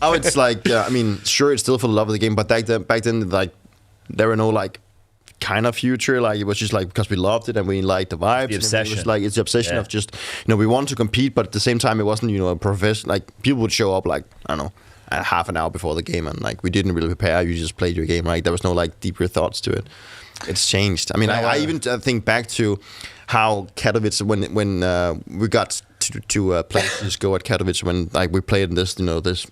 Now it's like, I mean, sure, it's still for the love of the game, but back then, like, there were no like kind of future. Like, it was just like because we loved it and we liked the vibes. The obsession. It was like it's the obsession of just, you know, we wanted to compete, but at the same time, it wasn't, you know, a profession. Like, people would show up like, I don't know, half an hour before the game, and like we didn't really prepare. You just played your game, right? There was no like deeper thoughts to it. It's changed. I mean, I even think back to how Katowice, when we got to places go at Katowice, when like we played in this, you know, this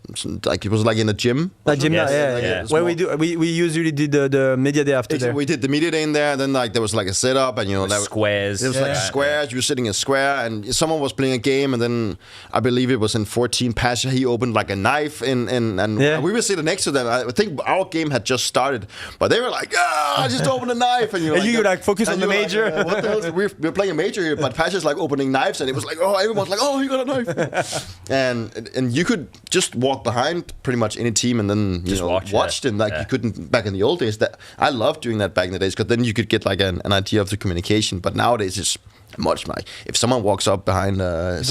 like it was like in a gym. Where we usually did the media day after there. We did the media day in there, and then like there was like a setup, and you know, there squares. It was like squares. You were sitting in a square, and someone was playing a game, and then I believe it was in 14 Pasha. He opened like a knife, and we were sitting next to them. I think our game had just started, but they were like, I just opened a knife, and you like focus on the major. Like, what the hell? We're playing a major here, but Pasha's like opening knives, and it was like, oh, everyone's like, oh, you got a knife, and you could just walk behind pretty much any team, and then you know watch them like you couldn't back in the old days. That I loved doing that back in the days, because then you could get like an idea of the communication. But nowadays it's much like if someone walks up behind they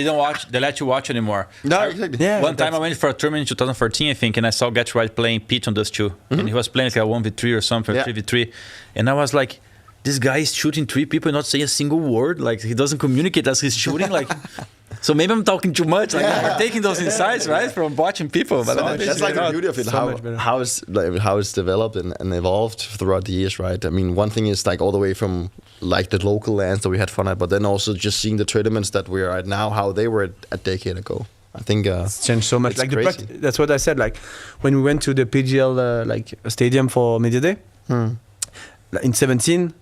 don't watch, they let you watch anymore. No, exactly. One time I went for a tournament in 2014, I think, and I saw Get Right playing Peach on Dust 2, and he was playing like a 1v3 or something, 3v3, and I was like, this guy is shooting 3 people and not saying a single word. Like, he doesn't communicate as he's shooting. Like, so maybe I'm talking too much. Like, we're taking those insights, right, from watching people. But that's like the beauty of it, how it's developed and evolved throughout the years, right? I mean, one thing is like all the way from like the local lands that we had fun at, but then also just seeing the tournaments that we are at now, how they were a decade ago. I think it's changed so much. Like that's what I said. Like when we went to the PGL like stadium for Media Day in 17.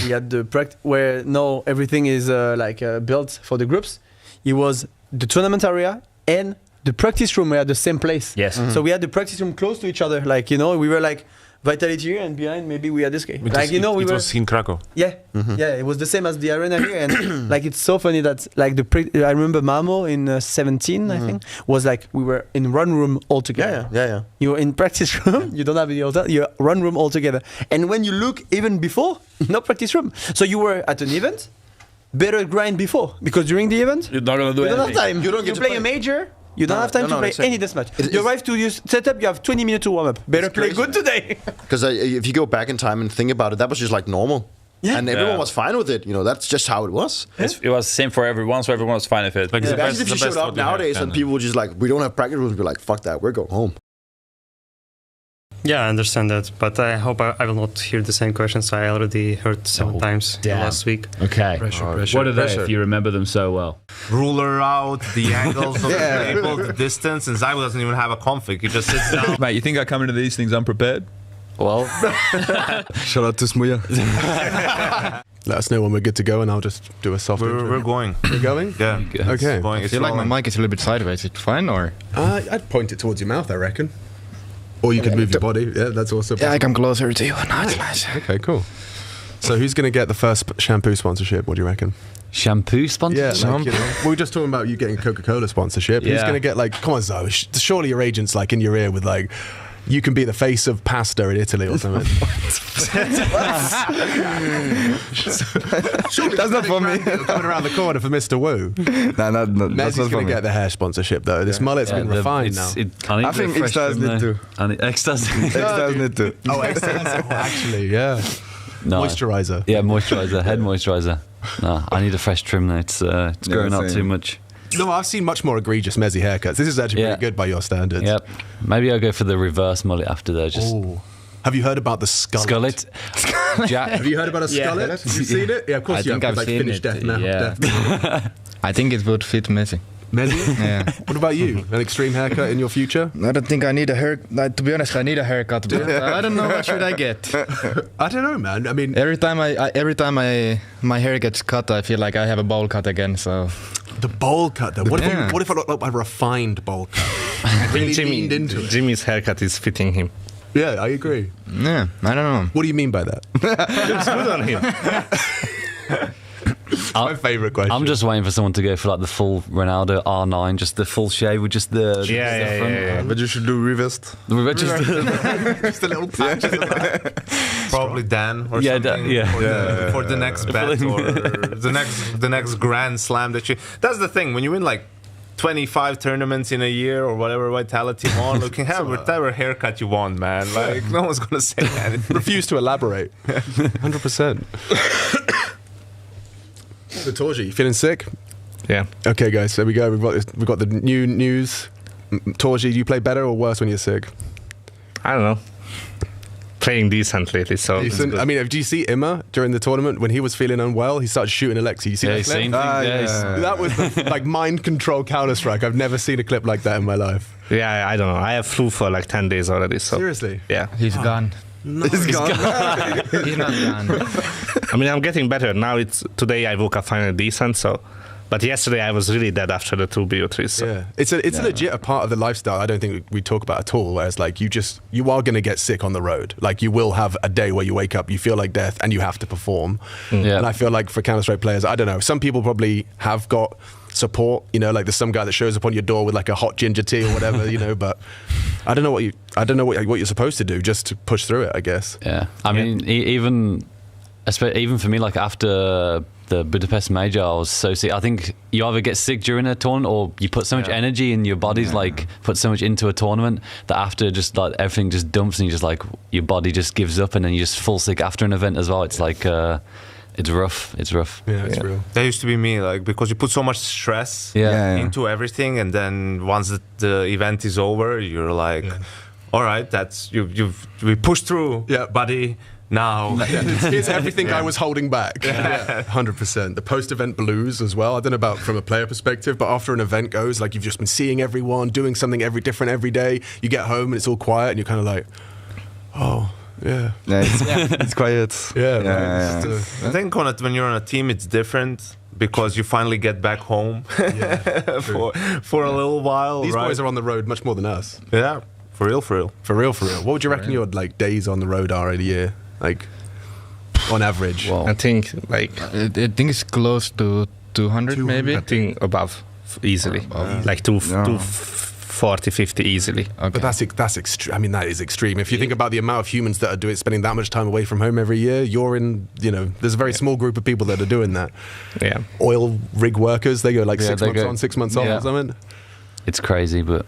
We had the practice where now everything is built for the groups. It was the tournament area and the practice room were at the same place. Yes. So we had the practice room close to each other. Like, you know, we were like Vitality here, and behind maybe we had this guy. Like, you know, it was in Krakow. Yeah, it was the same as the arena here, and like it's so funny that like I remember Mamo in 17, I think, was like we were in one room all together. Yeah. You were in practice room. You don't have the hotel. You're one room all together. And when you look even before, no practice room. So you were at an event. Better grind before, because during the event you're not gonna do anything. You don't have time. You don't get to play a major. You don't have time to play any deathmatch. You arrive to use setup, you have 20 minutes to warm up. Better play good today. Because if you go back in time and think about it, that was just like normal. Yeah. And everyone was fine with it. You know, that's just how it was. It was the same for everyone, so everyone was fine with it. Imagine if you showed up nowadays and people were just like, we don't have practice rooms, be like, fuck that, we're going home. Yeah, I understand that, but I hope I will not hear the same questions I already heard 7 times last week. Okay. Pressure. What are they if you remember them so well? Ruler out, the angles of the table, the distance, and Zygo doesn't even have a config. He just sits down. Mate, you think I come into these things unprepared? Well, shout out to Smuja. Let us know when we're good to go, and I'll just do a soft intro. We're going. We're going? Yeah. Okay. I feel like my mic is a little bit sideways. Is it fine, or? I'd point it towards your mouth, I reckon. Or you could move your body. Yeah, that's also possible. Yeah, I come closer to you. No, it's nice. Okay, cool. So who's going to get the first shampoo sponsorship? What do you reckon? Shampoo sponsorship? Yeah, like, you know, we were just talking about you getting Coca-Cola sponsorship. Yeah. Who's going to get, like, come on, Zoe, surely your agent's like in your ear with like, you can be the face of pasta in Italy or something. That's not for me. Coming around the corner for Mr. Wu. No, Mezzi's going to get the hair sponsorship though. This mullet's been refined now. I think X-Stars need to. X-Stars need to. Oh, X-Stars, actually, yeah. No. Moisturizer. Yeah, moisturizer, head moisturizer. No, I need a fresh trim now. It's growing up too much. No, I've seen much more egregious Mezzi haircuts. This is actually pretty good by your standards. Yep. Maybe I'll go for the reverse mullet after that. Just Have you heard about the skullet? Have you heard about a skullet? Have you seen it? Yeah, of course you have. I've seen Finnish it. death now. Yeah. I think it would fit Mezzi. Mezzi? Yeah. What about you? An extreme haircut in your future? I don't think I need a haircut. To be honest, I need a haircut. But I don't know what should I get. I don't know, man. I mean, every time my hair gets cut, I feel like I have a bowl cut again. So. The bowl cut, though. What if I look like a refined bowl cut? I think Jimmy's haircut is fitting him. Yeah, I agree. Yeah, I don't know. What do you mean by that? Looks good on him. My favourite question. I'm just waiting for someone to go for like the full Ronaldo R9, just the full shave with just the front. But you should do reversed. Just a little patch. Probably Dan or something for the next bet or the next Grand Slam that you. That's the thing, when you win like 25 tournaments in a year or whatever Vitality won. Looking at whatever haircut you want, man. Like, no one's gonna say anything. Refuse to elaborate. 100%. So, Torji, you feeling sick? Yeah. Okay, guys, there we go. We've got the new news. Torji, do you play better or worse when you're sick? I don't know. Playing decent lately, so decent. I mean, do you see Imma during the tournament when he was feeling unwell? He started shooting Alexi. You see that clip? That was the, like mind control Counter Strike. I've never seen a clip like that in my life. Yeah, I don't know. I have flu for like 10 days already. So seriously, yeah, he's gone. No, he's gone. He's not gone. I mean, I'm getting better now. Today I woke up finally decent. So. But yesterday I was really dead after the 2 BO3s. So. Yeah, it's a legit a part of the lifestyle. I don't think we talk about at all. Whereas like you are going to get sick on the road. Like you will have a day where you wake up, you feel like death, and you have to perform. Yeah. And I feel like for Counter-Strike players, I don't know. Some people probably have got support. You know, like there's some guy that shows up on your door with like a hot ginger tea or whatever. You know, but I don't know what you're supposed to do just to push through it. I guess. Yeah, I mean even for me, like after the Budapest Major, I was so sick. I think you either get sick during a tournament or you put so much energy in your body's like put so much into a tournament that after just like everything just dumps and you just like your body just gives up and then you just fall sick after an event as well. It's like it's rough. It's rough. Yeah, it's real. That used to be me, like because you put so much stress into everything, and then once the event is over, you're like, all right, that's we pushed through, buddy. Now here's everything I was holding back. 100%. The post-event blues as well. I don't know about from a player perspective, but after an event goes, like you've just been seeing everyone doing something different every day. You get home and it's all quiet, and you're kind of like, oh. Yeah, it's quiet. I think when you're on a team, it's different because you finally get back home for a little while. These boys are on the road much more than us. Yeah, for real. What would you reckon your like days on the road are in a year, like on average? I think like I think it's close to 200 maybe. I think above easily, like 240, 50 easily. Okay. But that's extreme. I mean, that is extreme. If you think about the amount of humans that are spending that much time away from home every year, there's a very small group of people that are doing that. Yeah. Oil rig workers, they go like 6 months on, 6 months off or something. It's crazy, but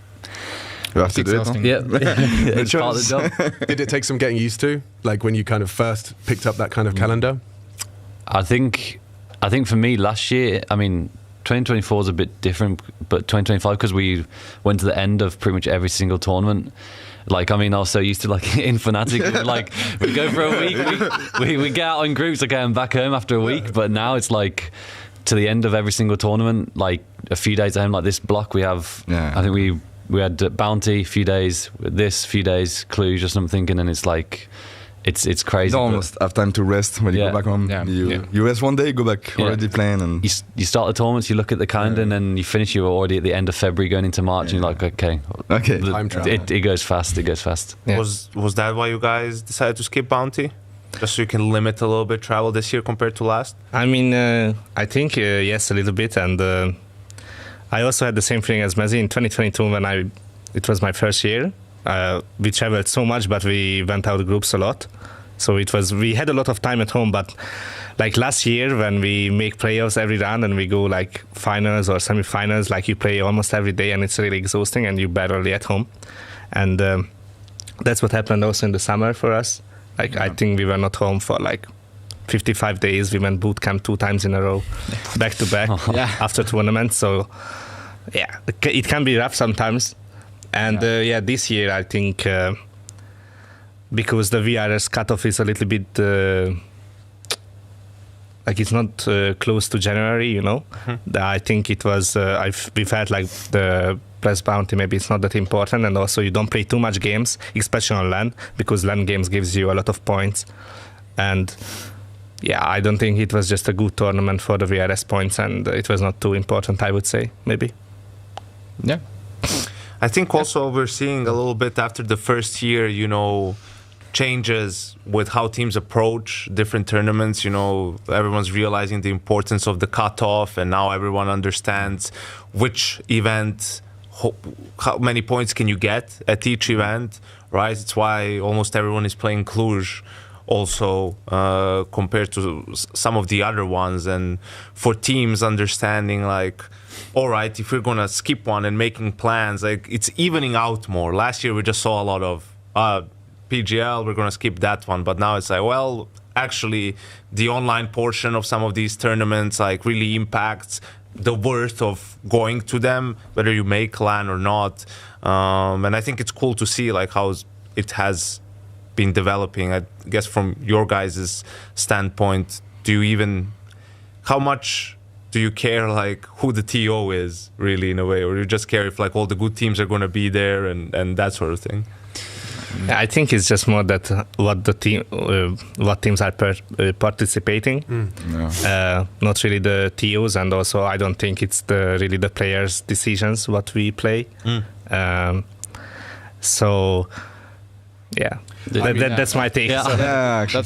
you have to do it. Yeah. It's part of the job. Did it take some getting used to, like when you kind of first picked up that kind of calendar? I think for me last year, I mean, 2024 is a bit different, but 2025, because we went to the end of pretty much every single tournament. Like, I mean, I was so used to like in Fnatic, like we go for a week, we get out in groups, okay, and back home after a week. But now it's like to the end of every single tournament, like a few days at home, like this block we have. I think we had Bounty, few days, few days, Cluj or something, and then it's like, it's crazy. You almost have time to rest when you go back home. You rest one day, go back already playing, and you start the tournaments. You look at the calendar, and then you finish. You're already at the end of February, going into March, and you're like, okay. Time travel. It goes fast. It goes fast. Yeah. Was that why you guys decided to skip Bounty? Just so you can limit a little bit travel this year compared to last? I mean, I think yes, a little bit, and I also had the same feeling as Mezzi in 2022 when it was my first year. We traveled so much, but we went out groups a lot. So we had a lot of time at home, but like last year when we make playoffs every round and we go like finals or semifinals, like you play almost every day and it's really exhausting and you're barely at home. And that's what happened also in the summer for us. Like I think we were not home for like 55 days. We went boot camp 2 times in a row, back to back after tournaments. So yeah, it can be rough sometimes. And this year I think because the VRS cutoff is a little bit like it's not close to January, you know. I think it was we felt like the press bounty maybe it's not that important, and also you don't play too much games, especially on LAN, because LAN games gives you a lot of points. And yeah, I don't think it was just a good tournament for the VRS points, and it was not too important, I would say, maybe. Yeah. I think also we're seeing a little bit after the first year, you know, changes with how teams approach different tournaments. You know, everyone's realizing the importance of the cutoff, and now everyone understands which event, how many points can you get at each event, right? It's why almost everyone is playing Cluj also compared to some of the other ones, and for teams understanding like, all right, if we're gonna skip one and making plans, like it's evening out more. Last year we just saw a lot of PGL, we're gonna skip that one, but now it's like, well, actually the online portion of some of these tournaments like really impacts the worth of going to them, whether you make LAN or not. And I think it's cool to see like how it has been developing. I guess from your guys' standpoint, how much do you care like who the TO is really in a way, or you just care if like all the good teams are going to be there and that sort of thing? I think it's just more that what teams are participating, not really the TOs, and also I don't think it's really the players' decisions what we play. So yeah, that's my take. Yeah, so. Actually,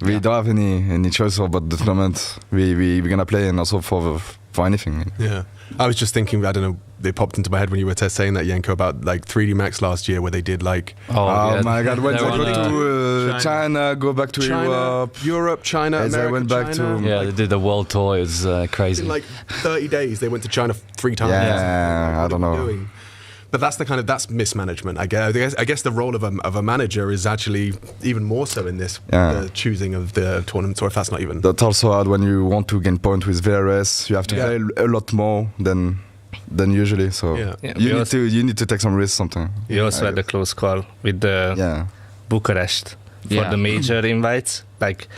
we don't have any choice about the tournament. We're gonna play, and also for anything. Yeah, I was just thinking, I don't know, they popped into my head when you were saying that, Yenko, about like 3D Max last year, where they did like, oh my god, when they go to China, go back to Europe, China, America, they went back China. They did the world tour. It was crazy. In like 30 days, they went to China 3 times. Yeah, I don't know. But that's mismanagement. I guess the role of a manager is actually even more so in this, the choosing of the tournaments, or if that's not even. That's also hard when you want to gain point with VRS. You have to play a lot more than usually. So you need to take some risks sometimes. We also had a close call with the Bucharest for the major invites. Like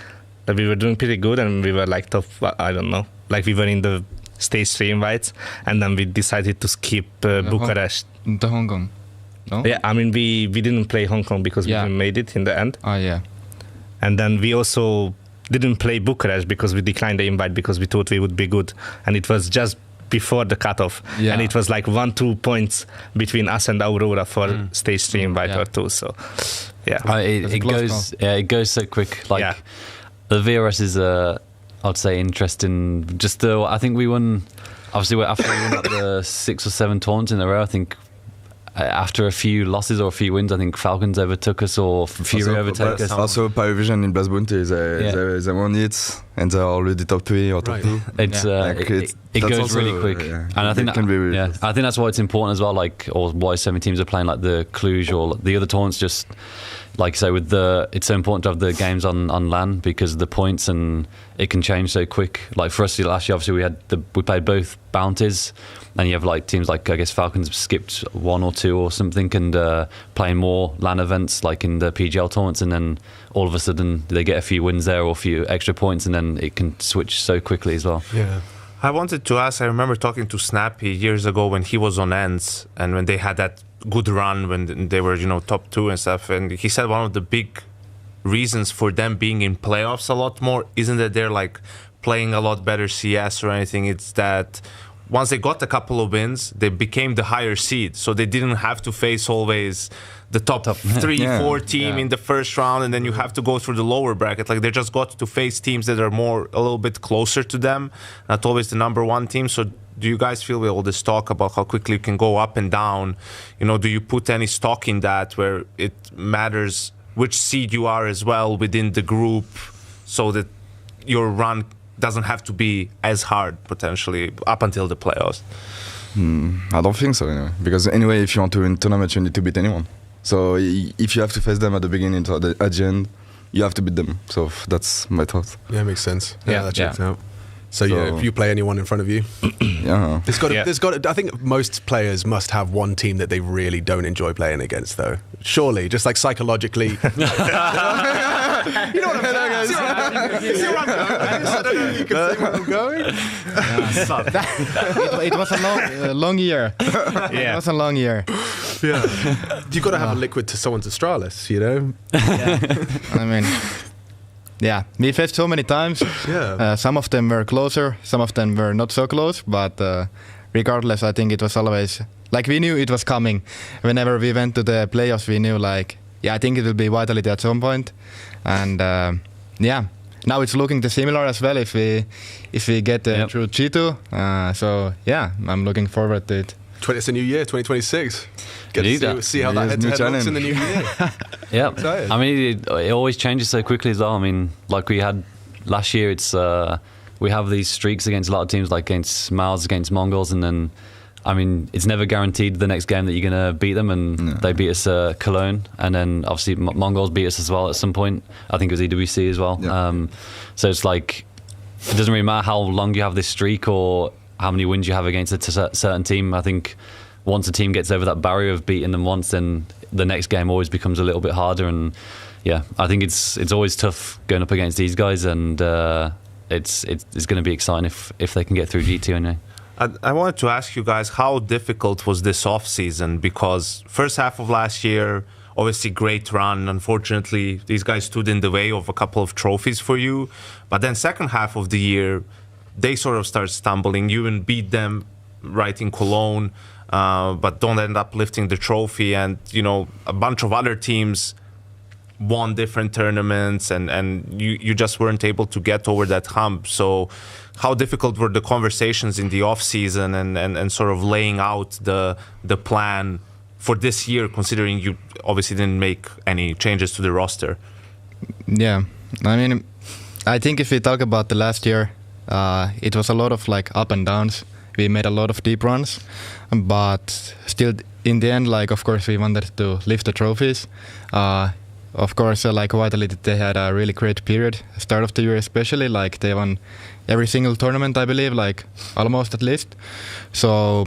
we were doing pretty good, and we were like top. I don't know. Like we were in the stage 3 invites, and then we decided to skip Bucharest. The Hong Kong. No? Yeah, I mean we didn't play Hong Kong because we made it in the end. Oh yeah. And then we also didn't play Bucharest because we declined the invite because we thought we would be good, and it was just before the cutoff, and it was like 1-2 points between us and Aurora for stage 3 invite or 2. So it goes so quick. Like the VRS is I'd say interesting. Just I think we won. Obviously, after we won like the 6 or 7 tournaments in a row, I think after a few losses or a few wins, I think Falcons overtook us or FURIA overtook us. Also, Pyrovision in Blast Bounty, they won it, and they're already top 3 or top 2. It goes really quick, and I think I think that's why it's important as well. Like, or why so many teams are playing like the Cluj or the other tournaments. Just like I say, it's so important to have the games on LAN because the points and it can change so quick. Like for us last year, obviously we played both bounties, and you have like teams like I guess Falcons skipped 1 or 2 or something and playing more LAN events like in the PGL tournaments, and then all of a sudden they get a few wins there or a few extra points, and then it can switch so quickly as well. Yeah. I wanted to ask, I remember talking to Snappy years ago when he was on ENCE and when they had that good run when they were, top 2 and stuff, and he said one of the big reasons for them being in playoffs a lot more isn't that they're like playing a lot better CS or anything, it's that once they got a couple of wins, they became the higher seed, so they didn't have to face always the top 3-4 team in the first round, and then you have to go through the lower bracket. Like they just got to face teams that are a little bit closer to them, not always the number 1 team. So do you guys feel with all this talk about how quickly you can go up and down, do you put any stock in that where it matters which seed you are as well within the group, so that your run doesn't have to be as hard potentially up until the playoffs? I don't think so anyway, because anyway if you want to win tournament you need to beat anyone. So if you have to face them at the beginning or at the end, you have to beat them. So that's my thought. Yeah, makes sense. Yeah, that checks out. So if you play anyone in front of you, there's got. I think most players must have one team that they really don't enjoy playing against, though. Surely, just like psychologically. You know what I'm saying? See where I'm going? I don't know if you can see where I'm going. It was a long year. It was a long year. Yeah, you've got to have a liquid to someone's Astralis, I mean. Yeah, we faced so many times. Yeah. Some of them were closer, some of them were not so close, but regardless, I think it was always, like we knew it was coming. Whenever we went to the playoffs, we knew I think it will be Vitality at some point. And now it's looking similar as well if we get through G2. So yeah, I'm looking forward to it. It's a new year, 2026. Get to see how that head-to-head looks in the new year. Yeah, Excited. I mean, it always changes so quickly as well. I mean, like we had last year, it's we have these streaks against a lot of teams, like against MOUZ, against Mongols, and then, I mean, it's never guaranteed the next game that you're going to beat them, and they beat us Cologne, and then obviously Mongols beat us as well at some point. I think it was EWC as well. Yeah. So it's like, it doesn't really matter how long you have this streak or how many wins you have against a certain team. I think once a team gets over that barrier of beating them once, then the next game always becomes a little bit harder. And yeah, I think it's always tough going up against these guys, and it's going to be exciting if they can get through G2 anyway. I wanted to ask you guys, how difficult was this off season? Because first half of last year, obviously great run. Unfortunately, these guys stood in the way of a couple of trophies for you. But then second half of the year, they sort of start stumbling. You even beat them right in Cologne, but don't end up lifting the trophy. And, you know, a bunch of other teams won different tournaments, and you just weren't able to get over that hump. So how difficult were the conversations in the off season and sort of laying out the plan for this year, considering you obviously didn't make any changes to the roster? Yeah, I mean, I think if we talk about the last year, it was a lot of like up and downs. We made a lot of deep runs, but still in the end, like, of course, we wanted to lift the trophies. Of course, like Vitality, they had a really great period, start of the year especially. Like they won every single tournament, I believe, like almost at least. So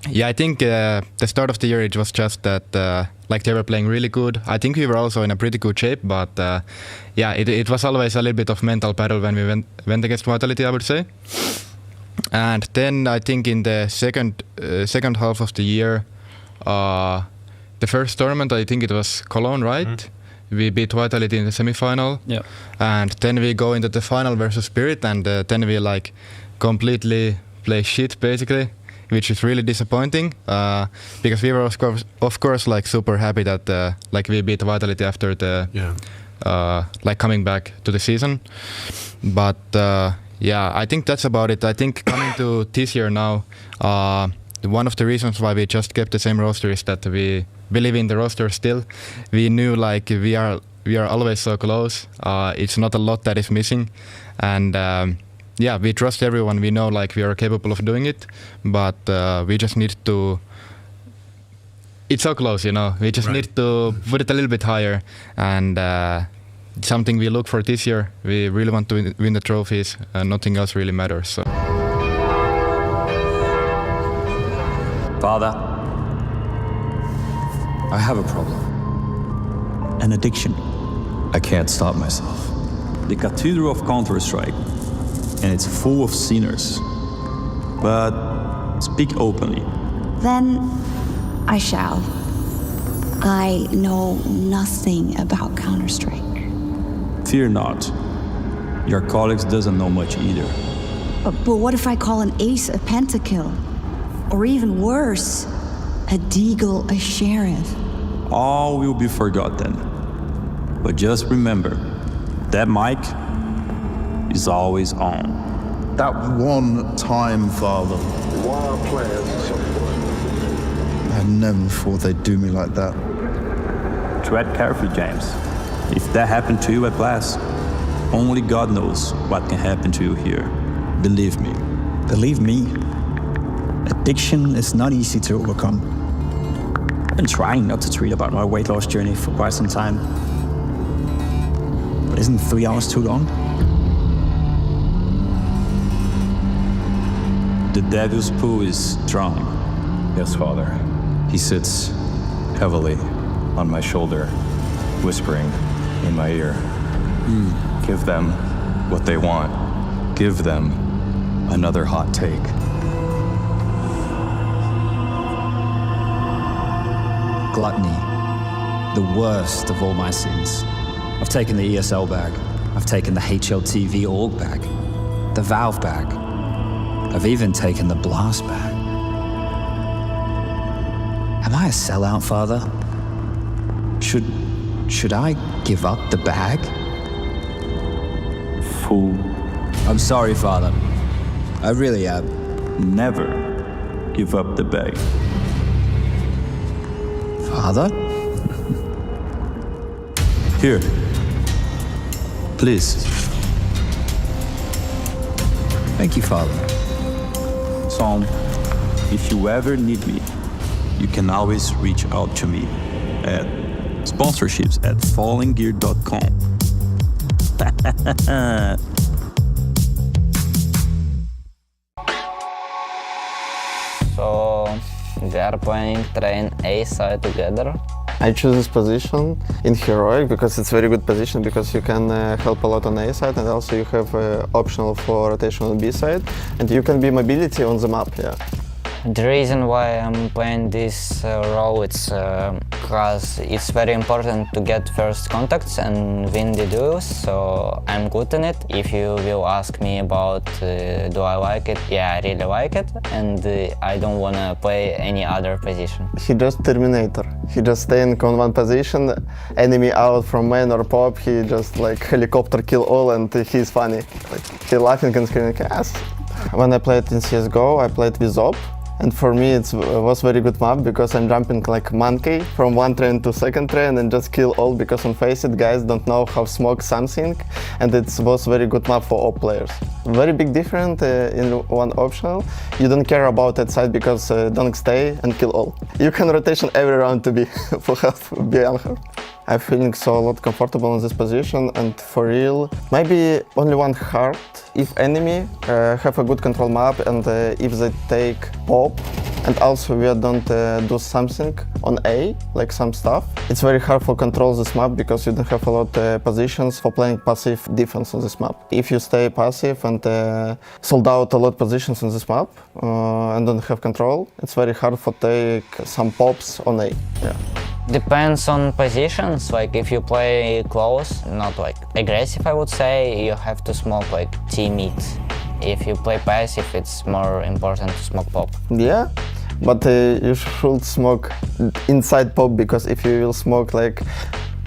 yeah, I think the start of the year, it was just that like they were playing really good. I think we were also in a pretty good shape, but yeah, it was always a little bit of mental battle when we went against Vitality, I would say. And then I think in the second half of the year, the first tournament, I think it was Cologne, right? Mm-hmm. We beat Vitality in the semifinal. Yeah. And then we go into the final versus Spirit, and then we like completely play shit basically, which is really disappointing because we were of course like super happy that like we beat Vitality after the like coming back to the season. But yeah, I think that's about it. I think coming to this year now, one of the reasons why we just kept the same roster is that we believe in the roster still. We knew like we are always so close. It's not a lot that is missing, and yeah, we trust everyone. We know like we are capable of doing it, but we just need to. It's so close, you know. We just need to put it a little bit higher, and something we look for this year. We really want to win the trophies, and nothing else really matters. So. Father, I have a problem. An addiction. I can't stop myself. The Cathedral of Counter-Strike, and it's full of sinners. But speak openly. Then I shall. I know nothing about Counter-Strike. Fear not. Your colleagues doesn't know much either. But what if I call an ace a pentakill? Or even worse, a deagle a sheriff? All will be forgotten. But just remember, that mic is always on. That one time, Father. Wild players. I never thought they'd do me like that. Tread carefully, James. If that happened to you at Blast, only God knows what can happen to you here. Believe me. Believe me? Addiction is not easy to overcome. I've been trying not to tweet about my weight loss journey for quite some time. But isn't 3 hours too long? The devil's pool is strong. Yes, Father. He sits heavily on my shoulder, whispering in my ear. Give them what they want. Give them another hot take. Gluttony. The worst of all my sins. I've taken the ESL bag. I've taken the HLTV org bag. The Valve bag. I've even taken the Blast bag. Am I a sellout, Father? Should I give up the bag? Fool. I'm sorry, Father. I really am. Never give up the bag. Father? Here. Please. Thank you, Father. Son, if you ever need me, you can always reach out to me at sponsorships@fallinggear.com. So they are playing train A side together. I choose this position in Heroic because it's a very good position because you can help a lot on A side and also you have optional for rotation on B side and you can be mobility on the map, yeah. The reason why I'm playing this role is because it's very important to get first contacts and win the duels, so I'm good in it. If you will ask me about do I like it, yeah, I really like it, and I don't want to play any other position. He just Terminator. He just stay in one position, enemy out from main or pop, he just like helicopter kill all and he's funny. Like, he laughing and screaming ass. When I played in CSGO, I played with Op. And for me, it was very good map because I'm jumping like monkey from one train to second train and just kill all because on Face It, guys don't know how smoke something, and it was very good map for all players. Very big difference in one optional. You don't care about that side because don't stay and kill all. You can rotation every round to be for half beyond her. I'm feeling so a lot comfortable in this position and for real, maybe only one hard if enemy have a good control map and if they take pop and also we don't do something on A, like some stuff. It's very hard for control this map because you don't have a lot positions for playing passive defense on this map. If you stay passive and sold out a lot positions on this map and don't have control, it's very hard for take some pops on A. Yeah. Depends on positions, like if you play close, not like aggressive I would say, you have to smoke like T-mid. If you play passive, it's more important to smoke pop. Yeah, but you should smoke inside pop because if you will smoke like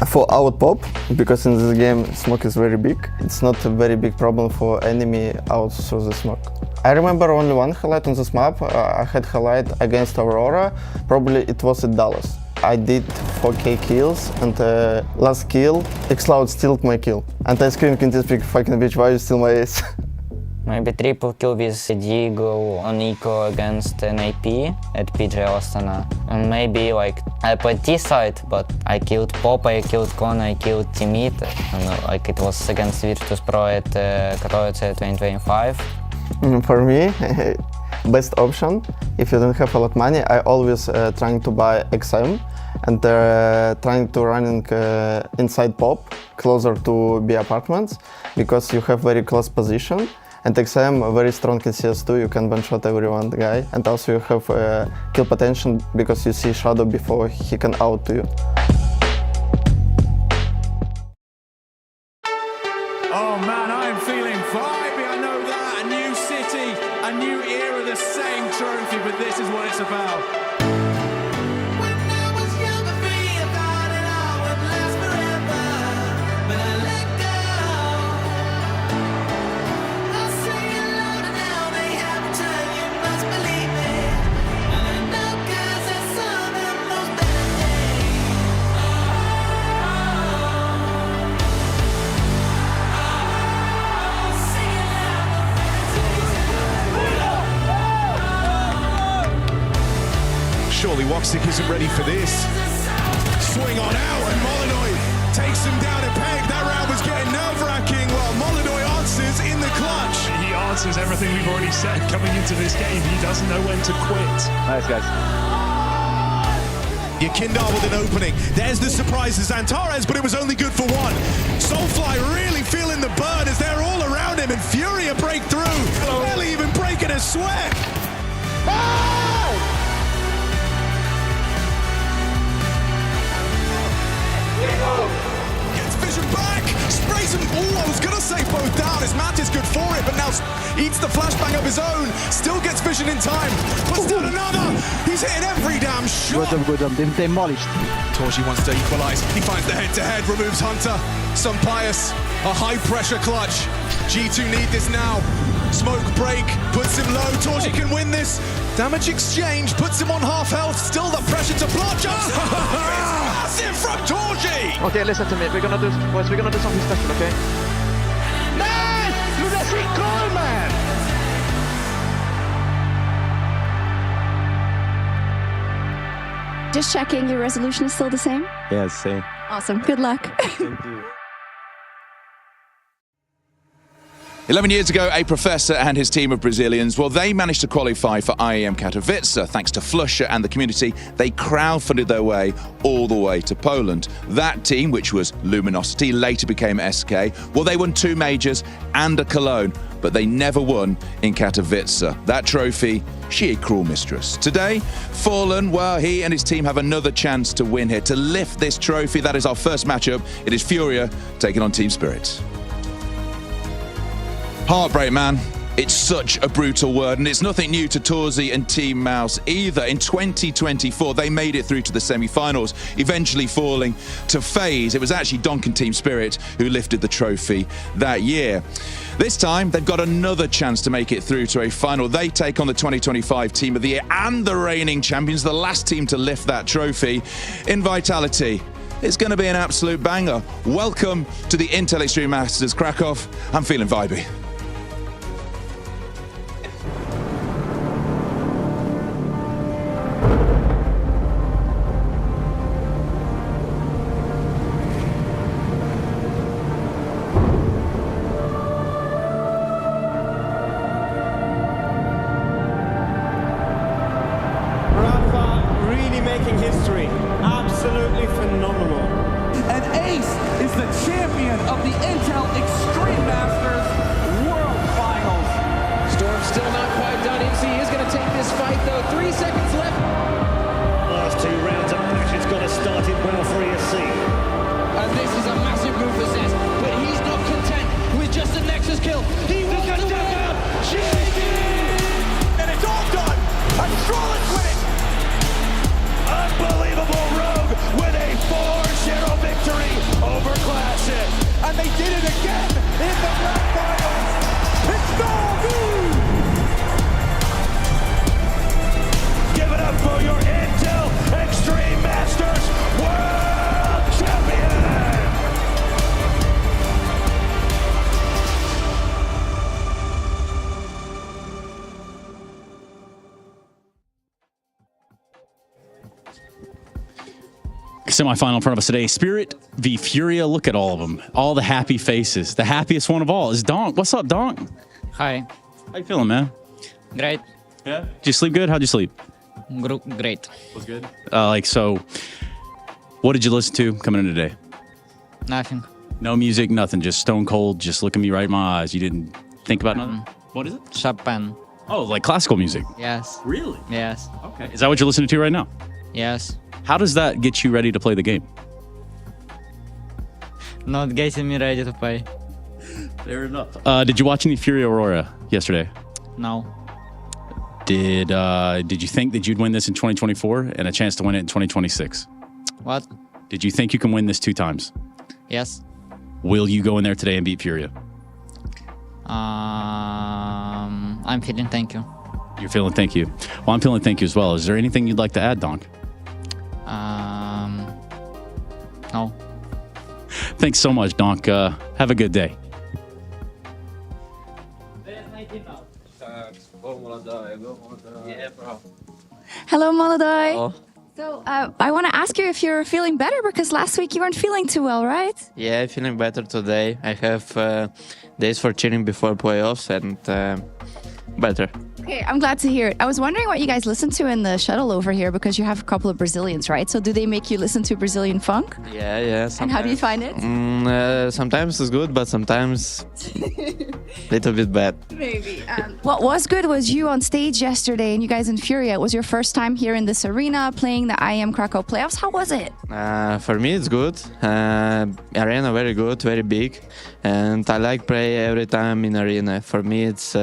for out pop, because in this game smoke is very big, it's not a very big problem for enemy out through the smoke. I remember only one highlight on this map. I had highlight against Aurora, probably it was at Dallas. I did 4k kills and last kill, Xloud stealed my kill. And I screamed in this big fucking bitch, why you steal my ace? Maybe triple kill with Deagle on Eco against an AP at PGL Astana. And maybe like I played T side, but I killed Pop, I killed Con, I killed Timid. And like it was against Virtus Pro at Katowice 2025. For me, best option, if you don't have a lot of money, I always trying to buy XM and trying to running inside pop, closer to B apartments, because you have very close position. And XM very strong in CS2, you can one-shot everyone, the guy. And also you have kill potential because you see Shadow before he can out to you. Oh man, I'm feeling vibey, I know that. A new city, a new era, the same trophy, but this is what it's about. Surely Woxic isn't ready for this. Swing on out and Molyneux takes him down a peg. That round was getting nerve-wracking while Molyneux answers in the clutch. He answers everything we've already said coming into this game. He doesn't know when to quit. Nice, guys. Yakindar with an opening. There's the surprise to Xantares, but it was only good for one. Soulfly really feeling the burn as they're all around him and FURIA break through. Barely even breaking a sweat. Oh! Gets Vision back, sprays him. Oh, I was gonna say both down as Matt is good for it, but now eats the flashbang of his own. Still gets Vision in time. Puts down another. He's hitting every damn shot. Good job, demolished. Torji wants to equalize. He finds the head-to-head, removes Hunter. Some Pius, a high-pressure clutch. G2 need this now. Smoke break puts him low. Torji can win this. Damage exchange puts him on half health. Still the pressure to block jumps. Massive from Torji. Okay, listen to me. We're gonna do something special, okay? Man! Look at that goal, man! Just checking, your resolution is still the same? Yeah, same. Awesome. Good luck. Thank you. 11 years ago, a professor and his team of Brazilians, well, they managed to qualify for IEM Katowice. Thanks to Flusha and the community, they crowdfunded their way all the way to Poland. That team, which was Luminosity, later became SK. Well, they won 2 majors and a Cologne, but they never won in Katowice. That trophy, she a cruel mistress. Today, Fallen, well, he and his team have another chance to win here, to lift this trophy. That is our first matchup. It is FURIA taking on Team Spirit. Heartbreak, man. It's such a brutal word, and it's nothing new to Torzi and Team MOUZ either. In 2024, they made it through to the semi-finals, eventually falling to FaZe. It was actually Donk and Team Spirit who lifted the trophy that year. This time, they've got another chance to make it through to a final. They take on the 2025 Team of the Year and the reigning champions, the last team to lift that trophy. In Vitality, it's going to be an absolute banger. Welcome to the Intel Extreme Masters Krakow. I'm feeling vibey. Making history. Absolutely phenomenal. And Ace is the champion of the Intel Extreme Masters World Finals. Storm's still not quite done. MC is going to take this fight, though. 3 seconds left. Last 2 rounds of matches got to start it well for ESC. And this is a massive move for Zez, but he's not content with just a Nexus kill. He wants to win. And it's all done. And Strollins with it. Unbelievable Rogue with a 4-0 victory over Classic. And they did it again in the grand finals. It's MOUZ! Give it up for your Intel Extreme Masters World Champion! Semi-final in front of us today. Spirit v FURIA. Look at all of them. All the happy faces. The happiest one of all is Donk. What's up, Donk? Hi. How you feeling, man? Great. Yeah? Did you sleep good? How'd you sleep? Great. Was good? So, what did you listen to coming in today? Nothing. No music, nothing. Just stone cold. Just look at me right in my eyes. You didn't think about nothing? What is it? Chopin. Oh, like classical music? Yes. Really? Yes. Okay. Is that what you're listening to right now? Yes. How does that get you ready to play the game? Not getting me ready to play. Fair enough. Did you watch any FURIA Aurora yesterday? No. Did you think that you'd win this in 2024 and a chance to win it in 2026? What? Did you think you can win this 2 times? Yes. Will you go in there today and beat FURIA? I'm feeling thank you. You're feeling thank you. Well, I'm feeling thank you as well. Is there anything you'd like to add, Donk? No. Thanks so much, Donk. Have a good day. Yeah, bro. Hello, Molodai. Oh. So I want to ask you if you're feeling better, because last week you weren't feeling too well, right? Yeah, I'm feeling better today. I have days for chilling before playoffs and better. Okay, I'm glad to hear it. I was wondering what you guys listen to in the shuttle over here, because you have a couple of Brazilians, right? So do they make you listen to Brazilian funk? Yeah. And how do you find it? Sometimes it's good, but sometimes little bit bad. Maybe. What was good was you on stage yesterday, and you guys in FURIA. It was your first time here in this arena playing the IEM Krakow playoffs. How was it? For me, it's good. Arena very good, very big, and I like play every time in arena. For me, it's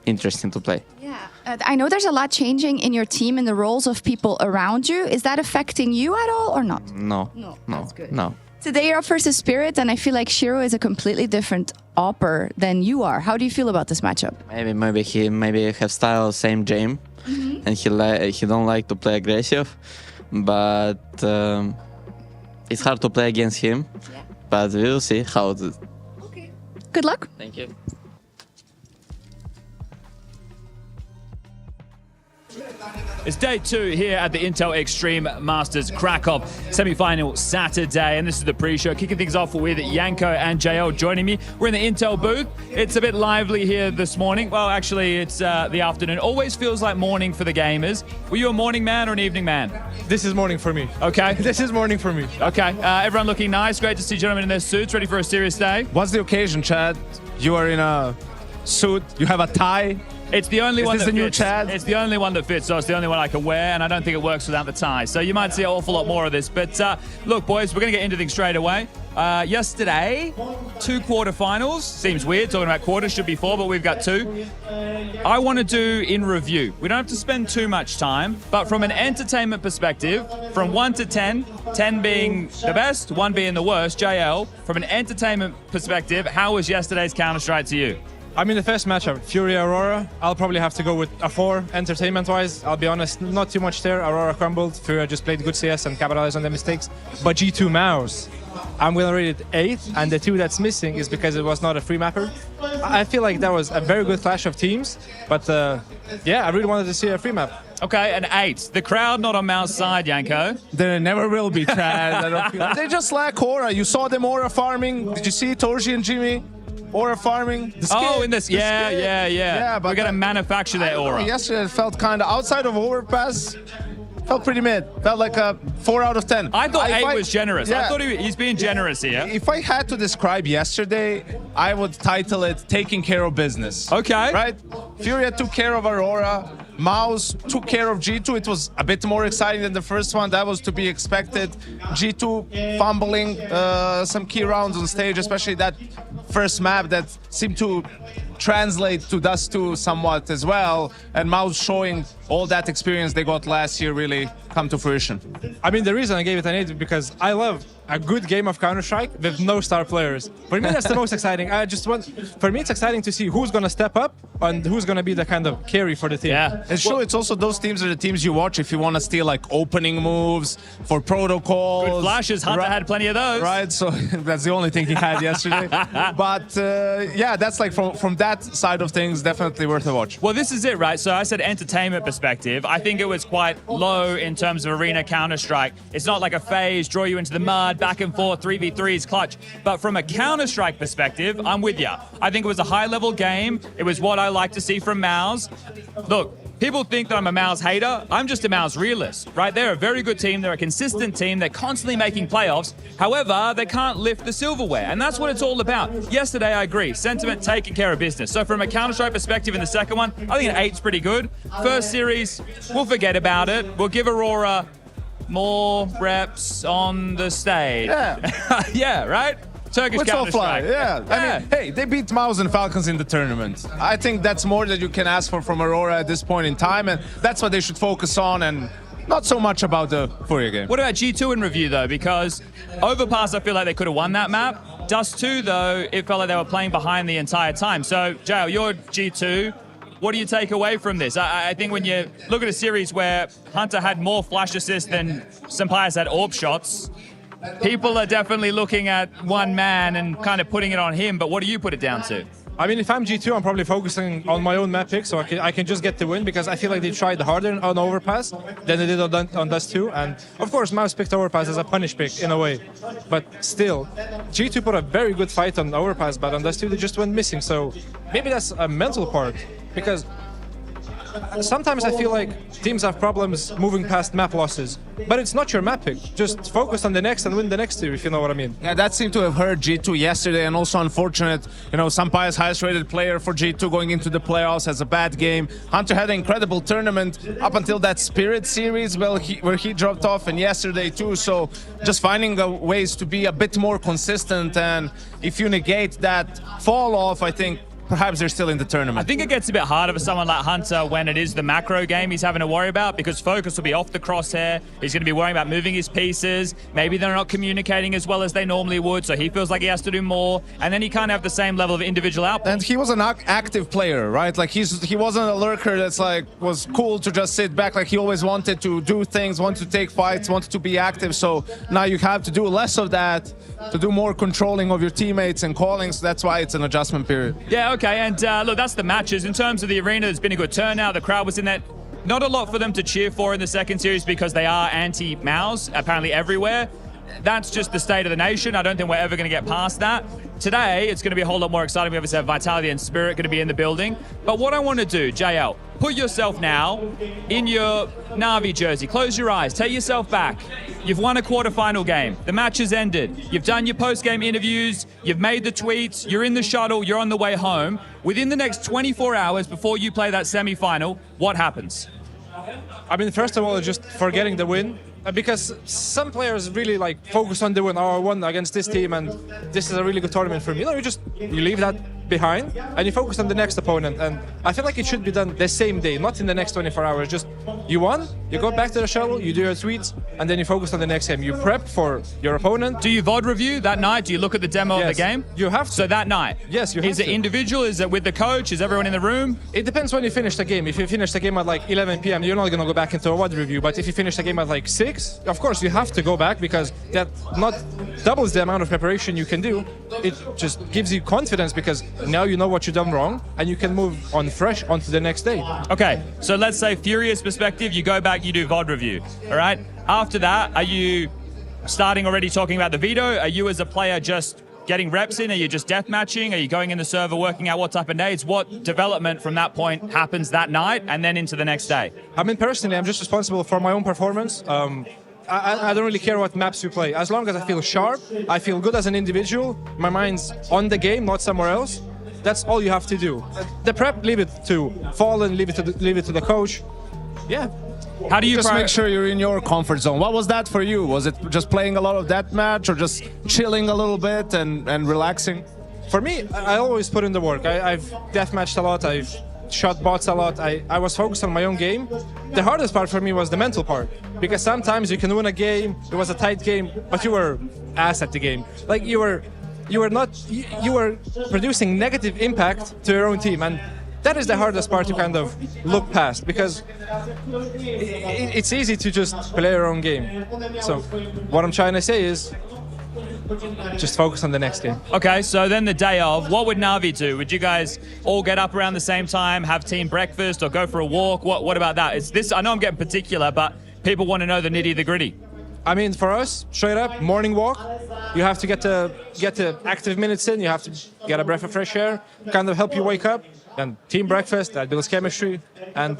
interesting to play. Yeah. I know there's a lot changing in your team and the roles of people around you. Is that affecting you at all or not? No. That's good. No. Today you're up versus Spirit, and I feel like Shiro is a completely different opper than you are. How do you feel about this matchup? Maybe he have style same game, and he don't like to play aggressive, but it's hard to play against him. Yeah. But we'll see how. Okay. Good luck. Thank you. It's day 2 here at the Intel Extreme Masters Krakow semi-final Saturday, and this is the pre-show. Kicking things off with Yanko and JL joining me. We're in the Intel booth. It's a bit lively here this morning. Well, actually, it's the afternoon. Always feels like morning for the gamers. Were you a morning man or an evening man? This is morning for me. Okay. This is morning for me. Okay. Everyone looking nice. Great to see gentlemen in their suits, ready for a serious day. What's the occasion, Chad? You are in a suit. You have a tie. It's the only one that fits. Is this the new Chad? It's the only one that fits, so it's the only one I can wear, and I don't think it works without the tie. So you might see an awful lot more of this. But look, boys, we're going to get into things straight away. Yesterday, 2 quarterfinals. Seems weird talking about quarters, should be 4, but we've got 2. I want to do in review. We don't have to spend too much time, but from an entertainment perspective, from 1 to 10, 10 being the best, 1 being the worst, JL, from an entertainment perspective, how was yesterday's Counter-Strike to you? I mean, the first matchup, FURIA Aurora, I'll probably have to go with a 4 entertainment-wise. I'll be honest, not too much there. Aurora crumbled. FURIA just played good CS and capitalized on their mistakes. But G2 MOUZ, I'm going to rate it 8, and the 2 that's missing is because it was not a free mapper. I feel like that was a very good clash of teams, but yeah, I really wanted to see a free map. Okay, an 8. The crowd not on MOUZ's side, Yanko. There never will be, Chad. I don't feel they just lack aura. You saw them aura farming. Did you see Torji and Jimmy? Aura farming. In this. Yeah, but we're going to manufacture that aura. Yesterday it felt kind of outside of overpass. Felt pretty mid. Felt like a 4 out of 10. I thought 8 was generous. Yeah. I thought he's being generous here. If I had to describe yesterday, I would title it Taking Care of Business. Okay. Right? FURIA took care of Aurora. MOUZ took care of G2. It was a bit more exciting than the first one. That was to be expected. G2 fumbling some key rounds on stage, especially that first map that seemed to translate to Dust 2 somewhat as well. And MOUZ showing all that experience they got last year really come to fruition. I mean, the reason I gave it an 8 is because I love a good game of Counter-Strike with no star players. For me, that's the most exciting. For me, it's exciting to see who's going to step up and who's going to be the kind of carry for the team. Yeah, it's true. It's also those teams are the teams you watch if you want to steal like opening moves for protocols. Good flashes. Hunter had plenty of those. Right, so that's the only thing he had yesterday. But yeah, that's like from that side of things, definitely worth a watch. Well, this is it, right? So I said entertainment perspective. I think it was quite low in terms of arena Counter-Strike. It's not like a phase, draw you into the mud, back and forth, 3v3s clutch. But from a Counter-Strike perspective, I'm with you. I think it was a high-level game. It was what I like to see from MOUZ. Look, people think that I'm a MOUZ hater. I'm just a MOUZ realist, right? They're a very good team. They're a consistent team. They're constantly making playoffs. However, they can't lift the silverware, and that's what it's all about. Yesterday, I agree. Sentiment taking care of business. So from a Counter-Strike perspective in the second one, I think an 8's pretty good. First series, we'll forget about it. We'll give Aurora more reps on the stage. Yeah. Yeah, right? Turkish Counter-Strike. Yeah. I mean, hey, they beat MOUZ and Falcons in the tournament. I think that's more that you can ask for from Aurora at this point in time, and that's what they should focus on, and not so much about the FURIA game. What about G2 in review, though? Because Overpass, I feel like they could have won that map. Dust 2, though, it felt like they were playing behind the entire time. So, Jail, you're G2. What do you take away from this? I think when you look at a series where Hunter had more flash assists than Sampaias had AWP shots, people are definitely looking at one man and kind of putting it on him, but what do you put it down to? I mean, if I'm G2, I'm probably focusing on my own map pick, so I can just get the win, because I feel like they tried harder on Overpass than they did on Dust 2. And of course, MOUZ picked Overpass as a punish pick in a way. But still, G2 put a very good fight on Overpass, but on Dust 2 they just went missing. So maybe that's a mental part, because sometimes I feel like teams have problems moving past map losses, but it's not your map pick. Just focus on the next and win the next two, if you know what I mean. Yeah, that seemed to have hurt G2 yesterday, and also unfortunate, you know, Sampaias, highest rated player for G2 going into the playoffs, has a bad game. Hunter had an incredible tournament up until that Spirit series where he dropped off, and yesterday too, so just finding ways to be a bit more consistent, and if you negate that fall off, I think perhaps they're still in the tournament? I think it gets a bit harder for someone like Hunter when it is the macro game he's having to worry about, because focus will be off the crosshair. He's going to be worrying about moving his pieces. Maybe they're not communicating as well as they normally would, so he feels like he has to do more. And then he can't have the same level of individual output. And he was an active player, right? Like he wasn't a lurker that's like was cool to just sit back. Like he always wanted to do things, wanted to take fights, wanted to be active. So now you have to do less of that, to do more controlling of your teammates and calling. So that's why it's an adjustment period. Yeah, okay, and look, that's the matches. In terms of the arena, there's been a good turnout. The crowd was in there. Not a lot for them to cheer for in the second series because they are anti-MOUZ, apparently everywhere. That's just the state of the nation. I don't think we're ever going to get past that. Today, it's going to be a whole lot more exciting. We obviously have Vitality and Spirit going to be in the building. But what I want to do, JL, put yourself now in your Na'Vi jersey. Close your eyes. Take yourself back. You've won a quarterfinal game. The match has ended. You've done your post-game interviews. You've made the tweets. You're in the shuttle. You're on the way home. Within the next 24 hours before you play that semi-final, what happens? I mean, first of all, just forgetting the win. Because some players really like focus on the win. Oh, I won against this team and this is a really good tournament for me. You leave that behind and you focus on the next opponent. And I feel like it should be done the same day, not in the next 24 hours. Just you won, you go back to the shuttle, you do your tweets, and then you focus on the next game. You prep for your opponent. Do you VOD review that night? Do you look at the demo of the game? You have to. So that night? Yes, you have to. Is it individual? Is it with the coach? Is everyone in the room? It depends when you finish the game. If you finish the game at like 11 p.m., you're not going to go back into a VOD review. But if you finish the game at like 6, of course you have to go back because that not doubles the amount of preparation you can do. It just gives you confidence because now you know what you've done wrong and you can move on fresh onto the next day. Okay, so let's say FURIA's perspective, you go back, you do VOD review, all right? After that, are you starting already talking about the veto? Are you as a player just getting reps in? Are you just death matching? Are you going in the server, working out what type of nades? What development from that point happens that night and then into the next day? I mean, personally, I'm just responsible for my own performance. I don't really care what maps you play. As long as I feel sharp, I feel good as an individual, my mind's on the game, not somewhere else. That's all you have to do. The prep, leave it to Fallen, leave it to the coach. Yeah. How do you just make sure you're in your comfort zone? What was that for you? Was it just playing a lot of deathmatch or just chilling a little bit and relaxing? For me, I always put in the work. I've deathmatched a lot. I've shot bots a lot. I was focused on my own game. The hardest part for me was the mental part, because sometimes you can win a game, it was a tight game, but you were ass at the game. Like you were producing negative impact to your own team, and that is the hardest part to kind of look past, because it's easy to just play your own game. So what I'm trying to say is just focus on the next game. Okay, so then the day of, what would Na'Vi do? Would you guys all get up around the same time, have team breakfast, or go for a walk? What about that? It's this. I know I'm getting particular, but people want to know the nitty, the gritty. I mean, for us, straight up, morning walk. You have to get the active minutes in. You have to get a breath of fresh air, kind of help you wake up. And team breakfast, that builds chemistry. And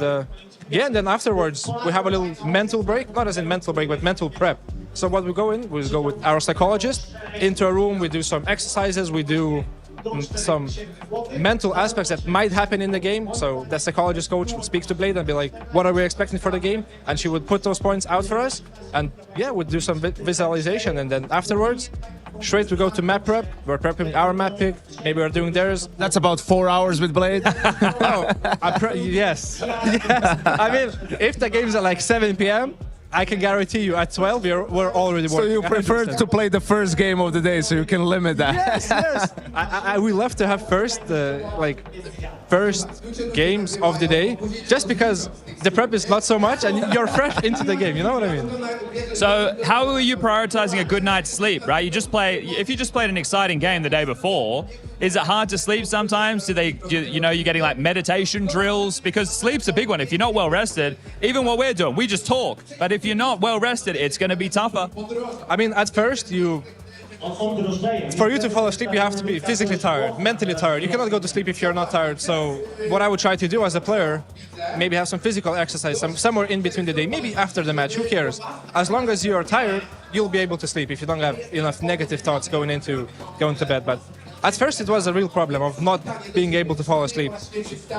yeah, and then afterwards, we have a little mental break. Not as in mental break, but mental prep. So what we go with our psychologist into a room. We do some exercises. We do some mental aspects that might happen in the game. So the psychologist coach would speak to Blade and be like, what are we expecting for the game? And she would put those points out for us. And yeah, we'd do some visualization. And then afterwards, straight we go to map prep. We're prepping our map pick. Maybe we're doing theirs. That's about 4 hours with Blade. Yes. I mean, if the game's at like 7 p.m., I can guarantee you at 12 we're already working. So you prefer 100%. To play the first game of the day so you can limit that. Yes. We love to have first games of the day, just because the prep is not so much and you're fresh into the game, you know what I mean? So how are you prioritizing a good night's sleep, right? If you just played an exciting game the day before, is it hard to sleep sometimes? You're getting like meditation drills? Because sleep's a big one. If you're not well rested, even what we're doing, we just talk. But if you're not well rested, it's going to be tougher. I mean, at first, for you to fall asleep, you have to be physically tired, mentally tired. You cannot go to sleep if you're not tired. So what I would try to do as a player, maybe have some physical exercise, somewhere in between the day, maybe after the match, who cares? As long as you're tired, you'll be able to sleep if you don't have enough negative thoughts going to bed. But At first, it was a real problem of not being able to fall asleep.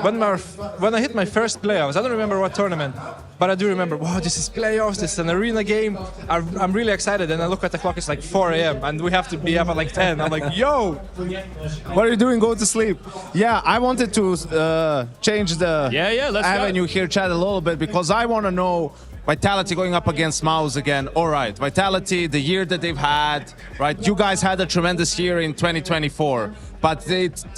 When I hit my first playoffs, I don't remember what tournament, but I do remember, wow, this is playoffs, this is an arena game. I'm really excited, and I look at the clock, it's like 4 a.m., and we have to be up at like 10. I'm like, yo! What are you doing? Go to sleep. Yeah, I wanted to change the let's avenue here, chat a little bit, because I want to know Vitality going up against MOUZ again. All right, Vitality, the year that they've had, right? You guys had a tremendous year in 2024, but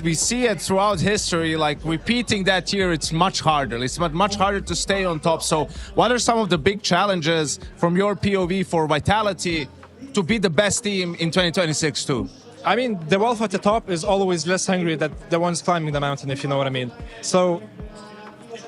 we see it throughout history, like repeating that year, it's much harder. It's much harder to stay on top. So what are some of the big challenges from your POV for Vitality to be the best team in 2026 too? I mean, the wolf at the top is always less hungry than the ones climbing the mountain, if you know what I mean. So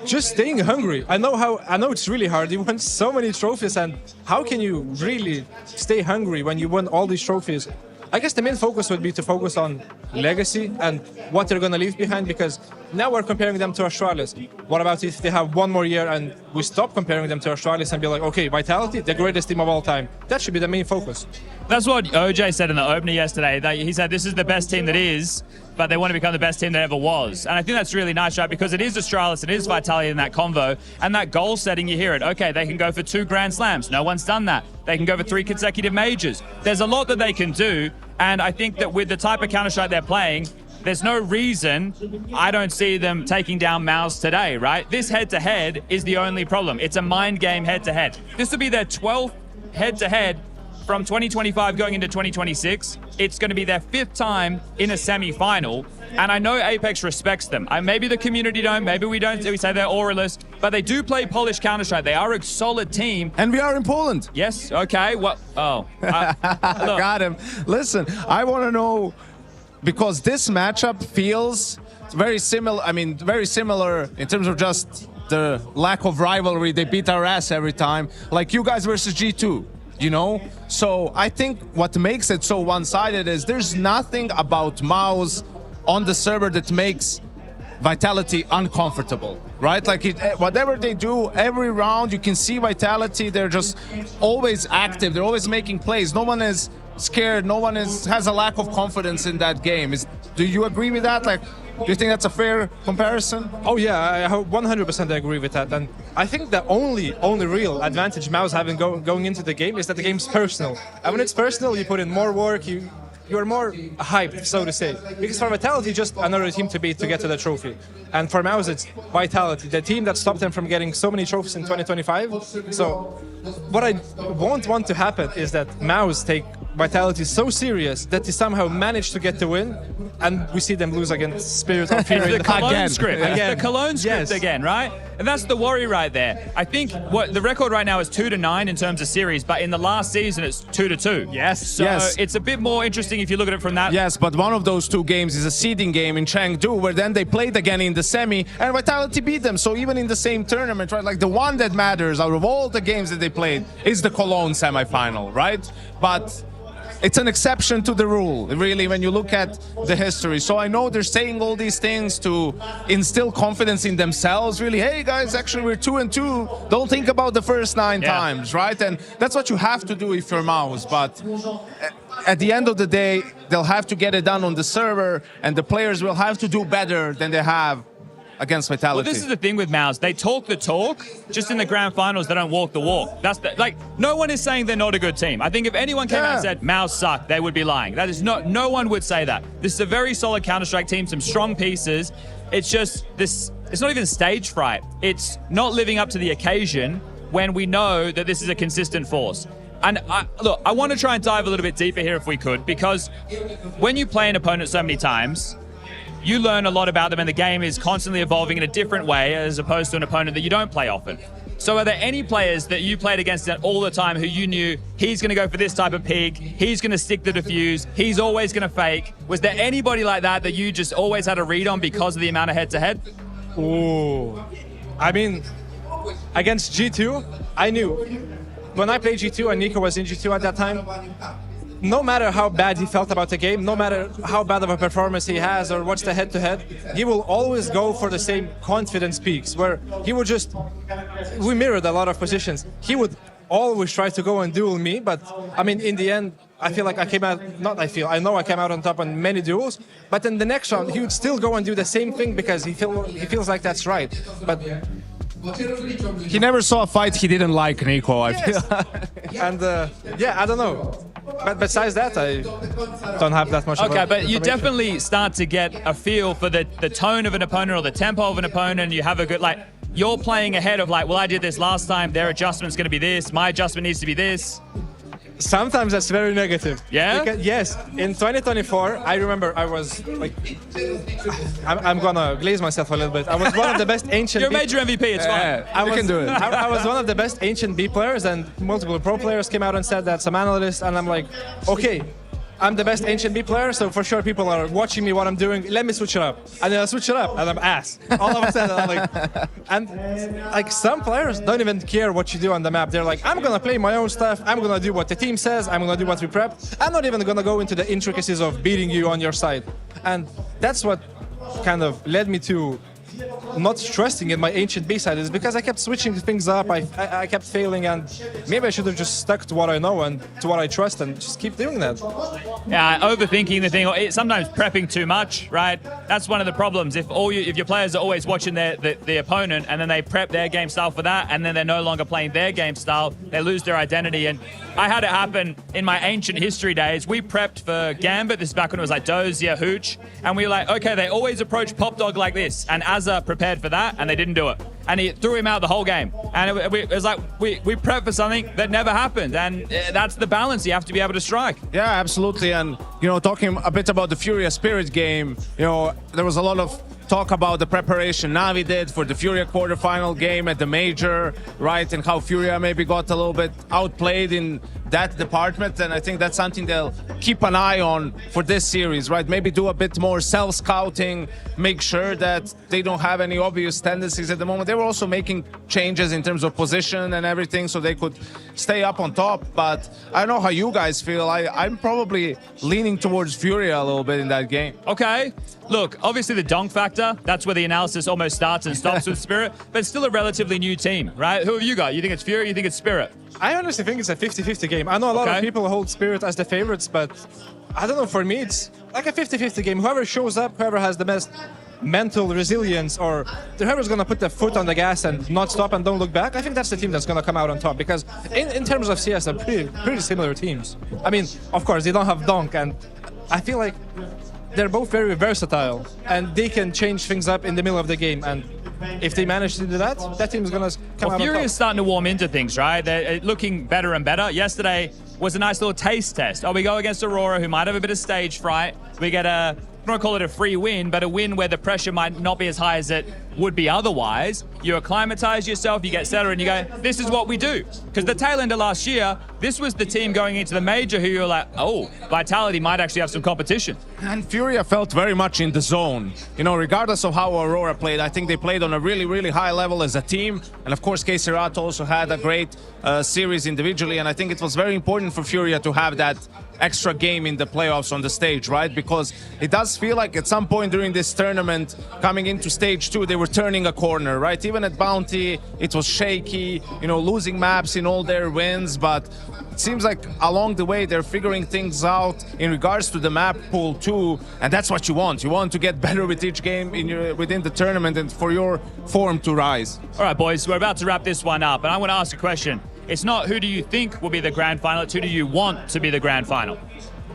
just staying hungry. I know it's really hard. You won so many trophies, and how can you really stay hungry when you won all these trophies? I guess the main focus would be to focus on legacy and what they're going to leave behind, because now we're comparing them to Astralis. What about if they have one more year and we stop comparing them to Astralis and be like, okay, Vitality, the greatest team of all time. That should be the main focus. That's what OJ said in the opener yesterday. That he said this is the best team that is, but they want to become the best team that ever was. And I think that's really nice, right? Because it is Astralis, it is Vitality in that convo, and that goal setting, you hear it. Okay, they can go for 2 Grand Slams. No one's done that. They can go for 3 consecutive majors. There's a lot that they can do, and I think that with the type of Counter-Strike they're playing, there's no reason I don't see them taking down MOUZ today, right? This head-to-head is the only problem. It's a mind game head-to-head. This will be their 12th head-to-head from 2025 going into 2026. It's going to be their 5th time in a semi-final, and I know Apex respects them. Maybe the community don't, maybe we don't, we say they're auralist, but they do play polished Counter-Strike. They are a solid team. And we are in Poland. Yes, okay, well, Got him. Listen, I want to know, because this matchup feels very similar, very similar in terms of just the lack of rivalry. They beat our ass every time, like you guys versus G2. You know, so I think what makes it so one-sided is there's nothing about MOUZ on the server that makes Vitality uncomfortable, right? Like whatever they do, every round you can see Vitality. They're just always active. They're always making plays. No one is scared. No one has a lack of confidence in that game. Do you agree with that? Like, do you think that's a fair comparison? Oh yeah, I 100% agree with that. And I think the only real advantage MOUZ having going into the game is that the game's personal. And when it's personal, you put in more work, you're more hyped, so to say. Because for Vitality, just another team to beat to get to the trophy. And for MOUZ, it's Vitality, the team that stopped them from getting so many trophies in 2025. So what I won't want to happen is that MOUZ take Vitality so serious that they somehow manage to get the win, and we see them lose against Spirit of Fear. The Cologne script. The Cologne script again, right? And that's the worry right there. I think what the record right now is 2-9 in terms of series, but in the last season it's 2-2. Yes. So it's a bit more interesting if you look at it from that. Yes, but one of those 2 games is a seeding game in Chengdu, where then they played again in the semi, and Vitality beat them. So even in the same tournament, right? Like the one that matters out of all the games that they played is the Cologne semifinal, right? But it's an exception to the rule, really, when you look at the history. So I know they're saying all these things to instill confidence in themselves, really. Hey, guys, actually, we're 2-2. Don't think about the first 9 times, right? And that's what you have to do if you're MOUZ. But at the end of the day, they'll have to get it done on the server, and the players will have to do better than they have against Vitality. Well, this is the thing with MOUZ. They talk the talk, just in the grand finals, they don't walk the walk. That's no one is saying they're not a good team. I think if anyone came out and said MOUZ suck, they would be lying. That is no one would say that. This is a very solid Counter-Strike team, some strong pieces. It's just this, it's not even stage fright. It's not living up to the occasion when we know that this is a consistent force. And look, I want to try and dive a little bit deeper here if we could, because when you play an opponent so many times, you learn a lot about them, and the game is constantly evolving in a different way as opposed to an opponent that you don't play often. So are there any players that you played against all the time who you knew he's going to go for this type of pick, he's going to stick the defuse, he's always going to fake? Was there anybody like that you just always had a read on because of the amount of head-to-head? Ooh. I mean, against G2, I knew. When I played G2 and Nico was in G2 at that time, no matter how bad he felt about the game, no matter how bad of a performance he has or what's the head-to-head, he will always go for the same confidence peaks, where he would just, we mirrored a lot of positions. He would always try to go and duel me, but I mean, in the end, I feel like I came out, I know I came out on top on many duels, but in the next round, he would still go and do the same thing because he feels like that's right. But he never saw a fight he didn't like, Nico, I feel. And yeah, I don't know. But besides that, I don't have that much. Okay, but you definitely start to get a feel for the tone of an opponent or the tempo of an opponent. You have a good, like, you're playing ahead of like, well, I did this last time, their adjustment's going to be this, my adjustment needs to be this. Sometimes that's very negative. Yeah? Because, yes, in 2024, I remember I was like, I'm gonna glaze myself a little bit. I was one of the best ancient. You're a major MVP, it's fine. You can do it. I was one of the best ancient B players, and multiple pro players came out and said that, some analysts, and I'm like, okay, I'm the best ancient B player, so for sure people are watching me what I'm doing. Let me switch it up. And then I switch it up, and I'm ass. All of a sudden, I'm like, and like some players don't even care what you do on the map. They're like, I'm gonna play my own stuff. I'm gonna do what the team says. I'm gonna do what we prep. I'm not even gonna go into the intricacies of beating you on your side. And that's what kind of led me to not trusting in my ancient B side, is because I kept switching things up. I kept failing, and maybe I should have just stuck to what I know and to what I trust and just keep doing that. Yeah, overthinking the thing, or sometimes prepping too much, right? That's one of the problems. If your players are always watching the opponent and then they prep their game style for that, and then they're no longer playing their game style, they lose their identity. And I had it happen in my ancient history days. We prepped for Gambit, this is back when it was like Dozier, Hooch, and we were like, okay, they always approach Pop Dog like this, and Azza prepared for that, and they didn't do it. And he threw him out the whole game. And it was like, we prepped for something that never happened, and that's the balance you have to be able to strike. Yeah, absolutely. And, you know, talking a bit about the FURIA Spirit game, you know, there was a lot of talk about the preparation Navi did for the FURIA quarterfinal game at the Major, right? And how FURIA maybe got a little bit outplayed in that department. And I think that's something they'll keep an eye on for this series, right? Maybe do a bit more self-scouting, make sure that they don't have any obvious tendencies at the moment. They were also making changes in terms of position and everything so they could stay up on top. But I don't know how you guys feel. I'm probably leaning towards FURIA a little bit in that game. Okay. Look, obviously the donk factor, that's where the analysis almost starts and stops with Spirit, but it's still a relatively new team, right? Who have you got? You think it's FURIA, you think it's Spirit? I honestly think it's a 50-50 game. I know a lot of people hold Spirit as the favorites, but I don't know, for me it's like a 50-50 game. Whoever shows up, whoever has the best mental resilience, or whoever's going to put their foot on the gas and not stop and don't look back, I think that's the team that's going to come out on top, because in terms of CS, they're pretty similar teams. I mean, of course, they don't have donk, and I feel like they're both very versatile, and they can change things up in the middle of the game. And if they manage to do that, that team's going to come out on top. FURIA is starting to warm into things, right? They're looking better and better. Yesterday was a nice little taste test. We go against Aurora, who might have a bit of stage fright. We get I don't want to call it a free win, but a win where the pressure might not be as high as it would be otherwise. You acclimatize yourself, you get settled, and you go, this is what we do. Because the tail end of last year, this was the team going into the Major who you were like, oh, Vitality might actually have some competition. And FURIA felt very much in the zone. You know, regardless of how Aurora played, I think they played on a really, really high level as a team. And of course, K-Serat also had a great series individually. And I think it was very important for FURIA to have that extra game in the playoffs on the stage, right? Because it does feel like at some point during this tournament, coming into stage 2, they were turning a corner, right? Even at Bounty, it was shaky, you know, losing maps in all their wins, but it seems like along the way they're figuring things out in regards to the map pool too, and that's what you want. You want to get better with each game within the tournament and for your form to rise. All right, boys, we're about to wrap this one up, and I want to ask a question. It's not who do you think will be the grand final, it's who do you want to be the grand final?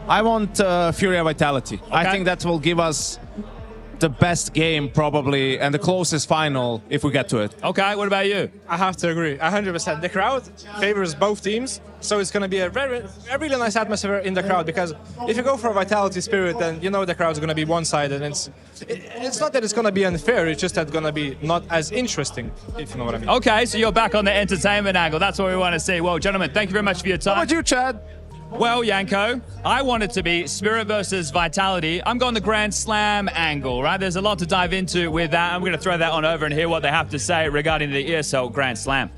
I want FURIA Vitality. Okay. I think that will give us the best game probably and the closest final if we get to it. Okay, what about you? I have to agree, 100%. The crowd favors both teams, so it's going to be a really nice atmosphere in the crowd, because if you go for a Vitality Spirit, then you know the crowd's going to be one-sided. It's not that it's going to be unfair, it's just that it's going to be not as interesting, if you know what I mean. Okay, so you're back on the entertainment angle. That's what we want to see. Well, gentlemen, thank you very much for your time. How about you, Chad? Well, Yanko, I want it to be Spirit versus Vitality. I'm going the Grand Slam angle, right? There's a lot to dive into with that. I'm going to throw that on over and hear what they have to say regarding the ESL Grand Slam.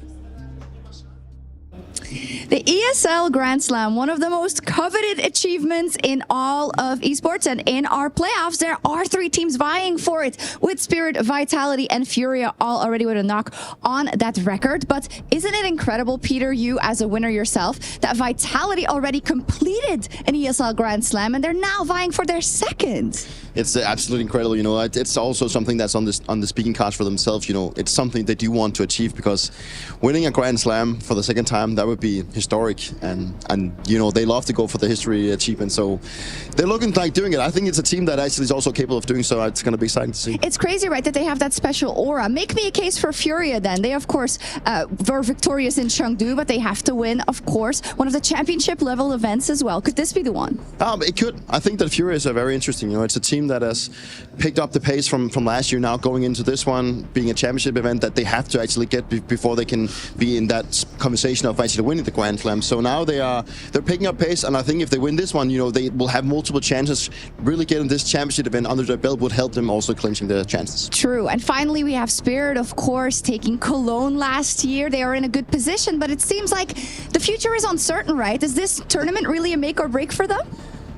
The ESL Grand Slam, one of the most coveted achievements in all of esports, and in our playoffs, there are 3 teams vying for it, with Spirit, Vitality, and FURIA all already with a knock on that record. But isn't it incredible, Peter, you as a winner yourself, that Vitality already completed an ESL Grand Slam and they're now vying for their second? It's absolutely incredible. You know, it's also something that's on the speaking cards for themselves. You know, it's something they do want to achieve, because winning a Grand Slam for the second time, that would be historic. And you know, they love to go for the history achievement. So they're looking like doing it. I think it's a team that actually is also capable of doing so. It's going to be exciting to see. It's crazy, right, that they have that special aura. Make me a case for FURIA then. They, of course, were victorious in Chengdu, but they have to win, of course, one of the championship level events as well. Could this be the one? It could. I think that FURIA is very interesting. You know, it's a team that has picked up the pace from last year, now going into this one being a championship event that they have to actually get before they can be in that conversation of actually winning the Grand Slam. So now they're picking up pace, and I think if they win this one, you know, they will have multiple chances. Really getting this championship event under their belt would help them also clinching their chances. True. And finally, we have Spirit, of course, taking Cologne last year. They are in a good position, but it seems like the future is uncertain, right? Is this tournament really a make or break for them?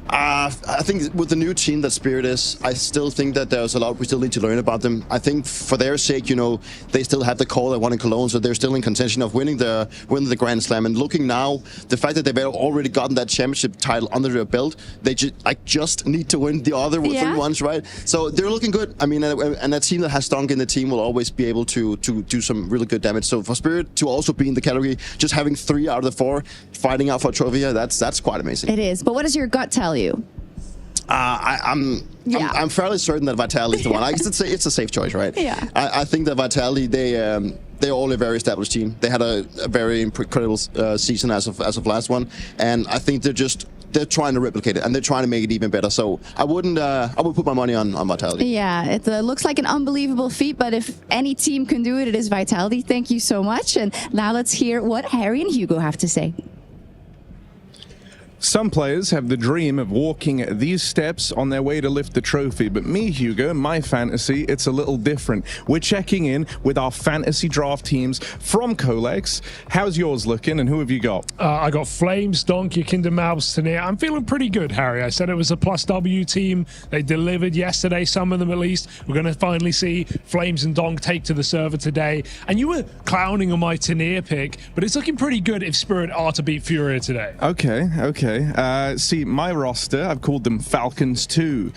I think with the new team that Spirit is, I still think that there's a lot we still need to learn about them. I think for their sake, you know, they still have the call they won in Cologne, so they're still in contention of winning the Grand Slam. And looking now, the fact that they've already gotten that championship title under their belt, they just need to win the other 3 ones, right? So they're looking good. I mean, and a team that has Dunk in the team will always be able to do some really good damage. So for Spirit to also be in the category, just having 3 out of the 4 fighting out for a trophy, that's quite amazing. It is. But what does your gut tell you? I'm fairly certain that Vitality is the one. I guess it's a safe choice, right? Yeah. I think that Vitality, they're all a very established team. They had a very incredible season as of last one, and I think they're trying to replicate it, and they're trying to make it even better. So I would put my money on Vitality. Yeah, it looks like an unbelievable feat, but if any team can do it, it is Vitality. Thank you so much. And now let's hear what Harry and Hugo have to say. Some players have the dream of walking these steps on their way to lift the trophy, but me, Hugo, my fantasy, it's a little different. We're checking in with our fantasy draft teams from Colex. How's yours looking, and who have you got? I got Flames, Donkey, Kingdom, MOUZ, Tania. I'm feeling pretty good, Harry. I said it was a plus W team. They delivered yesterday, some of them at least. We're going to finally see Flames and Donk take to the server today. And you were clowning on my Tania pick, but it's looking pretty good if Spirit are to beat FURIA today. Okay. See, my roster, I've called them Falcons 2,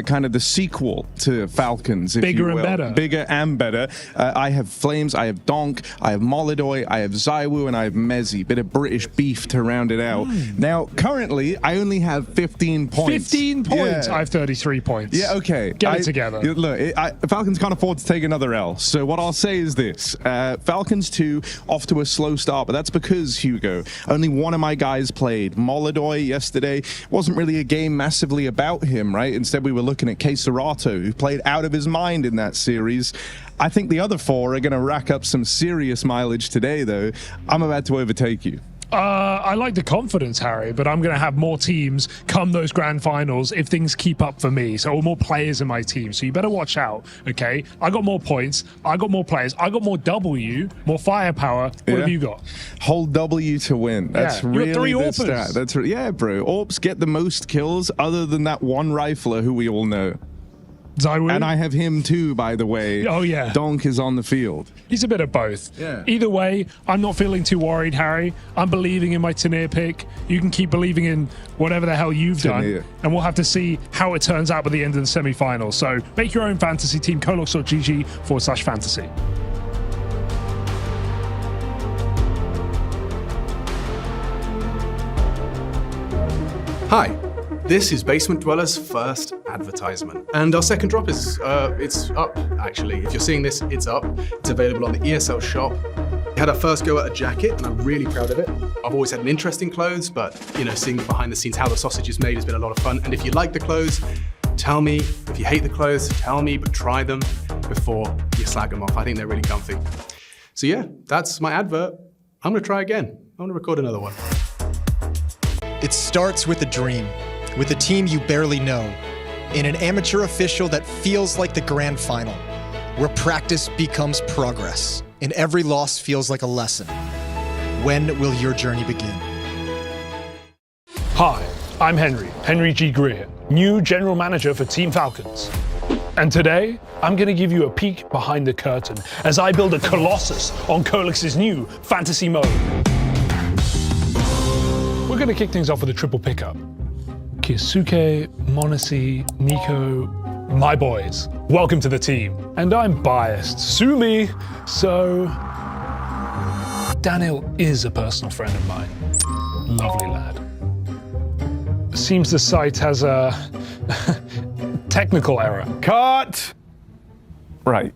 kind of the sequel to Falcons, if Bigger you will. and better. Bigger and better. I have Flames, I have Donk, I have Molidoy, I have Zywoo, and I have Mezzy. Bit of British beef to round it out. Now, currently, I only have 15 points. 15 points? Yeah. I have 33 points. Yeah, okay. Get it together. Look, Falcons can't afford to take another L. So what I'll say is this. Falcons 2 off to a slow start, but that's because, Hugo, only one of my guys played. Molidoy yesterday wasn't really a game massively about him, right? Instead, we were looking at Serato, who played out of his mind in that series. I think the other 4 are going to rack up some serious mileage today, though. I'm about to overtake you. I like the confidence, Harry, but I'm going to have more teams come those grand finals if things keep up for me. So more players in my team. So you better watch out, okay? I got more points. I got more players. I got more W, more firepower. What have you got? Whole W to win. That's really the stat. That's yeah, bro. Orps get the most kills other than that one rifler who we all know. Zywoo. And I have him too, by the way. Oh, yeah. Donk is on the field. He's a bit of both. Yeah. Either way, I'm not feeling too worried, Harry. I'm believing in my Tania pick. You can keep believing in whatever the hell you've done. And we'll have to see how it turns out by the end of the semi-finals. So make your own fantasy team, Colex.gg/fantasy. Hi. This is Basement Dweller's first advertisement. And our second drop is, it's up, actually. If you're seeing this, it's up. It's available on the ESL shop. We had our first go at a jacket, and I'm really proud of it. I've always had an interest in clothes, but, you know, seeing behind the scenes how the sausage is made has been a lot of fun. And if you like the clothes, tell me. If you hate the clothes, tell me, but try them before you slag them off. I think they're really comfy. So yeah, that's my advert. I'm gonna try again. I'm gonna record another one. It starts with a dream. With a team you barely know, in an amateur official that feels like the grand final, where practice becomes progress, and every loss feels like a lesson. When will your journey begin? Hi, I'm Henry G. Greer, new General Manager for Team Falcons. And today, I'm going to give you a peek behind the curtain as I build a colossus on Kolex's new fantasy mode. We're going to kick things off with a triple pickup. Kisuke, Monesi, Nico, my boys, welcome to the team. And I'm biased, sue me. So, Daniel is a personal friend of mine. Lovely lad. Seems the site has a technical error. Cut! Right.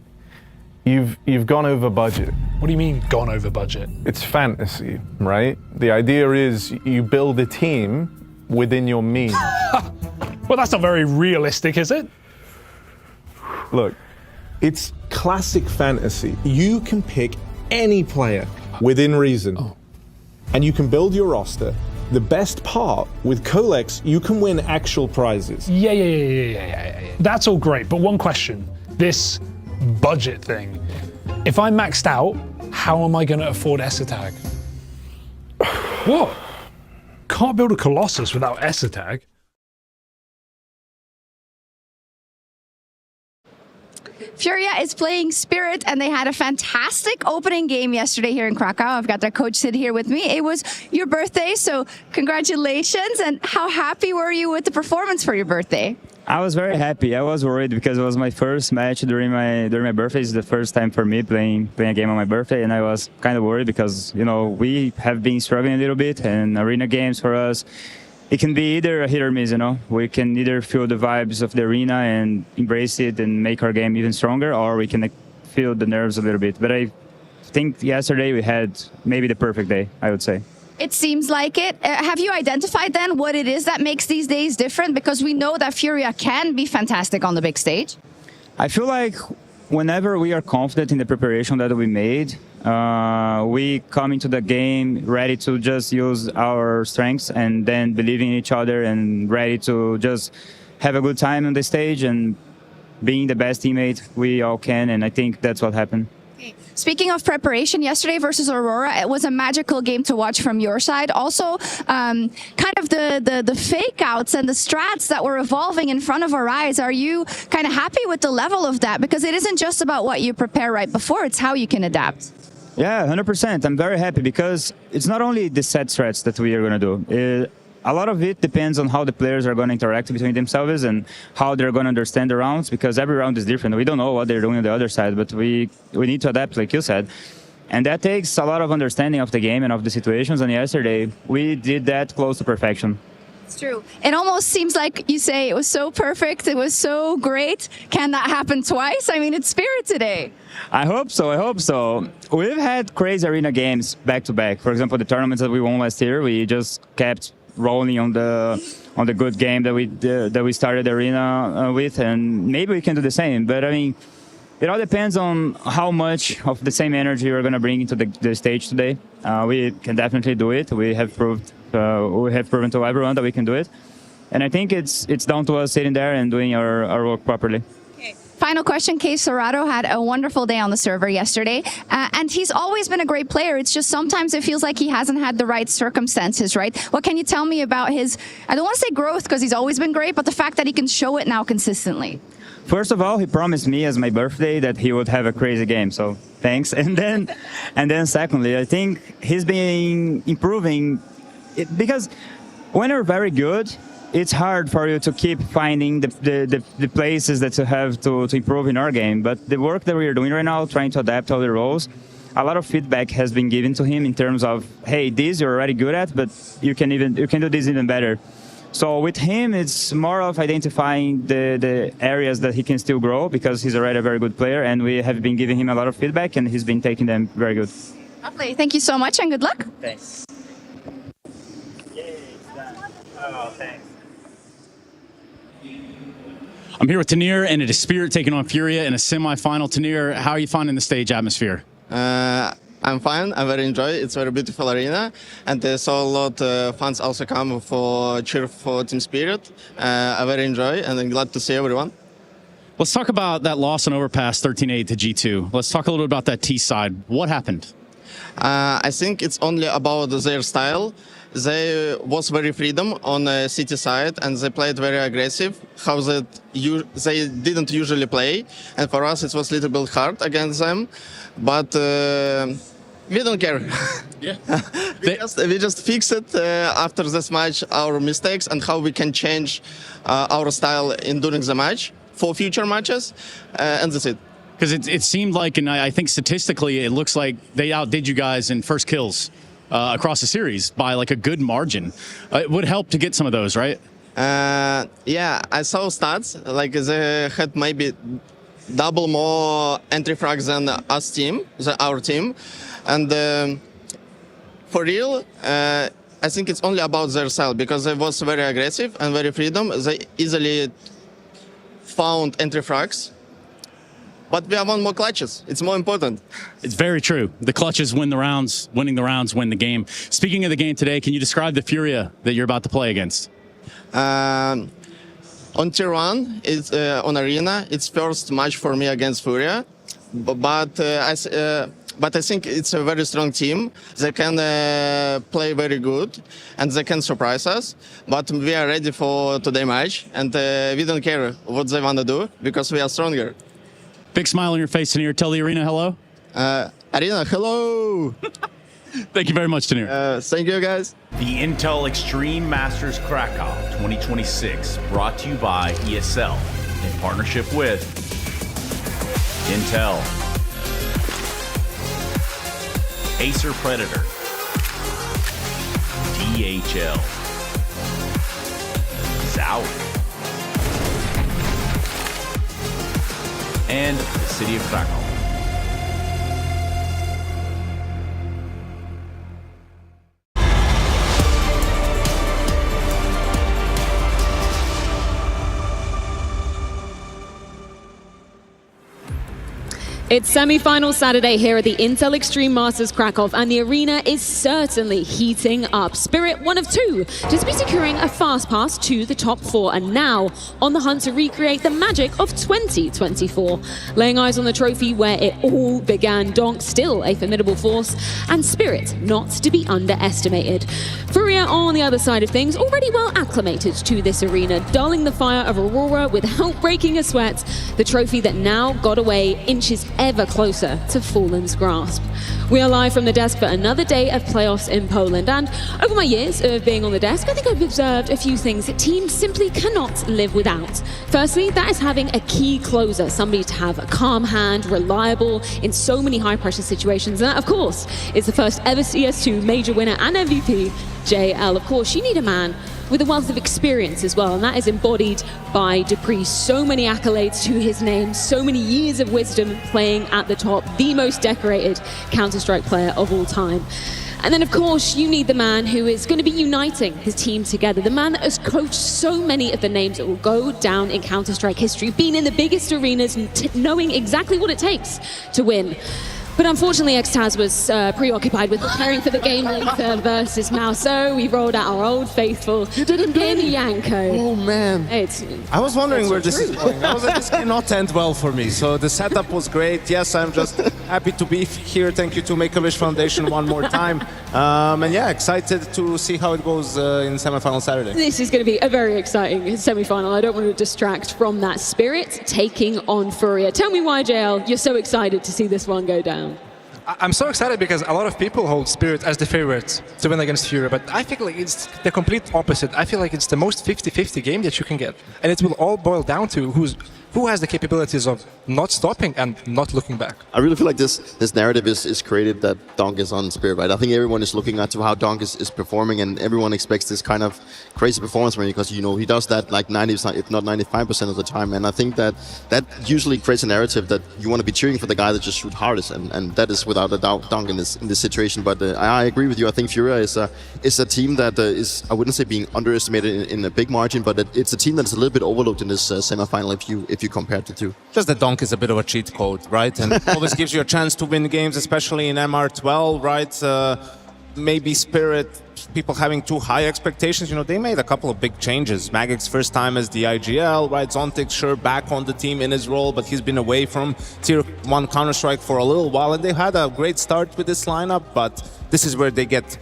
You've gone over budget. What do you mean, gone over budget? It's fantasy, right? The idea is you build a team within your means. Well, that's not very realistic, is it? Look, it's classic fantasy. You can pick any player within reason, and you can build your roster. The best part, with Kolex, you can win actual prizes. Yeah. That's all great, but one question. This budget thing. If I'm maxed out, how am I going to afford Essetag? What? Can't build a Colossus without Essetag. FURIA is playing Spirit, and they had a fantastic opening game yesterday here in Krakow. I've got their coach Sid here with me. It was your birthday, so congratulations. And how happy were you with the performance for your birthday? I was very happy. I was worried because it was my first match during my birthday. It's the first time for me playing a game on my birthday, and I was kind of worried because, you know, we have been struggling a little bit, and arena games for us, it can be either a hit or miss, you know. We can either feel the vibes of the arena and embrace it and make our game even stronger, or we can feel the nerves a little bit. But I think yesterday we had maybe the perfect day, I would say. It seems like it. Have you identified then what it is that makes these days different? Because we know that FURIA can be fantastic on the big stage. I feel like whenever we are confident in the preparation that we made, we come into the game ready to just use our strengths and then believe in each other and ready to just have a good time on the stage and being the best teammate we all can. And I think that's what happened. Speaking of preparation, yesterday versus Aurora, it was a magical game to watch from your side. Also, kind of the fake outs and the strats that were evolving in front of our eyes. Are you kind of happy with the level of that? Because it isn't just about what you prepare right before, it's how you can adapt. Yeah, 100%. I'm very happy because it's not only the set strats that we are going to do. A lot of it depends on how the players are going to interact between themselves and how they're going to understand the rounds, because every round is different. We don't know what they're doing on the other side, but we need to adapt, like you said. And that takes a lot of understanding of the game and of the situations. And yesterday, we did that close to perfection. It's true. It almost seems like you say it was so perfect, it was so great. Can that happen twice? I mean, it's Spirit today. I hope so. We've had crazy arena games back to back. For example, the tournaments that we won last year, we just kept rolling on the good game that we started the arena with, and maybe we can do the same. But I mean, it all depends on how much of the same energy we're going to bring into the stage today. We can definitely do it. We have proven to everyone that we can do it, and I think it's down to us sitting there and doing our work properly. Final question, Case Serrato had a wonderful day on the server yesterday, and he's always been a great player. It's just sometimes it feels like he hasn't had the right circumstances, right? What can you tell me about his, I don't want to say growth because he's always been great, but the fact that he can show it now consistently? First of all, he promised me as my birthday that he would have a crazy game, so thanks. And then secondly, I think he's been improving because when you're very good, it's hard for you to keep finding the places that you have to improve in our game. But the work that we are doing right now, trying to adapt all the roles, a lot of feedback has been given to him in terms of, hey, this you're already good at, but you can do this even better. So with him, it's more of identifying the areas that he can still grow, because he's already a very good player, and we have been giving him a lot of feedback, and he's been taking them very good. Lovely. Thank you so much, and good luck. Thanks. Yay, it's done. Oh, thanks. I'm here with Tanir, and it is Spirit taking on FURIA in a semi-final. Tanir, how are you finding the stage atmosphere? I'm fine. I very enjoy. It's a very beautiful arena, and I saw a lot of fans also come for cheer for Team Spirit. I very enjoy, and I'm glad to see everyone. Let's talk about that loss in overpass 13-8 to G2. Let's talk a little bit about that T side. What happened? I think it's only about their style. They was very freedom on the city side, and they played very aggressive. How they didn't usually play, and for us it was a little bit hard against them, but we don't care. Yeah. we just fix it after this match, our mistakes and how we can change our style during the match for future matches, and that's it. Because it seemed like, and I think statistically, it looks like they outdid you guys in first kills across the series by like a good margin. It would help to get some of those, right? Yeah, I saw stats, like they had maybe double more entry frags than our team. And for real, I think it's only about their style, because they was very aggressive and very freedom. They easily found entry frags. But we have won more clutches. It's more important. It's very true. The clutches win the rounds. Winning the rounds win the game. Speaking of the game today, can you describe the FURIA that you're about to play against? On Tier 1, it's on Arena. It's first match for me against FURIA. But I think it's a very strong team. They can play very good, and they can surprise us. But we are ready for today's match, and we don't care what they want to do, because we are stronger. Big smile on your face, Tanir. Tell the Arena hello. Arena, hello. Thank you very much, Tanir. Thank you, guys. The Intel Extreme Masters Krakow 2026, brought to you by ESL in partnership with Intel, Acer Predator, DHL, Zowie, and the City of Krakow. It's semi-final Saturday here at the Intel Extreme Masters Krakow, and the arena is certainly heating up. Spirit, one of two, just be securing a fast pass to the top 4, and now on the hunt to recreate the magic of 2024. Laying eyes on the trophy where it all began. Donk still a formidable force, and Spirit not to be underestimated. FURIA on the other side of things, already well acclimated to this arena, dulling the fire of Aurora without breaking a sweat. The trophy that now got away inches ever closer to Fallen's grasp. We are live from the desk for another day of playoffs in Poland, and over my years of being on the desk, I think I've observed a few things that teams simply cannot live without. Firstly, that is having a key closer, somebody to have a calm hand, reliable in so many high-pressure situations, and that, of course, is the first ever CS2 major winner and MVP, JL. Of course, you need a man with a wealth of experience as well, and that is embodied by Dupree. So many accolades to his name, so many years of wisdom playing at the top, the most decorated Counter-Strike player of all time. And then, of course, you need the man who is going to be uniting his team together, the man that has coached so many of the names that will go down in Counter-Strike history, been in the biggest arenas, and knowing exactly what it takes to win. But unfortunately, Xtaz was preoccupied with preparing for the game later versus MOUZ, so we rolled out our old faithful in Yanko. Oh man, I was wondering where this is going. I was like, this cannot end well for me. So the setup was great. Yes, I'm just happy to be here. Thank you to Make-A-Wish Foundation one more time. And yeah, excited to see how it goes in semifinal Saturday. This is going to be a very exciting semi-final. I don't want to distract from that. Spirit taking on FURIA. Tell me why, JL, you're so excited to see this one go down. I'm so excited because a lot of people hold Spirit as the favorite to win against FURIA, but I feel like it's the complete opposite. I feel like it's the most 50-50 game that you can get, and it will all boil down to who has the capabilities of not stopping and not looking back. I really feel like this narrative is created that Donk is on Spirit, right? I think everyone is looking at how Donk is performing, and everyone expects this kind of crazy performance from him, because you know he does that like 90%, if not 95% of the time, and I think that usually creates a narrative that you want to be cheering for the guy that just shoots hardest, and that is without a doubt Donk in this situation. But I agree with you. I think FURIA is a team that is, I wouldn't say being underestimated in a big margin, but it's a team that's a little bit overlooked in this semifinal if you compare the two. Just that Donk is a bit of a cheat code, right? And always gives you a chance to win games, especially in MR12, right? maybe Spirit, people having too high expectations, you know, they made a couple of big changes. Magic's first time as the IGL, right? Zontic, sure, back on the team in his role, but he's been away from Tier 1 Counter-Strike for a little while, and they've had a great start with this lineup, but this is where they get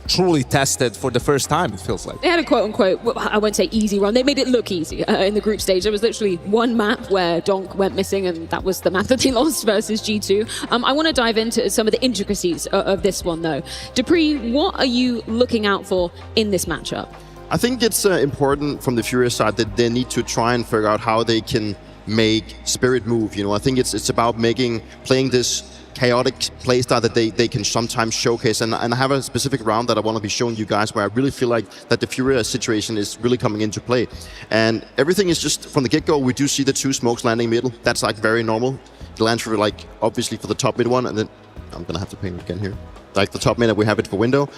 truly tested for the first time, it feels like. They had a quote-unquote, well, I won't say easy run, they made it look easy in the group stage. There was literally one map where Donk went missing, and that was the map that they lost versus G2. I want to dive into some of the intricacies of this one, though. Dupree, what are you looking out for in this matchup? I think it's important from the FURIA side that they need to try and figure out how they can make Spirit move. You know, I think it's about playing this chaotic playstyle that they can sometimes showcase, and I have a specific round that I want to be showing you guys where I really feel like that the FURIA situation is really coming into play, and everything is just from the get-go. We do see the 2 smokes landing middle. That's like very normal. It lands for like obviously for the top mid one, and then I'm gonna have to paint it again here. Like the top mid, we have it for window,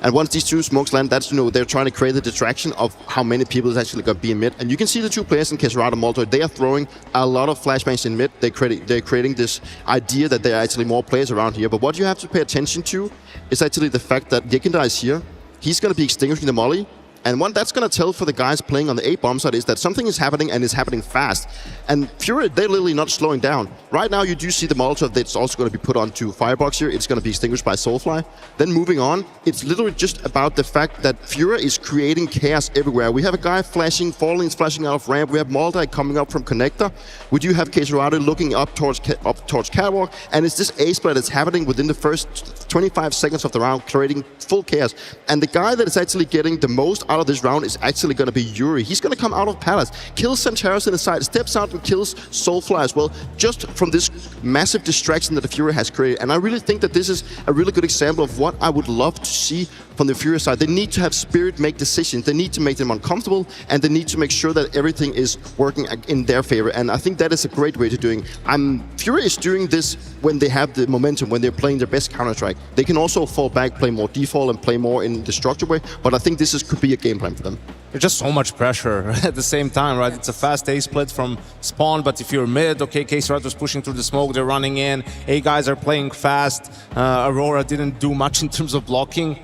and once these 2 smokes land, that's, you know, they're trying to create a distraction of how many people is actually going to be in mid. And you can see the 2 players in Kesarada and Molto, they are throwing a lot of flashbangs in mid. They're creating this idea that there are actually more players around here. But what you have to pay attention to is actually the fact that Gekindar is here. He's going to be extinguishing the molly. And what that's going to tell for the guys playing on the A bomb side is that something is happening, and it's happening fast. And FURIA, they're literally not slowing down. Right now, you do see the Molotov that's also going to be put onto Firebox here. It's going to be extinguished by Soulfly. Then moving on, it's literally just about the fact that FURIA is creating chaos everywhere. We have a guy flashing, Fallings flashing out of ramp. We have Multi coming up from connector. We do have Kesarada looking up towards catwalk. And it's this A-split that's happening within the first 25 seconds of the round, creating full chaos. And the guy that is actually getting the most out of this round is actually going to be Yuri. He's going to come out of Palace, kills Santaros in the side, steps out and kills Soulfly as well, just from this massive distraction that the FURIA has created. And I really think that this is a really good example of what I would love to see from the FURIA side. They need to have Spirit make decisions. They need to make them uncomfortable, and they need to make sure that everything is working in their favor. And I think that is a great way to doing. FURIA is doing this when they have the momentum, when they're playing their best Counter-Strike. They can also fall back, play more default, and play more in the structured way. But I think this could be a game plan for them. There's just so much pressure at the same time, right? It's a fast A split from spawn, but if you're mid, okay, Kesarada's pushing through the smoke, they're running in. A guys are playing fast. Aurora didn't do much in terms of blocking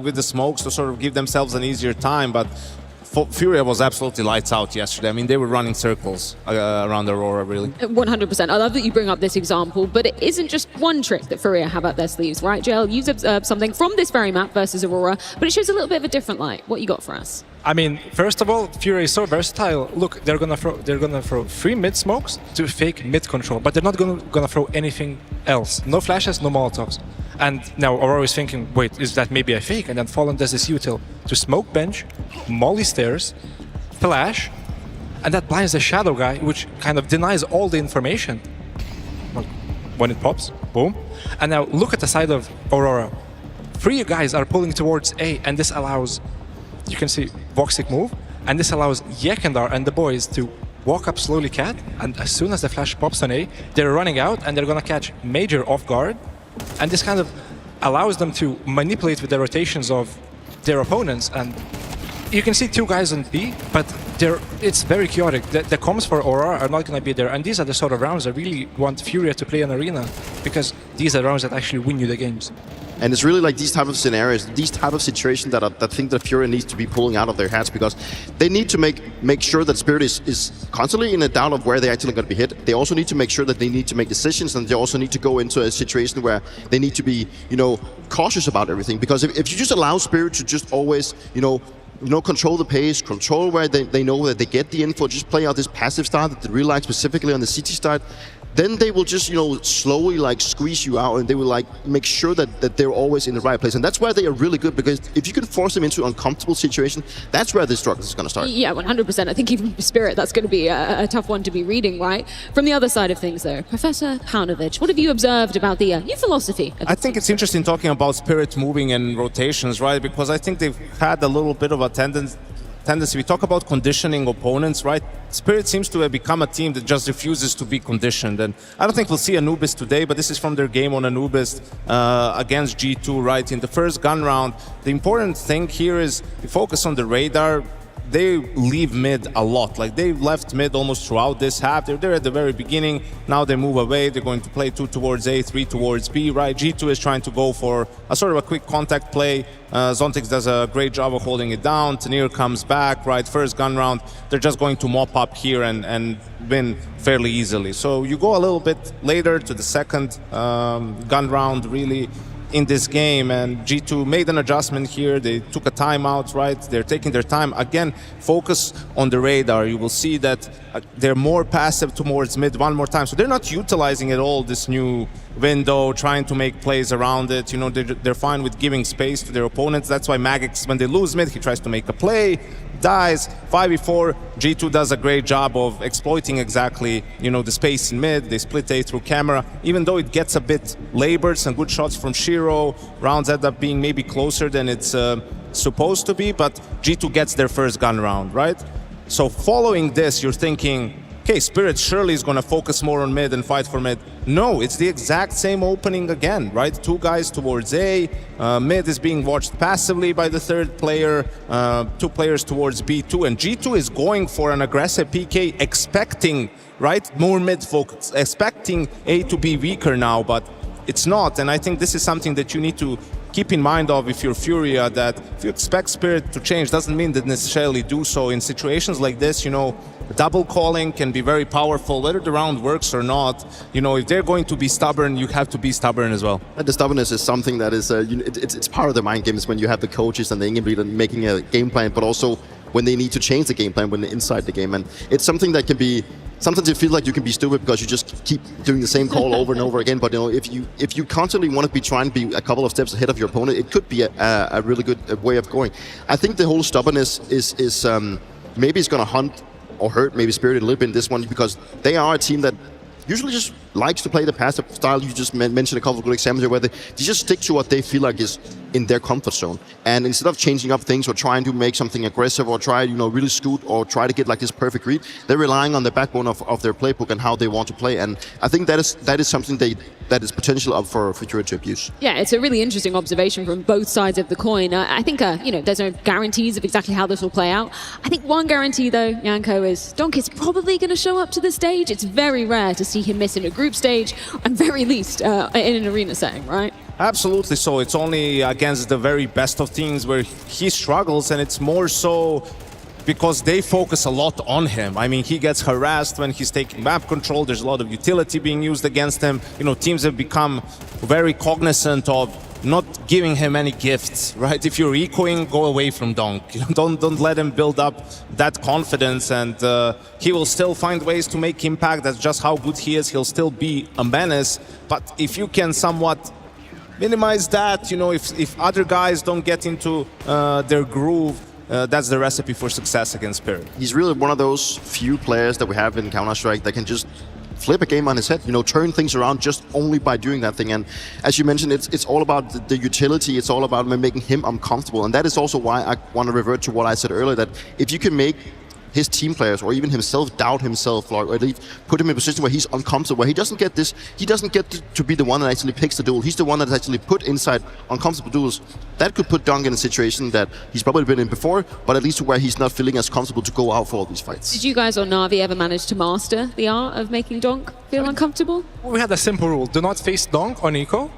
with the smokes to sort of give themselves an easier time, but FURIA was absolutely lights out yesterday. I mean, they were running circles around Aurora, really. 100%. I love that you bring up this example, but it isn't just one trick that FURIA have up their sleeves, right, JL? You've observed something from this very map versus Aurora, but it shows a little bit of a different light. What you got for us? I mean, first of all, FURIA is so versatile. Look, they're gonna throw 3 mid smokes to fake mid control, but they're not gonna throw anything else. No flashes, no molotovs. And now Aurora is thinking, wait, is that maybe a fake? And then Fallen does this util to smoke bench, molly stairs, flash, and that blinds the shadow guy, which kind of denies all the information. When it pops, boom. And now look at the side of Aurora. 3 guys are pulling towards A, and this allows, you can see Voxic move, and this allows Gekindar and the boys to walk up slowly cat, and as soon as the flash pops on A, they're running out and they're gonna catch Major off guard, and this kind of allows them to manipulate with the rotations of their opponents. And you can see 2 guys on B, but it's very chaotic. The comms for Aurora are not going to be there, and these are the sort of rounds I really want FURIA to play in Arena, because these are rounds that actually win you the games. And it's really like these type of scenarios, these type of situations that I think that FURIA needs to be pulling out of their hats, because they need to make sure that Spirit is constantly in a doubt of where they're actually going to be hit. They also need to make sure that they need to make decisions, and they also need to go into a situation where they need to be, cautious about everything. Because if you just allow Spirit to just always, control the pace, control where they know that they get the info, just play out this passive style that they really like, specifically on the CT side, then they will just, slowly squeeze you out, and they will make sure that they're always in the right place. And that's why they are really good, because if you can force them into an uncomfortable situation, that's where the struggle is going to start. Yeah, 100%. I think even for Spirit, that's going to be a tough one to be reading, right? From the other side of things, though, Professor Paunovic, what have you observed about the new philosophy? I think it's interesting talking about Spirit moving and rotations, right? Because I think they've had a little bit of a tendency. We talk about conditioning opponents, right? Spirit seems to have become a team that just refuses to be conditioned. And I don't think we'll see Anubis today, but this is from their game on Anubis against G2, right? In the first gun round, the important thing here is to focus on the radar. they leave mid a lot. Like they left mid almost throughout this half. They're there at the very beginning. Now they move away. They're going to play 2 towards A, 3 towards B, right? G2 is trying to go for a sort of a quick contact play. Zontix does a great job of holding it down. Tanir comes back, right? First gun round. They're just going to mop up here and win fairly easily. So you go a little bit later to the second gun round, really, in this game, and G2 made an adjustment here. They took a timeout, right? They're taking their time. Again, focus on the radar. You will see that they're more passive towards mid one more time. So they're not utilizing at all this new window, trying to make plays around it. You know, they're fine with giving space to their opponents. That's why Magix, when they lose mid, he tries to make a play, dies. 5v4, G2 does a great job of exploiting exactly, you know, the space in mid. They split A through camera, even though it gets a bit labored. Some good shots from Shiro. Rounds end up being maybe closer than it's supposed to be, but G2 gets their first gun round, right? So following this, you're thinking, okay, Spirit surely is going to focus more on mid and fight for mid. No, it's the exact same opening again, right? 2 guys towards A. Mid is being watched passively by the third player. 2 players towards B2. And G2 is going for an aggressive PK, expecting, right, more mid focus, expecting A to be weaker now, but it's not. And I think this is something that you need to keep in mind of if you're FURIA, that if you expect Spirit to change, doesn't mean that necessarily do so. In situations like this, you know, double calling can be very powerful, whether the round works or not. You know, if they're going to be stubborn, you have to be stubborn as well. And the stubbornness is something that is, it's part of the mind games when you have the coaches and the in-game leader making a game plan, but also when they need to change the game plan when they're inside the game. And it's something that can be, sometimes it feels like you can be stupid because you just keep doing the same call over and over again. But you know, if you constantly want to be trying to be a couple of steps ahead of your opponent, it could be a really good way of going. I think the whole stubbornness is maybe it's going to hunt or hurt maybe Spirit a little bit in this one, because they are a team that usually just likes to play the passive style. You just mentioned a couple of good examples here where they just stick to what they feel like is in their comfort zone. And instead of changing up things or trying to make something aggressive or try, you know, really scoot or try to get like this perfect read, they're relying on the backbone of their playbook and how they want to play. And I think that is something that is potential up for FURIA to abuse. Yeah, it's a really interesting observation from both sides of the coin. I think, you know, there's no guarantees of exactly how this will play out. I think one guarantee, though, Janko, is Donk is probably going to show up to the stage. It's very rare to see him miss in a group stage, and very least in an arena setting, right? Absolutely so. It's only against the very best of teams where he struggles, and it's more so because they focus a lot on him. I mean, he gets harassed when he's taking map control. There's a lot of utility being used against him. You know, teams have become very cognizant of not giving him any gifts, right? If you're ecoing, go away from Donk. You know, don't let him build up that confidence, and he will still find ways to make impact. That's just how good he is. He'll still be a menace. But if you can somewhat minimize that, you know, if other guys don't get into their groove, that's the recipe for success against Spirit. He's really one of those few players that we have in Counter-Strike that can just flip a game on his head, you know, turn things around just only by doing that thing. And as you mentioned, it's all about the utility. It's all about making him uncomfortable. And that is also why I want to revert to what I said earlier, that if you can make his team players or even himself doubt himself, or at least put him in a position where he's uncomfortable, where he doesn't get to be the one that actually picks the duel. He's the one that's actually put inside uncomfortable duels. That could put Donk in a situation that he's probably been in before, but at least where he's not feeling as comfortable to go out for all these fights. Did you guys or Na'Vi ever manage to master the art of making Donk feel uncomfortable? We had a simple rule: do not face Donk on eco.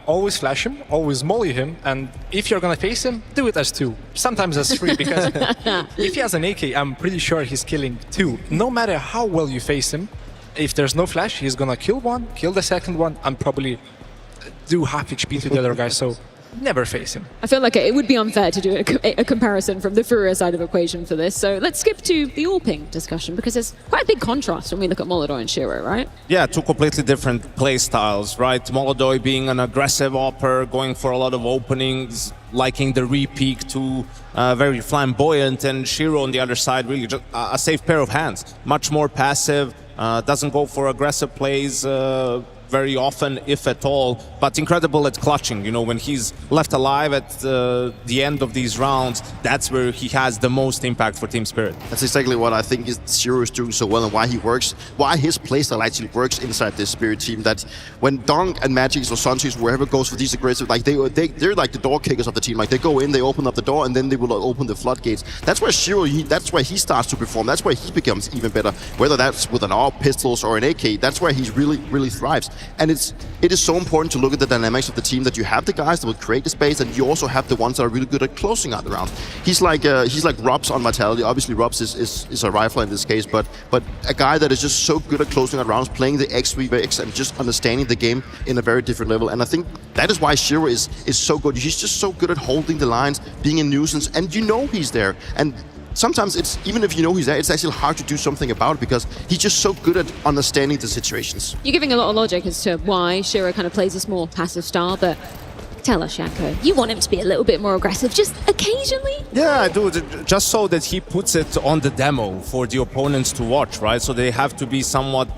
Always flash him, always molly him, and if you're gonna face him, do it as 2, sometimes as 3, because if he has an AK, I'm pretty sure he's killing 2. No matter how well you face him, if there's no flash, he's gonna kill 1, kill the second one, and probably do half HP to the other guy, so never face him. I feel like it would be unfair to do a comparison from the FURIA side of the equation for this, so let's skip to the all-ping discussion, because there's quite a big contrast when we look at Molodoi and Shiro, right? Yeah, 2 completely different play styles, right? Molodoi being an aggressive opper, going for a lot of openings, liking the re-peek to very flamboyant, and Shiro on the other side, really just a safe pair of hands. Much more passive, doesn't go for aggressive plays, very often, if at all, but incredible at clutching. You know, when he's left alive at the end of these rounds, that's where he has the most impact for Team Spirit. That's exactly what I think Zero is doing so well, and why he works, why his playstyle actually works inside this Spirit team. That when Dong and Magix or Sunseas, wherever goes for these aggressive, like they're like the door kickers of the team. Like they go in, they open up the door, and then they will open the floodgates. That's where Zero, that's where he starts to perform. That's where he becomes even better. Whether that's with an AWP, pistols, or an AK, that's where he really thrives. And it is so important to look at the dynamics of the team, that you have the guys that will create the space, and you also have the ones that are really good at closing out the round. He's like Robs on Vitality. Obviously, Robs is a rifler in this case, but a guy that is just so good at closing out rounds, playing the X3x, and just understanding the game in a very different level. And I think that is why Shiro is so good. He's just so good at holding the lines, being a nuisance, and you know he's there. And sometimes it's, even if you know he's there, it's actually hard to do something about it, because he's just so good at understanding the situations. You're giving a lot of logic as to why Shiro kind of plays this more passive style, but tell us, Shanko, you want him to be a little bit more aggressive, just occasionally? Yeah, I do, just so that he puts it on the demo for the opponents to watch, right? So they have to be somewhat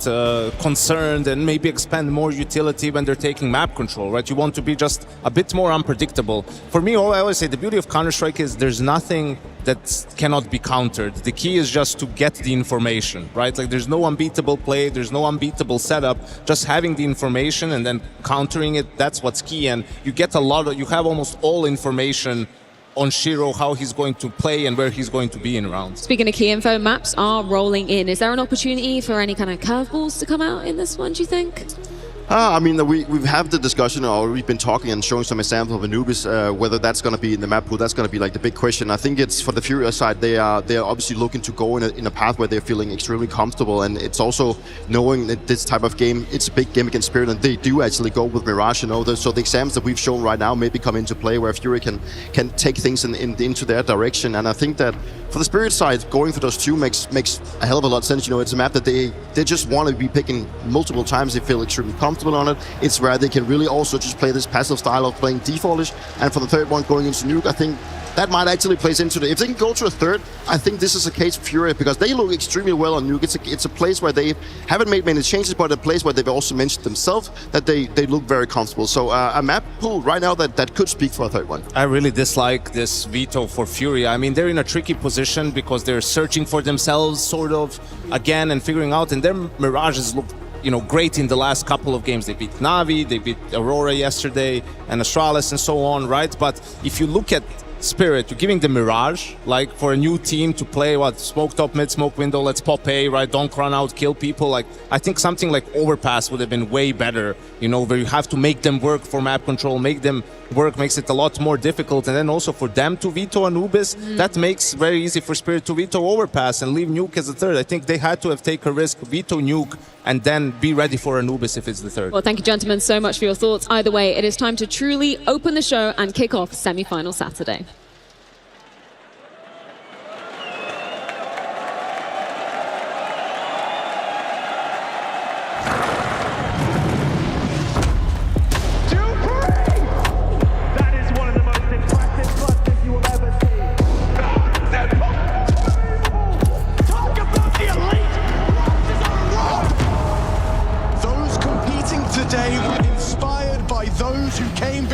concerned and maybe expend more utility when they're taking map control, right? You want to be just a bit more unpredictable. For me, I always say the beauty of Counter-Strike is there's nothing that cannot be countered. The key is just to get the information, right? Like there's no unbeatable play, there's no unbeatable setup. Just having the information and then countering it, that's what's key. And you get you have almost all information on Shiro, how he's going to play and where he's going to be in rounds. Speaking of key info, maps are rolling in. Is there an opportunity for any kind of curveballs to come out in this one, do you think? I mean, we've had the discussion, or we've been talking and showing some examples of Anubis, whether that's going to be in the map pool. That's going to be like the big question. I think it's for the FURIA side, they are obviously looking to go in a path where they're feeling extremely comfortable, and it's also knowing that this type of game, it's a big game against Spirit, and they do actually go with Mirage, you know. So the examples that we've shown right now maybe come into play where FURIA can take things into their direction, and I think that for the Spirit side, going for those two makes a hell of a lot of sense. You know, it's a map that they just want to be picking multiple times. They feel extremely comfortable on it. It's where they can really also just play this passive style of playing defaultish. And for the third one, going into Nuke, I think that might actually plays into if they can go to a third, I think this is a case for FURIA, because they look extremely well on Nuke. It's a place where they haven't made many changes, but a place where they've also mentioned themselves that they look very comfortable. So a map pool right now that could speak for a third one. I really dislike this veto for FURIA. I mean, they're in a tricky position because they're searching for themselves sort of again and figuring out, and their Mirages look, you know, great in the last couple of games. They beat Na'Vi, they beat Aurora yesterday, and Astralis and so on, right? But if you look at Spirit, you're giving the Mirage, like for a new team to play, smoke top, mid, smoke window, let's pop A, right? Don't run out, kill people. Like, I think something like Overpass would have been way better, you know, where you have to make them work for map control, make them work, makes it a lot more difficult. And then also for them to veto Anubis, that makes very easy for Spirit to veto Overpass and leave Nuke as a third. I think they had to have taken a risk, veto Nuke, and then be ready for Anubis if it's the third. Well, thank you, gentlemen, so much for your thoughts. Either way, it is time to truly open the show and kick off semi-final Saturday.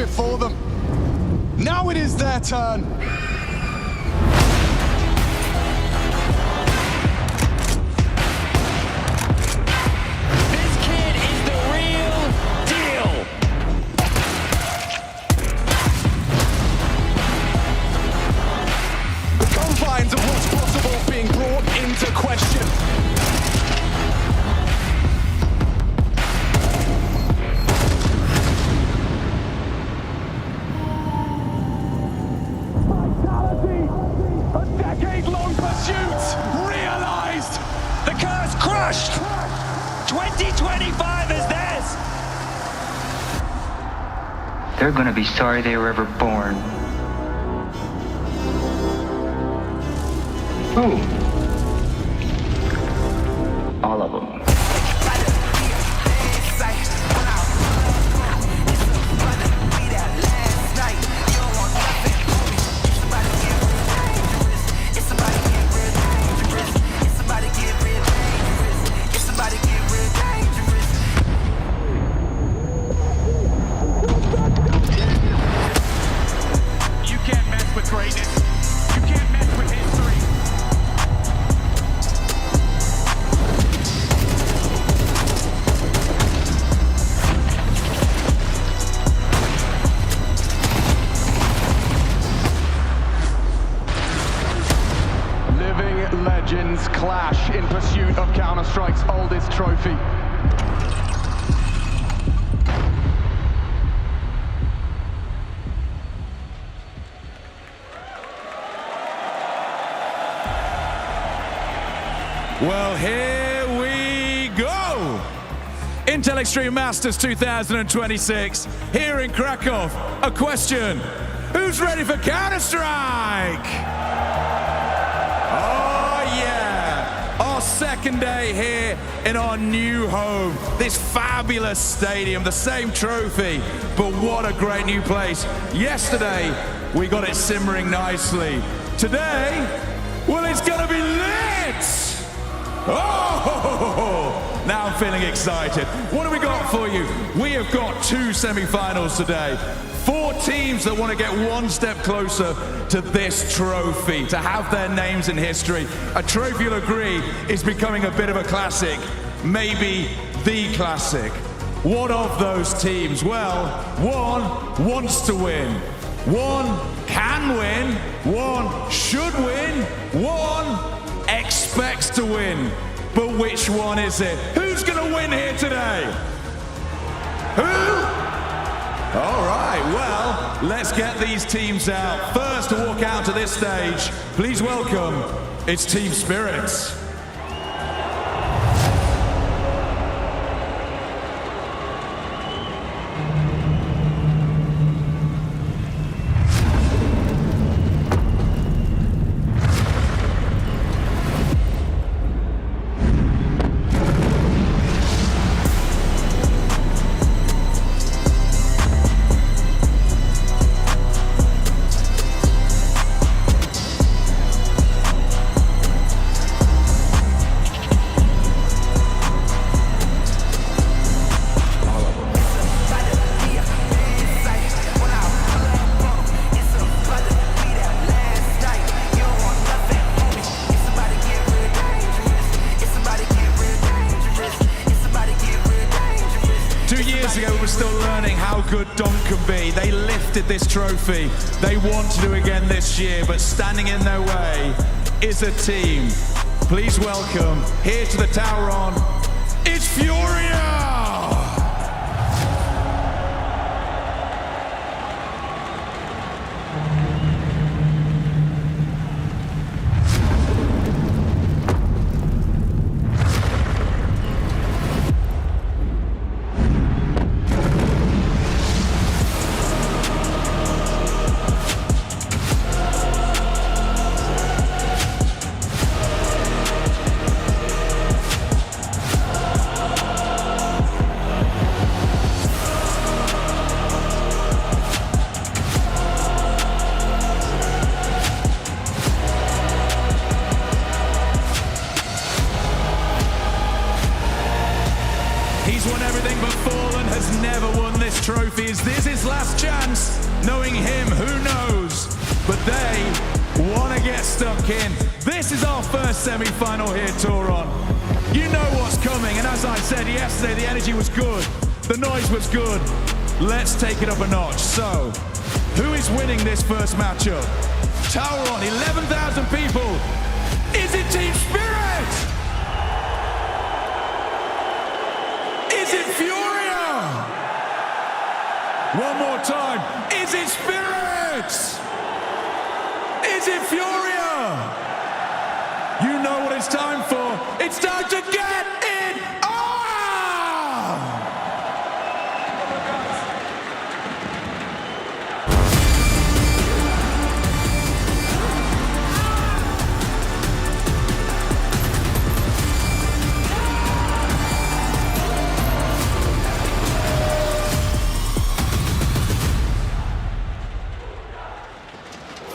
For them. Now it is their turn. This kid is the real deal. The confines of what's possible being brought into question. Realized! The curse crushed! 2025 is theirs! They're gonna be sorry they were ever born. Who? All of them. Well, here we go. Intel Extreme Masters 2026 here in Krakow. A question: who's ready for Counter-Strike? Oh yeah, our second day here in our new home. This fabulous stadium, the same trophy, but what a great new place. Yesterday, we got it simmering nicely. Today, well, it's gonna be lit. Oh, now I'm feeling excited. What have we got for you? We have got 2 semi-finals today. 4 teams that want to get one step closer to this trophy, to have their names in history. A trophy, you'll agree, is becoming a bit of a classic, maybe the classic. What of those teams? Well, one wants to win. One can win. One should win. One expects to win. But which one is it? Who's gonna win here today? Who? All right, well, let's get these teams out. First to walk out to this stage, please welcome, it's Team Spirits. This trophy. They want to do again this year, but standing in their way is a team. Please welcome, here to the tower on, it's FURIA! He's won everything before and has never won this trophy. Is this his last chance? Knowing him, who knows? But they want to get stuck in. This is our first semi-final here, Toron. You know what's coming, and as I said yesterday, the energy was good. The noise was good. Let's take it up a notch. So, who is winning this first matchup? Tower on, 11,000 people. Is it Team Spirit? Is it FURIA? One more time. Is it Spirit? Is it FURIA? You know what it's time for. It's time to get it on!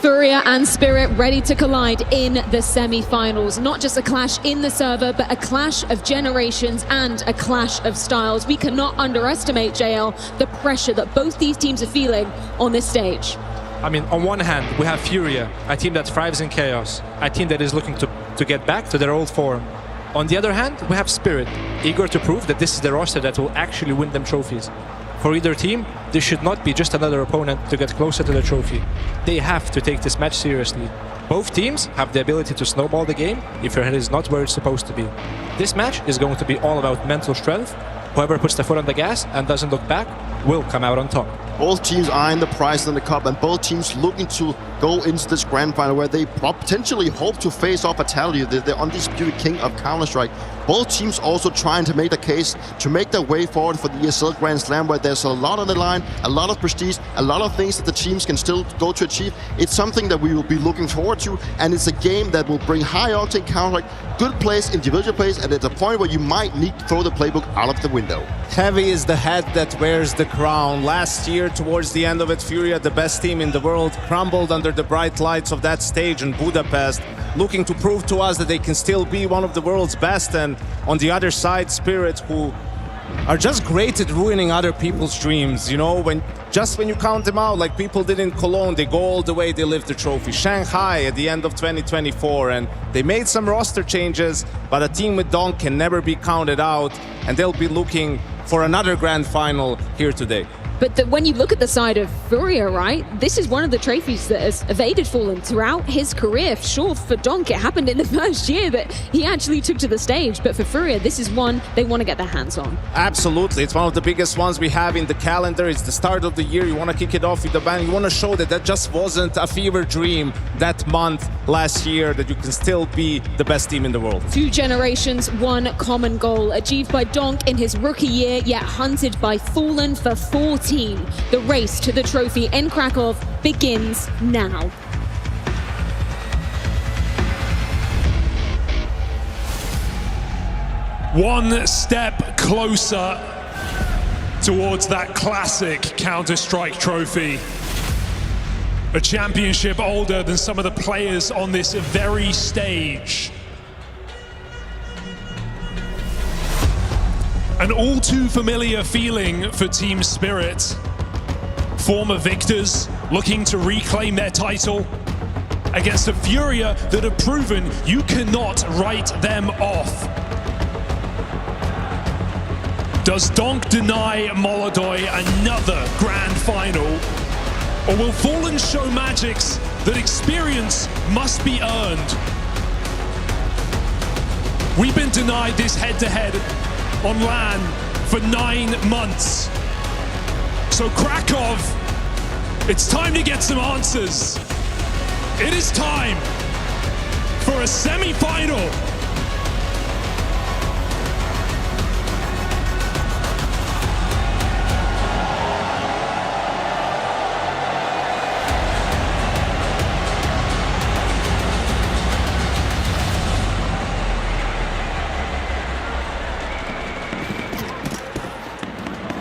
FURIA and Spirit ready to collide in the semi-finals. Not just a clash in the server, but a clash of generations and a clash of styles. We cannot underestimate, JL, the pressure that both these teams are feeling on this stage. I mean, on one hand, we have FURIA, a team that thrives in chaos, a team that is looking to get back to their old form. On the other hand, we have Spirit, eager to prove that this is the roster that will actually win them trophies. For either team, this should not be just another opponent to get closer to the trophy. They have to take this match seriously. Both teams have the ability to snowball the game if your head is not where it's supposed to be. This match is going to be all about mental strength. Whoever puts the foot on the gas and doesn't look back will come out on top. Both teams eyeing the prize in the cup, and both teams looking to go into this grand final where they potentially hope to face off Vitality, the undisputed king of Counter-Strike. Both teams also trying to make the case to make their way forward for the ESL Grand Slam, where there's a lot on the line, a lot of prestige, a lot of things that the teams can still go to achieve. It's something that we will be looking forward to, and it's a game that will bring high-octane Counter-Strike, good plays, individual plays, and at a point where you might need to throw the playbook out of the window. Heavy is the head that wears the crown. Last year, towards the end of it, FURIA, the best team in the world, crumbled under the bright lights of that stage in Budapest, looking to prove to us that they can still be one of the world's best. And on the other side, Spirit, who are just great at ruining other people's dreams. You know, when you count them out, like people did in Cologne, they go all the way, they lift the trophy. Shanghai at the end of 2024, and they made some roster changes, but a team with Donk can never be counted out, and they'll be looking for another grand final here today. But when you look at the side of FURIA, right, this is one of the trophies that has evaded Fallen throughout his career. Sure, for Donk, it happened in the first year that he actually took to the stage, but for FURIA, this is one they want to get their hands on. Absolutely. It's one of the biggest ones we have in the calendar. It's the start of the year. You want to kick it off with a bang. You want to show that that just wasn't a fever dream that month last year, that you can still be the best team in the world. 2 generations, 1 common goal, achieved by Donk in his rookie year, yet hunted by Fallen for 14. The race to the trophy in Krakow begins now. One step closer towards that classic Counter-Strike trophy. A championship older than some of the players on this very stage. An all too familiar feeling for Team Spirit. Former victors looking to reclaim their title against a FURIA that have proven you cannot write them off. Does Donk deny Molodoi another grand final? Or will Fallen show Magics that experience must be earned? We've been denied this head-to-head on LAN for 9 months. So Krakow, it's time to get some answers. It is time for a semi-final.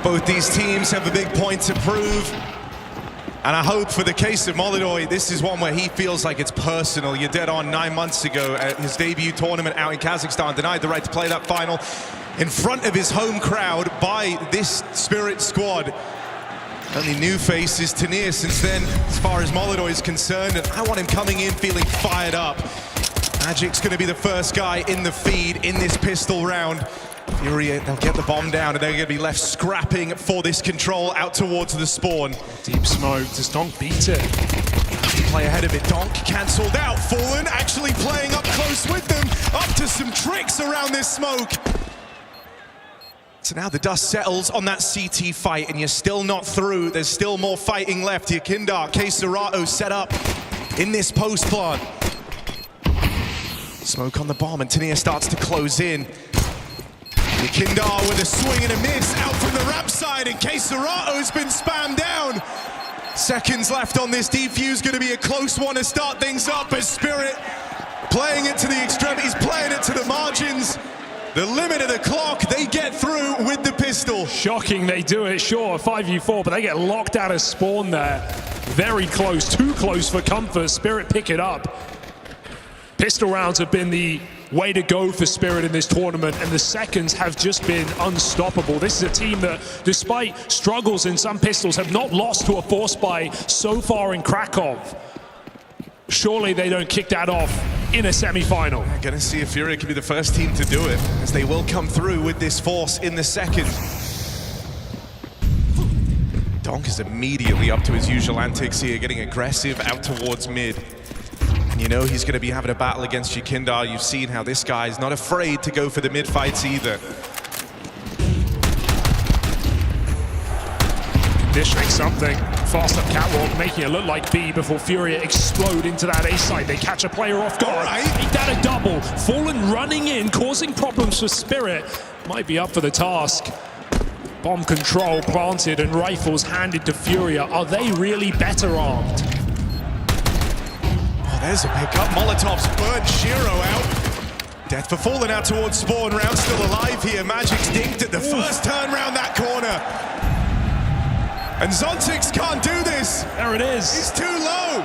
Both these teams have a big point to prove. And I hope for the case of Molodoi, this is one where he feels like it's personal. You're dead on. 9 months ago at his debut tournament out in Kazakhstan, denied the right to play that final in front of his home crowd by this Spirit squad. Only new face is Tanir since then, as far as Molodoi is concerned. And I want him coming in feeling fired up. Magic's going to be the first guy in the feed in this pistol round. FURIA, they'll get the bomb down and they're going to be left scrapping for this control out towards the spawn. Deep smoke, does Donk beat it? Play ahead of it, Donk cancelled out. Fallen actually playing up close with them, up to some tricks around this smoke. So now the dust settles on that CT fight and you're still not through. There's still more fighting left. Yakindar, K-Serato set up in this post plant. Smoke on the bomb and Tanir starts to close in. Yakindar with a swing and a miss out from the ramp side, and K-Serato's been spammed down. Seconds left on this defuse, going to be a close one to start things up, but Spirit playing it to the extremities, playing it to the margins. The limit of the clock, they get through with the pistol. Shocking they do it, sure, 5v4, but they get locked out of spawn there. Very close, too close for comfort. Spirit pick it up. Pistol rounds have been the way to go for Spirit in this tournament, and the seconds have just been unstoppable. This is a team that, despite struggles in some pistols, have not lost to a force buy so far in Krakow. Surely they don't kick that off in a semi-final. I'm gonna see if FURIA can be the first team to do it, as they will come through with this force in the second. Donk is immediately up to his usual antics here, getting aggressive out towards mid. You know he's going to be having a battle against Yakindar. You've seen how this guy is not afraid to go for the mid fights either. conditioning something. Fast up catwalk, making it look like B before FURIA explode into that A side. They catch a player off guard. He did a double. Fallen running in, causing problems for Spirit. Might be up for the task. Bomb control planted and rifles handed to FURIA. Are they really better armed? Oh, there's a pickup. Molotov's burnt Shiro out. Death for Fallen out towards spawn. Round still alive here. Magic's dinked at the first turn round that corner. And Zontix can't do this. There it is. He's too low.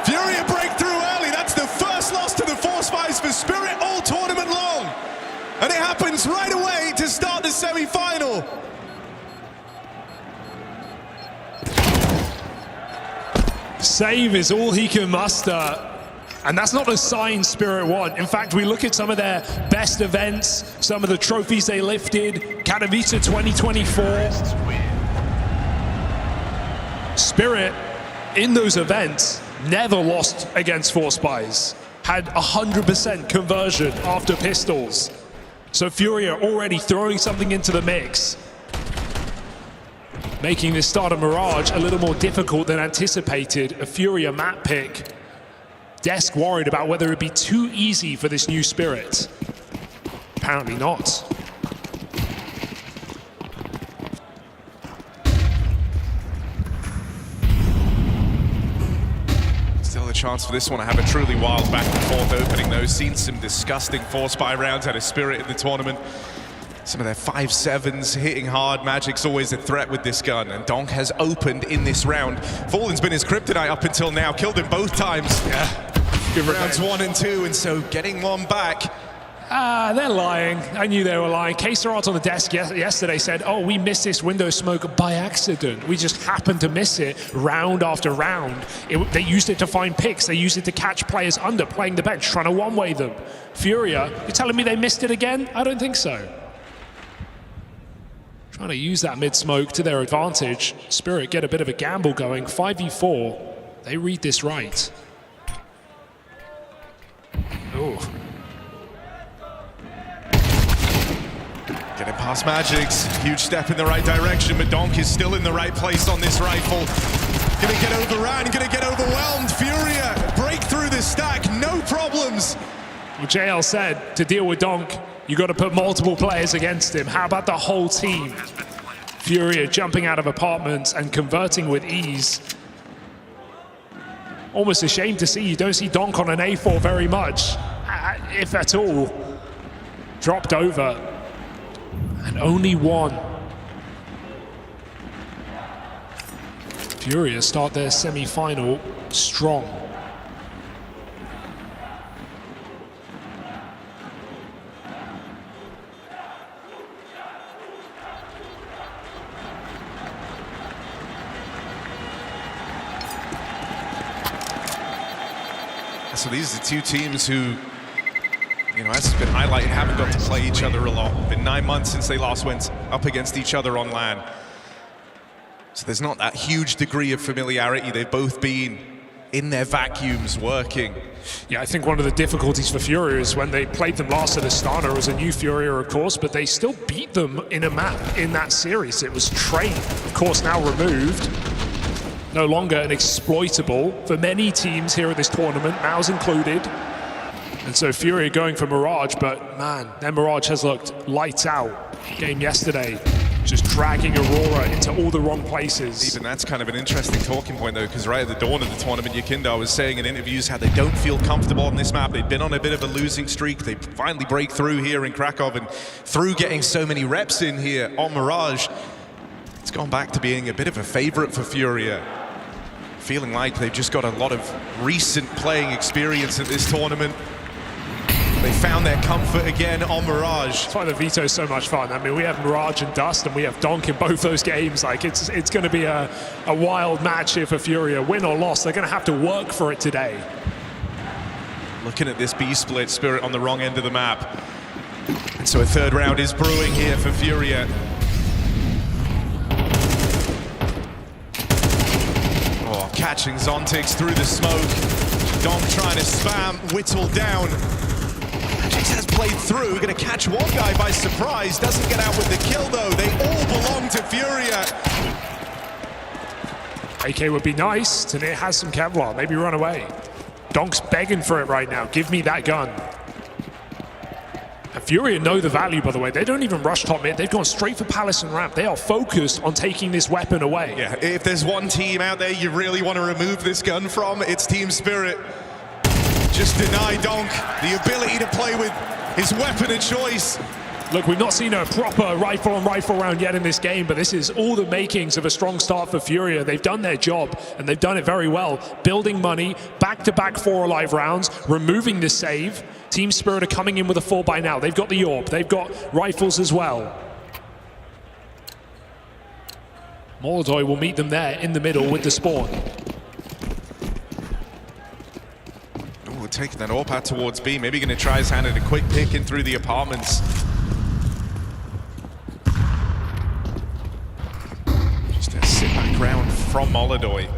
FURIA breakthrough early. That's the first loss to the Force Fights for Spirit all tournament long. And it happens right away to start the semi-final. Save is all he can muster. And that's not a sign Spirit want. In fact, we look at some of their best events, some of the trophies they lifted, Katowice 2024. Spirit, in those events, never lost against Force Spies. Had 100% conversion after pistols. So FURIA already throwing something into the mix, making this start of Mirage a little more difficult than anticipated. A FURIA map pick. Desk worried about whether it'd be too easy for this new Spirit. Apparently not. Still a chance for this one to have a truly wild back and forth opening though. Seen some disgusting Force Spy rounds out of Spirit in the tournament. Some of their 5.7s hitting hard. Magic's always a threat with this gun, and Donk has opened in this round. Fallen's been his kryptonite up until now, killed him both times. Yeah. Good rounds 1 and 2, and so getting one back. They're lying. I knew they were lying. K-Sarat on the desk yesterday said, oh, we missed this window smoke by accident. We just happened to miss it round after round. They used it to find picks. They used it to catch players under, playing the bench, trying to one-way them. FURIA, you're telling me they missed it again? I don't think so. Trying to use that mid-smoke to their advantage. Spirit get a bit of a gamble going. 5v4. They read this right. Oh. Getting past Magic's. Huge step in the right direction, but Donk is still in the right place on this rifle. Gonna get overran, gonna get overwhelmed. FURIA break through the stack, no problems. Well, JL said to deal with Donk, you got to put multiple players against him. How about the whole team? FURIA jumping out of apartments and converting with ease. Almost a shame to see. You don't see Donk on an A4 very much, if at all. Dropped over. And only one. FURIA start their semi-final strong. So these are the two teams who, you know, as has been highlighted, haven't got to play each other a lot. Been 9 months since they last went up against each other on LAN. So there's not that huge degree of familiarity. They've both been in their vacuums working. Yeah, I think one of the difficulties for FURIA is when they played them last at Astana, it was a new FURIA, of course, but they still beat them in a map in that series. It was Train, of course, now removed. No longer an exploitable for many teams here at this tournament, MOUZ included. And so FURIA going for Mirage, but man, their Mirage has looked lights out. Game yesterday, just dragging Aurora into all the wrong places. Even that's kind of an interesting talking point though, because right at the dawn of the tournament, Yakinda was saying in interviews how they don't feel comfortable on this map. They've been on a bit of a losing streak. They finally break through here in Krakow, and through getting so many reps in here on Mirage, it's gone back to being a bit of a favorite for FURIA. Feeling like they've just got a lot of recent playing experience at this tournament. They found their comfort again on Mirage. That's why the veto is so much fun. I mean, we have Mirage and Dust, and we have Donk in both those games. Like, it's going to be a wild match here for FURIA. Win or loss, they're going to have to work for it today. Looking at this B split, Spirit on the wrong end of the map. And so a third round is brewing here for FURIA. Oh, catching Zontix through the smoke. Donk trying to spam, whittle down. Magix has played through, gonna catch one guy by surprise. Doesn't get out with the kill though. They all belong to FURIA. AK would be nice. Tanir has some Kevlar. Maybe run away. Donk's begging for it right now. Give me that gun. And FURIA know the value, by the way. They don't even rush top mid. They've gone straight for Palace and Ramp. They are focused on taking this weapon away. Yeah, if there's one team out there you really want to remove this gun from, it's Team Spirit. Just deny Donk the ability to play with his weapon of choice. Look, we've not seen a proper rifle-on-rifle round yet in this game, but this is all the makings of a strong start for FURIA. They've done their job, and they've done it very well. Building money, back-to-back 4 alive rounds, removing the save. Team Spirit are coming in with a 4 by now. They've got the AWP. They've got rifles as well. Molodoy will meet them there in the middle with the spawn. Ooh, taking that AWP out towards B. Maybe going to try his hand at a quick pick in through the apartments. Just a sit back round from Molodoy.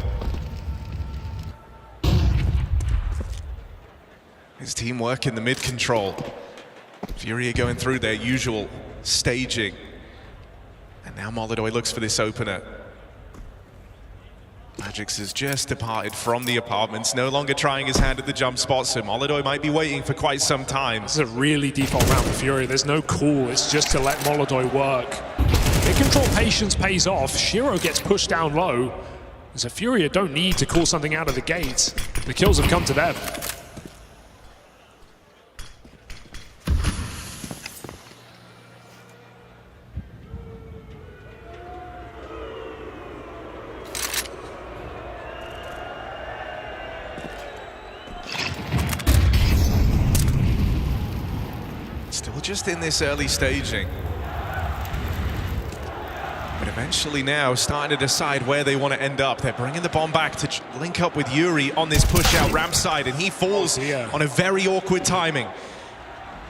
His teamwork in the mid control. FURIA going through their usual staging. And now Molodoy looks for this opener. Magix has just departed from the apartments, no longer trying his hand at the jump spot, so Molodoy might be waiting for quite some time. This is a really default round for FURIA. There's no cool, it's just to let Molodoy work. Mid control patience pays off. Shiro gets pushed down low. So FURIA don't need to call something out of the gates. The kills have come to them. Still just in this early staging. But eventually now starting to decide where they want to end up. They're bringing the bomb back to link up with Yuri on this push out ramp side, and he falls on a very awkward timing.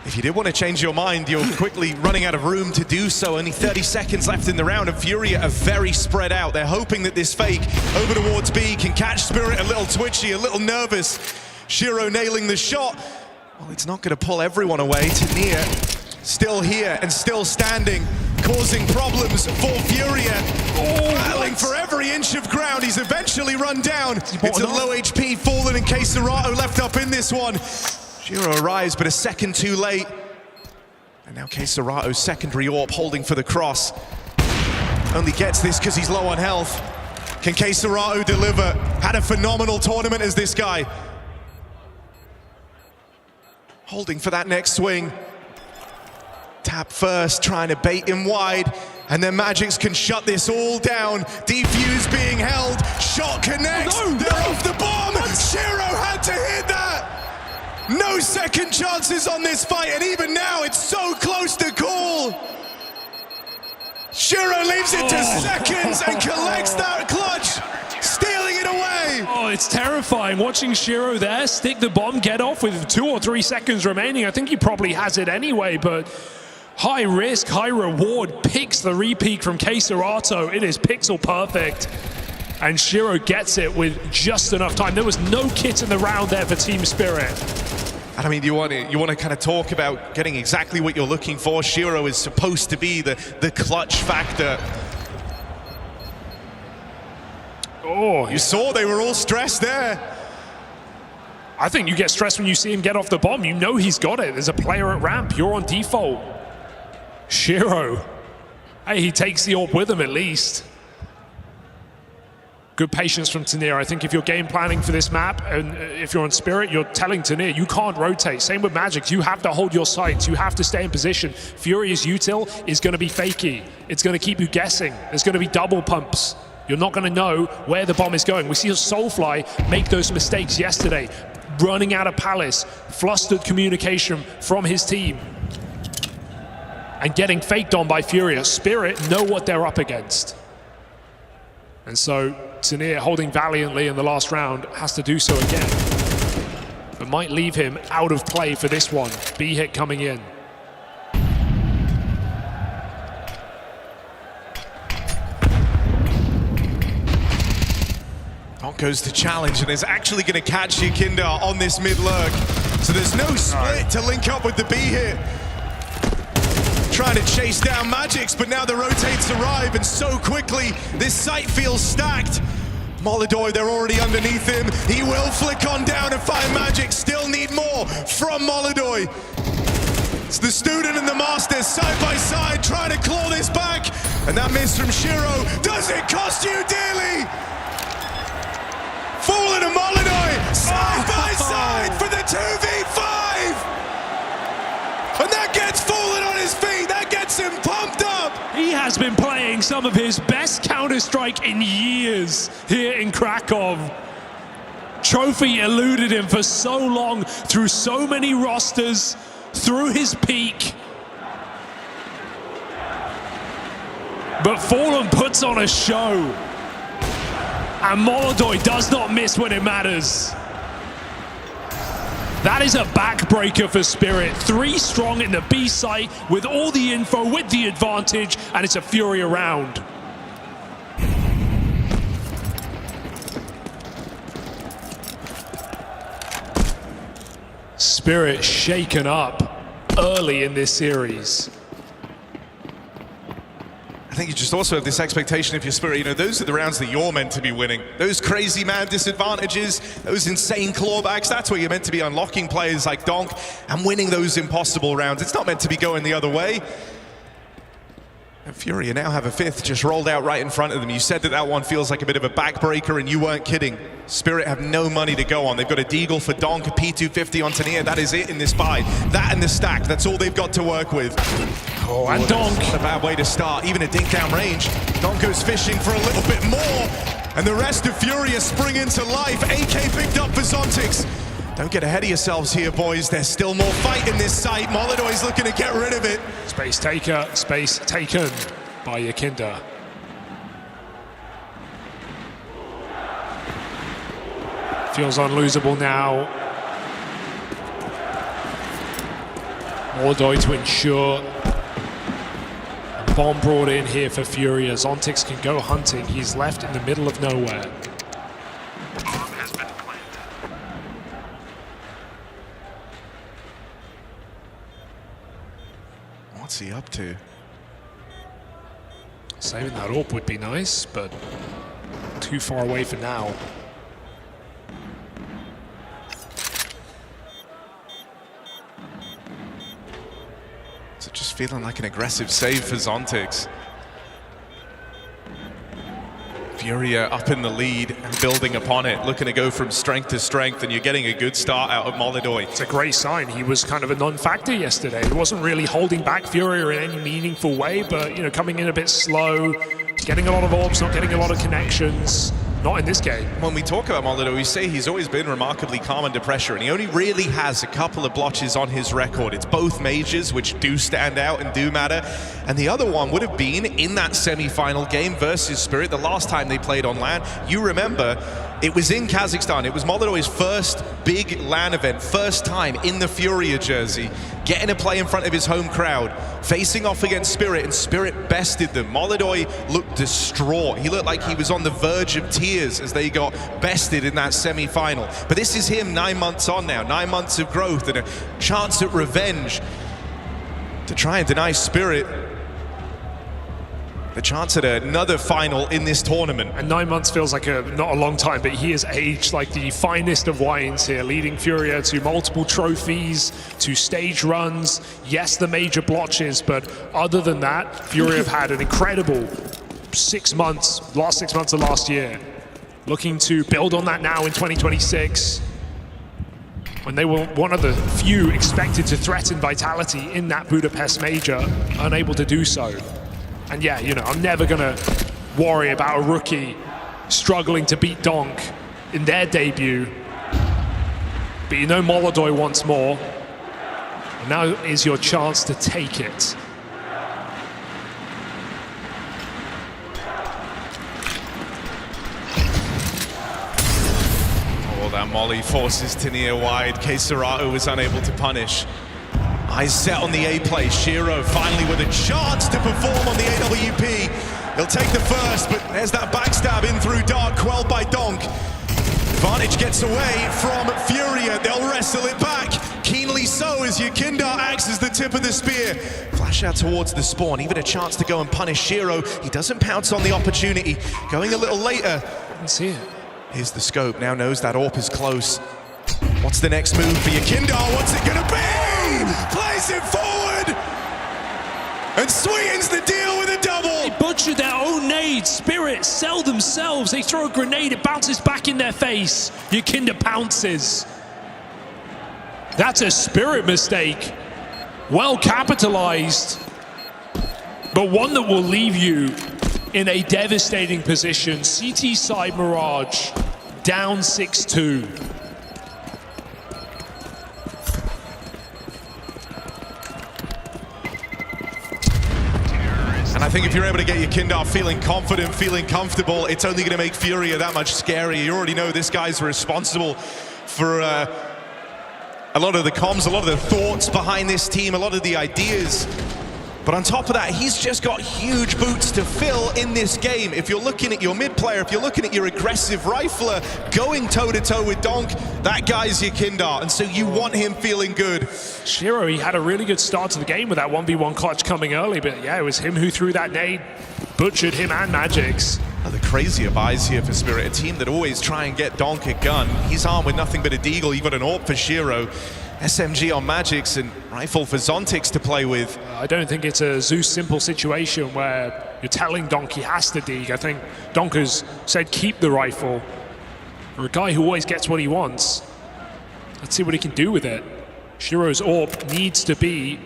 If you did want to change your mind, you're quickly running out of room to do so. Only 30 seconds left in the round, and FURIA are very spread out. They're hoping that this fake over towards B can catch Spirit a little twitchy, a little nervous. Shiro nailing the shot. Well, it's not going to pull everyone away. Tanir still here and still standing, causing problems for FURIA. Battling for every inch of ground. He's eventually run down. It's a low HP Fallen and Serato left up in this one. Shiro arrives, but a second too late. And now Serato's secondary AWP holding for the cross. Only gets this because he's low on health. Can Serato deliver? Had a phenomenal tournament as this guy. Holding for that next swing. Tap first, trying to bait him wide. And then Magix can shut this all down. Defuse being held. Shot connects. They're off the bomb. Shiro had to hit that. No second chances on this fight. And even now, it's so close to call. Shiro leaves it to seconds and collects that clutch. Stealing it away. Oh, it's terrifying watching Shiro there stick the bomb, get off with 2 or 3 seconds remaining. I think he probably has it anyway, but high risk, high reward. Picks the repeat from Serato. It is pixel perfect. And Shiro gets it with just enough time. There was no kit in the round there for Team Spirit. And I mean, you want to kind of talk about getting exactly what you're looking for. Shiro is supposed to be the clutch factor. Oh, you saw they were all stressed there. I think you get stressed when you see him get off the bomb. You know he's got it. There's a player at ramp. You're on default. Shiro. Hey, he takes the AWP with him at least. Good patience from Tanir. I think if you're game planning for this map, and if you're on Spirit, you're telling Tanir, you can't rotate. Same with Magix. You have to hold your sights. You have to stay in position. FURIA's util is going to be fakey. It's going to keep you guessing. There's going to be double pumps. You're not going to know where the bomb is going. We see Soulfly make those mistakes yesterday, running out of Palace, flustered communication from his team, and getting faked on by FURIA. Spirit know what they're up against. And so Tanir, holding valiantly in the last round, has to do so again. But might leave him out of play for this one. B hit coming in. Goes to challenge and is actually going to catch Yakinda on this mid lurk. So there's no split to link up with the B hit. Trying to chase down Magix, but now the rotates arrive, and so quickly this site feels stacked. Molidoy, they're already underneath him. He will flick on down and find magic. Still need more from Molidoy. It's the student and the master side by side trying to claw this back. And that miss from Shiro. Does it cost you dearly? Fallen and Molidoy side by side for the 2v5. And that gets Fallen on his feet. That gets him pumped up. He has been playing some of his best Counter-Strike in years here in Krakow. Trophy eluded him for so long through so many rosters, through his peak. But Fallen puts on a show. And Molidoy does not miss when it matters. That is a backbreaker for Spirit. 3 strong in the B site with all the info, with the advantage, and it's a FURIA round. Spirit shaken up early in this series. I think you just also have this expectation of your Spirit. You know, those are the rounds that you're meant to be winning. Those crazy man disadvantages, those insane clawbacks, that's where you're meant to be unlocking players like Donk and winning those impossible rounds. It's not meant to be going the other way. And FURIA now have a 5th just rolled out right in front of them. You said that that one feels like a bit of a backbreaker, and you weren't kidding. Spirit have no money to go on. They've got a Deagle for Donk, a P250 on Tania. That is it in this buy. That and the stack, that's all they've got to work with. Oh, and Donk. Not a bad way to start, even a dink down range. Donk goes fishing for a little bit more, and the rest of FURIA spring into life. AK picked up for Zontix. Don't get ahead of yourselves here, boys. There's still more fight in this site. Molidoy's looking to get rid of it. Space taken by Yakinda. Feels unlosable now. Molidoy to ensure. Bomb brought in here for FURIA. Zontix can go hunting. He's left in the middle of nowhere. What's he up to? Saving that up would be nice, but too far away for now. So just feeling like an aggressive save for Zontix. FURIA up in the lead and building upon it, looking to go from strength to strength, and you're getting a good start out of Molidoy. It's a great sign. He was kind of a non-factor yesterday. He wasn't really holding back FURIA in any meaningful way, but you know, coming in a bit slow, getting a lot of orbs, not getting a lot of connections. Not in this game. When we talk about Molidoy, we say he's always been remarkably calm under pressure, and he only really has a couple of blotches on his record. It's both majors, which do stand out and do matter, and the other one would have been in that semi-final game versus Spirit, the last time they played on LAN. You remember, it was in Kazakhstan. It was Molidoy's first big LAN event, first time in the FURIA jersey, getting to play in front of his home crowd, facing off against Spirit, and Spirit bested them. Molidoy looked distraught. He looked like he was on the verge of tears as they got bested in that semi-final. But this is him 9 months on now, 9 months of growth and a chance at revenge to try and deny Spirit the chance at another final in this tournament. And 9 months feels like not a long time, but he has aged like the finest of wines here, leading FURIA to multiple trophies, to stage runs, yes, the major blotches, but other than that, FURIA have had an incredible 6 months, last 6 months of last year. Looking to build on that now in 2026, when they were one of the few expected to threaten Vitality in that Budapest major, unable to do so. And yeah, you know, I'm never gonna worry about a rookie struggling to beat Donk in their debut. But you know Molidoy wants more. And now is your chance to take it. Oh, that molly forces Tania wide. Keserato was unable to punish. Eyes set on the A play. Shiro finally with a chance to perform on the AWP. He'll take the first, but there's that backstab in through dark, quelled by Donk. Advantage gets away from FURIA. They'll wrestle it back. Keenly so as Yakinda acts as the tip of the spear. Flash out towards the spawn. Even a chance to go and punish Shiro. He doesn't pounce on the opportunity. Going a little later. Didn't see it. Here's the scope, now knows that AWP is close. What's the next move for Yakindar? What's it gonna be? Plays it forward! And sweetens the deal with a double! They butchered their own nades. Spirit sell themselves. They throw a grenade, it bounces back in their face. Yakinda pounces. That's a Spirit mistake. Well capitalized. But one that will leave you in a devastating position. CT side Mirage, down 6-2. And I think if you're able to get Yakindar feeling confident, feeling comfortable, it's only going to make FURIA that much scarier. You already know this guy's responsible for a lot of the comms, a lot of the thoughts behind this team, a lot of the ideas. But on top of that, he's just got huge boots to fill in this game. If you're looking at your mid player, if you're looking at your aggressive rifler going toe-to-toe with Donk, that guy's Yakindar, and so you want him feeling good. Shiro, he had a really good start to the game with that 1v1 clutch coming early, but yeah, it was him who threw that nade, butchered him and Magix. The crazier buys here for Spirit, a team that always try and get Donk a gun. He's armed with nothing but a deagle, you've got an AWP for Shiro. SMG on Magix and rifle for Zontix to play with. I don't think it's a Zeus simple situation where you're telling Donk he has to dig. I think Donk has said keep the rifle. For a guy who always gets what he wants, let's see what he can do with it. Shiro's AWP needs to be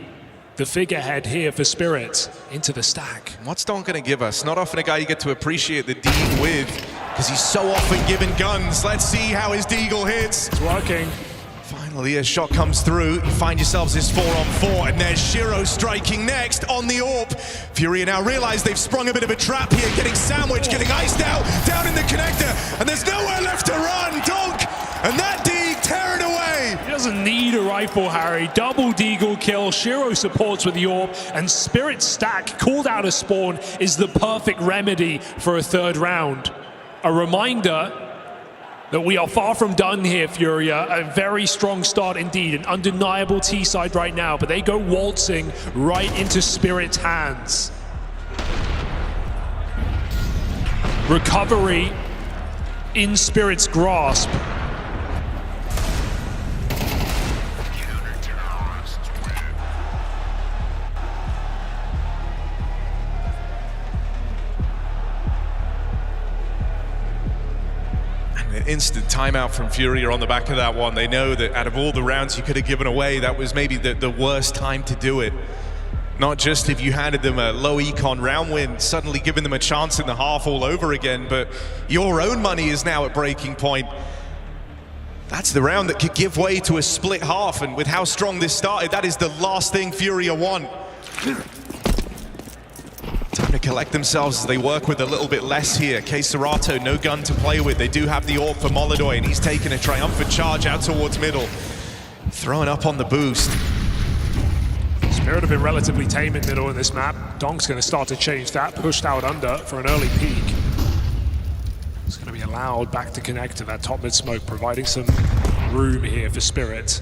the figurehead here for Spirit into the stack. What's Donk going to give us? Not often a guy you get to appreciate the deagle with, because he's so often given guns. Let's see how his deagle hits. It's working. Finally, a shot comes through. You find yourselves this 4-on-4, and there's Shiro striking next on the AWP. FURIA now realize they've sprung a bit of a trap here, getting sandwiched, getting iced out, down in the connector, and there's nowhere left to run. Donk, and that Deeg tearing away. He doesn't need a rifle, Harry. Double deagle kill. Shiro supports with the AWP, and Spirit stack called out a spawn is the perfect remedy for a third round. A reminder that we are far from done here, FURIA. A very strong start indeed, an undeniable T-side right now, but they go waltzing right into Spirit's hands. Recovery in Spirit's grasp. An instant timeout from FURIA on the back of that one. They know that out of all the rounds you could have given away, that was maybe the worst time to do it. Not just if you handed them a low econ round win, suddenly giving them a chance in the half all over again, but your own money is now at breaking point. That's the round that could give way to a split half, and with how strong this started, that is the last thing FURIA want. Time to collect themselves as they work with a little bit less here. Serato, no gun to play with. They do have the AWP for Molidoy, and he's taking a triumphant charge out towards middle. Throwing up on the boost. Spirit have been relatively tame in middle in this map. Donk's going to start to change that. Pushed out under for an early peek. It's going to be allowed back to connect to that top mid smoke, providing some room here for Spirit.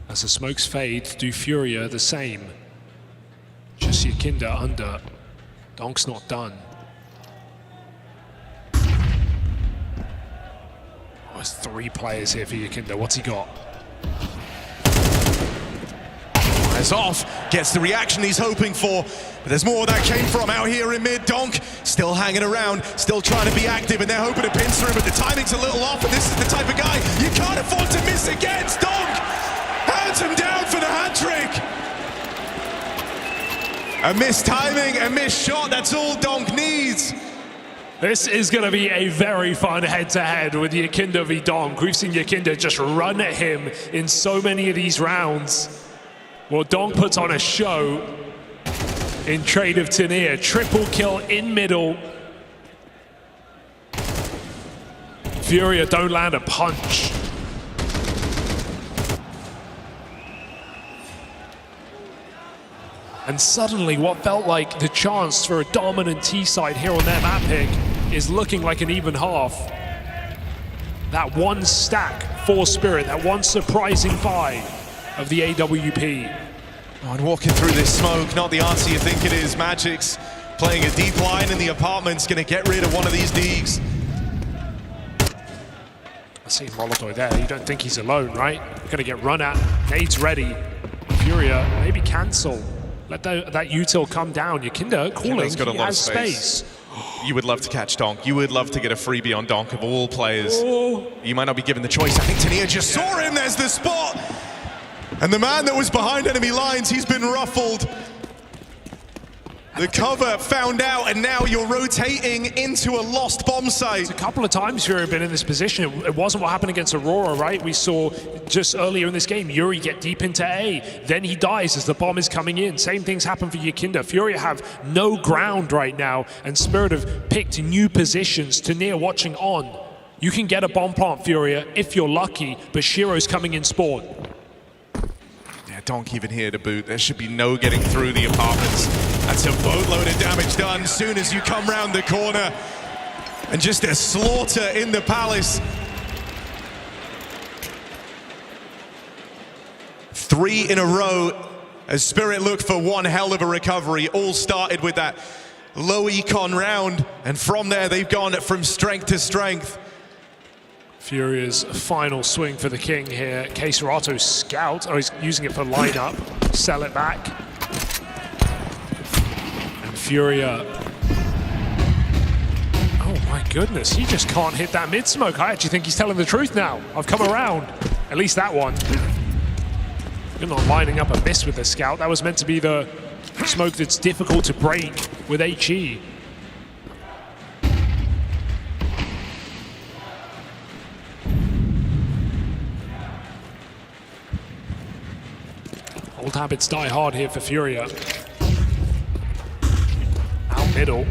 As the smokes fade, do FURIA the same. Just Yakindar under. Donk's not done. Oh, there's 3 players here for Yakindar. What's he got? Fires off, gets the reaction he's hoping for, but there's more where that came from out here in mid. Donk still hanging around, still trying to be active, and they're hoping to pincer him, but the timing's a little off, and this is the type of guy you can't afford to miss against. Donk hands him down for the hat-trick. A missed timing, a missed shot, that's all Donk needs. This is going to be a very fun head-to-head with Yakindar v Donk. We've seen Yakindar just run at him in so many of these rounds. Well, Donk puts on a show in trade of Tania. Triple kill in middle. FURIA don't land a punch. And suddenly what felt like the chance for a dominant T-side here on their map pick is looking like an even half. That one stack for Spirit, that one surprising buy of the AWP. Oh, and walking through this smoke, not the answer you think it is. Magix playing a deep line in the apartment's gonna get rid of one of these Deegs. I see Molotov there. You don't think he's alone, right? Gonna get run at. Nades ready. FURIA, maybe cancel. Let that util come down. Yakinda calling. Got a he lot has of space. You would love to catch Donk. You would love to get a freebie on Donk of all players. You might not be given the choice. I think Tania just saw him. There's the spot. And the man that was behind enemy lines, he's been ruffled. The cover found out, and now you're rotating into a lost bomb site. A couple of times FURIA have been in this position. It wasn't what happened against Aurora, right? We saw just earlier in this game, Yuri get deep into A. Then he dies as the bomb is coming in. Same things happen for Yakinda. FURIA have no ground right now, and Spirit have picked new positions. Tania watching on. You can get a bomb plant, FURIA, if you're lucky, but Shiro's coming in spawn. Yeah, Donk even here to boot. There should be no getting through the apartments. That's a boatload of damage done as soon as you come round the corner. And just a slaughter in the palace. 3 in a row as Spirit look for one hell of a recovery. All started with that low econ round, and from there they've gone from strength to strength. FURIA's final swing for the king here. K-Serato scout. Oh, he's using it for lineup. Sell it back. And FURIA. Oh my goodness, he just can't hit that mid smoke. I actually think he's telling the truth now. I've come around. At least that one. You're not lining up a miss with the scout. That was meant to be the smoke that's difficult to break with HE. Old habits die hard here for FURIA. Out middle.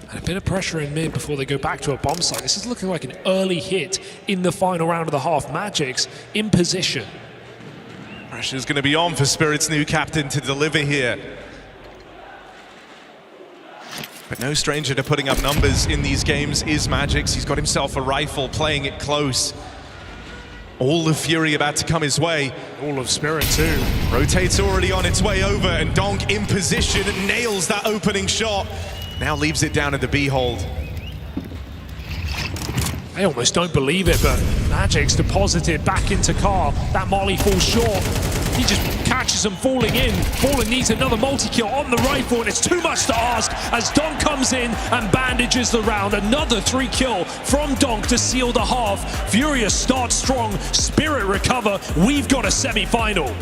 And a bit of pressure in mid before they go back to a bomb site. This is looking like an early hit in the final round of the half. Magic's in position. Pressure's going to be on for Spirit's new captain to deliver here. But no stranger to putting up numbers in these games is Magic's. He's got himself a rifle, playing it close. All of FURIA about to come his way. All of Spirit too. Rotate's already on its way over, and Donk in position, nails that opening shot. Now leaves it down at the B hold. I almost don't believe it, but Magic's deposited back into Car. That Molly falls short. He just catches him falling in. Fallen needs another multi-kill on the rifle, and it's too much to ask as Donk comes in and bandages the round. Another 3-kill from Donk to seal the half. FURIA starts strong, Spirit recover. We've got a semi-final.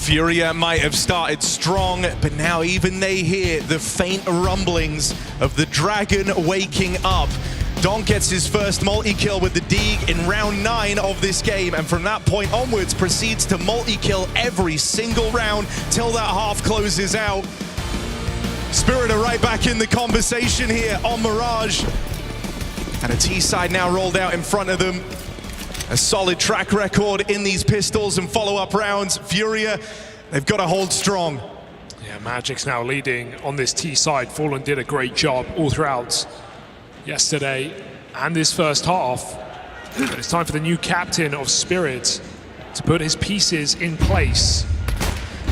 FURIA might have started strong, but now even they hear the faint rumblings of the dragon waking up. Donk gets his first multi-kill with the Deeg in round 9 of this game, and from that point onwards proceeds to multi-kill every single round till that half closes out. Spirit are right back in the conversation here on Mirage. And a T-side now rolled out in front of them. A solid track record in these pistols and follow-up rounds. FURIA, they've got to hold strong. Yeah, Magic's now leading on this T side. Fallen did a great job all throughout yesterday and this first half. But it's time for the new captain of Spirit to put his pieces in place.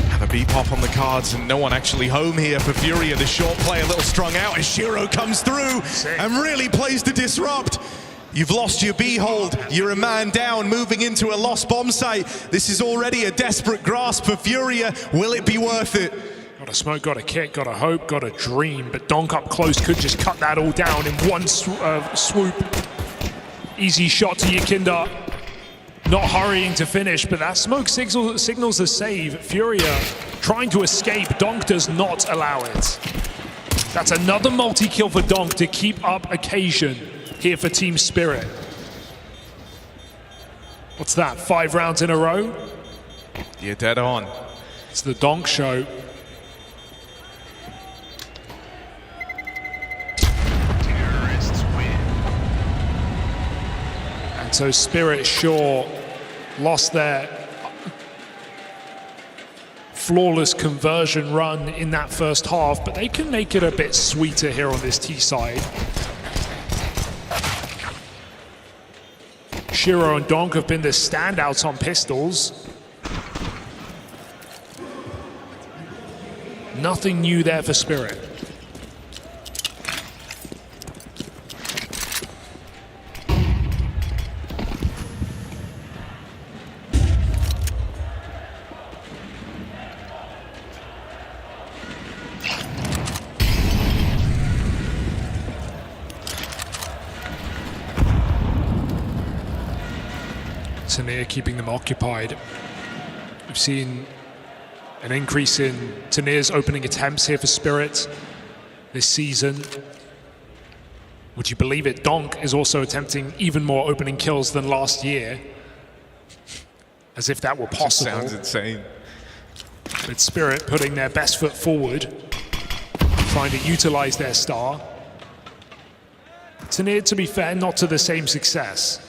Have a B-pop on the cards and no one actually home here for FURIA. The short play a little strung out as Shiro comes through and really plays to disrupt. You've lost your B-hold, you're a man down, moving into a lost bomb site. This is already a desperate grasp for FURIA. Will it be worth it? Got a smoke, got a kick, got a hope, got a dream, but Donk up close could just cut that all down in one swoop. Easy shot to Yakinda. Not hurrying to finish, but that smoke signals a save. FURIA trying to escape. Donk does not allow it. That's another multi-kill for Donk to keep up occasion here for Team Spirit. What's that, 5 rounds in a row? You're dead on. It's the Donk show. Terrorists win. And so Spirit sure lost their flawless conversion run in that first half, but they can make it a bit sweeter here on this T side. Shiro and Donk have been the standouts on pistols. Nothing new there for Spirit. Tanea keeping them occupied. We've seen an increase in Tanea's opening attempts here for Spirit this season. Would you believe it? Donk is also attempting even more opening kills than last year. As if that were possible. Sounds insane. But Spirit putting their best foot forward, trying to utilize their star. Tanea, to be fair, not to the same success.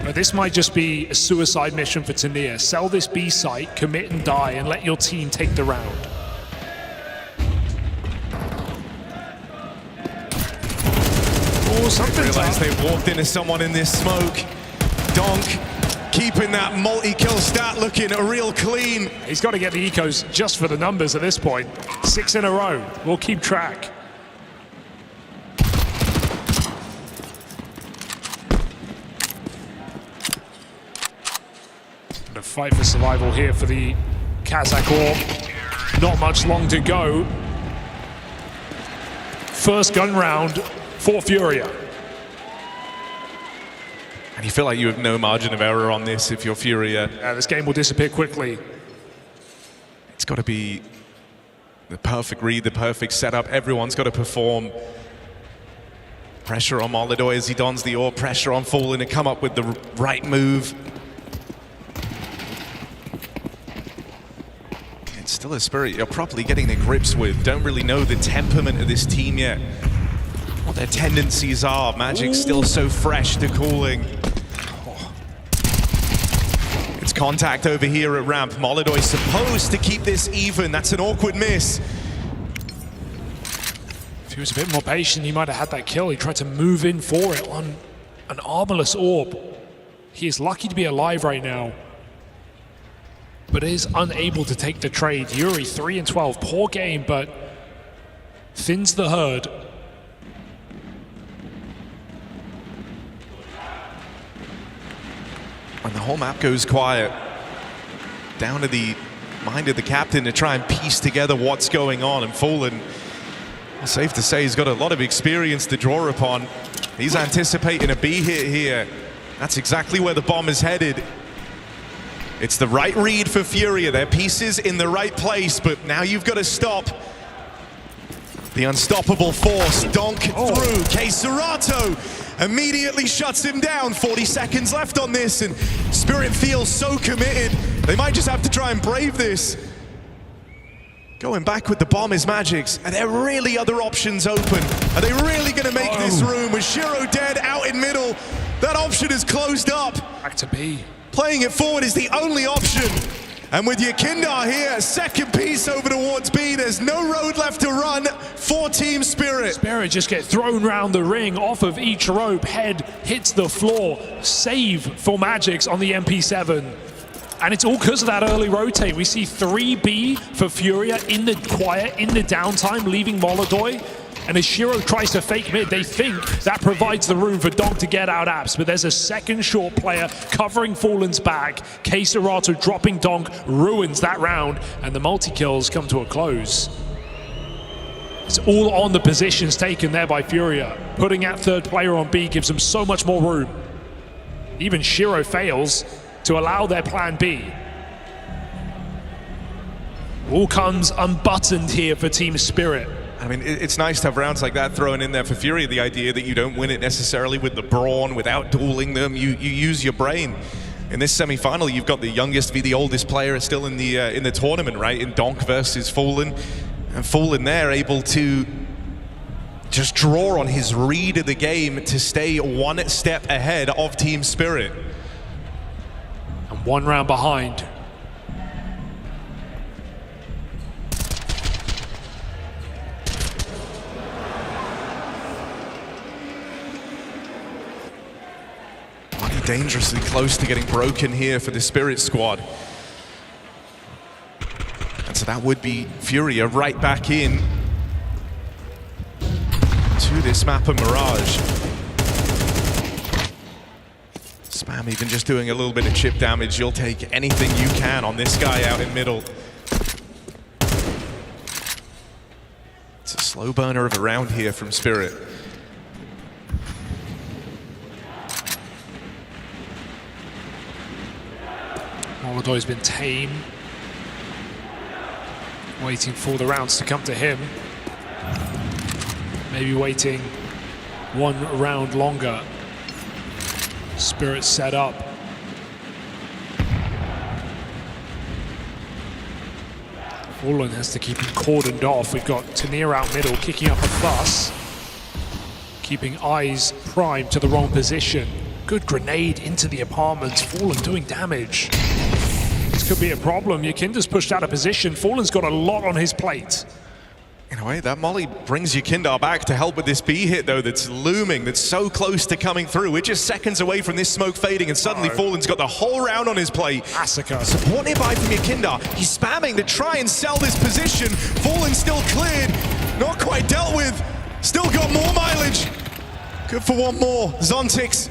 But this might just be a suicide mission for Tanea. Sell this B site, commit and die, and let your team take the round. Oh, something realized they walked into someone in this smoke. Donk keeping that multi-kill stat looking real clean. He's got to get the ecos just for the numbers at this point. 6 in a row. We'll keep track. And a fight for survival here for the Kazakh Orc. Not much long to go. First gun round for FURIA. And you feel like you have no margin of error on this if you're FURIA. Yeah, this game will disappear quickly. It's got to be the perfect read, the perfect setup. Everyone's got to perform. Pressure on Molidoy as he dons the AWP. Pressure on Fallen to come up with the right move. It's still a Spirit you're properly getting the grips with. Don't really know the temperament of this team yet. What their tendencies are. Magic's still so fresh to cooling. Oh. It's contact over here at ramp. Molidoy supposed to keep this even. That's an awkward miss. If he was a bit more patient, he might have had that kill. He tried to move in for it on an armorless AWP. He is lucky to be alive right now, but is unable to take the trade. Yuri 3 and 12, poor game, but thins the herd. When the whole map goes quiet, down to the mind of the captain to try and piece together what's going on. And Fallen, safe to say, he's got a lot of experience to draw upon. He's anticipating a B hit here. That's exactly where the bomb is headed. It's the right read for FURIA. Their pieces in the right place, but now you've got to stop the unstoppable force. Donk through. K-Serato immediately shuts him down. 40 seconds left on this, and Spirit feels so committed. They might just have to try and brave this. Going back with the bomb is Magic's. Are there really other options open? Are they really going to make this room? With Shiro dead out in middle, that option is closed up. Back to B. Playing it forward is the only option. And with Yakindar here, second piece over towards B, there's no road left to run for Team Spirit. Spirit just get thrown round the ring off of each rope. Head hits the floor. Save for Magic's on the MP7. And it's all because of that early rotate. We see 3B for FURIA in the quiet, in the downtime, leaving Molodoi. And as Shiro tries to fake mid, they think that provides the room for Donk to get out apps. But there's a second short player covering Fallen's back. K-Serato dropping Donk ruins that round. And the multi-kills come to a close. It's all on the positions taken there by FURIA. Putting that third player on B gives them so much more room. Even Shiro fails to allow their plan B. All comes unbuttoned here for Team Spirit. I mean, it's nice to have rounds like that thrown in there for FURIA. The idea that you don't win it necessarily with the brawn, without dueling them. You use your brain. In this semi-final, you've got the youngest v the oldest player still in the tournament, right? In Donk versus Fallen, and Fallen there able to just draw on his read of the game to stay one step ahead of Team Spirit. And one round behind. Dangerously close to getting broken here for the Spirit squad. And so that would be FURIA right back in to this map of Mirage. Spam even just doing a little bit of chip damage. You'll take anything you can on this guy out in middle. It's a slow burner of a round here from Spirit. Molodoi's been tame, waiting for the rounds to come to him. Maybe waiting one round longer. Spirit set up. Fallen has to keep him cordoned off. We've got Tanir out middle, kicking up a fuss. Keeping eyes primed to the wrong position. Good grenade into the apartments. Fallen doing damage. This could be a problem. Yakinda's pushed out of position. Fallen's got a lot on his plate. In a way, that molly brings Yakindar back to help with this B hit, though, that's looming, that's so close to coming through. We're just seconds away from this smoke fading, and suddenly Fallen's got the whole round on his plate. Massacre. Support nearby from Yakindar. He's spamming to try and sell this position. Fallen still cleared, not quite dealt with. Still got more mileage. Good for one more. Zontix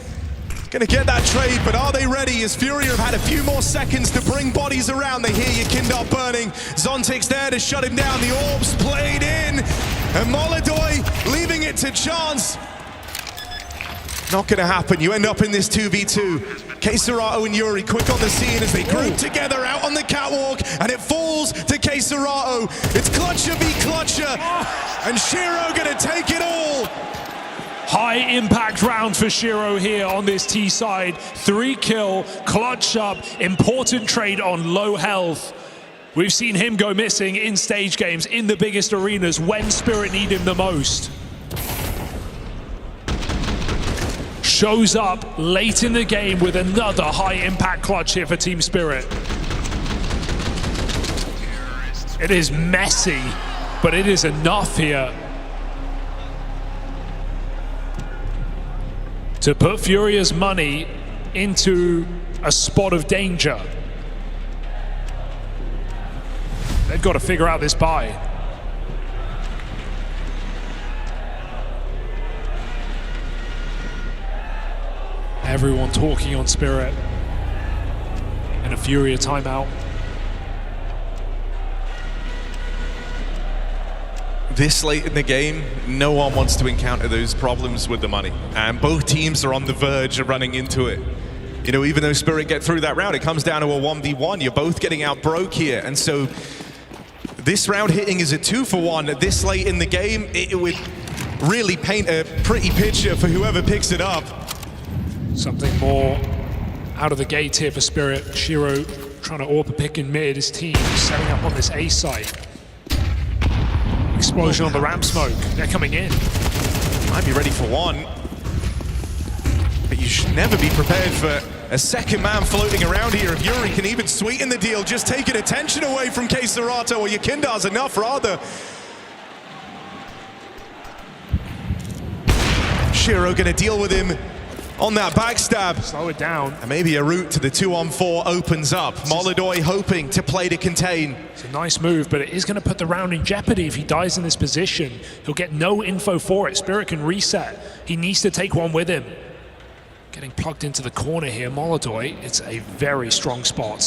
gonna get that trade, but are they ready? As FURIA have had a few more seconds to bring bodies around. They hear Yakindar burning. Zontix there to shut him down. The orbs played in, and Molodoi leaving it to chance. Not gonna happen. You end up in this 2v2. K-Serato and Yuri quick on the scene as they group together out on the catwalk, and it falls to K-Serato. It's Clutcher v Clutcher, and Shiro gonna take it all. High impact round for Shiro here on this T side. 3 kill, clutch up, important trade on low health. We've seen him go missing in stage games in the biggest arenas when Spirit need him the most. Shows up late in the game with another high impact clutch here for Team Spirit. It is messy, but it is enough here to put FURIA's money into a spot of danger. They've got to figure out this buy. Everyone talking on Spirit. And a FURIA timeout. This late in the game, no one wants to encounter those problems with the money. And both teams are on the verge of running into it. You know, even though Spirit get through that round, it comes down to a 1v1. You're both getting out broke here. And so this round hitting is a 2-for-1 this late in the game. It would really paint a pretty picture for whoever picks it up. Something more out of the gate here for Spirit. Shiro trying to AWP pick in mid. His team setting up on this A site. Explosion on the ramp smoke. They're coming in. Might be ready for one. But you should never be prepared for a second man floating around here. If Yuri can even sweeten the deal, just taking attention away from Keiserato, or Yakindar's enough rather. Shiro gonna deal with him on that backstab. Slow it down. And maybe a route to the 2-on-4 opens up. Molodoi hoping to play to contain. It's a nice move, but it is going to put the round in jeopardy if he dies in this position. He'll get no info for it. Spirit can reset. He needs to take one with him. Getting plugged into the corner here, Molodoi. It's a very strong spot.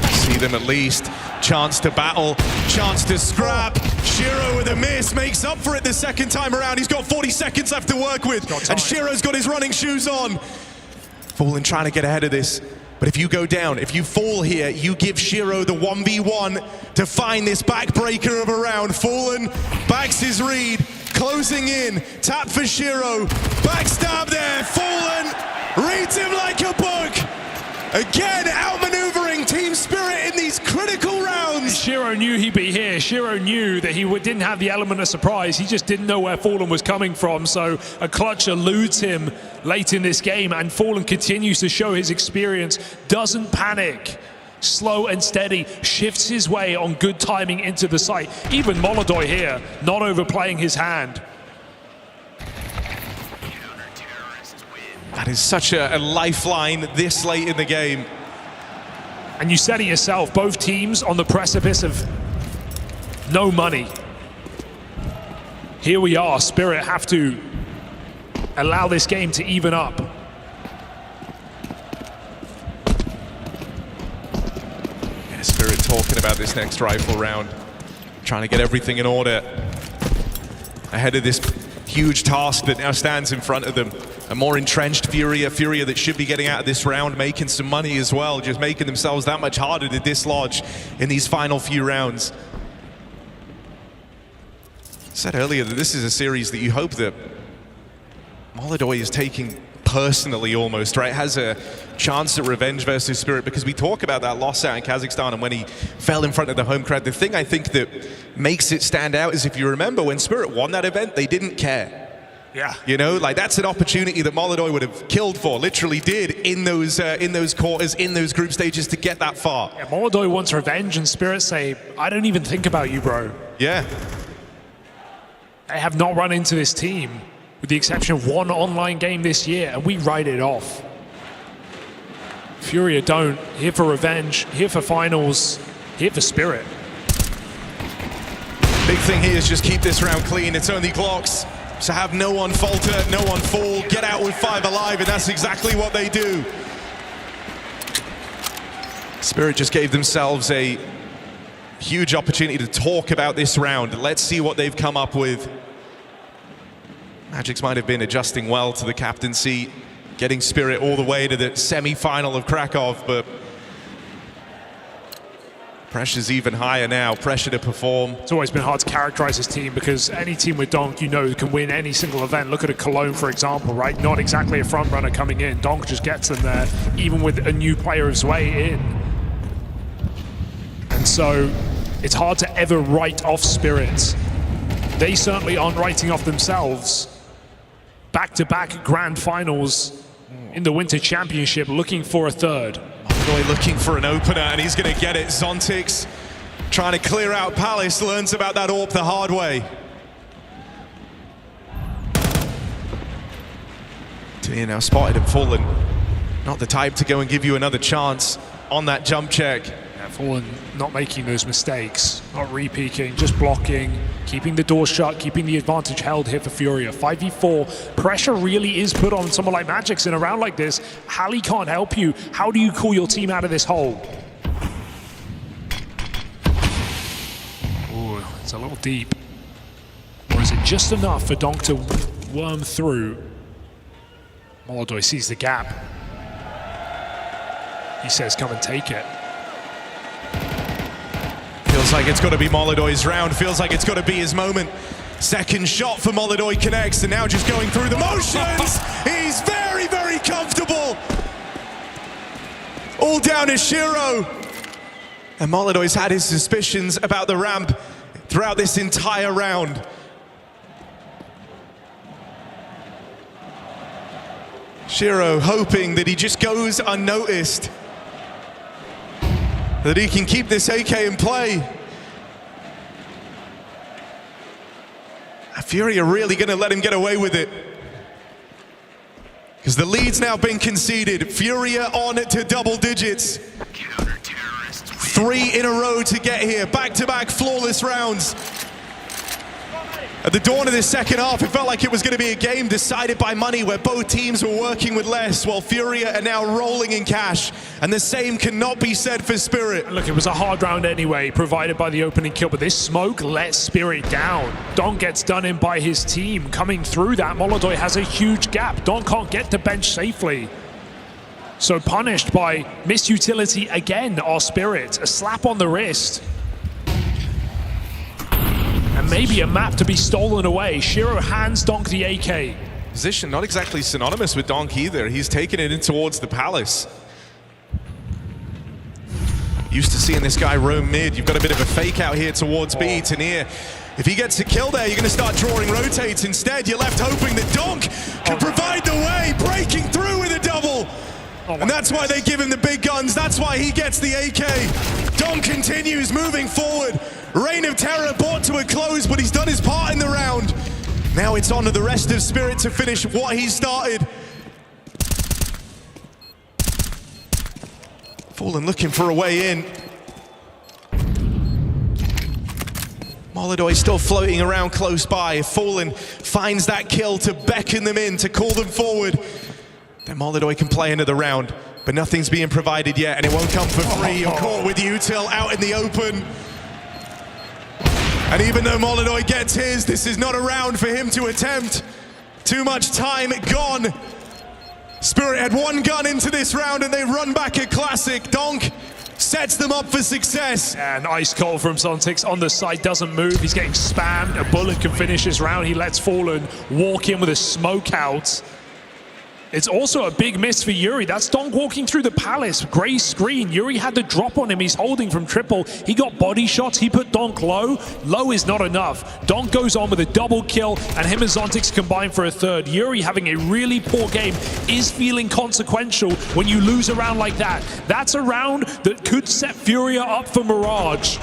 See them at least. Chance to battle, chance to scrap. Shiro with a miss makes up for it the second time around. He's got 40 seconds left to work with, and Shiro's got his running shoes on. Fallen trying to get ahead of this, but if you go down, if you fall here, you give Shiro the 1v1 to find this backbreaker of a round. Fallen backs his read, closing in, tap for Shiro, backstab there. Fallen reads him like a book. Again, outmaneuvering Team Spirit in these critical rounds. Shiro knew he'd be here. Shiro knew that he didn't have the element of surprise. He just didn't know where Fallen was coming from. So a clutch eludes him late in this game, and Fallen continues to show his experience. Doesn't panic. Slow and steady, shifts his way on good timing into the site. Even Molodoi here, not overplaying his hand. That is such a lifeline this late in the game. And you said it yourself, both teams on the precipice of no money. Here we are, Spirit have to allow this game to even up. Yeah, Spirit talking about this next rifle round, trying to get everything in order ahead of this huge task that now stands in front of them. A more entrenched Furia that should be getting out of this round, making some money as well, just making themselves that much harder to dislodge in these final few rounds. I said earlier that this is a series that you hope that Molodoi is taking personally almost, right? Has a chance at revenge versus Spirit, because we talk about that loss out in Kazakhstan and when he fell in front of the home crowd. The thing I think that makes it stand out is, if you remember, when Spirit won that event, they didn't care. Yeah. You know, like that's an opportunity that Molodoi would have killed for, literally did in those quarters, in those group stages to get that far. Yeah, Molodoi wants revenge, and Spirit say, I don't even think about you, bro. Yeah. They have not run into this team, with the exception of one online game this year, and we write it off. Furia don't. Here for revenge, here for finals, here for Spirit. Big thing here is just keep this round clean. It's only Glocks. So have no one falter, no one fall, get out with 5 alive, and that's exactly what they do. Spirit just gave themselves a huge opportunity to talk about this round. Let's see what they've come up with. Magix might have been adjusting well to the captaincy, getting Spirit all the way to the semi-final of Krakow, but pressure's even higher now, pressure to perform. It's always been hard to characterize this team, because any team with Donk, you know, can win any single event. Look at a Cologne, for example, right? Not exactly a front runner coming in. Donk just gets them there, even with a new player's way in. And so it's hard to ever write off Spirit. They certainly aren't writing off themselves. Back-to-back grand finals in the Winter Championship, looking for a third. Really looking for an opener, and he's going to get it. Zontix trying to clear out Palace, learns about that AWP the hard way. Tia now spotted and Fallen. Not the type to go and give you another chance on that jump check. Yeah, Fallen not making those mistakes, not re-peeking, just blocking, keeping the door shut, keeping the advantage held here for Furia. 5v4, pressure really is put on someone like Magix in a round like this. Halley can't help you. How do you call your team out of this hole? Ooh, it's a little deep. Or is it just enough for Donk to swarm through. Molodoi sees the gap. He says, come and take it. Feels like it's got to be Molodoi's round. Feels like it's got to be his moment. Second shot for Molodoi connects, and now just going through the motions. He's very, very comfortable. All down to Shiro. And Molodoi's had his suspicions about the ramp throughout this entire round. Shiro hoping that he just goes unnoticed, that he can keep this AK in play. FURIA really going to let him get away with it, because the lead's now been conceded. FURIA on to double digits. 3 in a row to get here. Back-to-back flawless rounds. At the dawn of this second half, it felt like it was going to be a game decided by money, where both teams were working with less, while FURIA are now rolling in cash. And the same cannot be said for Spirit. Look, it was a hard round anyway, provided by the opening kill, but this smoke lets Spirit down. Don gets done in by his team. Coming through that, Molodoi has a huge gap. Don can't get to bench safely. So punished by misutility again, our Spirit. A slap on the wrist. And maybe a map to be stolen away. Shiro hands Donk the AK. Position not exactly synonymous with Donk either. He's taken it in towards the palace. Used to seeing this guy roam mid. You've got a bit of a fake out here towards B. Tanir, if he gets a kill there, you're going to start drawing rotates. Instead, you're left hoping that Donk can provide the way, breaking through with a double. And that's why they give him the big guns. That's why he gets the AK. Donk continues moving forward. Reign of Terror brought to a close, but he's done his part in the round. Now it's on to the rest of Spirit to finish what he started. Fallen looking for a way in. Molodoi still floating around close by. Fallen finds that kill to beckon them in, to call them forward. Then Molodoi can play another round, but nothing's being provided yet, and it won't come for free. You're caught with Util out in the open. And even though Molodoi gets his, this is not a round for him to attempt. Too much time gone. Spirit had 1 gun into this round, and they run back a classic. Donk sets them up for success. And ice cold from Zontix on the side, doesn't move. He's getting spammed. A bullet can finish this round. He lets Fallen walk in with a smoke out. It's also a big miss for Yuri. That's Donk walking through the palace. Gray screen. Yuri had the drop on him. He's holding from triple. He got body shots. He put Donk low. Low is not enough. Donk goes on with a double kill, and him and Zontix combine for a third. Yuri, having a really poor game, is feeling consequential when you lose a round like that. That's a round that could set FURIA up for Mirage.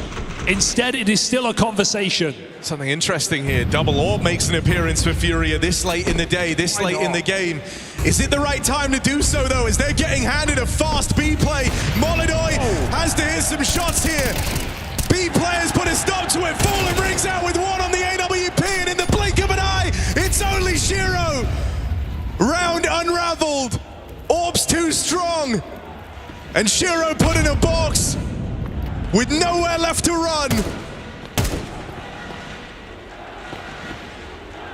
Instead, it is still a conversation. Something interesting here. Double Orb makes an appearance for FURIA this late in the day, this late in the game. Is it the right time to do so, though, as they're getting handed a fast B play? Molodoi has to hit some shots here. B players put a stop to it. Fallen rings out with 1 on the AWP, and in the blink of an eye, it's only Shiro. Round unraveled. Orb's too strong. And Shiro put in a box with nowhere left to run.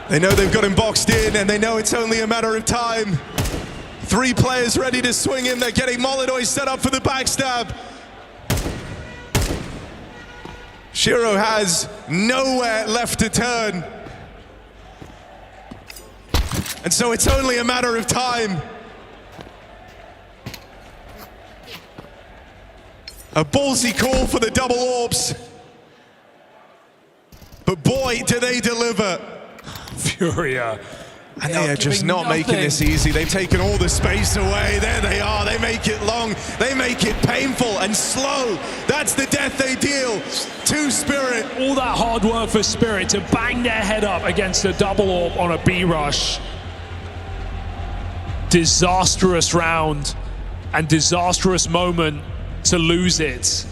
They know they've got him boxed in, and they know it's only a matter of time. 3 players ready to swing in. They're getting Molodoi set up for the backstab. Shiro has nowhere left to turn. And so it's only a matter of time. A ballsy call for the double orbs. But boy, do they deliver. FURIA. And they are just not making this easy. They've taken all the space away. There they are. They make it long. They make it painful and slow. That's the death they deal to Spirit. All that hard work for Spirit to bang their head up against a double orb on a B rush. Disastrous round and disastrous moment to lose it.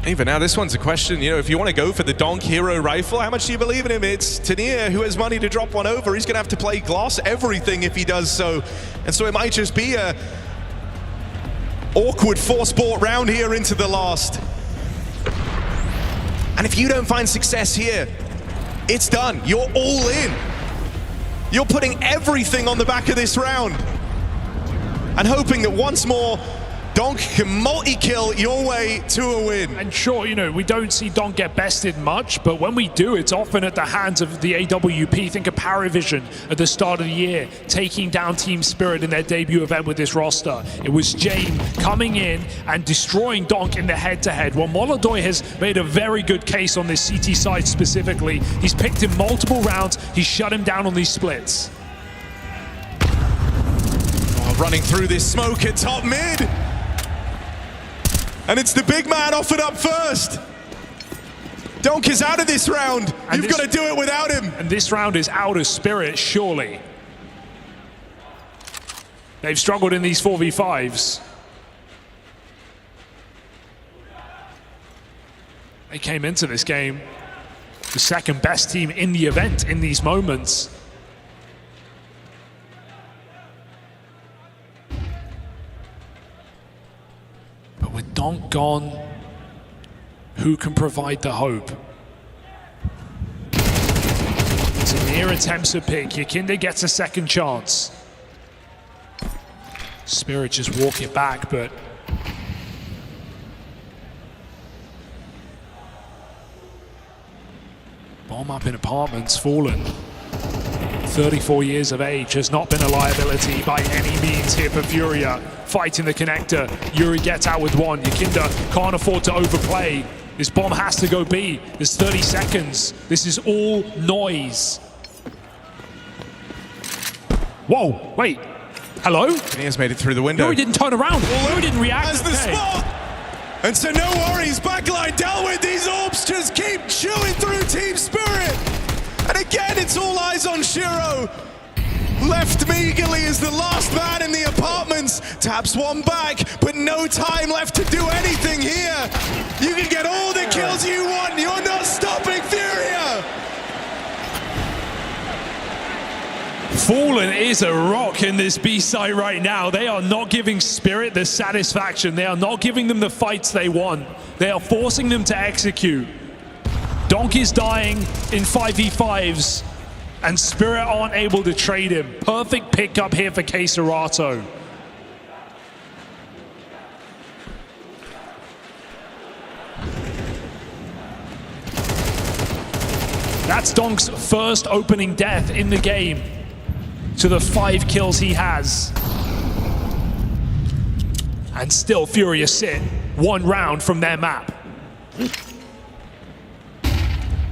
Even now, this one's a question, you know, if you want to go for the Donk Hero Rifle, how much do you believe in him? It's Tanir who has money to drop one over. He's going to have to play gloss everything if he does so. And so it might just be a awkward 4-sport round here into the last. And if you don't find success here, it's done. You're all in. You're putting everything on the back of this round and hoping that once more Donk can multi-kill your way to a win. And sure, you know, we don't see Donk get bested much, but when we do, it's often at the hands of the AWP. Think of Paravision at the start of the year, taking down Team Spirit in their debut event with this roster. It was Jame coming in and destroying Donk in the head-to-head. Well, Molodoi has made a very good case on this CT side specifically. He's picked him multiple rounds. He's shut him down on these splits. Running through this smoke at top mid. And it's the big man offered up first. Donk is out of this round. You've got to do it without him. And this round is out of Spirit, surely. They've struggled in these 4v5s. They came into this game the second best team in the event in these moments. But with Donk gone, who can provide the hope? Tanir attempts a pick. Yakinda gets a second chance. Spirit just walk it back, but bomb up in apartments, Fallen. 34 years of age, has not been a liability by any means here for FURIA. Fighting the connector, Yuri gets out with one. Yakinda can't afford to overplay. This bomb has to go B. There's 30 seconds. This is all noise. Whoa, wait. Hello? He has made it through the window. Yuri didn't turn around. Yuri didn't react. Has the spot. And so no worries, backline dealt with. These orbs just keep chewing through Team Spirit. And again, it's all eyes on Shiro. Left meagerly as the last man in the apartments. Taps one back, but no time left to do anything here. You can get all the kills you want. You're not stopping FURIA. Fallen is a rock in this B site right now. They are not giving Spirit the satisfaction. They are not giving them the fights they want. They are forcing them to execute. Donk is dying in 5v5s, and Spirit aren't able to trade him. Perfect pickup here for Keiserato. That's Donk's first opening death in the game to the 5 kills he has. And still FURIA sit one round from their map.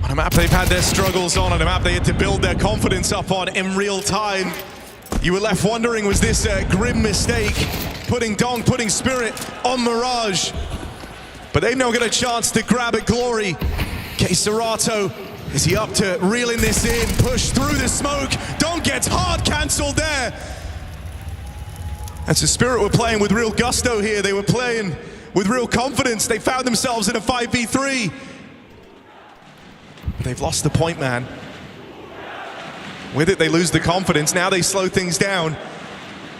On a map they've had their struggles on a map they had to build their confidence up on in real time. You were left wondering, was this a grim mistake? Putting Donk, putting Spirit on Mirage. But they've now got a chance to grab at glory. Keiserato, is he up to reeling this in? Push through the smoke. Donk gets hard cancelled there. And so Spirit were playing with real gusto here. They were playing with real confidence. They found themselves in a 5v3. They've lost the point man. With it, they lose the confidence. Now they slow things down.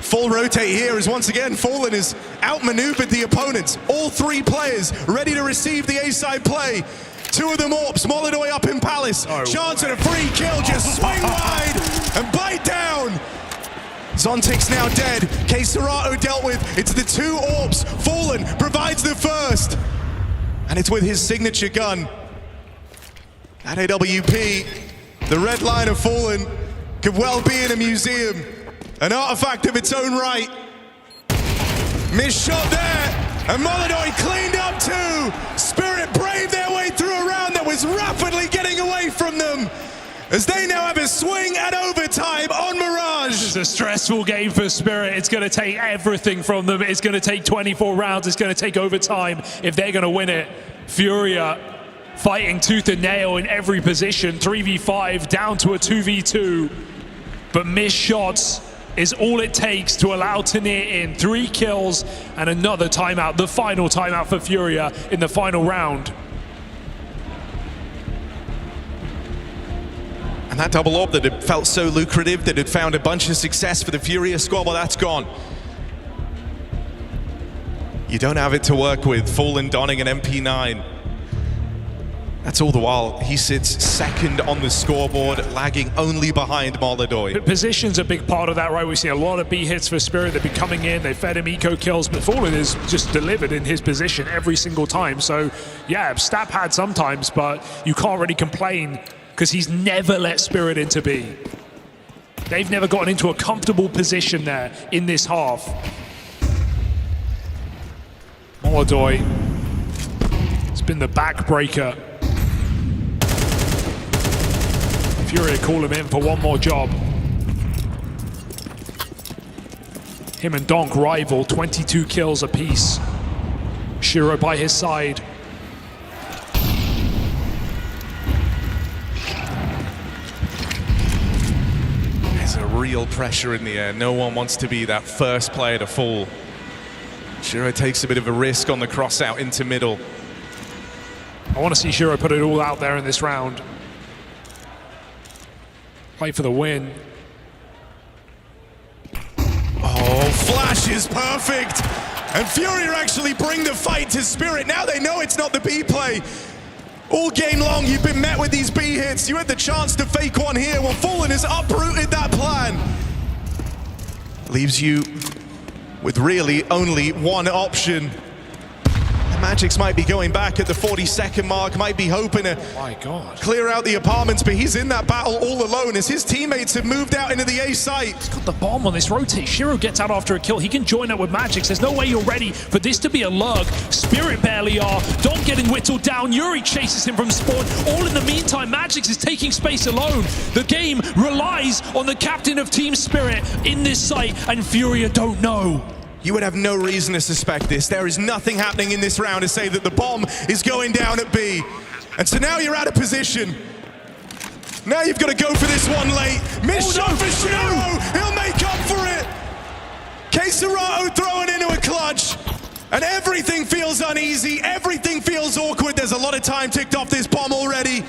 Full rotate here as once again Fallen has outmaneuvered the opponents. All 3 players ready to receive the A-side play. 2 of them AWPs, Molodoi up in Palace. Chance at a free kill, just swing wide and bite down. Zontic's now dead. Keiserato dealt with. It's the 2 AWPs. Fallen provides the first. And it's with his signature gun. At AWP, the red line of Fallen could well be in a museum. An artifact of its own right. Missed shot there, and Molodoi cleaned up too. Spirit braved their way through a round that was rapidly getting away from them, as they now have a swing at overtime on Mirage. This is a stressful game for Spirit. It's going to take everything from them. It's going to take 24 rounds. It's going to take overtime if they're going to win it. FURIA fighting tooth and nail in every position. 3v5 down to a 2v2. But missed shots is all it takes to allow Tanir in. 3 kills and another timeout. The final timeout for FURIA in the final round. And that double AWP that had felt so lucrative, that had found a bunch of success for the FURIA squad, well, that's gone. You don't have it to work with. Fallen donning an MP9. That's all the while he sits second on the scoreboard, lagging only behind Molodoi. Position's a big part of that, right? We've seen a lot of B hits for Spirit. They've been coming in, they fed him eco kills, but Fallen is just delivered in his position every single time. So yeah, stat pad sometimes, but you can't really complain because he's never let Spirit into B. They've never gotten into a comfortable position there in this half. Molodoi, it's been the backbreaker. FURIA call him in for one more job. Him and Donk rival, 22 kills apiece. Shiro by his side. There's a real pressure in the air. No one wants to be that first player to fall. Shiro takes a bit of a risk on the cross out into middle. I want to see Shiro put it all out there in this round. Play for the win. Oh, Flash is perfect! And FURIA actually bring the fight to Spirit. Now they know it's not the B play. All game long, you've been met with these B hits. You had the chance to fake one here. Well, Fallen has uprooted that plan. Leaves you with really only one option. The Magics might be going back at the 40-second mark, might be hoping to clear out the apartments, but he's in that battle all alone as his teammates have moved out into the A site. He's got the bomb on this rotate. Shiro gets out after a kill. He can join up with Magics. There's no way you're ready for this to be a lurk. Spirit barely are. Don getting whittled down. Yuri chases him from spawn. All in the meantime, Magics is taking space alone. The game relies on the captain of Team Spirit in this site, and FURIA don't know. You would have no reason to suspect this. There is nothing happening in this round to say that the bomb is going down at B. And so now you're out of position. Now you've got to go for this one late. Missed shot for Shiro. He'll make up for it. Queserato throwing into a clutch. And everything feels uneasy. Everything feels awkward. There's a lot of time ticked off this bomb already.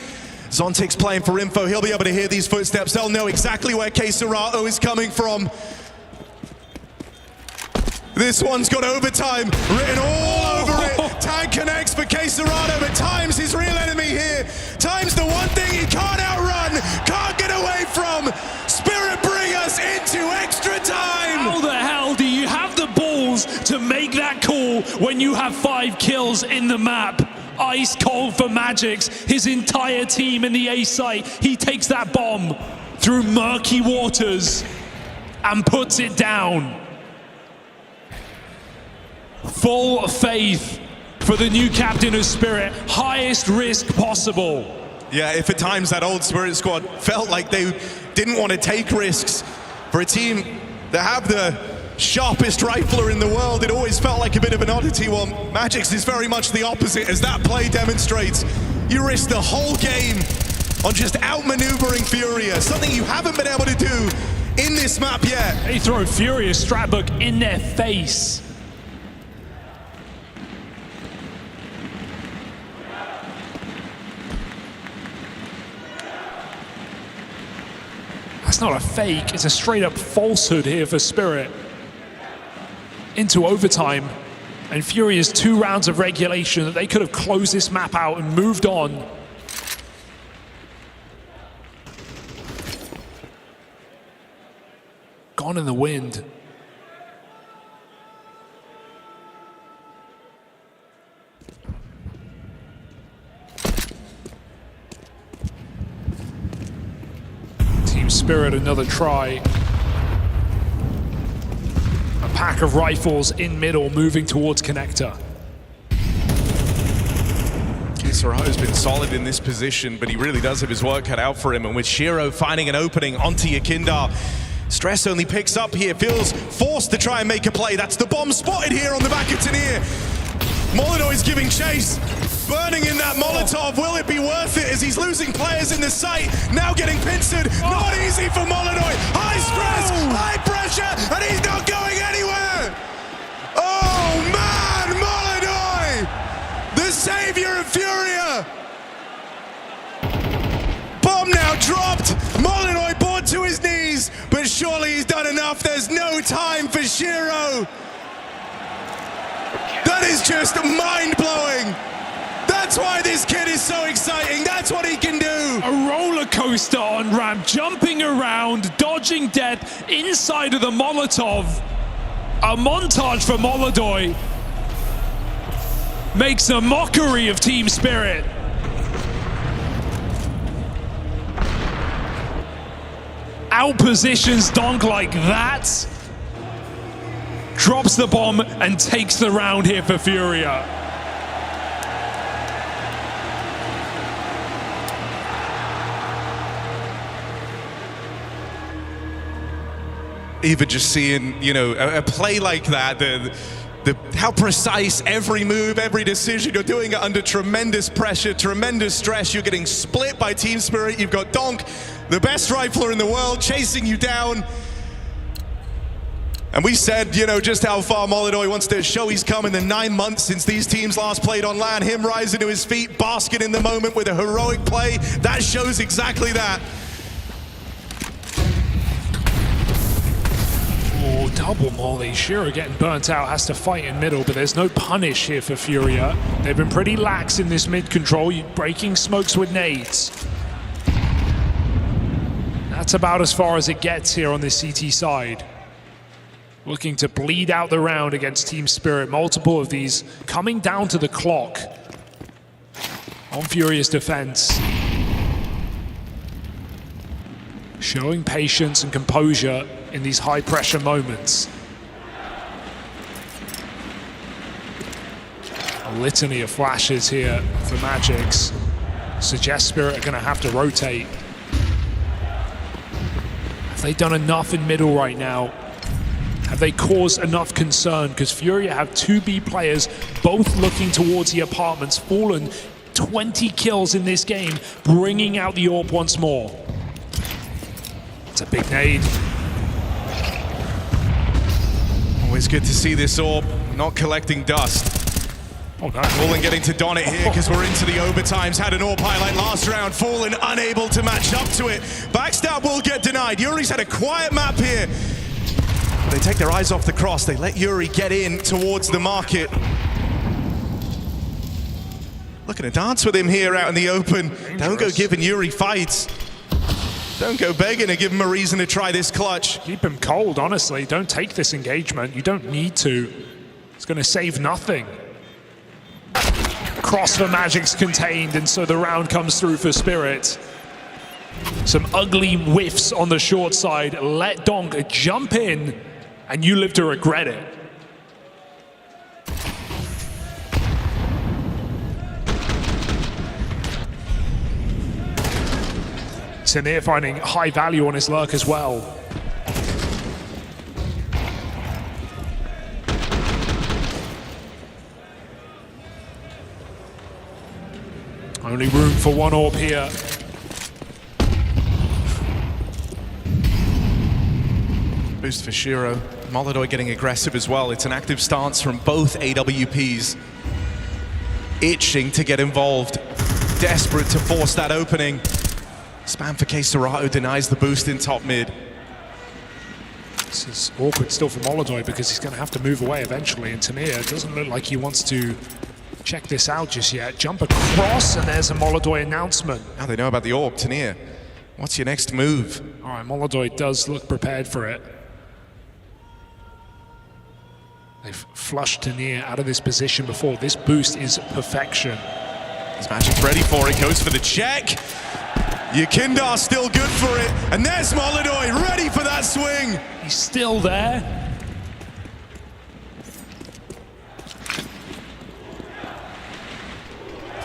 Zontic's playing for info. He'll be able to hear these footsteps. They'll know exactly where Queserato is coming from. This one's got overtime written all over it. Tag connects for Queserato, but Time's his real enemy here. Time's the one thing he can't outrun, can't get away from. Spirit bring us into extra time. How the hell do you have the balls to make that call when you have 5 kills in the map? Ice cold for Magics, his entire team in the A site. He takes that bomb through murky waters and puts it down. Full faith for the new captain of Spirit. Highest risk possible. Yeah, if at times that old Spirit squad felt like they didn't want to take risks for a team that have the sharpest rifler in the world, it always felt like a bit of an oddity. Well, Magics is very much the opposite, as that play demonstrates. You risk the whole game on just outmaneuvering FURIA, something you haven't been able to do in this map yet. They throw FURIA Stratbook in their face. That's not a fake, it's a straight up falsehood here for Spirit. Into overtime, and FURIA's 2 rounds of regulation that they could have closed this map out and moved on. Gone in the wind. Spirit, another try. A pack of rifles in middle, moving towards connector. Queserato's been solid in this position, but he really does have his work cut out for him. And with Shiro finding an opening onto Yakindar, Stress only picks up here, feels forced to try and make a play. That's the bomb spotted here on the back of Tanir. Molodoi is giving chase. Burning in that Molotov, will it be worth it as he's losing players in the site, now getting pincered, not easy for Molodoi, high stress, high pressure, and he's not going anywhere! Oh man, Molodoi! The savior of FURIA! Bomb now dropped, Molodoi brought to his knees, but surely he's done enough, there's no time for Shiro! That is just mind-blowing! That's why this kid is so exciting. That's what he can do. A roller coaster on ramp, jumping around, dodging death inside of the Molotov. A montage for Molodoi. Makes a mockery of Team Spirit. Outpositions Donk like that. Drops the bomb and takes the round here for FURIA. Even just seeing, you know, a play like that, how precise every move, every decision, you're doing it under tremendous pressure, tremendous stress, you're getting split by Team Spirit, you've got Donk, the best rifler in the world, chasing you down. And we said, you know, just how far Molodoi wants to show he's come in the 9 months since these teams last played on LAN. Him rising to his feet, basking in the moment with a heroic play, that shows exactly that. Oh, double molly. Shiro getting burnt out, has to fight in middle, but there's no punish here for FURIA. They've been pretty lax in this mid control, breaking smokes with nades. That's about as far as it gets here on this CT side. Looking to bleed out the round against Team Spirit. Multiple of these coming down to the clock on FURIA's defense. Showing patience and composure in these high pressure moments. A litany of flashes here for Magics. Suggests Spirit are gonna have to rotate. Have they done enough in middle right now? Have they caused enough concern? Because FURIA have 2 B players both looking towards the apartments. Fallen 20 kills in this game, bringing out the AWP once more. It's a big nade. Always good to see this AWP not collecting dust. Oh, no. Fallen getting to don it here because we're into the overtimes. Had an AWP highlight last round. Fallen unable to match up to it. Backstab will get denied. Yuri's had a quiet map here. They take their eyes off the cross. They let Yuri get in towards the market. Looking to dance with him here out in the open. Dangerous. Don't go giving Yuri fights. Don't go begging to give him a reason to try this clutch. Keep him cold, honestly. Don't take this engagement. You don't need to. It's going to save nothing. Cross for Magic's contained, and so the round comes through for Spirit. Some ugly whiffs on the short side. Let Donk jump in, and you live to regret it. Tanir finding high value on his lurk as well. Only room for one AWP here. Boost for Shiro. Molodoi getting aggressive as well. It's an active stance from both AWPs. Itching to get involved. Desperate to force that opening. Spam for Serato denies the boost in top mid. This is awkward still for Molodoi because he's going to have to move away eventually, and Tanir doesn't look like he wants to check this out just yet. Jump across, and there's a Molodoi announcement. Now they know about the AWP. Tanir, what's your next move? All right, Molodoi does look prepared for it. They've flushed Tanir out of this position before. This boost is perfection. His Magic's ready for it, goes for the check. Yakindar still good for it, and there's Molodoi ready for that swing. He's still there.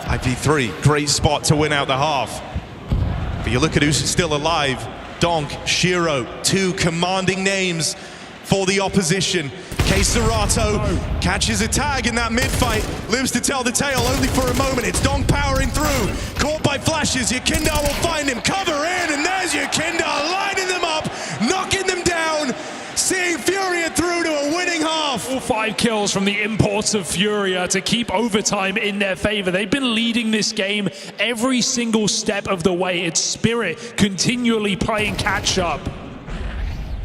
5v3, great spot to win out the half. But you look at who's still alive. Donk, Shiro, 2 commanding names for the opposition. Serato catches a tag in that mid-fight, lives to tell the tale only for a moment. It's Donk powering through, caught by flashes. Yakindar will find him, cover in, and there's Yakindar lining them up, knocking them down, seeing FURIA through to a winning half. All 5 kills from the imports of FURIA to keep overtime in their favor. They've been leading this game every single step of the way. It's Spirit continually playing catch up.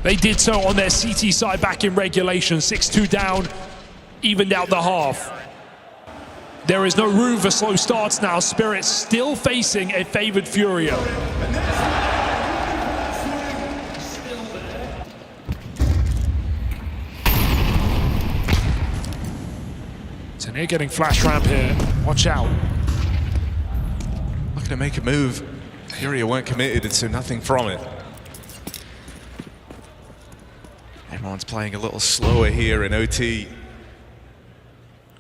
They did so on their CT side back in regulation. 6-2 down, evened out the half. There is no room for slow starts now. Spirit still facing a favored FURIA. Tania getting flash ramp here. Watch out. Looking to make a move. FURIA weren't committed, and so nothing from it. Everyone's playing a little slower here in OT.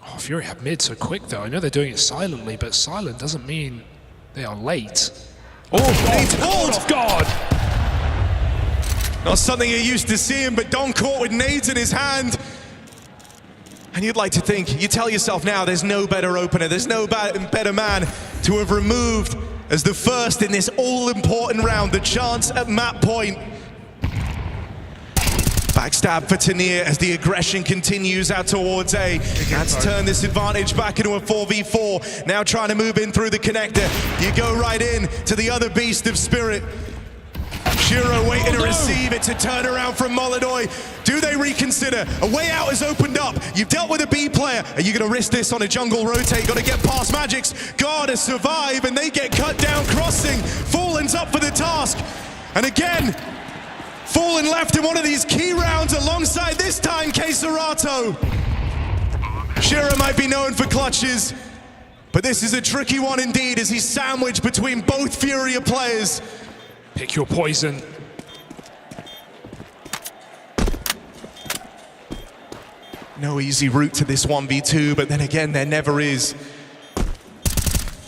Oh, FURIA have mid so quick though. I know they're doing it silently, but silent doesn't mean they are late. Oh, God! Not something you're used to seeing, but Don caught with nades in his hand. And you'd like to think, you tell yourself now, there's no better opener, there's no better man to have removed as the first in this all-important round, the chance at map point. Backstab for Tania as the aggression continues out towards A. That's turned this advantage back into a 4v4. Now trying to move in through the connector. You go right in to the other beast of Spirit. Shiro waiting to receive it to turn around from Molodoy. Do they reconsider? A way out has opened up. You've dealt with a B player. Are you going to risk this on a jungle rotate? Got to get past Magic's. Gotta survive, and they get cut down crossing. Fallen's up for the task. And again, Fallen left in one of these key rounds alongside this time Keserato. Shiro might be known for clutches, but this is a tricky one indeed as he's sandwiched between both FURIA players. Pick your poison. No easy route to this 1v2, but then again, there never is.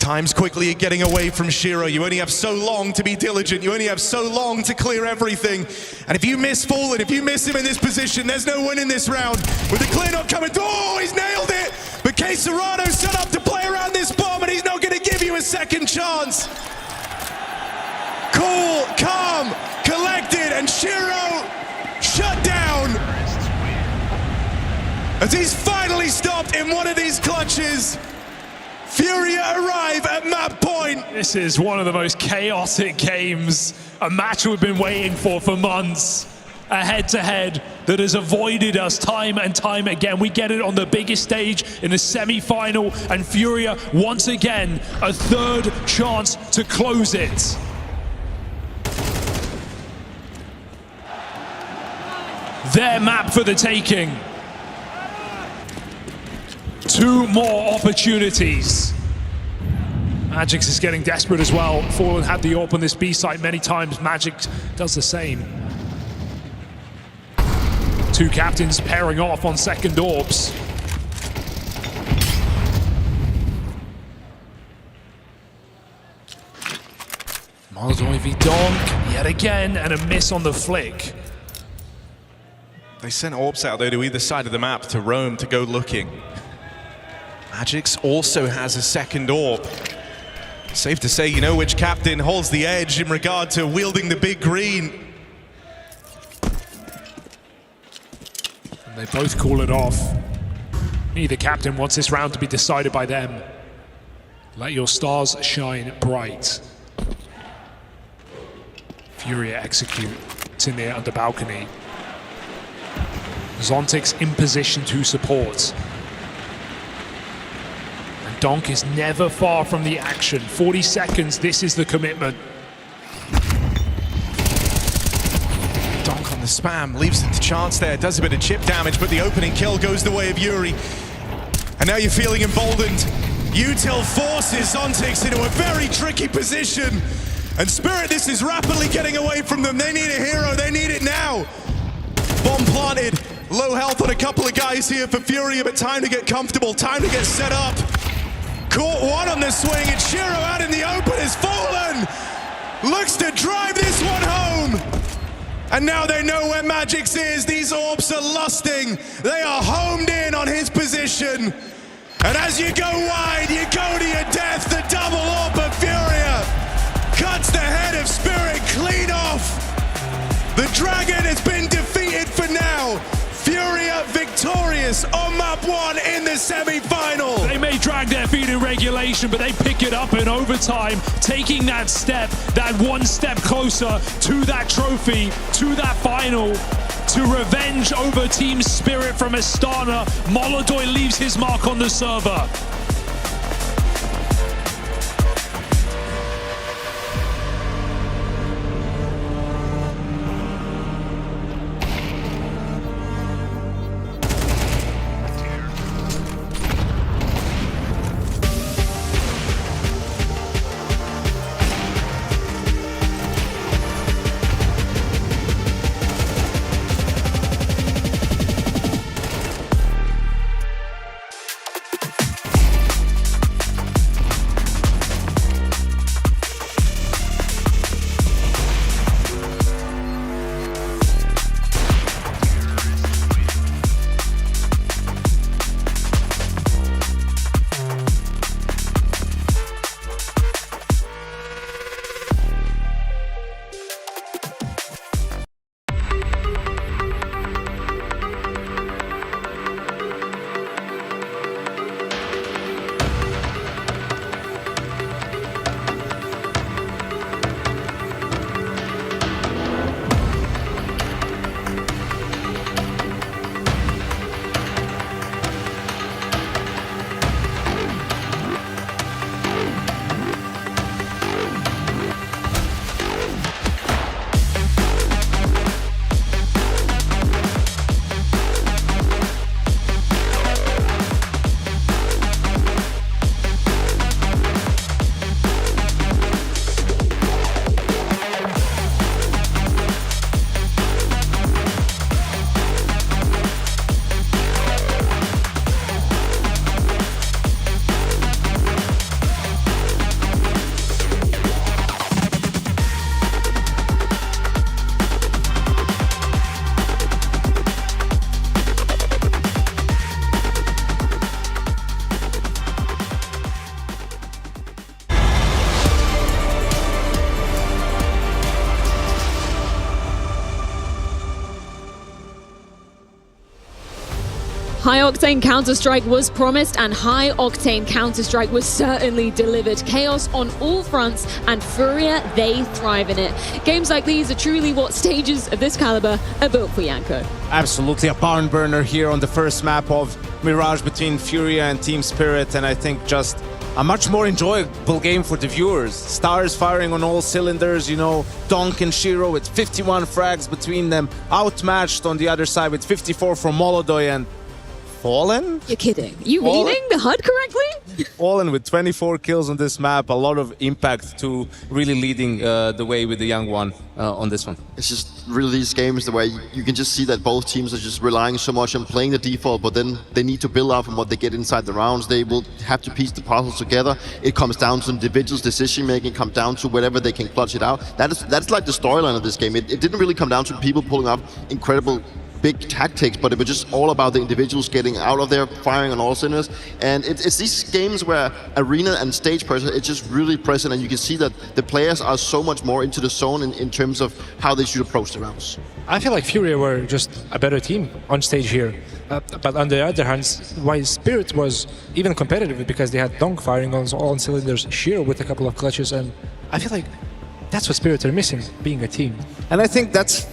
Time's quickly getting away from Shiro. You only have so long to be diligent. You only have so long to clear everything. And if you miss Fallen, if you miss him in this position, there's no win in this round. With the clear not coming, oh, he's nailed it! But Keserato set up to play around this bomb, and he's not going to give you a second chance. Cool, calm, collected, and Shiro shut down as he's finally stopped in one of these clutches. FURIA arrive at map point. This is one of the most chaotic games, a match we've been waiting for months. A head-to-head that has avoided us time and time again. We get it on the biggest stage in the semi-final, and FURIA once again a third chance to close it. Their map for the taking. Two more opportunities. Magix is getting desperate as well. Fallen had the AWP on this B site many times. Magic does the same. Two captains pairing off on second AWPs. Molodoy v Donk, yet again, and a miss on the flick. They sent AWPs out there to either side of the map to roam, to go looking. Magix also has a second AWP. Safe to say, you know which captain holds the edge in regard to wielding the big green. And they both call it off. Neither captain wants this round to be decided by them. Let your stars shine bright. FURIA execute. Tania under balcony. Zontix in position to support. And Donk is never far from the action. 40 seconds, this is the commitment. Donk on the spam, leaves it to chance there, does a bit of chip damage, but the opening kill goes the way of Yuri. And now you're feeling emboldened. Util forces Zontix into a very tricky position. And Spirit, this is rapidly getting away from them. They need a hero, they need it now. Bomb planted, low health on a couple of guys here for FURIA, but time to get comfortable, time to get set up. Caught one on the swing, and Shiro out in the open is Fallen. Looks to drive this one home. And now they know where Magix is. These AWPs are lusting. They are homed in on his position. And as you go wide, you go to your death. The double AWP of FURIA cuts the head of Spirit clean off. The Dragon has been defeated for now. FURIA victorious on map 1 in the semi-final. They may drag their feet in regulation, but they pick it up in overtime, taking that step, that one step closer to that trophy, to that final, to revenge over Team Spirit from Astana. Molodoy leaves his mark on the server. High-octane Counter-Strike was promised, and high-octane Counter-Strike was certainly delivered. Chaos on all fronts, and FURIA, they thrive in it. Games like these are truly what stages of this caliber are built for, Yanko. Absolutely a barn burner here on the first map of Mirage between FURIA and Team Spirit, and I think just a much more enjoyable game for the viewers. Stars firing on all cylinders, you know, Donk and Shiro with 51 frags between them, outmatched on the other side with 54 from Molodoi, and Fallen? You're kidding. You reading the HUD correctly? Fallen with 24 kills on this map, a lot of impact to really leading the way with the young one on this one. It's just really these games the way you can just see that both teams are just relying so much on playing the default, but then they need to build out from what they get inside the rounds. They will have to piece the puzzles together. It comes down to individuals' decision making, comes down to whatever they can clutch it out. That's like the storyline of this game. It didn't really come down to people pulling off incredible big tactics, but it was just all about the individuals getting out of there, firing on all cylinders. And it's these games where arena and stage pressure, it's just really present, and you can see that the players are so much more into the zone in terms of how they should approach the rounds. I feel like FURIA were just a better team on stage here. But on the other hand, why Spirit was even competitive because they had Donk firing on all cylinders, Shiro with a couple of clutches, and I feel like that's what Spirit are missing, being a team. And I think that's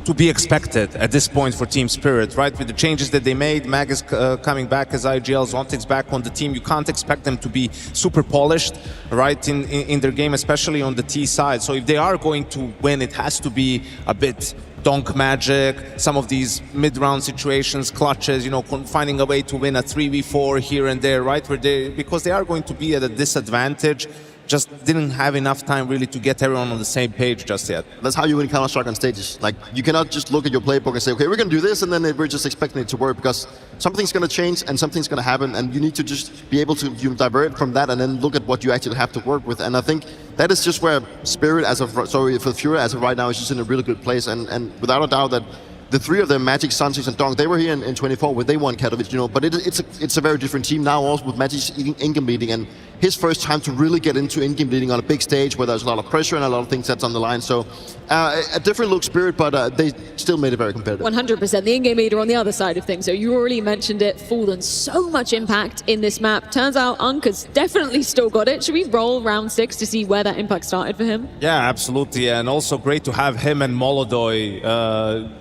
to be expected at this point for Team Spirit, right? With the changes that they made, Mag is coming back as IGL, Zontic's back on the team. You can't expect them to be super polished, right, in their game, especially on the T side. So if they are going to win, it has to be a bit Donk magic, some of these mid-round situations, clutches, you know, finding a way to win a 3v4 here and there, right? Because they are going to be at a disadvantage. Just didn't have enough time really to get everyone on the same page just yet. That's how you win Counter-Strike on stages. Like, you cannot just look at your playbook and say, okay, we're going to do this, and then we're just expecting it to work, because something's going to change and something's going to happen, and you need to just be able to divert from that and then look at what you actually have to work with. And I think that is just where Spirit, for FURIA as of right now, is just in a really good place, and without a doubt that the three of them, Magic, Sunseas, and Donk, they were here in 24 where they won Katowice, you know, but it's a very different team now also with Magic's in-game leading, and his first time to really get into in-game leading on a big stage where there's a lot of pressure and a lot of things that's on the line. So a different look Spirit, but they still made it very competitive. 100%. The in-game leader on the other side of things. So you already mentioned it, Fallen, so much impact in this map. Turns out Unk has definitely still got it. Should we roll round 6 to see where that impact started for him? Yeah, absolutely. And also great to have him and Molodoi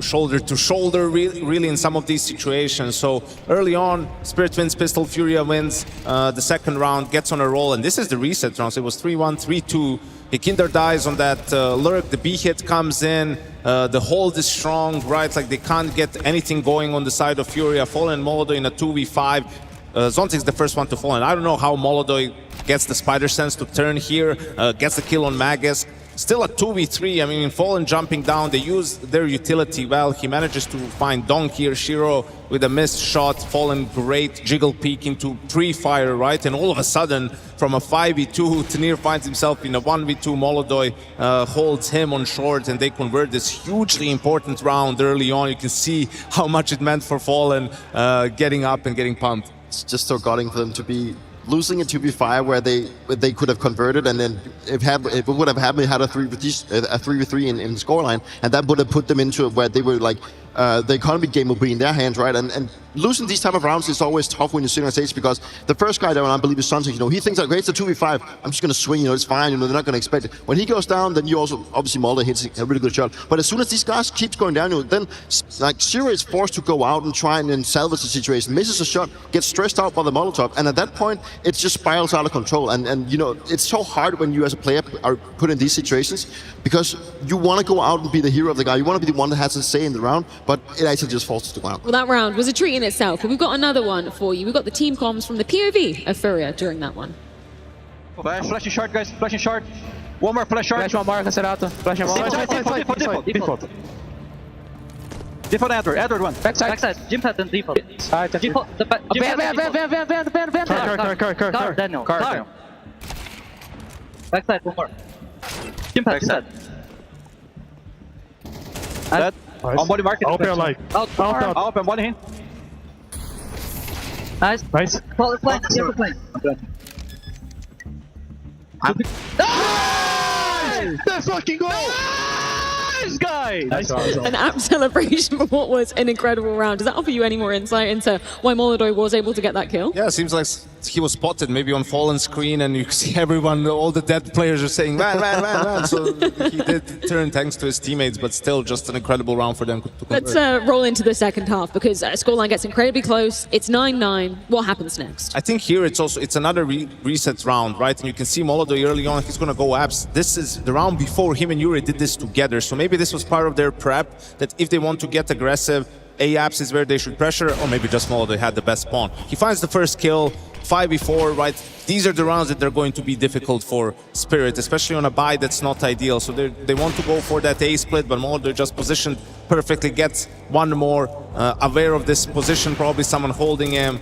shoulder to shoulder really in some of these situations. So early on, Spirit wins pistol, FURIA wins the second round, gets on a roll, and this is the reset round. So it was 3-1, 3-2. Hikinder dies on that lurk, the B hit comes in, the hold is strong, right? Like they can't get anything going on the side of FURIA. Fallen and Molodoi in a 2v5. Zontic's the first one to fall, and I don't know how Molodoi gets the spider sense to turn here, gets the kill on Magus. Still a 2v3, I mean, Fallen jumping down, they use their utility well. He manages to find Donk here, Shiro with a missed shot, Fallen great jiggle peek into pre-fire, right? And all of a sudden, from a 5v2, Tanir finds himself in a 1v2, Molodoi holds him on short, and they convert this hugely important round early on. You can see how much it meant for Fallen getting up and getting pumped. It's just so gutting for them to be losing a 2v5 where they could have converted, and then if it would have happened, had a 3v3 in the scoreline, and that would have put them into where they were like the economy game will be in their hands, right? And losing these type of rounds is always tough when you're sitting on stage, because the first guy down, I believe, is Sunseas, you know, he thinks like, okay, it's a 2v5, I'm just going to swing, you know, it's fine, you know, they're not going to expect it. When he goes down, then you also, obviously Molodoi hits a really good shot, but as soon as these guys keeps going down, you know, then like Shiro is forced to go out and try and salvage the situation, misses a shot, gets stressed out by the Molotov, and at that point, it just spirals out of control. And you know, it's so hard when you as a player are put in these situations, because you want to go out and be the hero of the guy, you want to be the one that has a say in the round, but it actually just falls to the ground. Well, that round was a treat in itself, but we've got another one for you. We've got the team comms from the POV of FURIA during that one. Flashing short, guys, flashing short. One more flash short. Flash one more, Cancelato. Flash one more. Default. Default Edward one. Backside. Gym pad and default. Default. Van. Car, Daniel. Car. Backside, one more. Gym pad. Dead. On body market. Open your light. Out. Open, one in. Nice. Plane. Nice! Let's fucking go! Nice, guys! An apt celebration for what was an incredible round. Does that offer you any more insight into why Molodoi was able to get that kill? Yeah, it seems like he was spotted maybe on fallen screen, and you see everyone, all the dead players are saying, man. So he did turn thanks to his teammates, but still just an incredible round for them to convert. Let's roll into the second half, because scoreline gets incredibly close. It's 9-9. What happens next? I think here it's another reset round, right? And you can see Molodoi early on, he's going to go apps. This is the round before him and Yuri did this together. So maybe this was part of their prep, that if they want to get aggressive, A-apps is where they should pressure, or maybe just Molodoi had the best spawn. He finds the first kill, 5v4, right? These are the rounds that they're going to be difficult for Spirit, especially on a buy that's not ideal. So they want to go for that A split, but Molodoi just positioned perfectly, gets one more, aware of this position, probably someone holding him,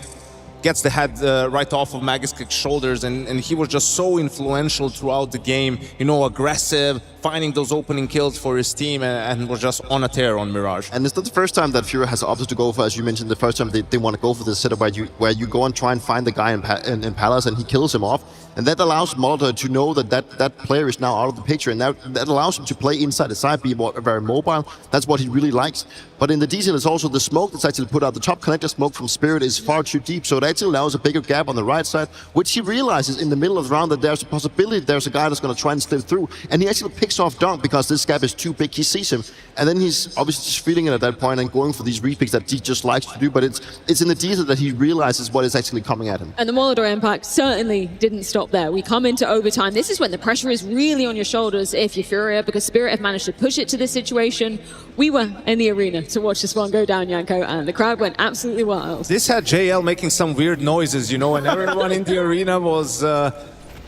gets the head right off of Magisk's shoulders, and he was just so influential throughout the game, you know, aggressive, finding those opening kills for his team, and was just on a tear on Mirage. And it's not the first time that FURIA has opted to go for, as you mentioned, the first time they want to go for this setup where you go and try and find the guy in Palace and he kills him off. And that allows Molodoi to know that player is now out of the picture, and that allows him to play inside the side, be very mobile. That's what he really likes. But in the detail, it's also the smoke that's actually put out. The top connector smoke from Spirit is far too deep, so it actually allows a bigger gap on the right side, which he realizes in the middle of the round that there's a possibility there's a guy that's going to try and slip through. And he actually picks off Dunk because this gap is too big. He sees him, and then he's obviously just feeling it at that point and going for these repicks that he just likes to do. But it's in the detail that he realizes what is actually coming at him. And the Molodoi impact certainly didn't stop there. We come into overtime. This is when the pressure is really on your shoulders if you're FURIA, because Spirit have managed to push it to this situation. We were in the arena to watch this one go down, Janko, and the crowd went absolutely wild. This had JL making some weird noises, you know, and everyone in the arena was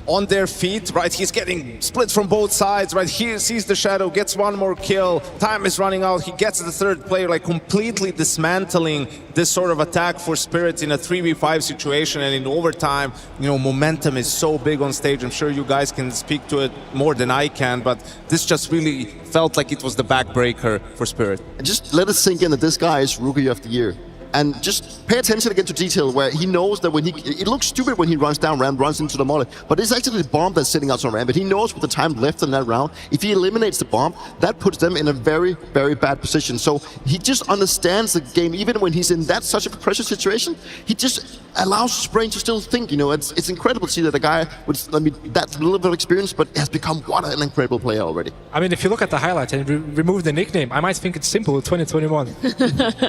on their feet, right? He's getting split from both sides, right? He sees the shadow, gets one more kill, time is running out, he gets the third player, like completely dismantling this sort of attack for Spirit in a 3v5 situation. And in overtime, you know, momentum is so big on stage. I'm sure you guys can speak to it more than I can, but this just really felt like it was the backbreaker for Spirit. And just let it sink in that this guy is Rookie of the Year. And just pay attention again to detail where he knows that when it looks stupid when he runs down ramp, runs into the molly, but it's actually the bomb that's sitting out on ramp. But he knows with the time left in that round, if he eliminates the bomb, that puts them in a very, very bad position. So he just understands the game, even when he's in such a pressure situation. He just allows his brain to still think. You know, it's incredible to see that a guy with that little bit of experience, but has become what an incredible player already. I mean, if you look at the highlight and remove the nickname, I might think it's simple 2021.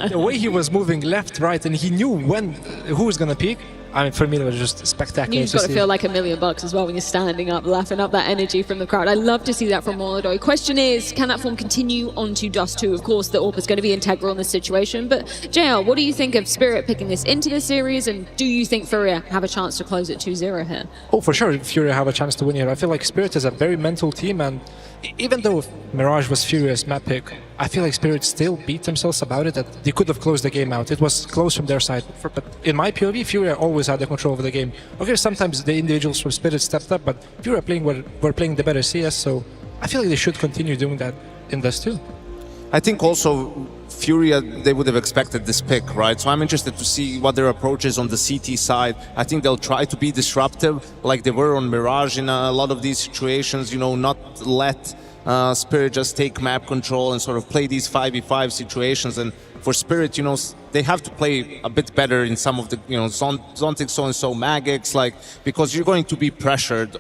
The way he was moving left, right, and he knew who was going to peak. I mean, for me, it was just spectacular. You've got to feel like $1 million as well when you're standing up, laughing up that energy from the crowd. I love to see that from Molodoi. Question is, can that form continue onto Dust 2? Of course, the AWP is going to be integral in this situation. But JL, what do you think of Spirit picking this into the series? And do you think FURIA have a chance to close it 2-0 here? Oh, for sure, FURIA have a chance to win here. I feel like Spirit is a very mental team, and even though Mirage was FURIA's map pick, I feel like Spirit still beat themselves about it, that they could have closed the game out. It was close from their side. But in my POV, FURIA always had the control over the game. Okay, sometimes the individuals from Spirit stepped up, but FURIA were playing the better CS, so I feel like they should continue doing that in this too. I think also FURIA, they would have expected this pick, right? So I'm interested to see what their approach is on the CT side. I think they'll try to be disruptive like they were on Mirage in a lot of these situations, you know, not let Spirit just take map control and sort of play these 5v5 situations. And for Spirit, you know, they have to play a bit better in some of the, you know, Zontic so-and-so, Magix, like, because you're going to be pressured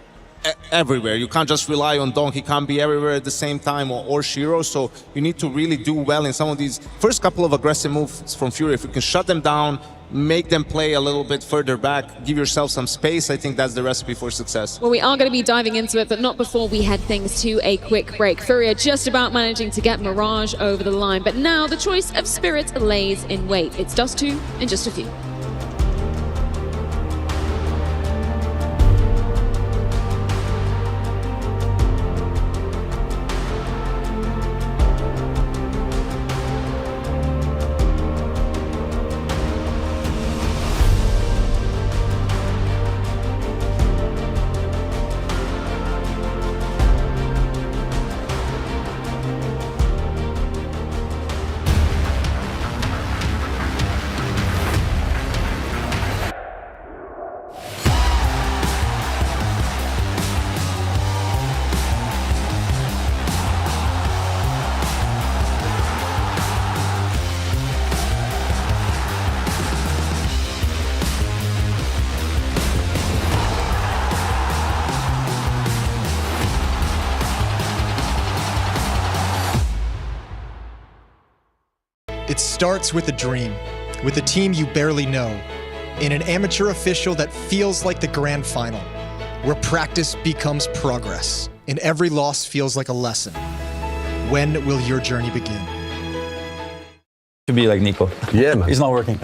everywhere. You can't just rely on Donk. He can't be everywhere at the same time, or Shiro. So you need to really do well in some of these first couple of aggressive moves from FURIA. If you can shut them down, make them play a little bit further back, give yourself some space, I think that's the recipe for success. Well, we are going to be diving into it, but not before we head things to a quick break. FURIA just about managing to get Mirage over the line, but now the choice of Spirit lays in wait. It's Dust 2 in just a few. It starts with a dream, with a team you barely know, in an amateur official that feels like the grand final, where practice becomes progress, and every loss feels like a lesson. When will your journey begin? To be like Nico. Yeah, man. It's not working.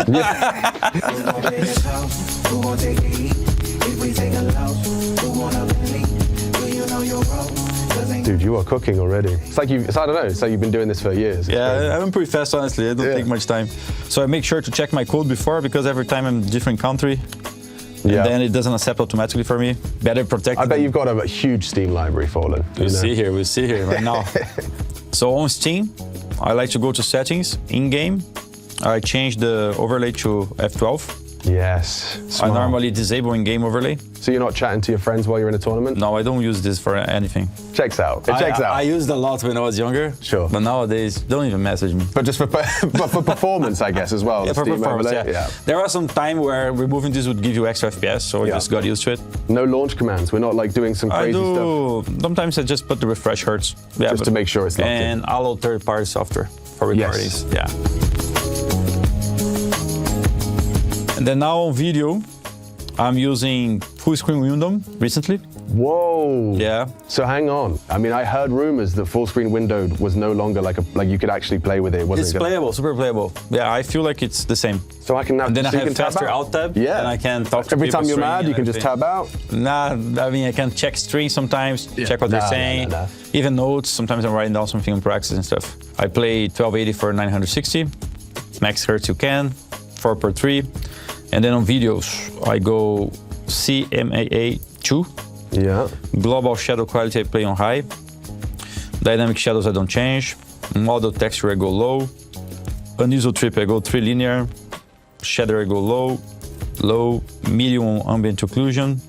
Dude, you are cooking already. It's like I don't know, it's like you've been doing this for years. Yeah, I'm pretty fast, honestly. I don't take much time. So I make sure to check my code before, because every time I'm in a different country, and then it doesn't accept automatically for me. Better protected. I bet you've got a huge Steam library, Fallen. We'll see here right now. So on Steam, I like to go to settings, in-game. I change the overlay to F12. Yes. I normally disable in-game overlay. So you're not chatting to your friends while you're in a tournament? No, I don't use this for anything. Checks out. It checks out. I used a lot when I was younger. Sure. But nowadays, don't even message me. But just for performance, I guess, as well. Yeah, for Steam performance, overlay. yeah. There are some time where removing this would give you extra FPS, so I just got used to it. No launch commands. We're not like doing some crazy stuff. Sometimes I just put the refresh hertz. Yeah, just to make sure it's locked in. And allow third-party software for recordings. Yeah. And then now on video, I'm using full screen window recently. Whoa. Yeah. So hang on. I mean, I heard rumors that full screen window was no longer like you could actually play with it. It's playable, super playable. Yeah, I feel like it's the same. So I can now. And then I so you have can tab faster out? alt tab. Yeah. And I can talk to every people time you're string mad, you and can just everything. tab out. Nah, I mean I can check strings sometimes, check what they're saying, Nah. even notes. Sometimes I'm writing down something in practice and stuff. I play 1280 for 960, max hertz you can, 4x3, and then on videos I go CMAA 2. Yeah. Global shadow quality I play on high. Dynamic shadows I don't change. Model texture I go low. Anisotrope I go 3 linear. Shader I go low. Low, medium ambient occlusion.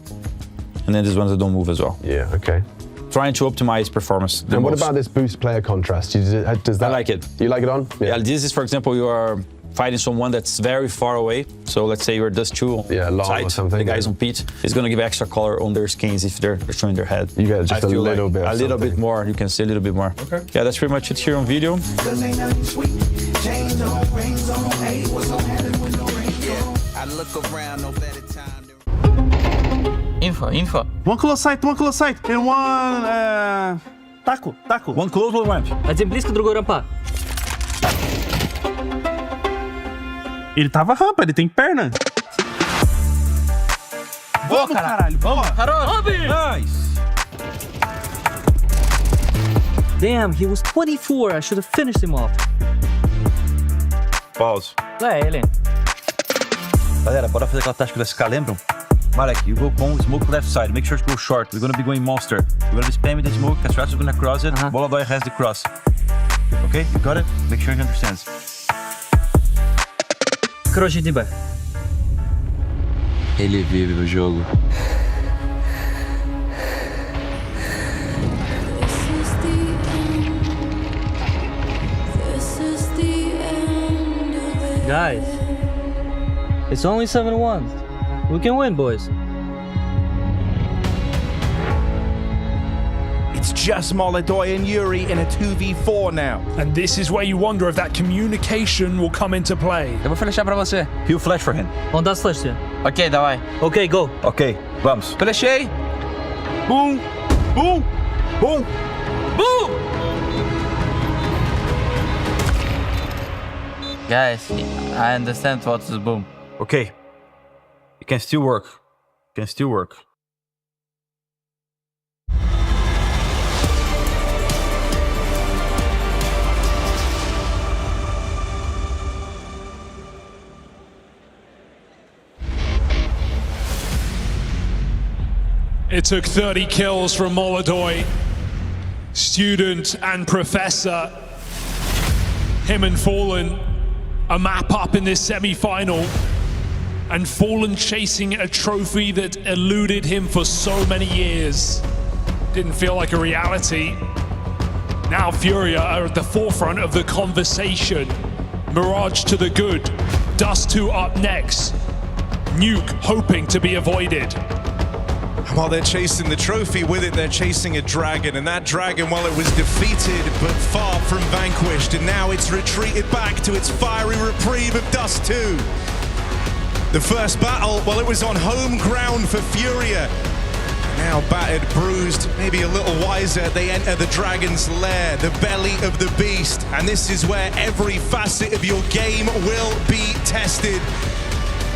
And then these ones I don't move as well. Yeah, okay. Trying to optimize performance. And what about this boost player contrast? Does that, I like it. You like it on? Yeah, this is, for example, you are fighting someone that's very far away. So let's say you're Dust 2 long side, or something. the guys on Pete. It's going to give extra color on their skins if they're showing their head. You get just a little bit. A little bit more. You can see a little bit more. Okay. Yeah, that's pretty much it here on video. Info. One close sight, and one... Taku. One close, one ramp. Один близко, другой рампа. Ele tava rampa, ele tem perna. Vamos, caralho, vamos. Nice. Damn, he was 24. I should have finished him off. Pause. Ele. Galera, bora fazer aquela tática do SK, lembram? Malek, you go con smoke left side. Make sure to go short. We're gonna be going monster. We're gonna be spamming the smoke. Castratus is gonna cross it. Bolodoy has the cross. Okay, you got it? Make sure he understands. Короче, иди Б. Ele vive o jogo. Guys, it's only 7-1. We can win, boys. It's just Molodoy and Yuri in a 2v4 now. And this is where you wonder if that communication will come into play. Eu vou flashar pra você. He'll flash for him. Vamos dar flash, tia. Ok, давай. Ok, go. Ok, vamos. Flashei. Boom. Boom. Boom. Boom! Guys, I understand what is boom. Okay. It can still work. It can still work. It took 30 kills from Molodoy, student and professor. Him and Fallen, a map up in this semi-final. And Fallen chasing a trophy that eluded him for so many years. Didn't feel like a reality. Now FURIA are at the forefront of the conversation. Mirage to the good, Dust 2 up next. Nuke hoping to be avoided. While they're chasing the trophy, with it they're chasing a dragon, and that dragon, well, it was defeated but far from vanquished, and now it's retreated back to its fiery reprieve of Dust 2. The first battle, well, it was on home ground for FURIA. Now battered, bruised, maybe a little wiser, they enter the dragon's lair, the belly of the beast, and this is where every facet of your game will be tested.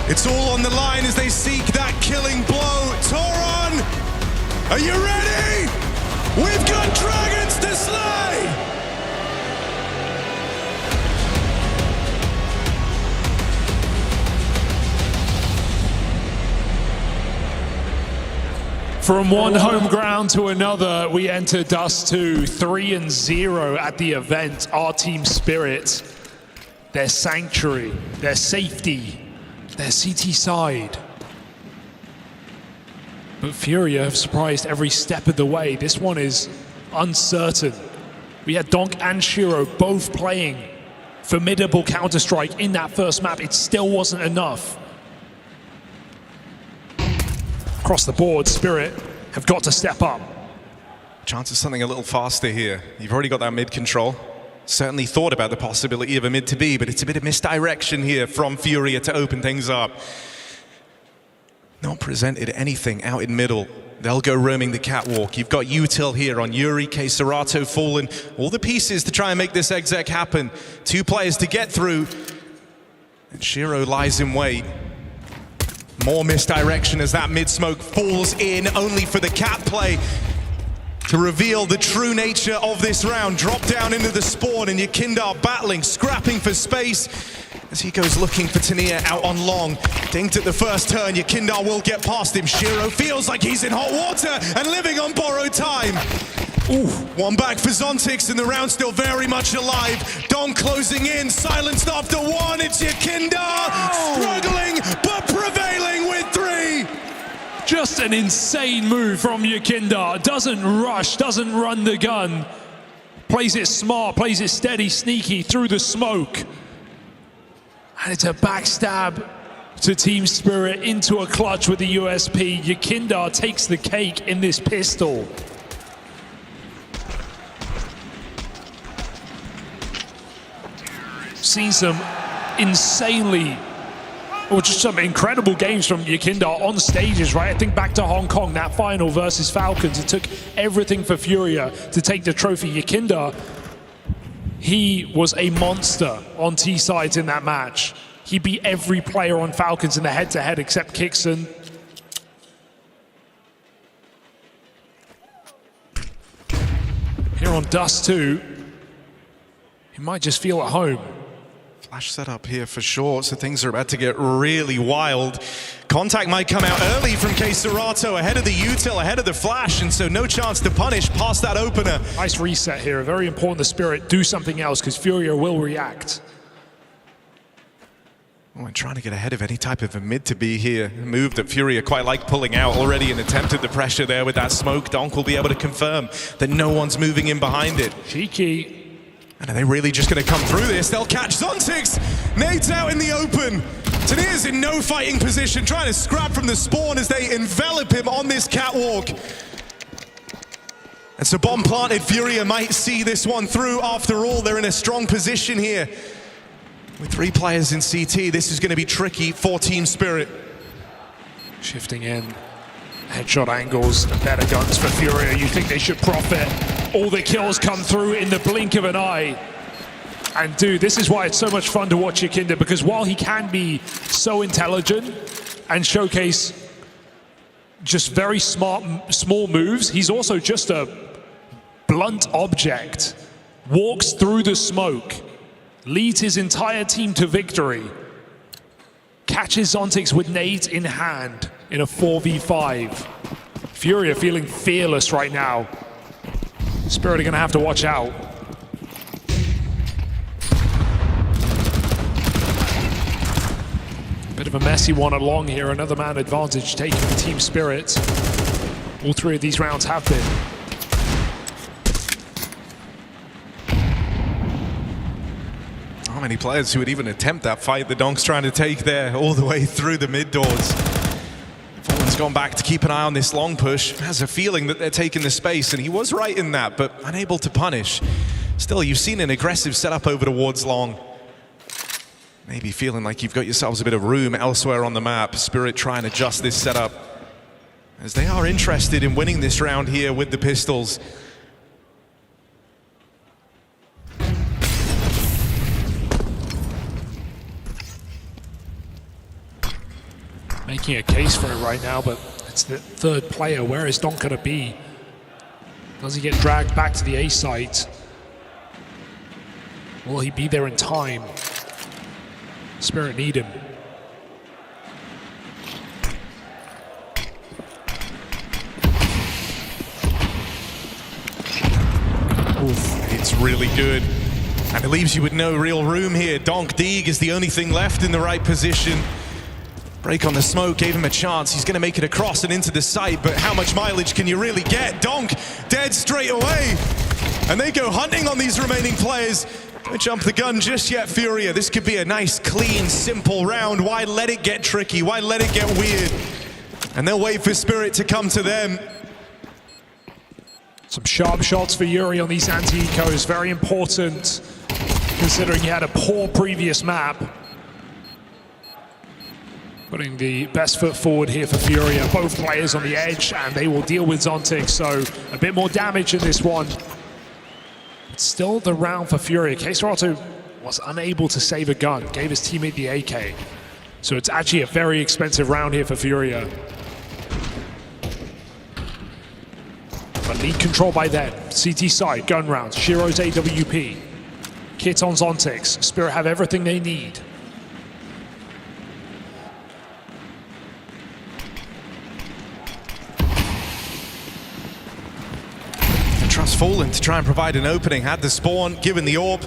It's all on the line as they seek that killing blow. Toron, are you ready? We've got dragons to slay! From one home ground to another, we enter Dust 2, 3-0 at the event. Our team spirit, their sanctuary, their safety, their CT side. But FURIA have surprised every step of the way. This one is uncertain. We had Donk and Shiro both playing formidable Counter-Strike in that first map. It still wasn't enough. Across the board, Spirit have got to step up. Chance of something a little faster here. You've already got that mid control. Certainly thought about the possibility of a mid to B, but it's a bit of misdirection here from FURIA to open things up. Not presented anything out in middle. They'll go roaming the catwalk. You've got Util here on Yuri, Serato fallen. All the pieces to try and make this exec happen. 2 players to get through. And Shiro lies in wait. More misdirection as that mid-smoke falls in, only for the cat play to reveal the true nature of this round. Drop down into the spawn, and Yakindar battling, scrapping for space as he goes looking for Tania out on long. Dinked at the first turn, Yakindar will get past him. Shiro feels like he's in hot water and living on borrowed time. Ooh, one back for Zontix, and the round still very much alive. Don closing in, silenced after one. It's Yakindar, struggling but prevailing with 3. Just an insane move from Yakindar. Doesn't rush, doesn't run the gun. Plays it smart, plays it steady, sneaky through the smoke. And it's a backstab to Team Spirit into a clutch with the USP. Yakindar takes the cake in this pistol. Seen some insanely, or just some incredible games from Yakindar on stages, right? I think back to Hong Kong, that final versus Falcons. It took everything for FURIA to take the trophy. Yakindar, he was a monster on T-sides in that match. He beat every player on Falcons in the head-to-head except Kixon. Here on Dust 2, he might just feel at home. Flash setup here for sure, so things are about to get really wild. Contact might come out early from Serato, ahead of the Util, ahead of the Flash, and so no chance to punish past that opener. Nice reset here, very important the Spirit do something else, because FURIA will react. Oh, and trying to get ahead of any type of a mid to be here. A move that FURIA quite like pulling out already and attempted the pressure there with that smoke. Donk will be able to confirm that no one's moving in behind it. Cheeky. And are they really just going to come through this? They'll catch Zontix. Nade's out in the open. Tania's in no fighting position, trying to scrap from the spawn as they envelop him on this catwalk. And so bomb planted, FURIA might see this one through. After all, they're in a strong position here. With 3 players in CT, this is going to be tricky for Team Spirit. Shifting in. Headshot angles and better guns for FURIA. You think they should profit. All the kills come through in the blink of an eye. And dude, this is why it's so much fun to watch Yakindar, because while he can be so intelligent and showcase just very smart, small moves, he's also just a blunt object. Walks through the smoke, leads his entire team to victory, catches Zontix with nades in hand in a 4v5. FURIA feeling fearless right now. Spirit are gonna have to watch out. Bit of a messy one along here, another man advantage taken for Team Spirit. All 3 of these rounds have been. How many players who would even attempt that fight the Donk's trying to take there all the way through the mid doors? Fallen's gone back to keep an eye on this long push. Has a feeling that they're taking the space, and he was right in that, but unable to punish. Still, you've seen an aggressive setup over towards long. Maybe feeling like you've got yourselves a bit of room elsewhere on the map. Spirit try and adjust this setup, as they are interested in winning this round here with the pistols. Making a case for it right now, but it's the third player. Where is Donk going to be? Does he get dragged back to the A site? Will he be there in time? Spirit need him. Oof, it's really good. And it leaves you with no real room here. Donk Deeg is the only thing left in the right position. Break on the smoke gave him a chance. He's going to make it across and into the site, but how much mileage can you really get? Donk dead straight away. And they go hunting on these remaining players. Don't jump the gun just yet, FURIA. This could be a nice, clean, simple round. Why let it get tricky? Why let it get weird? And they'll wait for Spirit to come to them. Some sharp shots for Yuri on these anti-ecos. Very important, considering he had a poor previous map. Putting the best foot forward here for FURIA. Both players on the edge, and they will deal with Zontic, so a bit more damage in this one. It's still the round for FURIA. K-Serato was unable to save a gun, gave his teammate the AK. So it's actually a very expensive round here for FURIA. But lead control by them. CT side, gun rounds, Shiro's AWP. Kit on Zontix. Spirit have everything they need. Trust Fallen to try and provide an opening, had the spawn, given the orb,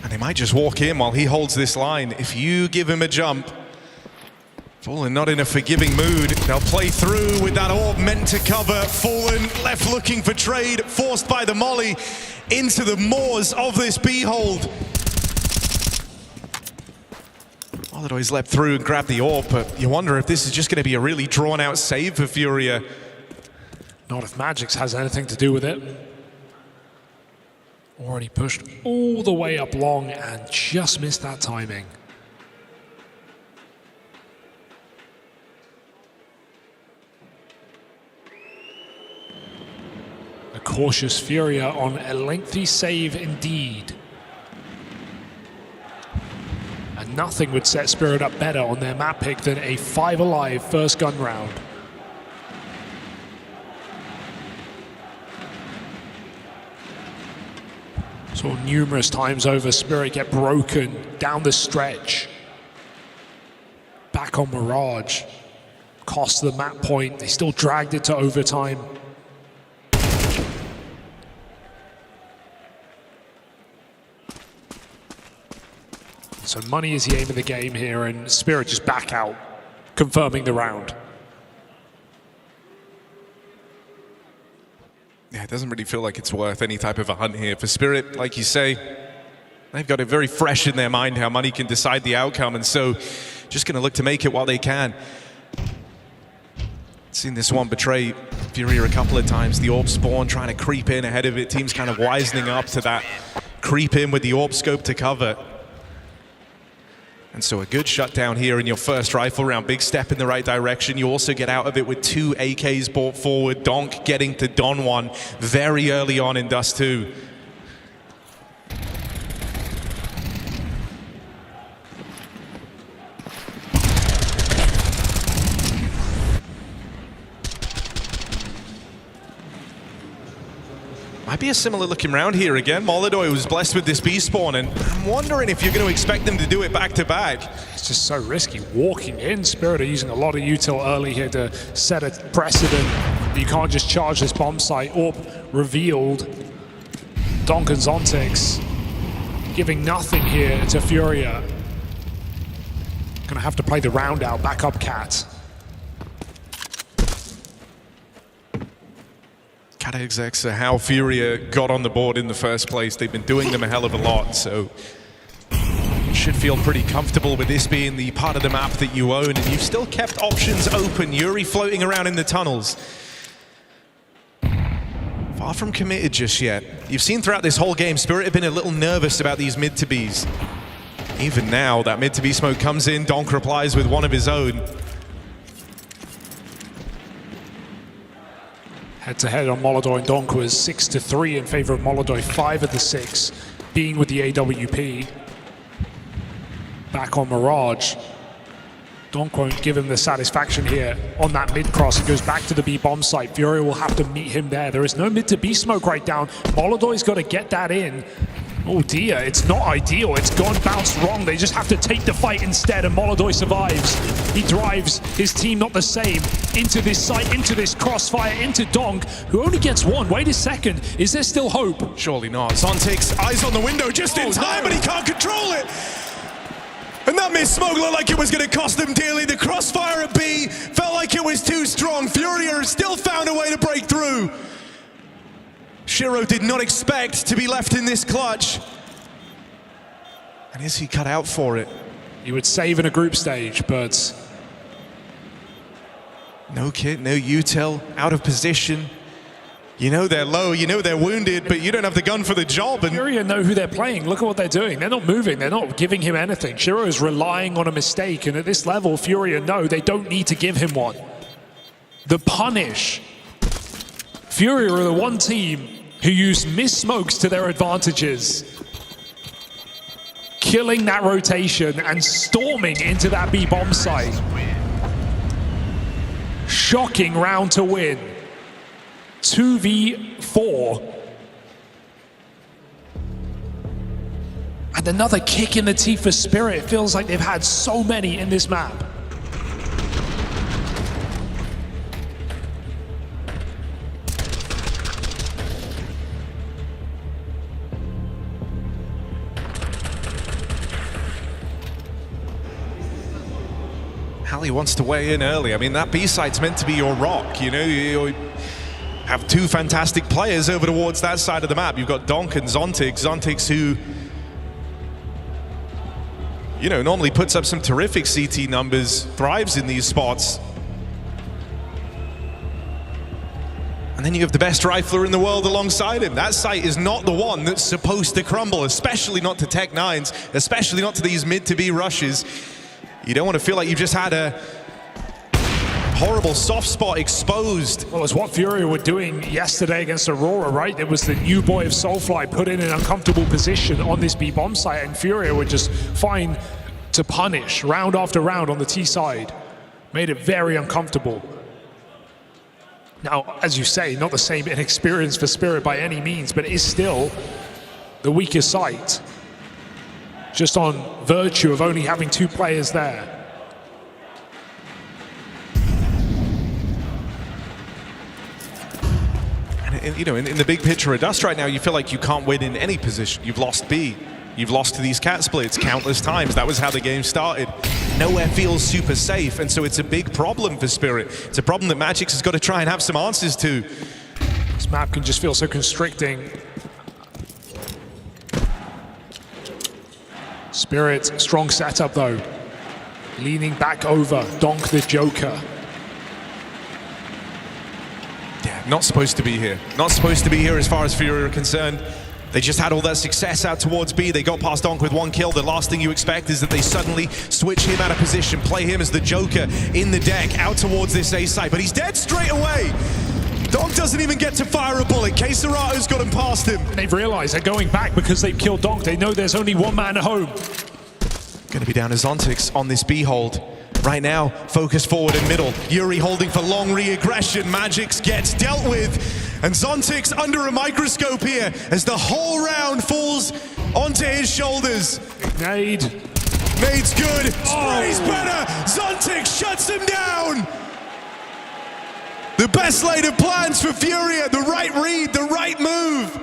and they might just walk in while he holds this line. If you give him a jump, Fallen not in a forgiving mood. They'll play through with that orb meant to cover. Fallen left looking for trade, forced by the molly into the maws of this behold. Molidoy's leapt through and grabbed the orb, but you wonder if this is just going to be a really drawn out save for FURIA. Not if Magix has anything to do with it. Already pushed all the way up long and just missed that timing. A cautious FURIA on a lengthy save indeed. And nothing would set Spirit up better on their map pick than a 5 alive first gun round. Saw numerous times over Spirit get broken down the stretch. Back on Mirage. Cost the map point. They still dragged it to overtime. So money is the aim of the game here, and Spirit just back out, confirming the round. Yeah, it doesn't really feel like it's worth any type of a hunt here. For Spirit, like you say, they've got it very fresh in their mind how money can decide the outcome, and so just going to look to make it while they can. Seen this one betray FURIA a couple of times. The orb spawn trying to creep in ahead of it. Team's kind of wisening up to that creep in with the orb scope to cover. And so a good shutdown here in your first rifle round. Big step in the right direction. You also get out of it with 2 AKs brought forward. Donk getting to Don 1 very early on in Dust 2. Might be a similar looking round here again. Molidoy was blessed with this B spawn, and I'm wondering if you're going to expect them to do it back to back. It's just so risky walking in. Spirit are using a lot of util early here to set a precedent. You can't just charge this bomb site. Orb revealed. Donk and Zontix giving nothing here to FURIA. Gonna have to play the round out. Back up, Cat. Cat execs are how FURIA got on the board in the first place. They've been doing them a hell of a lot, so should feel pretty comfortable with this being the part of the map that you own, and you've still kept options open. Yuri floating around in the tunnels. Far from committed just yet. You've seen throughout this whole game, Spirit have been a little nervous about these mid to Bs. Even now, that mid to B smoke comes in, Donk replies with one of his own. Head-to-head on Molodoi and Donk was 6-3 in favor of Molodoi, 5 of the 6 being with the AWP. Back on Mirage. Donk won't give him the satisfaction here on that mid-cross. He goes back to the B-bomb site. FURIA will have to meet him there. There is no mid-to-B smoke right down. Molodoi's got to get that in. Oh dear, it's not ideal. It's gone bounced wrong. They just have to take the fight instead, and Molodoi survives. He drives his team not the same into this site, into this crossfire, into Donk, who only gets one. Wait a second. Is there still hope? Surely not. Zontic's eyes on the window just in time, but he can't control it. And that missed smoke looked like it was going to cost them dearly. The crossfire at B felt like it was too strong. FURIA still found a way to break through. Shiro did not expect to be left in this clutch. And is he cut out for it? He would save in a group stage, but... No kit, no util, out of position. You know they're low, you know they're wounded, but you don't have the gun for the job. And FURIA know who they're playing. Look at what they're doing. They're not moving. They're not giving him anything. Shiro is relying on a mistake, and at this level, FURIA know they don't need to give him one. The punish. FURIA are the one team who use missed smokes to their advantages. Killing that rotation and storming into that B-bomb site. Shocking round to win. 2v4. And another kick in the teeth for Spirit. It feels like they've had so many in this map. Hallie wants to weigh in early. I mean, that B site's meant to be your rock. You know, you have two fantastic players over towards that side of the map. You've got Donk and Zontix. Zontix who, you know, normally puts up some terrific CT numbers, thrives in these spots. And then you have the best rifler in the world alongside him. That site is not the one that's supposed to crumble, especially not to Tech 9s, especially not to these mid to B rushes. You don't want to feel like you've just had a horrible soft spot exposed. Well, it's what FURIA were doing yesterday against Aurora, right? It was the new boy of Soulfly put in an uncomfortable position on this B-bomb site, and FURIA were just fine to punish round after round on the T side. Made it very uncomfortable. Now, as you say, not the same inexperience for Spirit by any means, but it is still the weaker site. Just on virtue of only having two players there. And you know, in the big picture of Dust right now, you feel like you can't win in any position. You've lost B. You've lost to these cat splits countless times. That was how the game started. Nowhere feels super safe, and so it's a big problem for Spirit. It's a problem that Magix has got to try and have some answers to. This map can just feel so constricting. Spirit, strong setup though. Leaning back over, Donk the Joker. Yeah, not supposed to be here. Not supposed to be here as far as FURIA are concerned. They just had all that success out towards B. They got past Donk with one kill. The last thing you expect is that they suddenly switch him out of position, play him as the Joker in the deck out towards this A site, but he's dead straight away. Donk doesn't even get to fire a bullet. K-Serato's got him past him. They've realized they're going back because they've killed Donk. They know there's only one man at home. Gonna be down to Zontix on this B hold. Right now, focus forward and middle. Yuri holding for long re-aggression. Magix gets dealt with. And Zontix under a microscope here as the whole round falls onto his shoulders. Nade. Nade's good. Spray's better. Zontix shuts him down. The best laid of plans for FURIA, the right read, the right move.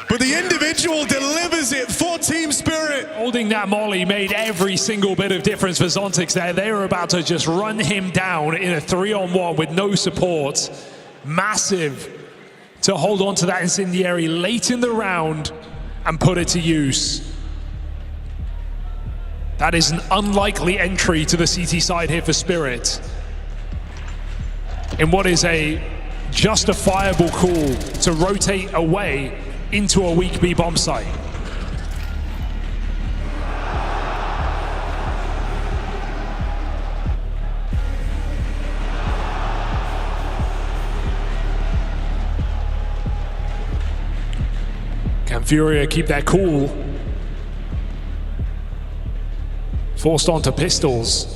But the individual delivers it for Team Spirit. Holding that molly made every single bit of difference for Zontix there. They were about to just run him down in a 3-on-1 with no support. Massive to hold on to that incendiary late in the round and put it to use. That is an unlikely entry to the CT side here for Spirit. In what is a justifiable call to rotate away into a weak B bomb site. Can FURIA keep their cool? Forced onto pistols.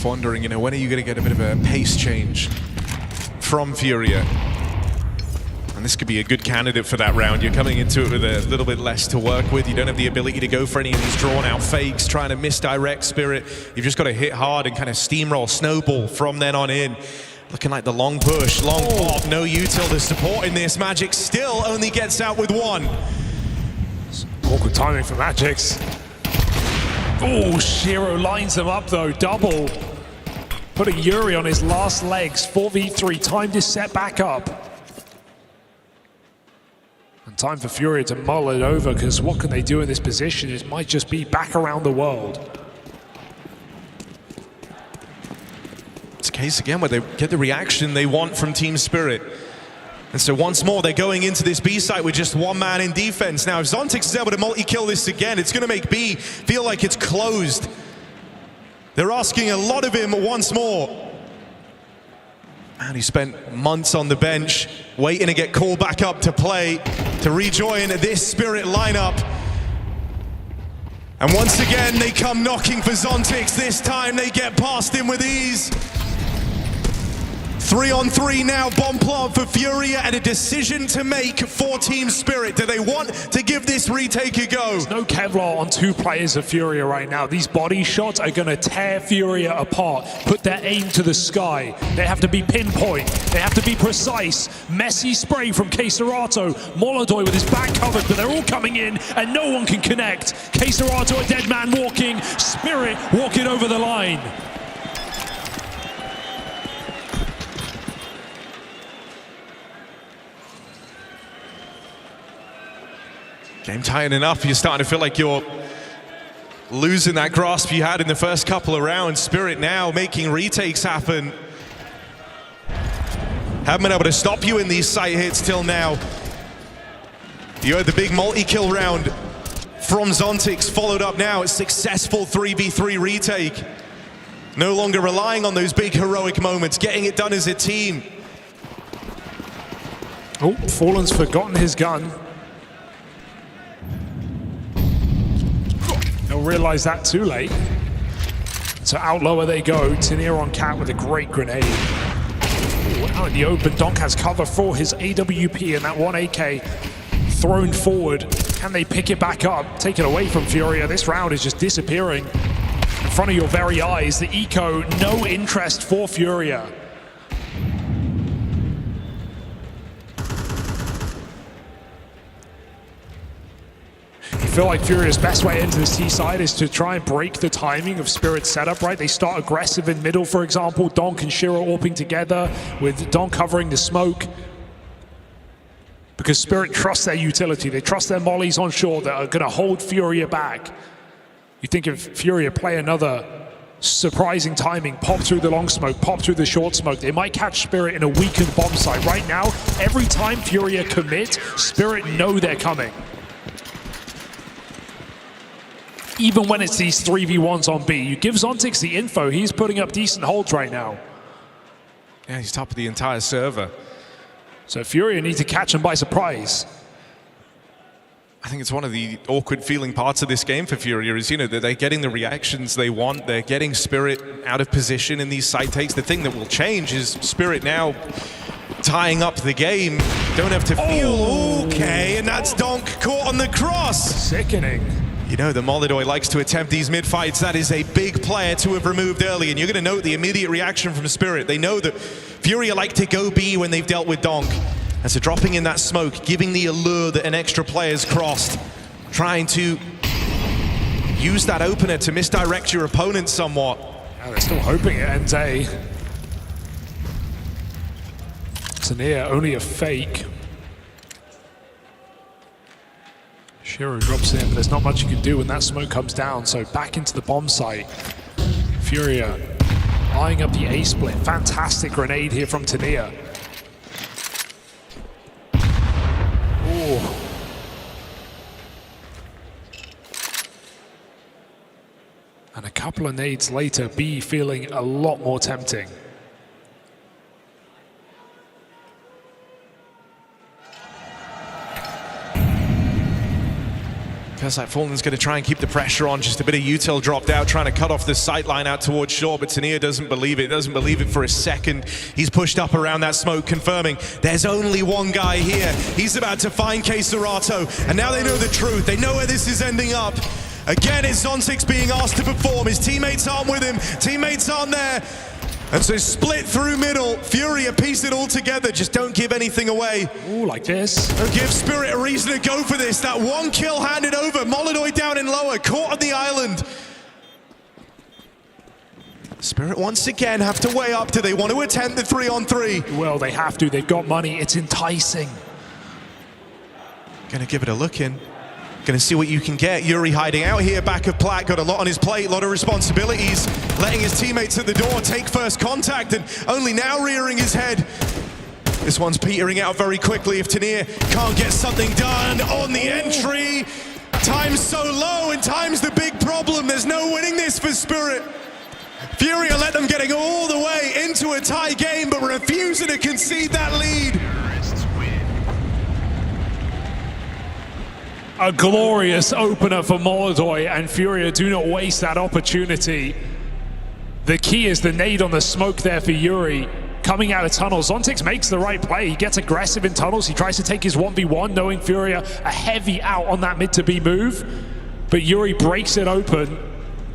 Wondering, you know, when are you going to get a bit of a pace change from FURIA? And this could be a good candidate for that round. You're coming into it with a little bit less to work with. You don't have the ability to go for any of these drawn-out fakes, trying to misdirect Spirit. You've just got to hit hard and kind of steamroll, snowball from then on in. Looking like the long push, long pop, no util to support in this. Magic still only gets out with one. Awkward timing for Magix. Oh, Shiro lines them up though, double. Putting Yuri on his last legs, 4v3, timed his set back up. And time for FURIA to mull it over, because what can they do in this position? It might just be back around the world. It's a case again where they get the reaction they want from Team Spirit. And so once more, they're going into this B site with just one man in defense. Now, if Zontix is able to multi-kill this again, it's going to make B feel like it's closed. They're asking a lot of him once more. And he spent months on the bench, waiting to get called back up to play, to rejoin this Spirit lineup. And once again, they come knocking for Zontix. This time, they get past him with ease. 3-on-3 now, bomb plant for FURIA, and a decision to make for Team Spirit. Do they want to give this retake a go? There's no Kevlar on two players of FURIA right now. These body shots are going to tear FURIA apart, put their aim to the sky. They have to be pinpoint, they have to be precise. Messy spray from Keserato, Molodoy with his back covered, but they're all coming in and no one can connect. Keserato, a dead man walking, Spirit walking over the line. Game tightening up, you're starting to feel like you're losing that grasp you had in the first couple of rounds. Spirit now making retakes happen. Haven't been able to stop you in these sight hits till now. You had the big multi-kill round from Zontix, followed up now a successful 3v3 retake. No longer relying on those big heroic moments, getting it done as a team. Oh, Fallen's forgotten his gun. They'll realize that too late. So out lower they go. Tenier on Cat with a great grenade. Ooh, out in the open, Donk has cover for his AWP, and that one AK thrown forward. Can they pick it back up? Take it away from FURIA. This round is just disappearing in front of your very eyes. The eco, no interest for FURIA. I feel like FURIA's best way into this T side is to try and break the timing of Spirit's setup, right? They start aggressive in middle, for example. Donk and Shiro AWPing together, with Donk covering the smoke. Because Spirit trusts their utility. They trust their mollies on shore that are going to hold FURIA back. You think if FURIA play another surprising timing, pop through the long smoke, pop through the short smoke, they might catch Spirit in a weakened bomb site. Right now, every time FURIA commit, Spirit know they're coming. Even when it's these 3v1s on B. You give Zontix the info, he's putting up decent holds right now. Yeah, he's top of the entire server. So FURIA need to catch him by surprise. I think it's one of the awkward feeling parts of this game for FURIA is, you know, that they're getting the reactions they want. They're getting Spirit out of position in these side takes. The thing that will change is Spirit now tying up the game. Don't have to feel okay, and that's Donk caught on the cross. Sickening. You know, the Molidoy likes to attempt these mid-fights. That is a big player to have removed early, and you're going to note the immediate reaction from Spirit. They know that FURIA like to go B when they've dealt with Donk. And so dropping in that smoke, giving the allure that an extra player's crossed, trying to use that opener to misdirect your opponent somewhat. Yeah, they're still hoping it ends A. Tania, only a fake. Shiro drops in, but there's not much you can do when that smoke comes down, so back into the bomb site. FURIA eyeing up the A split. Fantastic grenade here from Tania. Ooh. And a couple of nades later, B feeling a lot more tempting. Feels like Fallen's going to try and keep the pressure on. Just a bit of util dropped out, trying to cut off the sight line out towards shore, but Tania doesn't believe it. Doesn't believe it for a second. He's pushed up around that smoke, confirming there's only one guy here. He's about to find K-Serato, and now they know the truth. They know where this is ending up. Again, it's Zontix being asked to perform. His teammates aren't with him. Teammates aren't there. And so split through middle. FURIA piece it all together. Just don't give anything away. Ooh, like this. Don't give Spirit a reason to go for this. That one kill handed over. Molidoy down in lower. Caught on the island. Spirit once again have to weigh up. Do they want to attempt the 3-on-3? Well, they have to. They've got money. It's enticing. Gonna give it a look in. Gonna see what you can get. Yuri hiding out here, back of Plat, got a lot on his plate, a lot of responsibilities, letting his teammates at the door take first contact, and only now rearing his head. This one's petering out very quickly if Tania can't get something done on the entry. Time's so low, and time's the big problem. There's no winning this for Spirit. FURIA let them getting all the way into a tie game, but refusing to concede that lead. A glorious opener for Molidoy, and FURIA do not waste that opportunity. The key is the nade on the smoke there for Yuri. Coming out of tunnels, Zontix makes the right play. He gets aggressive in tunnels. He tries to take his 1v1, knowing FURIA a heavy out on that mid to B move. But Yuri breaks it open,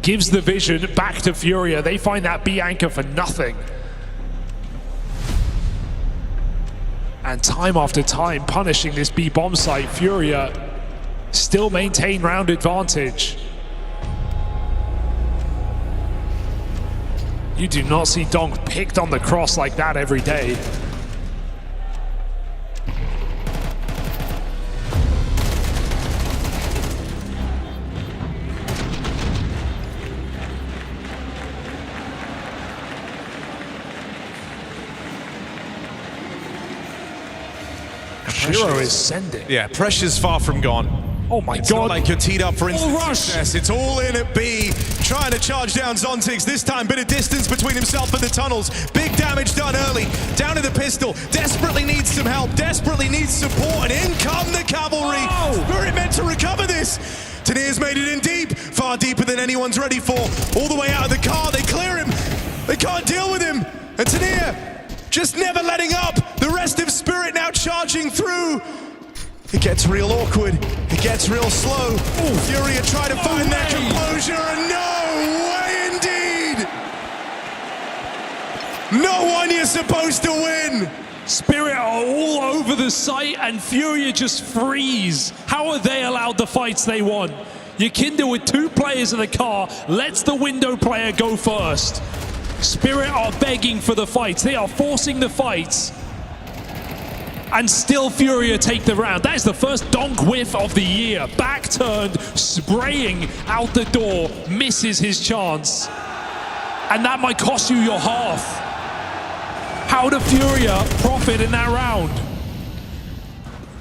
gives the vision back to FURIA. They find that B anchor for nothing. And time after time, punishing this B bomb site, FURIA still maintain round advantage. You do not see Donk picked on the cross like that every day. Shiro is sending. Yeah, pressure's far from gone. Oh my it's God. Not like you're teed up for instant rush. success. It's all in at B. Trying to charge down Zontix. This time, bit of distance between himself and the tunnels. Big damage done early. Down to the pistol. Desperately needs some help. Desperately needs support. And in come the cavalry. Spirit meant to recover this. Tania's made it in deep. Far deeper than anyone's ready for. All the way out of the car. They clear him. They can't deal with him. And Tania just never letting up. The rest of Spirit now charging through. It gets real awkward. It gets real slow. FURIA try to find their composure, and no way indeed. No one you're supposed to win. Spirit are all over the site, and FURIA just freeze. How are they allowed the fights they want? Yakinda with 2 players in the car lets the window player go first. Spirit are begging for the fights. They are forcing the fights. And still FURIA take the round. That is the first Donk whiff of the year. Back turned, spraying out the door, misses his chance. And that might cost you your half. How do FURIA profit in that round?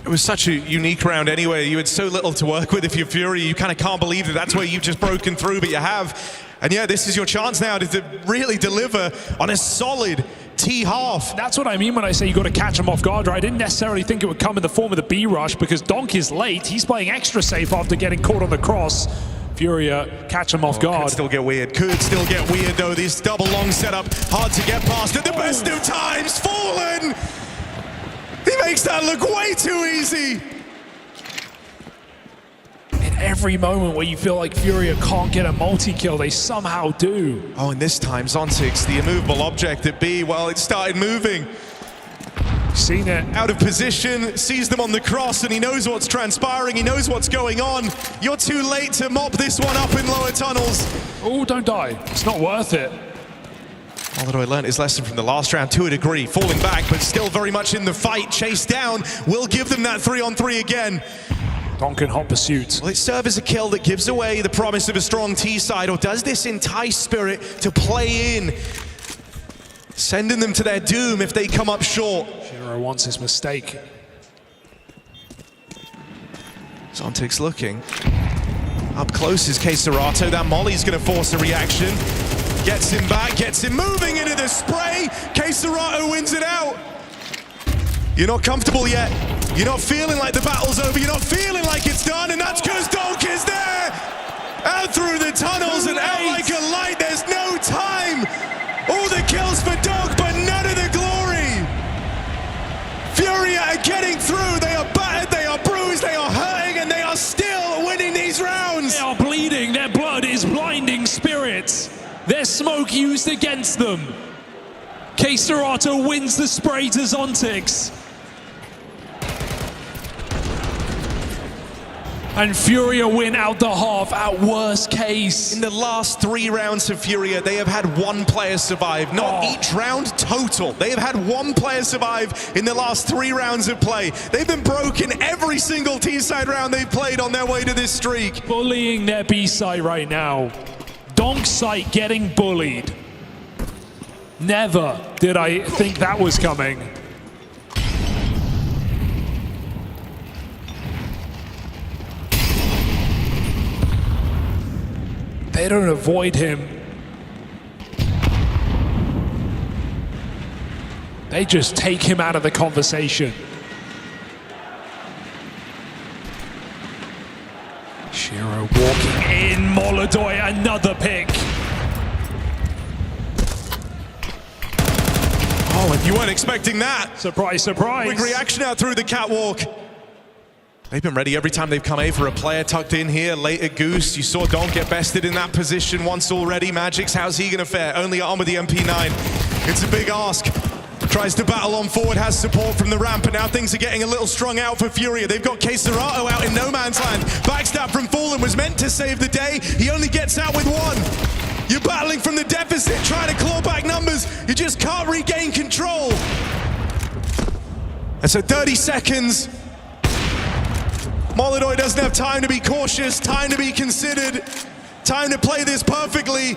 It was such a unique round anyway. You had so little to work with if you're FURIA. You kind of can't believe that that's where you've just broken through, but you have. And yeah, this is your chance now to really deliver on a solid T-half. That's what I mean when I say you got to catch him off guard, right? I didn't necessarily think it would come in the form of the B rush because Donk is late. He's playing extra safe after getting caught on the cross. FURIA catch him off guard. Could still get weird. Could still get weird though. This double long setup, hard to get past at the best of times. Fallen! He makes that look way too easy. It Every moment where you feel like FURIA can't get a multi-kill, they somehow do. Oh, and this time Zontix, the immovable object at B, well, it started moving. Seen it. Out of position, sees them on the cross, and he knows what's transpiring, he knows what's going on. You're too late to mop this one up in lower tunnels. Oh, don't die. It's not worth it. Molidoy learned his lesson from the last round to a degree, falling back, but still very much in the fight. Chased down, will give them that 3-on-3 again. Donk in hot pursuit. Will it serve as a kill that gives away the promise of a strong T side, or does this entice Spirit to play in, sending them to their doom if they come up short? Shiro wants his mistake. Zontix looking. Up close is K-Serato. That Molly's going to force a reaction. Gets him back, gets him moving into the spray. K-Serato wins it out. You're not comfortable yet. You're not feeling like the battle's over. You're not feeling like it's done, and that's because Donk is there. Out through the tunnels and out like a light. There's no time. All the kills for Donk, but none of the glory. FURIA are getting through. They are battered, they are bruised, they are hurting, and they are still winning these rounds. They are bleeding. Their blood is blinding spirits. There's smoke used against them. K-Serato wins the spray to Zontix. And FURIA win out the half at worst case. In the last 3 rounds of FURIA, they have had 1 player survive. Not each round, total. They have had 1 player survive in the last 3 rounds of play. They've been broken every single T-side round they've played on their way to this streak. Bullying their B-side right now. Donk's site getting bullied. Never did I think that was coming. They don't avoid him. They just take him out of the conversation. Shiro walking in, Molidoy, another pick. Oh, and you weren't expecting that. Surprise, surprise. Quick reaction out through the catwalk. They've been ready every time they've come A for a player tucked in here. Late at Goose, you saw Donk get bested in that position once already. Magix, how's he gonna fare? Only on with the MP9. It's a big ask. Tries to battle on forward, has support from the ramp, and now things are getting a little strung out for FURIA. They've got K-Serato out in no man's land. Backstab from Fallen was meant to save the day. He only gets out with 1. You're battling from the deficit, trying to claw back numbers. You just can't regain control. And so 30 seconds. Molidoy doesn't have time to be cautious, time to be considered, time to play this perfectly.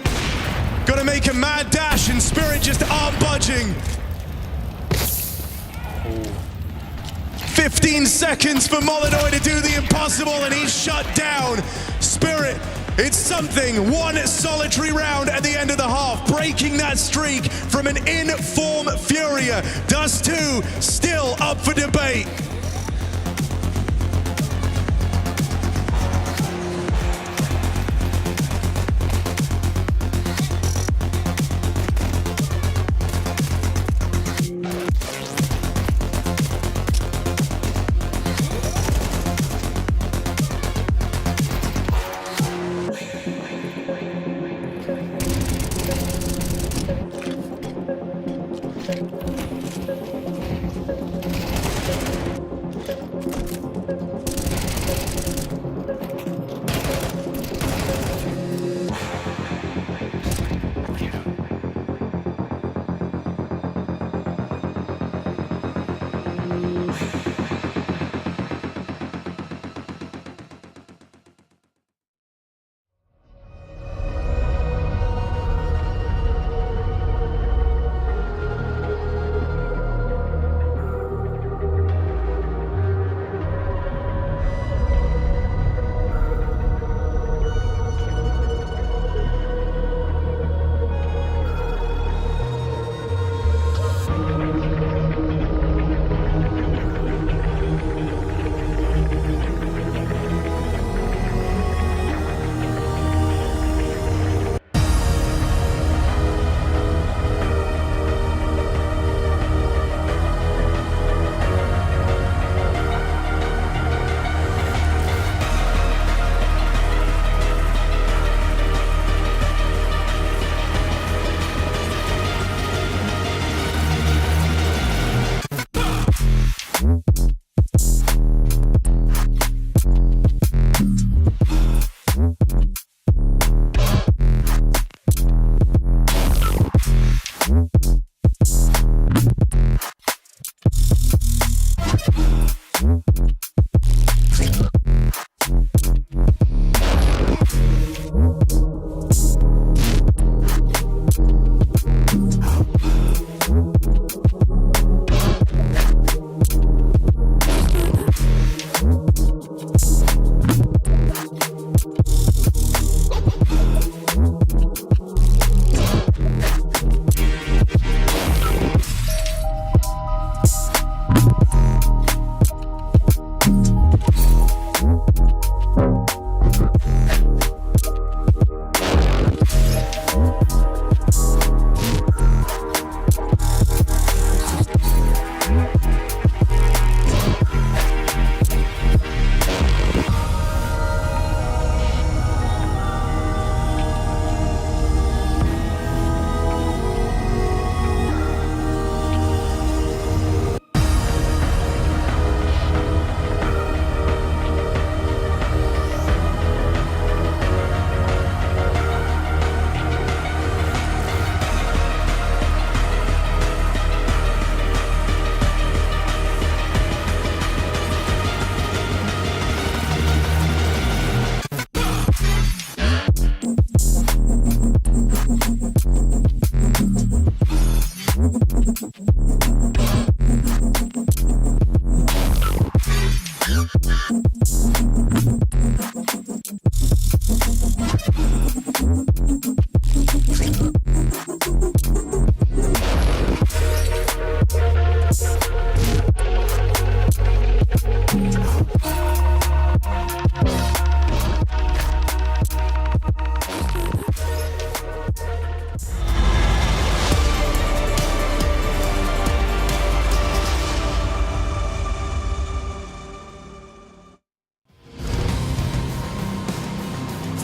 Got to make a mad dash, and Spirit just aren't budging. 15 seconds for Molidoy to do the impossible, and he's shut down. Spirit, it's something. 1 solitary round at the end of the half, breaking that streak from an in-form FURIA. Dust 2 still up for debate.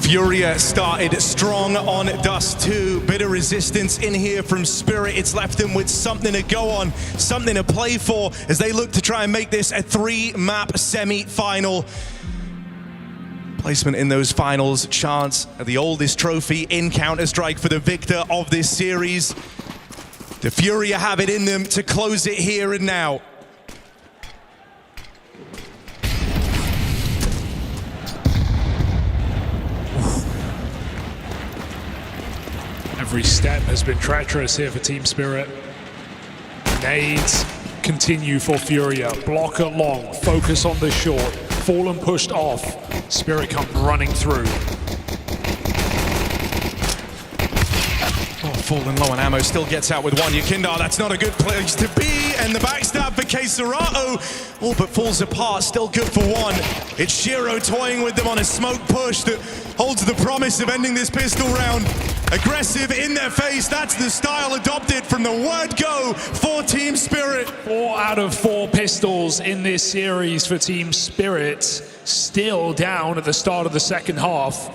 FURIA started strong on Dust 2. Bit of resistance in here from Spirit. It's left them with something to go on, something to play for as they look to try and make this a 3-map semi-final. Placement in those finals, chance at the oldest trophy in Counter-Strike for the victor of this series. The FURIA have it in them to close it here and now. Every step has been treacherous here for Team Spirit. Nades continue for FURIA. Block it long, focus on the short. Fallen pushed off. Spirit come running through. Oh, fallen low on ammo, still gets out with one. Yakindar, that's not a good place to be. And the backstab for Keserato. Oh, but falls apart, still good for one. It's Shiro toying with them on a smoke push that holds the promise of ending this pistol round. Aggressive in their face, that's the style adopted from the word go for Team Spirit. 4 out of 4 pistols in this series for Team Spirit. Still down at the start of the second half.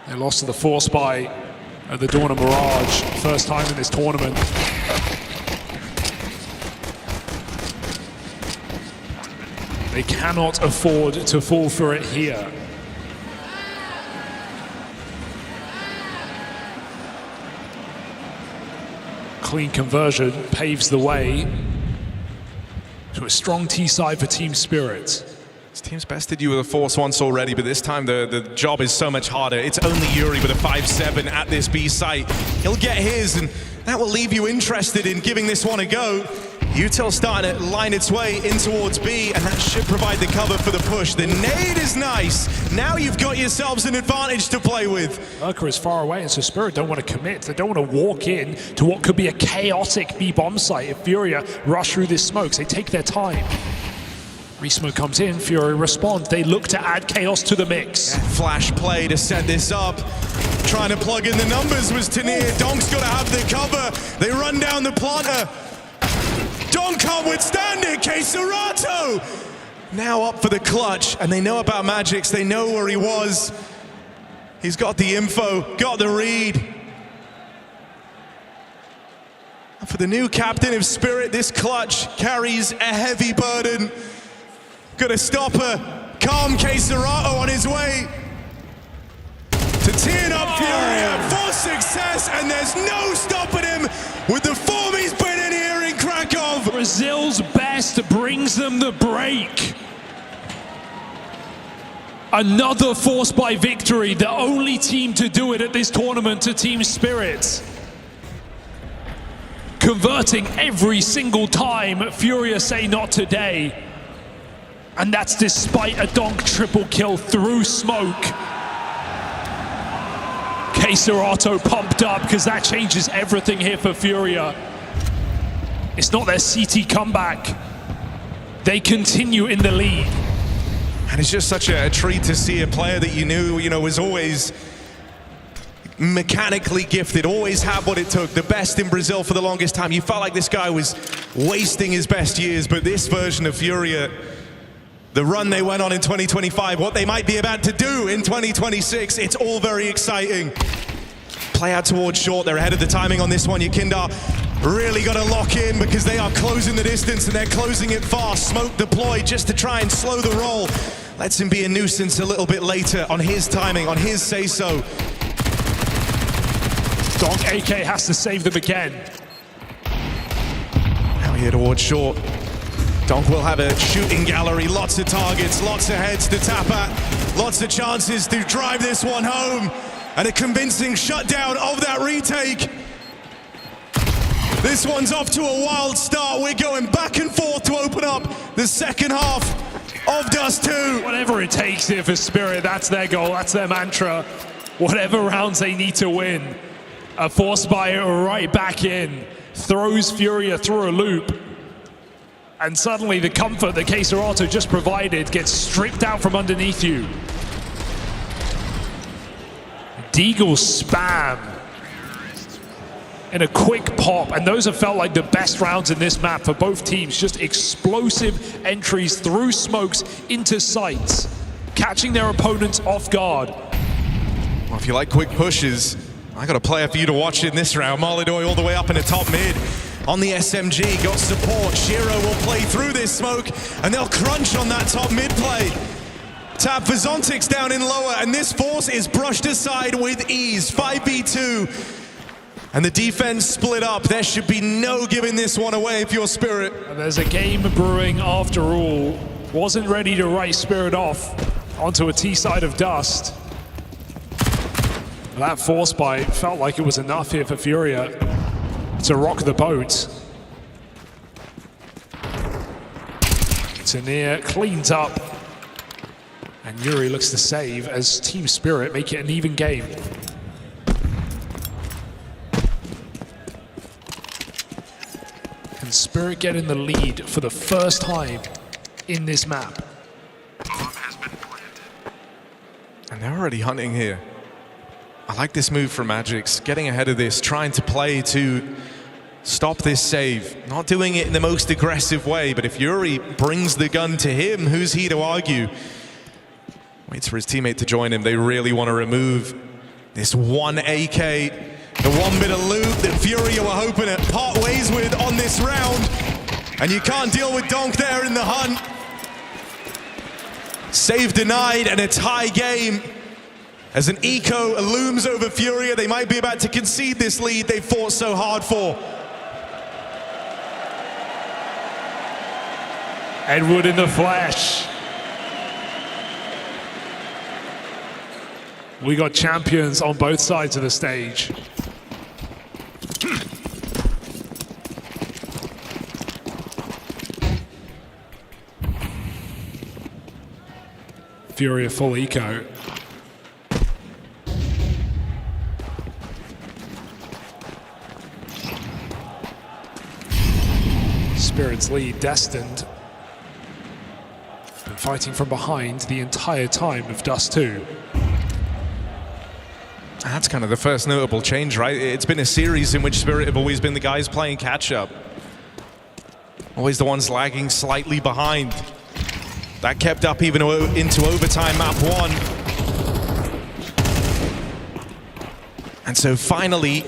They lost to the Force Spy at the dawn of Mirage. First time in this tournament. They cannot afford to fall for it here. Clean conversion paves the way to a strong T side for Team Spirit. This team's bested you with a Force once already, but this time the job is so much harder. It's only Yuri with a 5-7 at this B site. He'll get his, and that will leave you interested in giving this one a go. Util starting to line its way in towards B, and that should provide the cover for the push. The nade is nice. Now you've got yourselves an advantage to play with. Urka is far away, and so Spirit don't want to commit. They don't want to walk in to what could be a chaotic B bomb site if FURIA rush through this smoke. So they take their time. Resmoke comes in, FURIA responds. They look to add chaos to the mix. Yeah, flash play to set this up. Trying to plug in the numbers was Tanir. Donk's got to have the cover. They run down the planter. Donk can't withstand it. Keserato now up for the clutch, and they know about Magix. They know where he was. He's got the info, got the read. And for the new captain of Spirit, this clutch carries a heavy burden. Gonna stop a calm Keserato on his way to teeing up FURIA for success, and there's no stopping him with the form he's been in here in Krakow. Brazil's best brings them the break. Another Force by victory, the only team to do it at this tournament to Team Spirit. Converting every single time, FURIA say not today. And that's despite a Donk triple kill through smoke. Keserato pumped up because that changes everything here for FURIA. It's not their CT comeback. They continue in the lead. And it's just such a treat to see a player that you knew, was always mechanically gifted, always had what it took, the best in Brazil for the longest time. You felt like this guy was wasting his best years, but this version of FURIA, the run they went on in 2025, what they might be about to do in 2026, it's all very exciting. Play out towards short, they're ahead of the timing on this one. Yakindar really got to lock in because they are closing the distance and they're closing it fast. Smoke deployed just to try and slow the roll. Lets him be a nuisance a little bit later on his timing, on his say-so. Donk AK has to save them again. Now here towards short. Donk will have a shooting gallery, lots of targets, lots of heads to tap at, lots of chances to drive this one home, and a convincing shutdown of that retake. This one's off to a wild start. We're going back and forth to open up the second half of Dust 2. Whatever it takes here for Spirit, that's their goal, that's their mantra. Whatever rounds they need to win. A Force Spy right back in, throws FURIA through a loop. And suddenly the comfort that Keserato just provided gets stripped out from underneath you. Deagle spam in a quick pop, and those have felt like the best rounds in this map for both teams. Just explosive entries through smokes into sights, catching their opponents off guard. Well, if you like quick pushes, I got a player for you to watch in this round. Molidoy all the way up in the top mid. On the SMG, got support. Shiro will play through this smoke, and they'll crunch on that top mid play. Tap for Zontix down in lower, and this force is brushed aside with ease. 5v2. And the defense split up. There should be no giving this one away if you're Spirit. There's a game brewing after all. Wasn't ready to race Spirit off onto a T-side of dust. That force bite felt like it was enough here for FURIA to rock the boat. Tania cleans up, and Yuri looks to save as Team Spirit make it an even game. Can Spirit get in the lead for the first time in this map? And they're already hunting here. I like this move from Magix, getting ahead of this, trying to play to stop this save. Not doing it in the most aggressive way, but if Yuri brings the gun to him, who's he to argue? Waits for his teammate to join him. They really want to remove this one AK, the one bit of loot that FURIA were hoping to part ways with on this round. And you can't deal with Donk there in the hunt. Save denied, and a tie game. As an eco looms over FURIA, they might be about to concede this lead they fought so hard for. Edward in the flash. We got champions on both sides of the stage. FURIA full eco. Spirit's lead destined. Been fighting from behind the entire time of Dust 2. That's kind of the first notable change, right? It's been a series in which Spirit have always been the guys playing catch-up. Always the ones lagging slightly behind. That kept up even into overtime map 1. And so finally,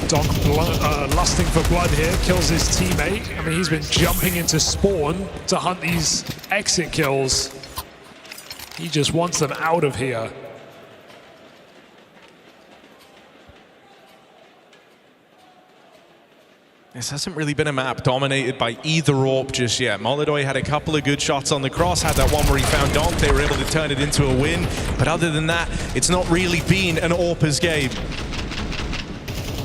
Donk lusting for blood here, kills his teammate. I mean, he's been jumping into spawn to hunt these exit kills. He just wants them out of here. This hasn't really been a map dominated by either AWP just yet. Molidoy had a couple of good shots on the cross, had that one where he found Donk. They were able to turn it into a win. But other than that, it's not really been an AWPer's game.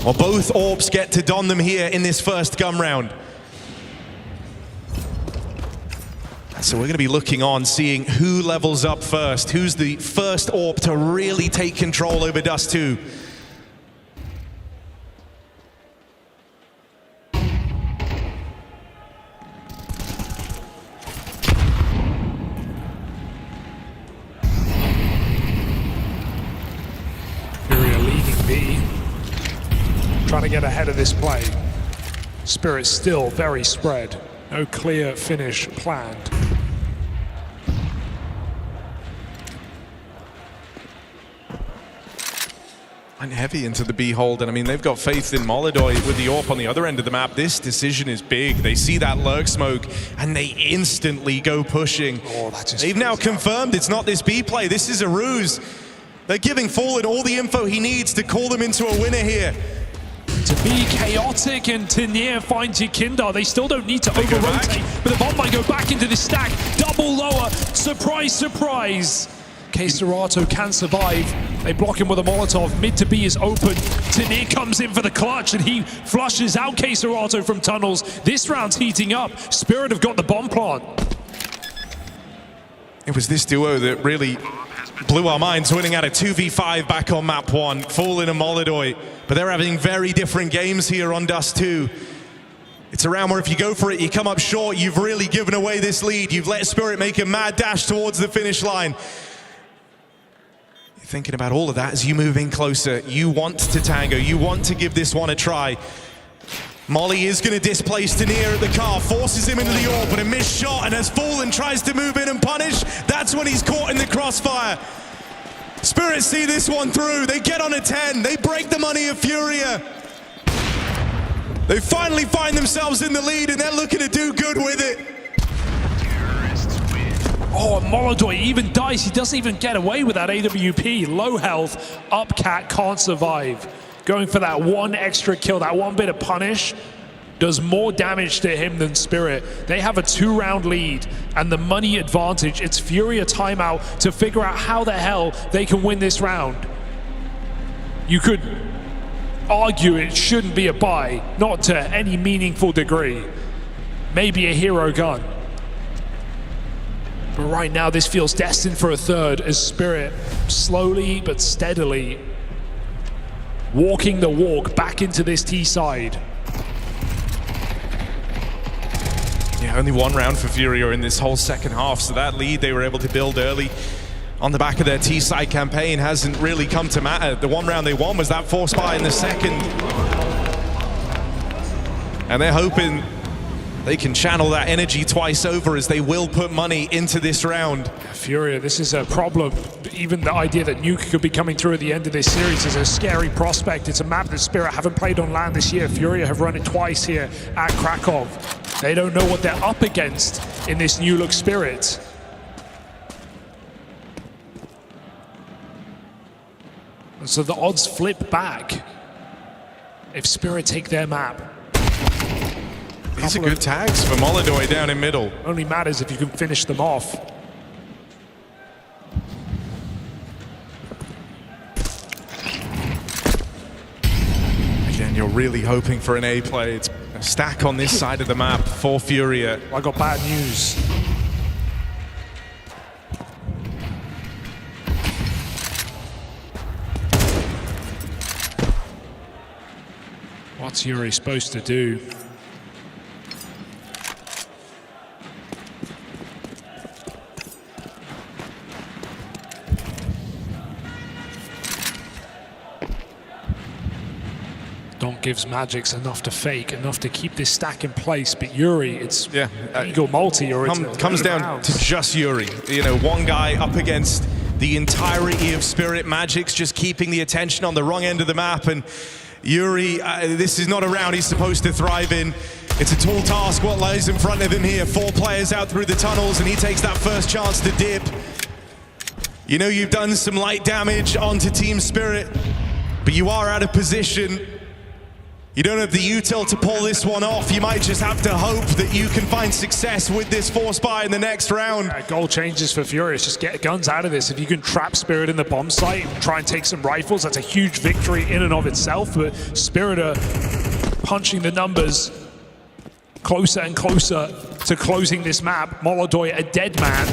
Well, both AWPs get to don them here in this first gum round. So we're going to be looking on, seeing who levels up first, who's the first AWP to really take control over Dust 2. FURIA leading B, trying to get ahead of this play. Spirit still very spread, no clear finish planned. And heavy into the B hold, and I mean, they've got faith in Molidoy with the AWP on the other end of the map. This decision is big. They see that lurk smoke, and they instantly go pushing. They've now confirmed it's not this B play. This is a ruse. They're giving Fallen all the info he needs to call them into a winner here. To be chaotic, and Tania finds Yekindar. They still don't need to over-rotate, but the bomb might go back into the stack. Double lower. Surprise, surprise. K-Serato can survive. They block him with a Molotov. Mid to B is open. Tania comes in for the clutch, and he flushes out K-Serato from tunnels. This round's heating up. Spirit have got the bomb plant. It was this duo that really blew our minds, winning out a 2v5 back on map 1. Fallen and Molidoy. But they're having very different games here on Dust 2. It's a round where if you go for it, you come up short. You've really given away this lead. You've let Spirit make a mad dash towards the finish line. Thinking about all of that as you move in closer. You want to tango. You want to give this one a try. Molly is going to displace Tanier at the car, forces him into the AWP, but a missed shot, and as Fallen tries to move in and punish, that's when he's caught in the crossfire. Spirit see this one through. They get on a 10. They break the money of FURIA. They finally find themselves in the lead, and they're looking to do good with it. Oh, Molodoi even dies. He doesn't even get away with that AWP. Low health, Upcat can't survive. Going for that one extra kill, that one bit of punish, does more damage to him than Spirit. They have a 2-round lead and the money advantage. It's FURIA timeout to figure out how the hell they can win this round. You could argue it shouldn't be a buy, not to any meaningful degree. Maybe a hero gun. But right now this feels destined for a third as Spirit slowly but steadily walking the walk back into this T side. Yeah, only one round for FURIA in this whole second half, so that lead they were able to build early on the back of their T-side campaign hasn't really come to matter. The one round they won was that force buy in the second. And they're hoping they can channel that energy twice over as they will put money into this round. FURIA, this is a problem. Even the idea that Nuke could be coming through at the end of this series is a scary prospect. It's a map that Spirit haven't played on land this year. FURIA have run it twice here at Krakow. They don't know what they're up against in this new look Spirit. And so the odds flip back if Spirit take their map. These are good tags for Molodoi down in middle. Only matters if you can finish them off. Again, you're really hoping for an A play. It's a stack on this side of the map for FURIA. I got bad news. What's Yuri supposed to do? Donk gives Magix enough to fake, enough to keep this stack in place, but Yuri, it's Eagle multi or comes down to just Yuri. You know, one guy up against the entirety of Spirit. Magix just keeping the attention on the wrong end of the map, and Yuri, this is not a round he's supposed to thrive in. It's a tall task what lies in front of him here. 4 players out through the tunnels, and he takes that first chance to dip. You know you've done some light damage onto Team Spirit, but you are out of position. You don't have the util to pull this one off. You might just have to hope that you can find success with this force buy in the next round. Goal changes for Furious. Just get guns out of this. If you can trap Spirit in the bomb site and try and take some rifles, that's a huge victory in and of itself. But Spirit are punching the numbers closer and closer to closing this map. Molodoi, a dead man.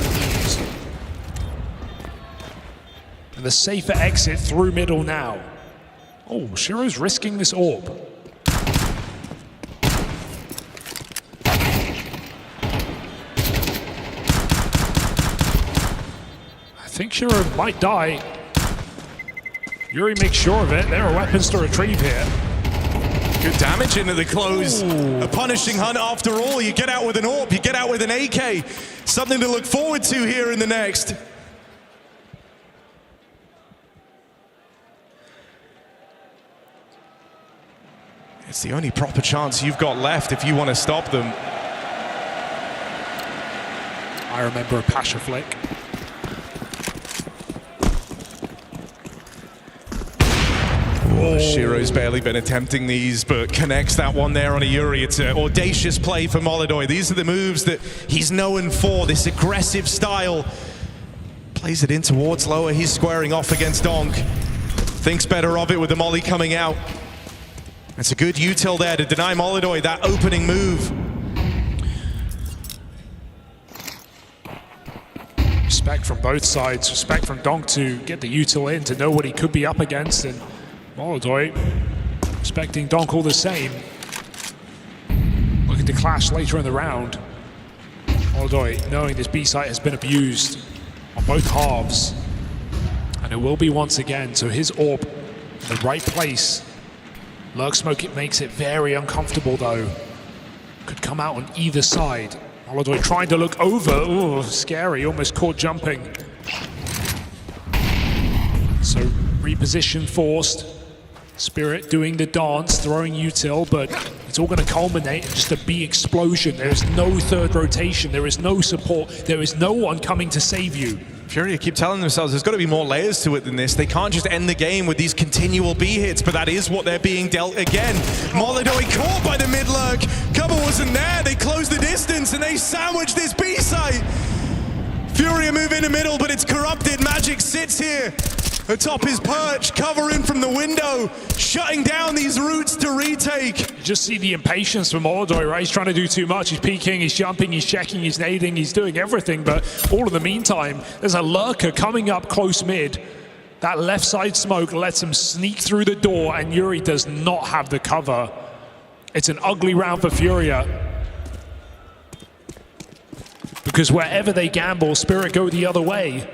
And the safer exit through middle now. Oh, Shiro's risking this AWP. I think Shiro might die. Yuri makes sure of it. There are weapons to retrieve here. Good damage into the close. Ooh. A punishing hunt after all. You get out with an AWP, you get out with an AK. Something to look forward to here in the next. It's the only proper chance you've got left if you want to stop them. I remember a Pasha flick. Oh, Shiro's barely been attempting these, but connects that one there on a Yuri. It's an audacious play for Molodoi. These are the moves that he's known for, this aggressive style. Plays it in towards lower. He's squaring off against Donk. Thinks better of it with the molly coming out. It's a good util there to deny Molodoi that opening move. Respect from both sides. Respect from Donk to get the util in, to know what he could be up against, and Molodoi respecting Donk all the same. Looking to clash later in the round. Molodoi knowing this B site has been abused on both halves, and it will be once again, so his AWP in the right place, Lurk Smoke, it makes it very uncomfortable though. Could come out on either side. Molodoi trying to look over. Oh, scary, almost caught jumping. So reposition forced. Spirit doing the dance, throwing util, but it's all going to culminate in just a B explosion. There is no third rotation, there is no support, there is no one coming to save you. FURIA keep telling themselves there's got to be more layers to it than this. They can't just end the game with these continual B hits, but that is what they're being dealt again. Molodoi caught by the mid lurk. Cover wasn't there. They closed the distance and they sandwiched this B site. FURIA move in the middle, but it's corrupted. Magic sits here atop his perch, covering from the window, shutting down these routes to retake. You just see the impatience from Molodoi, right? He's trying to do too much. He's peeking, he's jumping, he's checking, he's nading, he's doing everything, but all in the meantime, there's a lurker coming up close mid. That left side smoke lets him sneak through the door, and Yuri does not have the cover. It's an ugly round for FURIA. Because wherever they gamble, Spirit go the other way.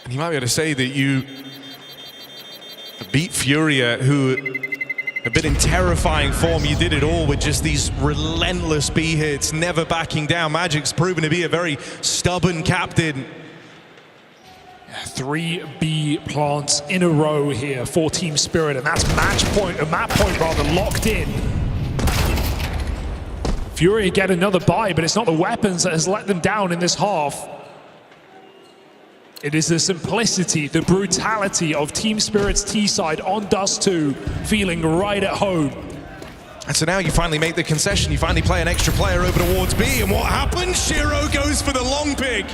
You might be able to say that you beat FURIA, who have been in terrifying form. You did it all with just these relentless B hits, never backing down. Magic's proven to be a very stubborn captain. 3 B plants in a row here for Team Spirit, and that's map point rather, locked in. FURIA get another buy, but it's not the weapons that has let them down in this half. It is the simplicity, the brutality of Team Spirit's T-side on Dust 2, feeling right at home. And so now you finally make the concession, you finally play an extra player over towards B, and what happens? Shiro goes for the long pick.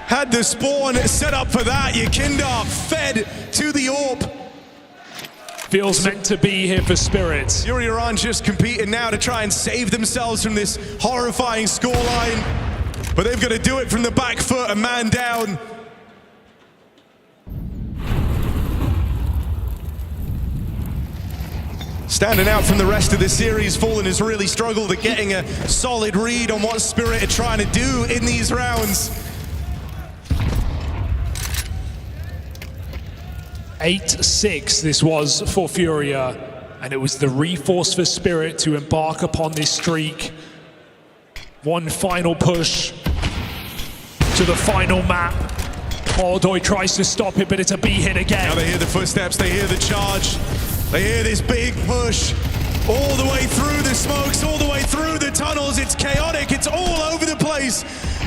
Had the spawn set up for that, Yakinda fed to the AWP. Feels meant to be here for Spirit. Yuri Iran just competing now to try and save themselves from this horrifying scoreline. But they've got to do it from the back foot, a man down. Standing out from the rest of the series, Fallen has really struggled at getting a solid read on what Spirit are trying to do in these rounds. 8-6 this was for FURIA, and it was the reforce for Spirit to embark upon this streak. One final push to the final map. Molodoi tries to stop it, but it's a B hit again. Now they hear the footsteps, they hear the charge, they hear this big push all the way through the smokes, all the way through the tunnels. It's chaotic, it's all over the place.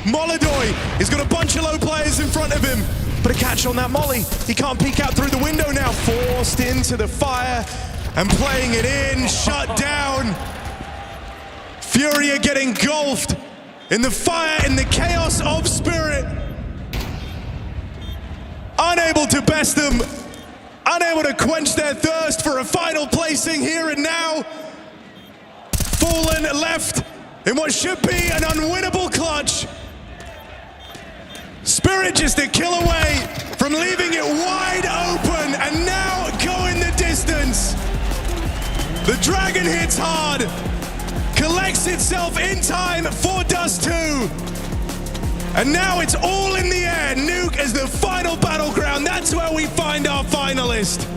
Molodoi has got a bunch of low players in front of him, but a catch on that molly. He can't peek out through the window now, forced into the fire and playing it in, shut down. FURIA getting engulfed in the fire, in the chaos of Spirit. Unable to best them, unable to quench their thirst for a final placing here and now. Fallen left in what should be an unwinnable clutch. Spirit just a kill away from leaving it wide open, and now going the distance. The Dragon hits hard, collects itself in time for Dust 2. And now it's all in the air. Nuke as the final battleground. That's where we find our finalist.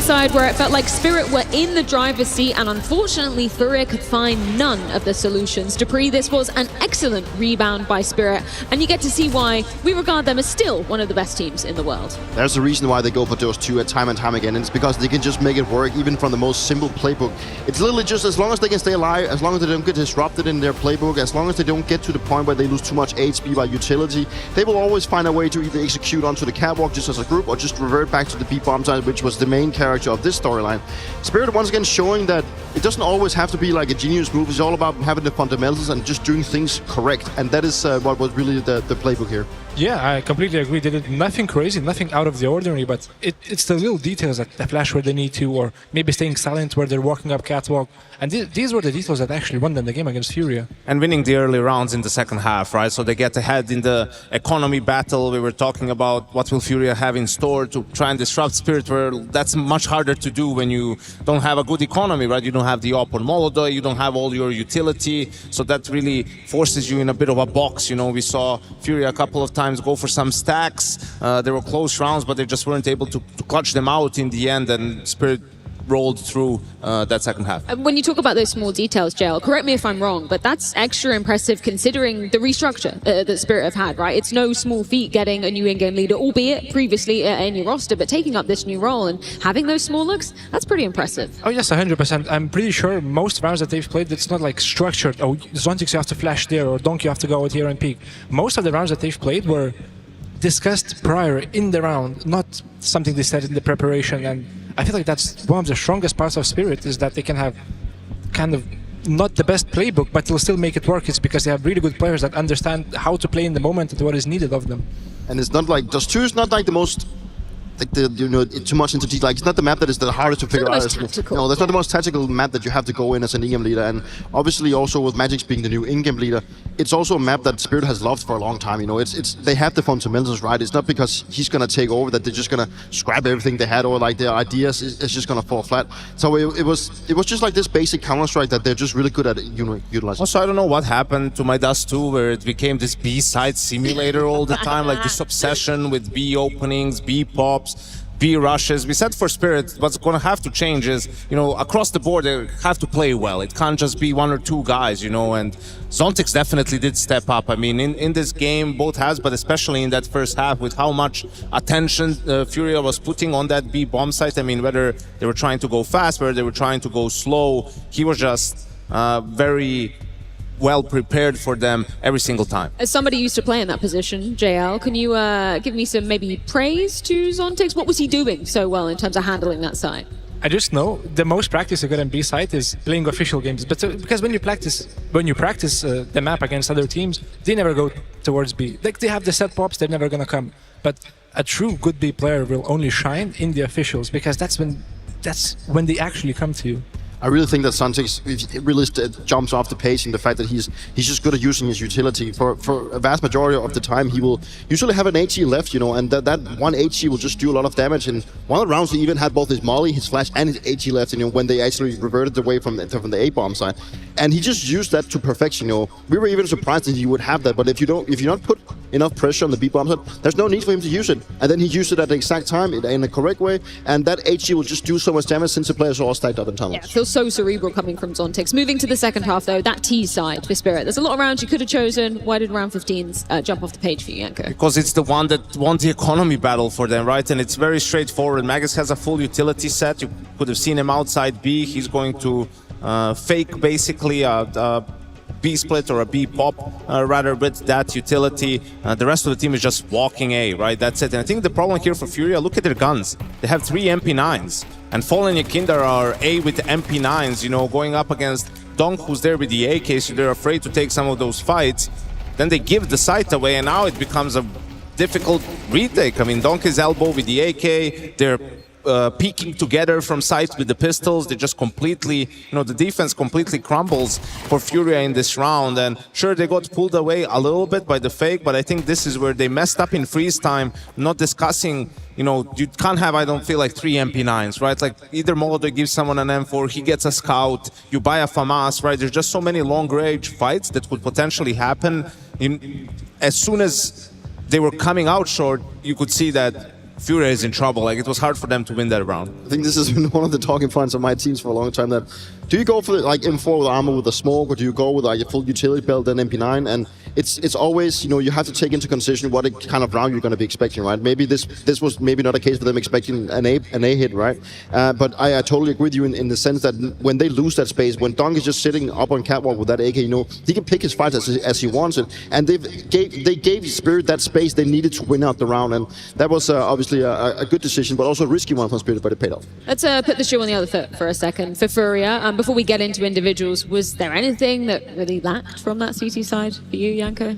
side where it felt like Spirit were in the driver's seat, and unfortunately FURIA could find none of the solutions. Dupree, this was an excellent rebound by Spirit, and you get to see why we regard them as still one of the best teams in the world. There's a reason why they go for those two at time and time again, and it's because they can just make it work even from the most simple playbook. It's literally just as long as they can stay alive, as long as they don't get disrupted in their playbook, as long as they don't get to the point where they lose too much HP by utility, they will always find a way to either execute onto the catwalk just as a group or just revert back to the B-bomb side, which was the main character of this storyline. Spirit once again showing that it doesn't always have to be like a genius move. It's all about having the fundamentals and just doing things correct, and that is what was really the playbook here. Yeah, I completely agree. They did nothing crazy, nothing out of the ordinary, but it's the little details that they flash where they need to, or maybe staying silent where they're walking up catwalk. And these were the details that actually won them the game against FURIA. And winning the early rounds in the second half, right? So they get ahead in the economy battle. We were talking about what will FURIA have in store to try and disrupt Spirit, where that's much harder to do when you don't have a good economy, right? You don't have the op on Molodoi, you don't have all your utility, so that really forces you in a bit of a box. You know, we saw FURIA a couple of times go for some stacks. There were close rounds, but they just weren't able to clutch them out in the end, and Spirit rolled through that second half. When you talk about those small details, JL, correct me if I'm wrong, but that's extra impressive considering the restructure that Spirit have had, right? It's no small feat getting a new in-game leader, albeit previously in your roster, but taking up this new role and having those small looks, that's pretty impressive. Oh yes, 100%. I'm pretty sure most rounds that they've played, it's not like structured, oh, Zontix you have to flash there, or Donk you have to go out here and peek. Most of the rounds that they've played were discussed prior in the round, not something they said in the preparation, and I feel like that's one of the strongest parts of Spirit, is that they can have kind of not the best playbook, but they'll still make it work. It's because they have really good players that understand how to play in the moment and what is needed of them. And it's not like, Dust 2 is not like the most, like the, you know, too much into detail. Like, it's not the map that is the hardest to figure out. No, that's not the most tactical map that you have to go in as an in-game leader. And obviously also with Magix being the new in-game leader, it's also a map that Spirit has loved for a long time. You know, it's they have the fundamentals right. It's not because he's gonna take over that they're just gonna scrap everything they had, or like their ideas is just gonna fall flat. So it was just like this basic Counter-Strike that they're just really good at utilizing. Also, I don't know what happened to my Dust 2, where it became this B-side simulator all the time, like this obsession with B openings, B pops, B rushes. We said for Spirit, what's going to have to change is, you know, across the board, they have to play well. It can't just be one or two guys, you know, and Zontix definitely did step up. I mean, in this game, both halves, but especially in that first half, with how much attention FURIA was putting on that B bomb site. I mean, whether they were trying to go fast, whether they were trying to go slow, he was just very well prepared for them every single time. As somebody used to play in that position, JL, can you give me some maybe praise to Zontix? What was he doing so well in terms of handling that side? I just know the most practice you get on B side is playing official games. But because when you practice the map against other teams, they never go towards B. Like, they have the set pops, they're never gonna come. But a true good B player will only shine in the officials, because that's when they actually come to you. I really think that Zontix really jumps off the page in the fact that he's just good at using his utility. For a vast majority of the time, he will usually have an HE left, you know, and that one HE will just do a lot of damage. And one of the rounds, he even had both his molly, his flash, and his HE left, you know, when they actually reverted away from the A-bomb side. And he just used that to perfection, you know. We were even surprised that he would have that, but if you not put enough pressure on the B-bomb side, there's no need for him to use it. And then he used it at the exact time in the correct way, and that HE will just do so much damage since the players are all stacked up in tunnels. Yeah, it feels so cerebral coming from Zontix. Moving to the second half, though, that T side for Spirit. There's a lot of rounds you could have chosen. Why did round 15s jump off the page for you, Yanko? Because it's the one that won the economy battle for them, right? And it's very straightforward. Magus has a full utility set. You could have seen him outside B. He's going to fake basically a B split or a B pop rather with that utility. The rest of the team is just walking A, right? That's it. And I think the problem here for FURIA, look at their guns. They have 3 MP9s. And Fallen and Yakindar are A with MP9s, you know, going up against Donk, who's there with the AK, so they're afraid to take some of those fights. Then they give the site away, and now it becomes a difficult retake. I mean, Donk is elbow with the AK. They're peeking together from sight with the pistols. They just completely, you know, the defense completely crumbles for FURIA in this round. And sure, they got pulled away a little bit by the fake, but I think this is where they messed up in freeze time, not discussing, you know, you can't have, I don't feel like 3 MP9s, right? Like either Molodoi gives someone an M4, he gets a scout, you buy a FAMAS, right? There's just so many long range fights that could potentially happen. As soon as they were coming out short, you could see that FURIA is in trouble. Like, it was hard for them to win that round. I think this has been one of the talking points of my teams for a long time. That do you go for like M4 with armor with a smoke, or do you go with like a full utility belt and MP9? And it's always, you have to take into consideration what kind of round you're going to be expecting, right? Maybe this was maybe not a case for them expecting an A hit, right? But I totally agree with you in the sense that when they lose that space, when Dong is just sitting up on catwalk with that AK, he can pick his fights as he wants it, and they gave Spirit that space they needed to win out the round, and that was obviously a good decision, but also a risky one from Spirit, but it paid off. Let's put the shoe on the other foot for a second. For FURIA, before we get into individuals, was there anything that really lacked from that CT side for you, Janko?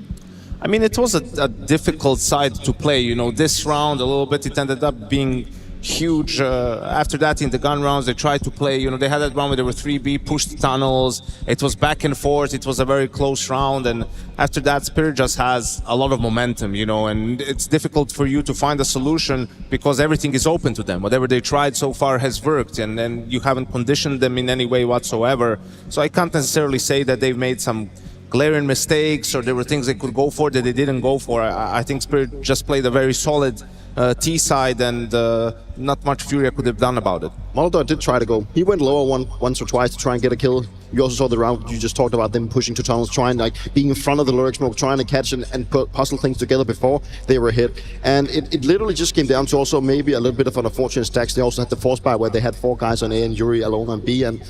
I mean, it was a difficult side to play. This round a little bit, it ended up being huge. After that, in the gun rounds, they tried to play. They had that round where there were 3B, pushed tunnels. It was back and forth. It was a very close round. And after that, Spirit just has a lot of momentum, and it's difficult for you to find a solution because everything is open to them. Whatever they tried so far has worked, and then you haven't conditioned them in any way whatsoever. So I can't necessarily say that they've made some glaring mistakes or there were things they could go for that they didn't go for. I think Spirit just played a very solid T side, and not much FURIA could have done about it. Molotov did try to go. He went lower once or twice to try and get a kill. You also saw the round you just talked about, them pushing to tunnels, trying being in front of the lurk smoke, trying to catch and puzzle things together before they were hit. And it literally just came down to also maybe a little bit of an unfortunate stacks. They also had the force buy where they had 4 guys on A and Yuri alone on B. And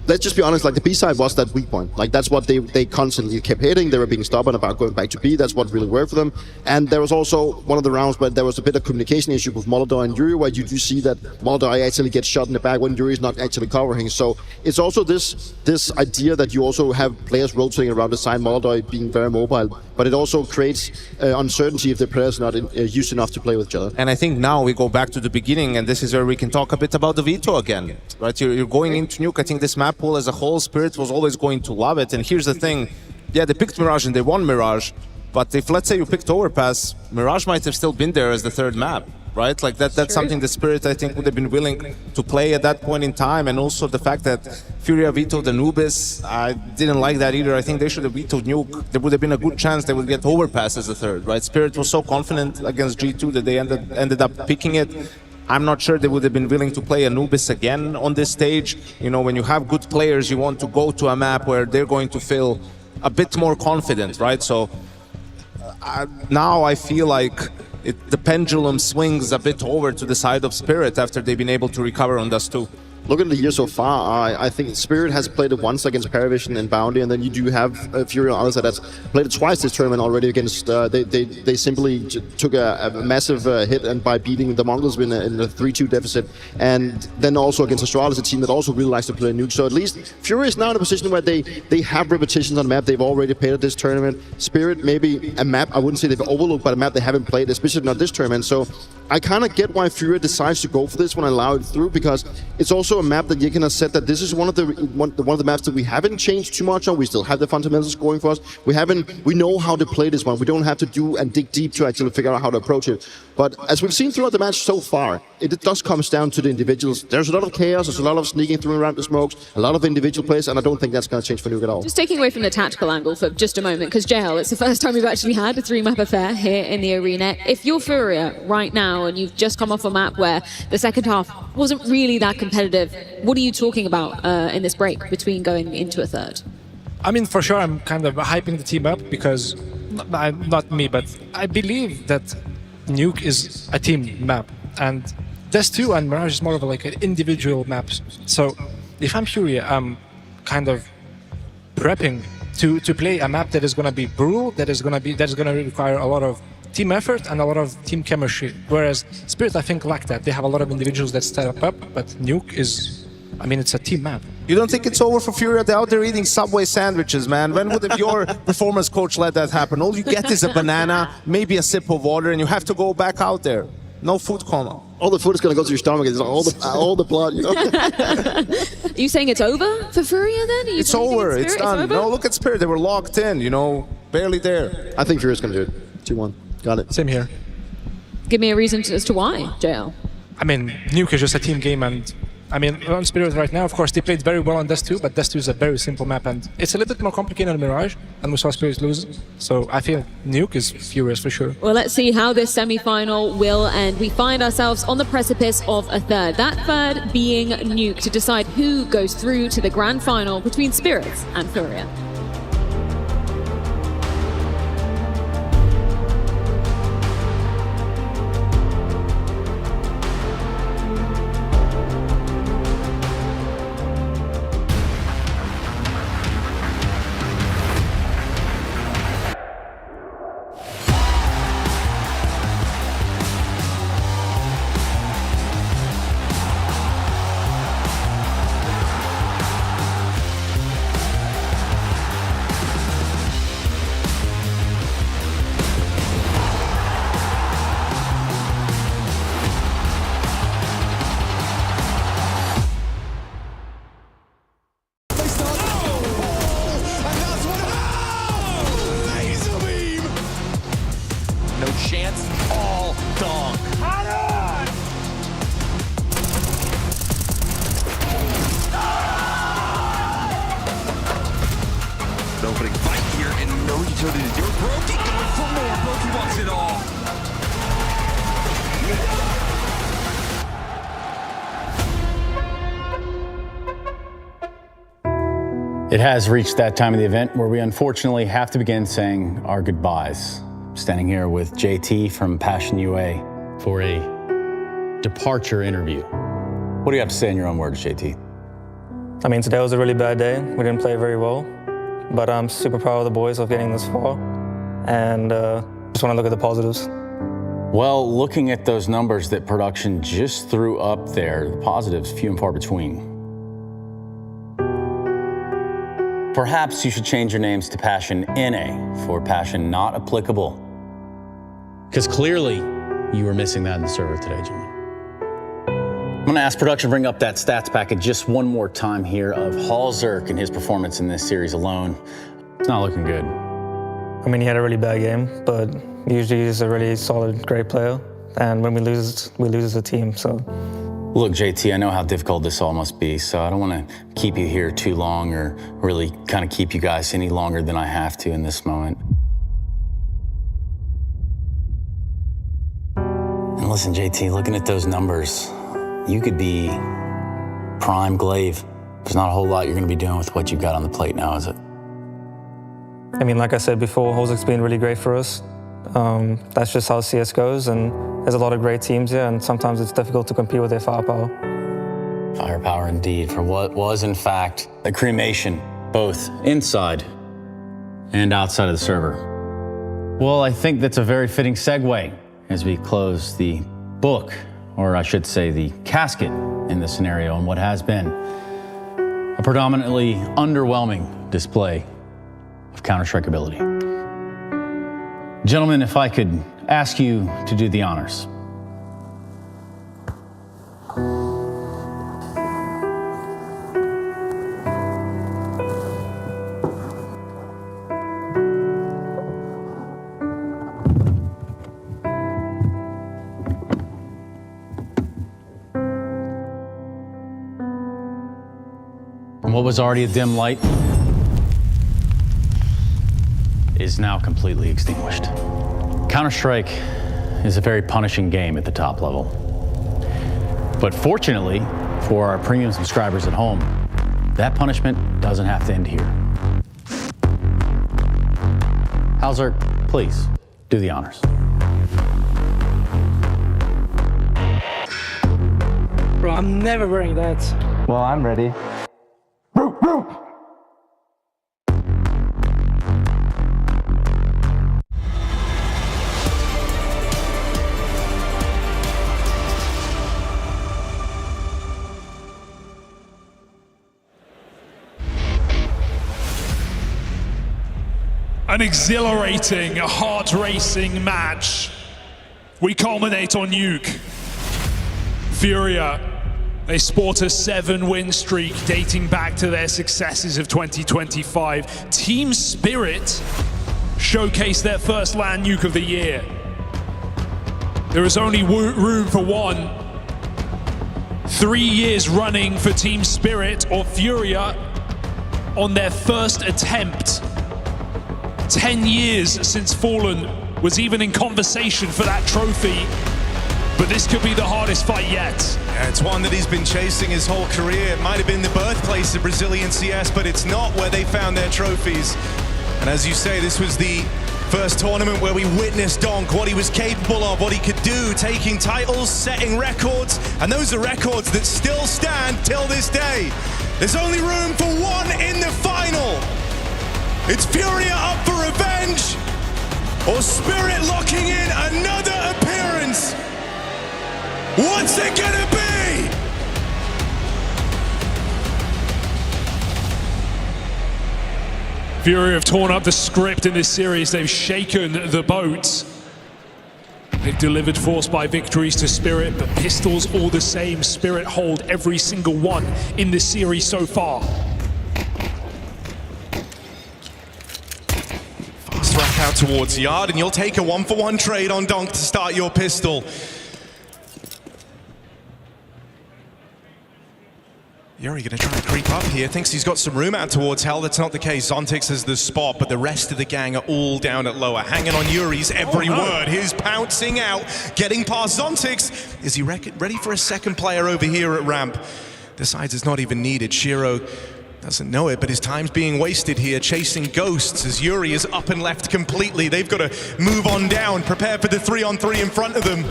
let's just be honest, the B side was that weak point. That's what they constantly kept hitting. They were being stubborn about going back to B. That's what really worked for them. And there was also one of the rounds where there was a bit of communication issue with Molotov and Yuri, where you do see that Molotov actually gets shot in the back when Yuri is not actually covering. So it's also this idea that you also have players rotating around the side, Molotov being very mobile, but it also creates uncertainty if the players are not used enough to play with each other. And I think now we go back to the beginning, and this is where we can talk a bit about the veto again, right? You're going into Nuke. I think this map pool as a whole, Spirit was always going to love it. And here's the thing, yeah, they picked Mirage and they won Mirage, but if let's say you picked Overpass, Mirage might have still been there as the third map, right? That's something the Spirit, I think, would have been willing to play at that point in time. And also the fact that FURIA vetoed Anubis, I didn't like that either. I think they should have vetoed Nuke. There would have been a good chance they would get Overpass as the third, right? Spirit was so confident against G2 that they ended up picking it. I'm not sure they would have been willing to play Anubis again on this stage. When you have good players, you want to go to a map where they're going to feel a bit more confident, right? So now I feel like the pendulum swings a bit over to the side of Spirit after they've been able to recover on Dust 2. Looking at the year so far, I think Spirit has played it once against Paravision and Bounty, and then you do have FURIA on the other side that's played it twice this tournament already against. They simply took a massive hit and by beating the Mongols in a 3-2 deficit, and then also against Astralis, a team that also really likes to play Nuke. So at least FURIA is now in a position where they have repetitions on the map. They've already played at this tournament. Spirit, maybe a map I wouldn't say they've overlooked, but a map they haven't played, especially not this tournament. So I kind of get why FURIA decides to go for this one and allow it through, because it's also a map that you can have said that this is one of the maps that we haven't changed too much on. We still have the fundamentals going for us. We know how to play this one. We don't have to do and dig deep to actually figure out how to approach it. But as we've seen throughout the match so far, it does come down to the individuals. There's a lot of chaos, there's a lot of sneaking through around the smokes, a lot of individual plays, and I don't think that's going to change for Nuke at all. Just taking away from the tactical angle for just a moment, because JL, it's the first time we've actually had a 3-map affair here in the arena. If you're FURIA right now and you've just come off a map where the second half wasn't really that competitive, what are you talking about in this break between going into a third? I mean, for sure, I'm kind of hyping the team up because, not me, but I believe that Nuke is a team map, and Dust 2 and Mirage is more of an individual maps. So if I'm FURIA, I'm kind of prepping to play a map that is going to be brutal, that is going to require a lot of team effort and a lot of team chemistry. Whereas Spirit, I think, lack that. They have a lot of individuals that step up, but Nuke is, I mean, it's a team map. You don't think it's over for FURIA? They're out there eating Subway sandwiches, man. When would your performance coach let that happen? All you get is a banana, maybe a sip of water, and you have to go back out there. No food coma. All the food is going to go to your stomach. It's all the blood, you know? Are you saying it's over for FURIA then? It's over. It's done. No, look at Spirit. They were locked in, barely there. I think FURIA's going to do it. 2-1. Got it. Same here. Give me a reason as to why, JL. I mean, Nuke is just a team game, and I mean, on Spirit right now, of course, they played very well on Dust 2, but Dust 2 is a very simple map, and it's a little bit more complicated on Mirage, and we saw Spirit lose. So I feel Nuke is furious for sure. Well, let's see how this semi-final will end. We find ourselves on the precipice of a third. That third being Nuke, to decide who goes through to the grand final between Spirits and FURIA. No chance, all dong. An opening fight here and no utility to do it. Brokey going for more. Brokey wants it all. It has reached that time of the event where we unfortunately have to begin saying our goodbyes. Standing here with JT from Passion UA for a departure interview. What do you have to say in your own words, JT? I mean, today was a really bad day. We didn't play very well, but I'm super proud of the boys of getting this far, and just want to look at the positives. Well, looking at those numbers that production just threw up there, the positives few and far between. Perhaps you should change your names to Passion NA for Passion Not Applicable. Because clearly, you were missing that in the server today, Jimmy. I'm gonna ask production to bring up that stats packet just one more time here of Halzerk and his performance in this series alone. It's not looking good. I mean, he had a really bad game, but usually he's a really solid, great player. And when we lose as a team, so. Look, JT, I know how difficult this all must be, so I don't want to keep you here too long or really kind of keep you guys any longer than I have to in this moment. And listen, JT, looking at those numbers, you could be prime Glaive. There's not a whole lot you're going to be doing with what you've got on the plate now, is it? I mean, like I said before, Halzerk's been really great for us. That's just how CS goes, and there's a lot of great teams here, and sometimes it's difficult to compete with their firepower. Firepower indeed, for what was in fact a cremation, both inside and outside of the server. Well, I think that's a very fitting segue as we close the book, or I should say the casket in this scenario, and what has been a predominantly underwhelming display of Counter-Strike ability. Gentlemen, if I could ask you to do the honors. And what was already a dim light is now completely extinguished. Counter-Strike is a very punishing game at the top level. But fortunately, for our premium subscribers at home, that punishment doesn't have to end here. Halzerk, please, do the honors. Bro, I'm never wearing that. Well, I'm ready. An exhilarating, heart-racing match. We culminate on Nuke. FURIA, they sport a 7-win streak dating back to their successes of 2025. Team Spirit showcased their first LAN Nuke of the year. There is only room for one. 3 years running for Team Spirit or FURIA on their first attempt. 10 years since Fallen was even in conversation for that trophy. But this could be the hardest fight yet. Yeah, it's one that he's been chasing his whole career. It might have been the birthplace of Brazilian CS, but it's not where they found their trophies. And as you say, this was the first tournament where we witnessed Donk, what he was capable of, what he could do, taking titles, setting records, and those are records that still stand till this day. There's only room for one in the final. It's FURIA up for revenge, or Spirit locking in another appearance. What's it gonna be? FURIA have torn up the script in this series. They've shaken the boat. They've delivered force by victories to Spirit, but pistols all the same. Spirit hold every single one in this series so far. Fast rack out towards Yard, and you'll take a 1-for-1 trade on Donk to start your pistol. Yuri gonna try and creep up here, thinks he's got some room out towards Hell. That's not the case. Zontix has the spot, but the rest of the gang are all down at lower. Hanging on Yuri's every word. He's pouncing out, getting past Zontix. Is he ready for a second player over here at ramp? Decides it's not even needed. Shiro doesn't know it, but his time's being wasted here, chasing ghosts as Yuri is up and left completely. They've got to move on down, prepare for the 3-on-3 in front of them.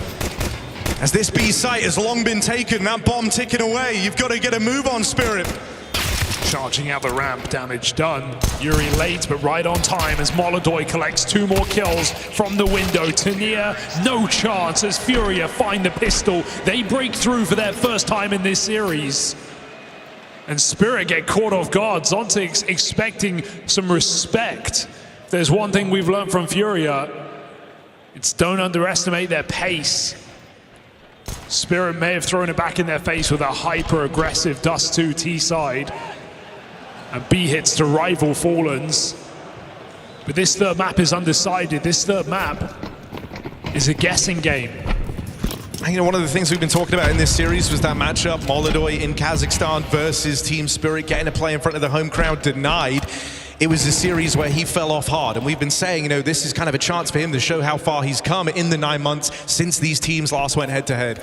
As this B site has long been taken, that bomb ticking away. You've got to get a move on, Spirit. Charging out the ramp, damage done. Yuri late, but right on time as Molodoy collects 2 more kills from the window. Tania, no chance as FURIA find the pistol. They break through for their first time in this series. And Spirit get caught off guard. Zontix expecting some respect. If there's one thing we've learned from FURIA, it's don't underestimate their pace. Spirit may have thrown it back in their face with a hyper-aggressive Dust 2 T-side. And B hits to rival Fallens. But this third map is undecided. This third map is a guessing game. You know, one of the things we've been talking about in this series was that matchup, Molodoy in Kazakhstan versus Team Spirit, getting a play in front of the home crowd denied. It was a series where he fell off hard, and we've been saying, you know, this is kind of a chance for him to show how far he's come in the 9 months since these teams last went head-to-head.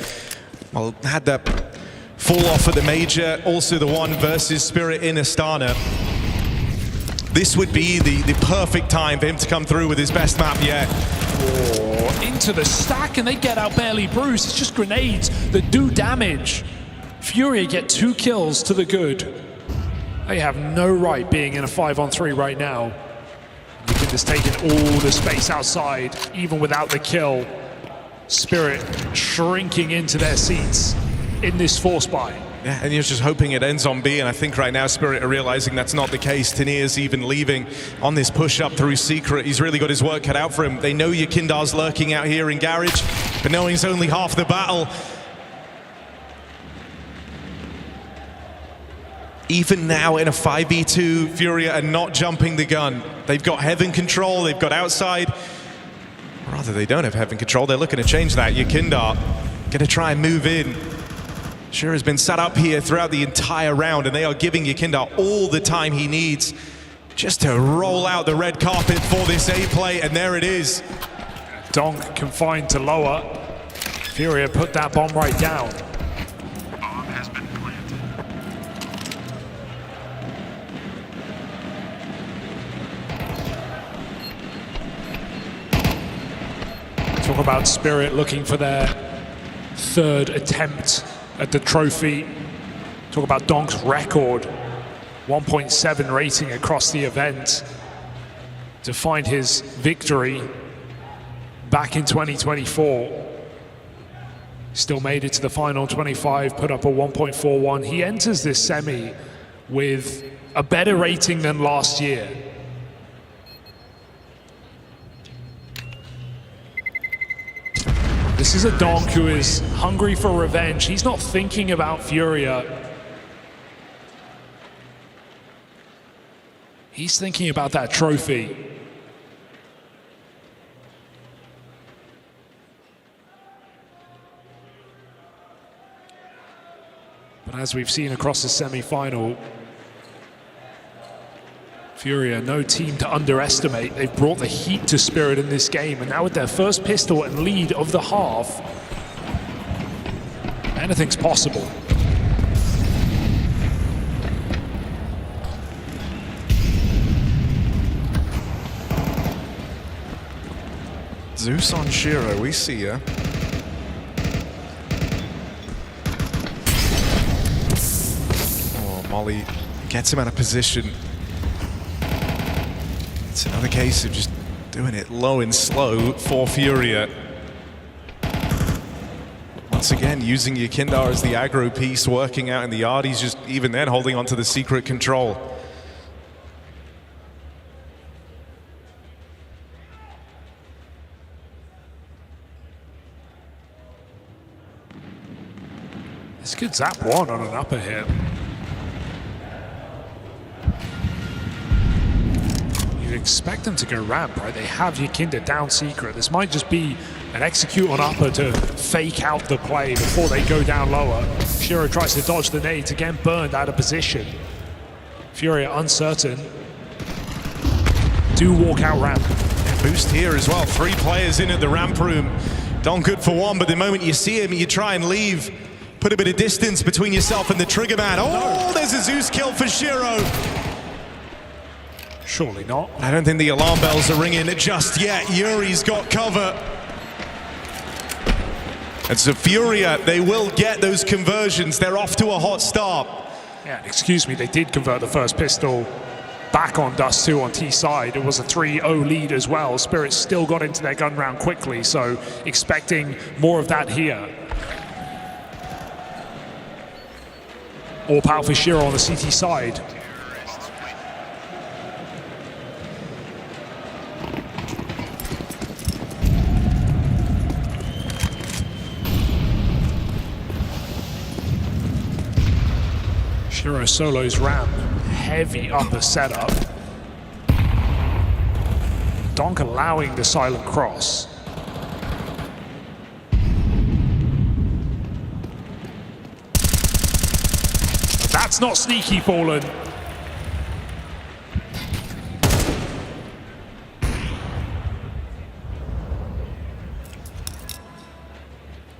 Well, had that fall off at the major, also the one versus Spirit in Astana. This would be the perfect time for him to come through with his best map yet. Oh, into the stack, and they get out barely bruised. It's just grenades that do damage. FURIA get 2 kills to the good. They have no right being in a 5-on-3 right now. Nuke has taken all the space outside, even without the kill. Spirit shrinking into their seats in this force buy. Yeah, and you're just hoping it ends on B, and I think right now Spirit are realizing that's not the case. Tania's even leaving on this push-up through Secret. He's really got his work cut out for him. They know Yakindar's lurking out here in Garage, but knowing it's only half the battle. Even now in a 5v2, FURIA are not jumping the gun. They've got Heaven control, they've got outside. Or rather, they don't have Heaven control. They're looking to change that. Yakindar going to try and move in. Sure has been set up here throughout the entire round, and they are giving Yakindar all the time he needs just to roll out the red carpet for this A play, and there it is. Donk confined to lower. FURIA put that bomb right down. Talk about Spirit looking for their 3rd attempt at the trophy. Talk about Donk's record, 1.7 rating across the event to find his victory back in 2024. Still made it to the final 25, put up a 1.41. He enters this semi with a better rating than last year. This is a Donk who is hungry for revenge. He's not thinking about FURIA. He's thinking about that trophy. But as we've seen across the semi-final, FURIA, no team to underestimate. They've brought the heat to Spirit in this game, and now with their first pistol and lead of the half, anything's possible. Zeus on Shiro, we see ya. Oh, Molly gets him out of position. It's another case of just doing it low and slow for FURIA. Once again, using Yakindar as the aggro piece, working out in the yard. He's just, even then, holding on to the secret control. This could zap one on an upper hit. You'd expect them to go ramp, right? They have Yakinda down secret. This might just be an execute on upper to fake out the play before they go down lower. Shiro tries to dodge the nades, again burned out of position. FURIA uncertain. Do walk out ramp. And boost here as well. 3 players in at the ramp room. Don good for one, but the moment you see him, you try and leave. Put a bit of distance between yourself and the trigger man. Oh, there's a Zeus kill for Shiro. Surely not. I don't think the alarm bells are ringing just yet. Yuri's got cover. And so FURIA, they will get those conversions. They're off to a hot start. Yeah, excuse me, they did convert the first pistol back on Dust 2 on T side. It was a 3-0 lead as well. Spirit still got into their gun round quickly, so expecting more of that here. All power for Shiro on the CT side. Shiro solos ramp, heavy upper setup. Donk allowing the silent cross. That's not sneaky, Fallen.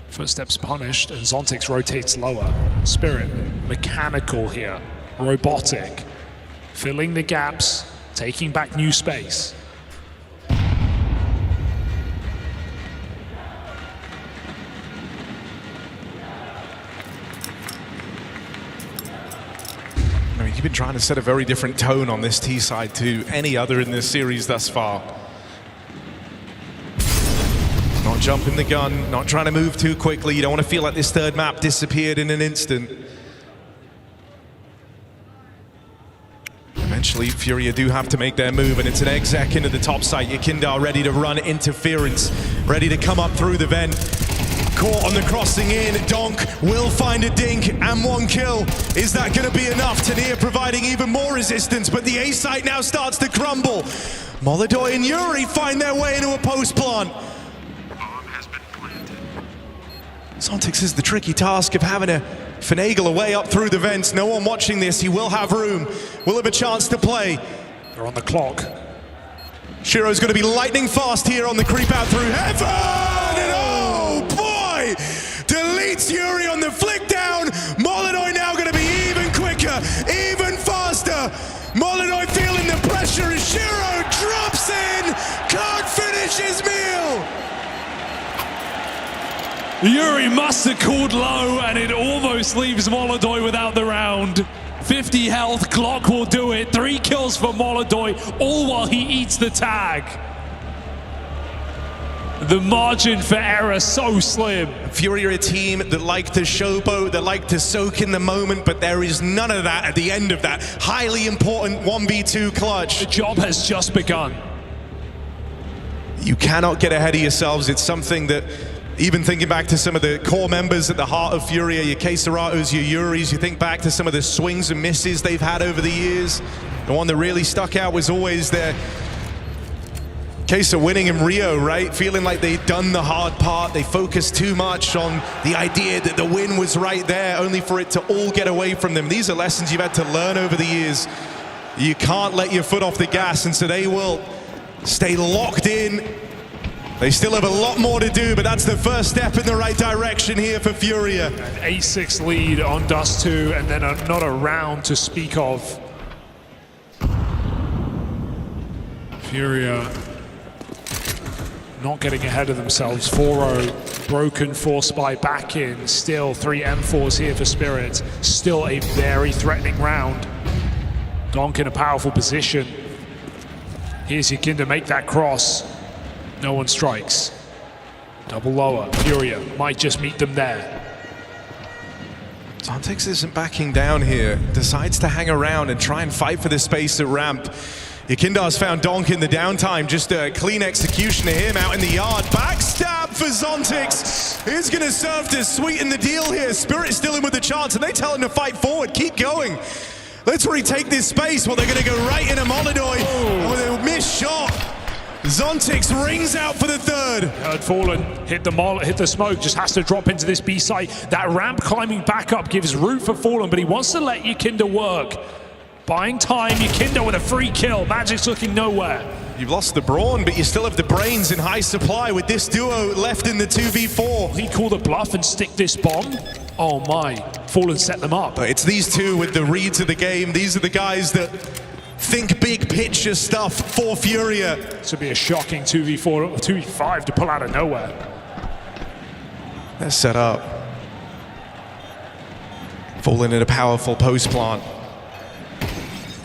Footsteps punished, and Zontix rotates lower. Spirit, mechanical here, robotic, filling the gaps, taking back new space. I mean, you've been trying to set a very different tone on this T side to any other in this series thus far. Not jumping the gun, not trying to move too quickly. You don't want to feel like this third map disappeared in an instant. Eventually, FURIA do have to make their move, and it's an exec into the top site. Yakindar ready to run interference, ready to come up through the vent. Caught on the crossing in, Donk will find a dink and 1 kill. Is that going to be enough? Tania providing even more resistance, but the A site now starts to crumble. Molodoy and Yuri find their way into a post plant. Zontix has the tricky task of having to finagle a way up through the vents. No one watching this, he will have room, will have a chance to play. They're on the clock. Shiro's going to be lightning fast here on the creep out through heaven, and oh boy, deletes Yuri on the flick down. Molodoy now going to be even quicker, even faster. Molodoy feeling the pressure as Shiro drops in, can't finish his meal. Yuri must have called low, and it almost leaves Molodoy without the round. 50 health, Glock will do it. 3 kills for Molodoy, all while he eats the tag. The margin for error so slim. FURIA are a team that like to showboat, that like to soak in the moment, but there is none of that at the end of that highly important 1v2 clutch. The job has just begun. You cannot get ahead of yourselves. It's something that, even thinking back to some of the core members at the heart of FURIA, your Keseratos, your Yuris, you think back to some of the swings and misses they've had over the years. The one that really stuck out was always their Case of winning in Rio, right? Feeling like they'd done the hard part. They focused too much on the idea that the win was right there, only for it to all get away from them. These are lessons you've had to learn over the years. You can't let your foot off the gas, and so they will stay locked in. They still have a lot more to do, but that's the first step in the right direction here for FURIA. An 8-6 lead on Dust 2, and then not a round to speak of. FURIA not getting ahead of themselves. 4-0, broken, forced by back in. Still 3 M4s here for Spirit. Still a very threatening round. Donk in a powerful position. Here's Yakinda, make that cross. No one strikes. Double lower. FURIA might just meet them there. Zontex isn't backing down here. Decides to hang around and try and fight for the space at ramp. Yakinda's found Donk in the downtime. Just a clean execution of him out in the yard. Backstab for Zontex is going to serve to sweeten the deal here. Spirit still in with the chance, and they tell him to fight forward. Keep going. Let's retake this space. Well, they're going to go right into Molodoi. Oh, with a missed shot. Zontex rings out for the third. Heard Fallen hit the smoke, just has to drop into this B site. That ramp climbing back up gives room for Fallen, but he wants to let Yakinda work. Buying time, Yakinda with a free kill. Magic's looking nowhere. You've lost the brawn, but you still have the brains in high supply with this duo left in the 2v4. He called a bluff and stick this bomb. Oh my, Fallen set them up. But it's these two with the reads of the game. These are the guys that think big picture stuff for FURIA. This would be a shocking 2v4 or 2v5 to pull out of nowhere. They're set up. Fallen in a powerful post plant.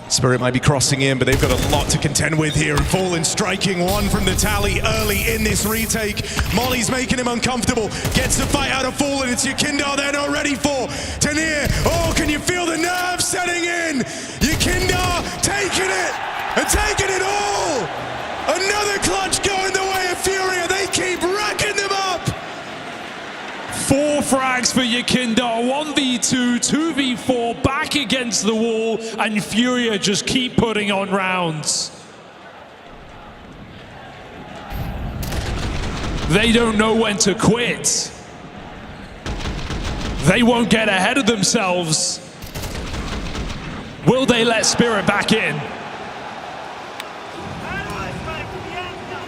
Spirit might be crossing in, but they've got a lot to contend with here. And Fallen striking one from the tally early in this retake. Molly's making him uncomfortable. Gets the fight out of Fallen. It's Yakinda they're not ready for. Tanir, oh, can you feel the nerves setting in? Yakinda taking it and taking it all. Another clutch going the way of FURIA. They keep racking them up. 4 frags for Yakinda, 1v2, 2v4, back against the wall, and FURIA just keep putting on rounds. They don't know when to quit. They won't get ahead of themselves. Will they let Spirit back in?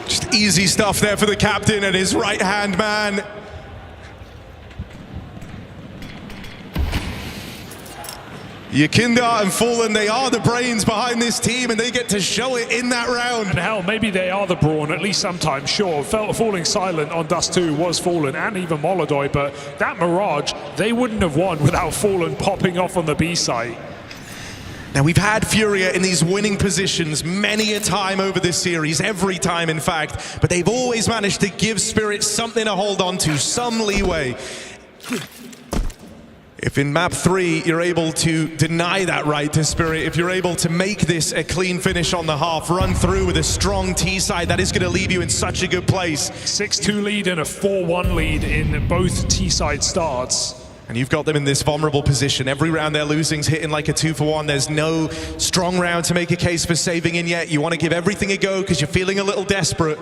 Just easy stuff there for the captain and his right-hand man. Yakinda and Fallen, they are the brains behind this team, and they get to show it in that round. And hell, maybe they are the brawn, at least sometimes, sure. Falling silent on Dust 2 was Fallen, and even Molodoi, but that Mirage, they wouldn't have won without Fallen popping off on the B site. Now, we've had FURIA in these winning positions many a time over this series, every time in fact, but they've always managed to give Spirit something to hold on to, some leeway. If in map 3 you're able to deny that right to Spirit, if you're able to make this a clean finish on the half, run through with a strong T side, that is going to leave you in such a good place. 6-2 lead and a 4-1 lead in both T side starts. And you've got them in this vulnerable position. Every round they're losing's hitting like a 2-for-1. There's no strong round to make a case for saving in yet. You want to give everything a go because you're feeling a little desperate.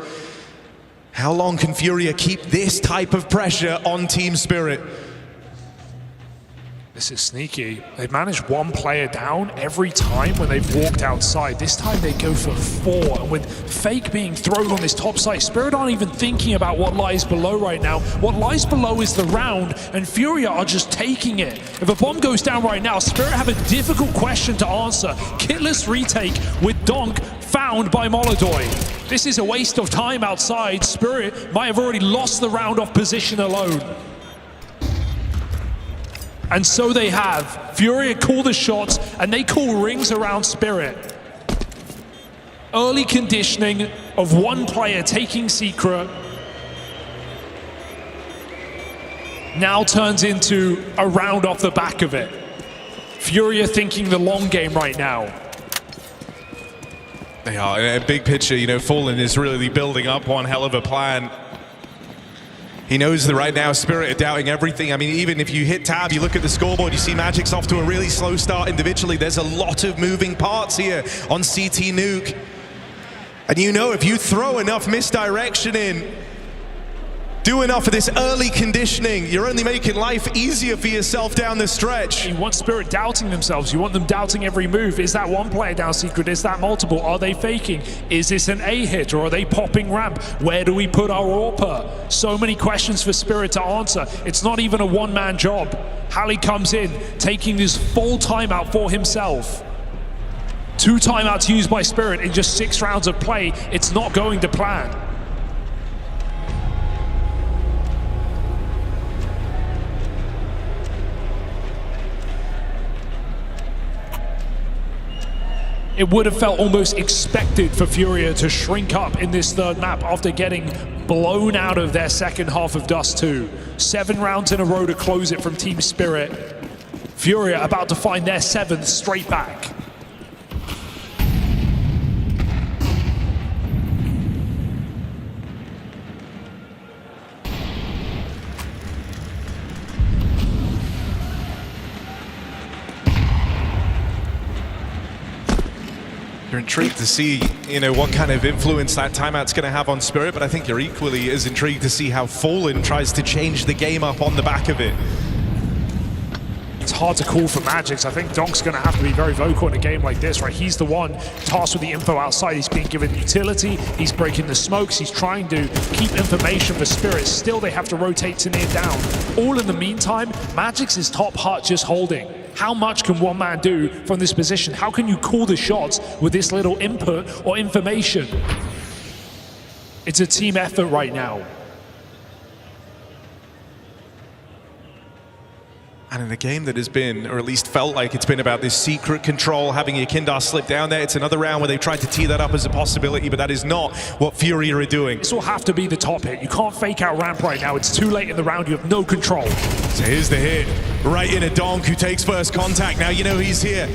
How long can FURIA keep this type of pressure on Team Spirit? This is sneaky. They've managed 1 player down every time when they've walked outside. This time they go for 4. And with Fake being thrown on this top site, Spirit aren't even thinking about what lies below right now. What lies below is the round, and FURIA are just taking it. If a bomb goes down right now, Spirit have a difficult question to answer. Kitless retake with Donk found by Molodoi. This is a waste of time outside. Spirit might have already lost the round off position alone. And so they have. FURIA call the shots, and they call rings around Spirit. Early conditioning of 1 player taking Secret now turns into a round off the back of it. FURIA thinking the long game right now. They are. In a big picture, you know, Fallen is really building up one hell of a plan. He knows that right now Spirit are doubting everything. I mean, even if you hit tab, you look at the scoreboard, you see Magic's off to a really slow start individually. There's a lot of moving parts here on CT Nuke. And you know, if you throw enough misdirection in, do enough of this early conditioning, you're only making life easier for yourself down the stretch. You want Spirit doubting themselves. You want them doubting every move. Is that one player down secret? Is that multiple? Are they faking? Is this an A hit or are they popping ramp? Where do we put our AWPer? So many questions for Spirit to answer. It's not even a one-man job. Halley comes in, taking this full timeout for himself. 2 timeouts used by Spirit in just 6 rounds of play. It's not going to plan. It would have felt almost expected for FURIA to shrink up in this third map after getting blown out of their second half of Dust 2. 7 rounds in a row to close it from Team Spirit. FURIA about to find their 7th straight back. You're intrigued to see, you know, what kind of influence that timeout's going to have on Spirit, but I think you're equally as intrigued to see how Fallen tries to change the game up on the back of it. It's hard to call for Magics. I think Donk's going to have to be very vocal in a game like this, right? He's the one tasked with the info outside. He's being given utility. He's breaking the smokes. He's trying to keep information for Spirit. Still, they have to rotate to near down. All in the meantime, Magics is top hut just holding. How much can one man do from this position? How can you call the shots with this little input or information? It's a team effort right now. And in a game that has been, or at least felt like it's been about this secret control, having Yakindar slip down there, it's another round where they've tried to tee that up as a possibility, but that is not what FURIA are doing. This will have to be the top hit. You can't fake out ramp right now. It's too late in the round. You have no control. So here's the hit, right in a Donk who takes first contact. Now you know he's here.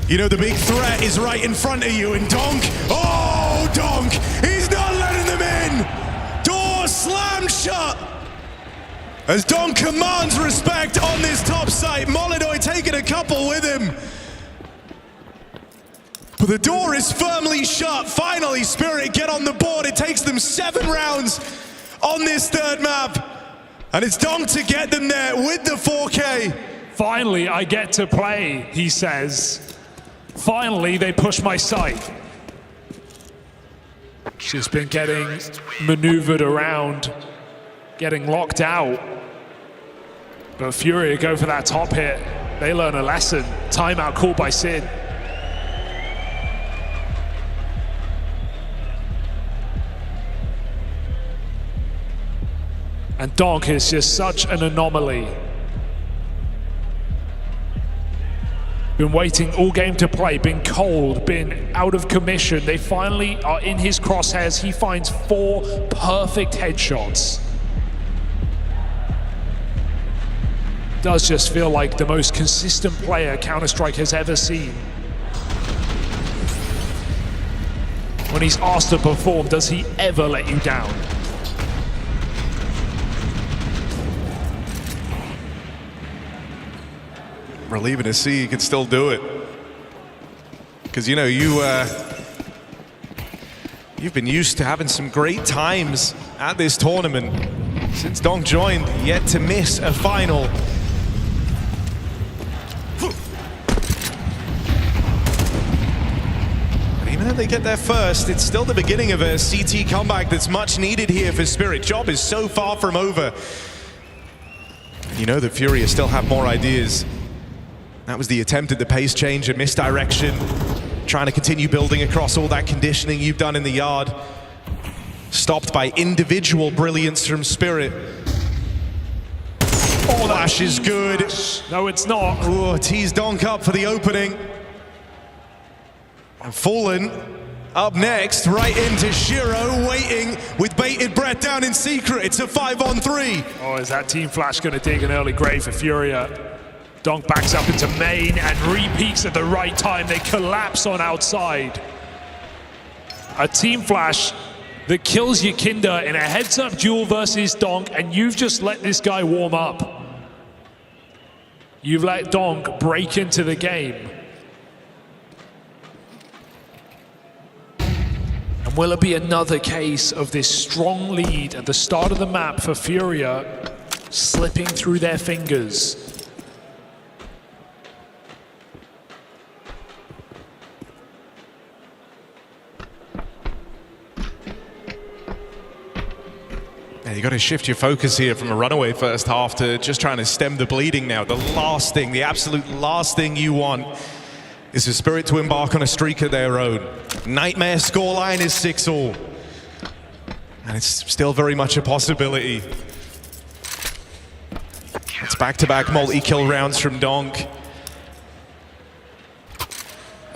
You know the big threat is right in front of you, and Donk, oh, Donk, he's not letting them in! Door slammed shut! As Donk commands respect on this top site, Molidoy taking a couple with him. But the door is firmly shut. Finally, Spirit get on the board. It takes them 7 rounds on this third map. And it's Donk to get them there with the 4K. Finally, I get to play, he says. Finally, they push my site. She's been getting maneuvered around, getting locked out. But FURIA go for that top hit. They learn a lesson. Timeout called by Sid. And Donk is just such an anomaly. Been waiting all game to play, been cold, been out of commission. They finally are in his crosshairs. He finds 4 perfect headshots. Does just feel like the most consistent player Counter-Strike has ever seen. When he's asked to perform, does he ever let you down? Relieving to see you can still do it. Because, you know, you've been used to having some great times at this tournament. Since Donk joined, yet to miss a final. Even if they get there first, it's still the beginning of a CT comeback that's much needed here for Spirit. Job is so far from over. You know that FURIA still have more ideas. That was the attempt at the pace change and misdirection. Trying to continue building across all that conditioning you've done in the yard. Stopped by individual brilliance from Spirit. Oh, Flash is good. No, it's not. Oh, tees Donk up for the opening. And Fallen up next, right into Shiro, waiting with bated breath down in secret. It's a 5-on-3. Oh, is that Team Flash going to dig an early grave for FURIA? Donk backs up into main and re-peaks at the right time. They collapse on outside. A Team Flash that kills Yakindar in a heads-up duel versus Donk, and you've just let this guy warm up. You've let Donk break into the game. And will it be another case of this strong lead at the start of the map for FURIA slipping through their fingers? Yeah, you got to shift your focus here from a runaway first half to just trying to stem the bleeding now. The last thing, the absolute last thing you want is for Spirit to embark on a streak of their own. Nightmare scoreline is 6-all. And it's still very much a possibility. It's back-to-back multi-kill rounds from Donk.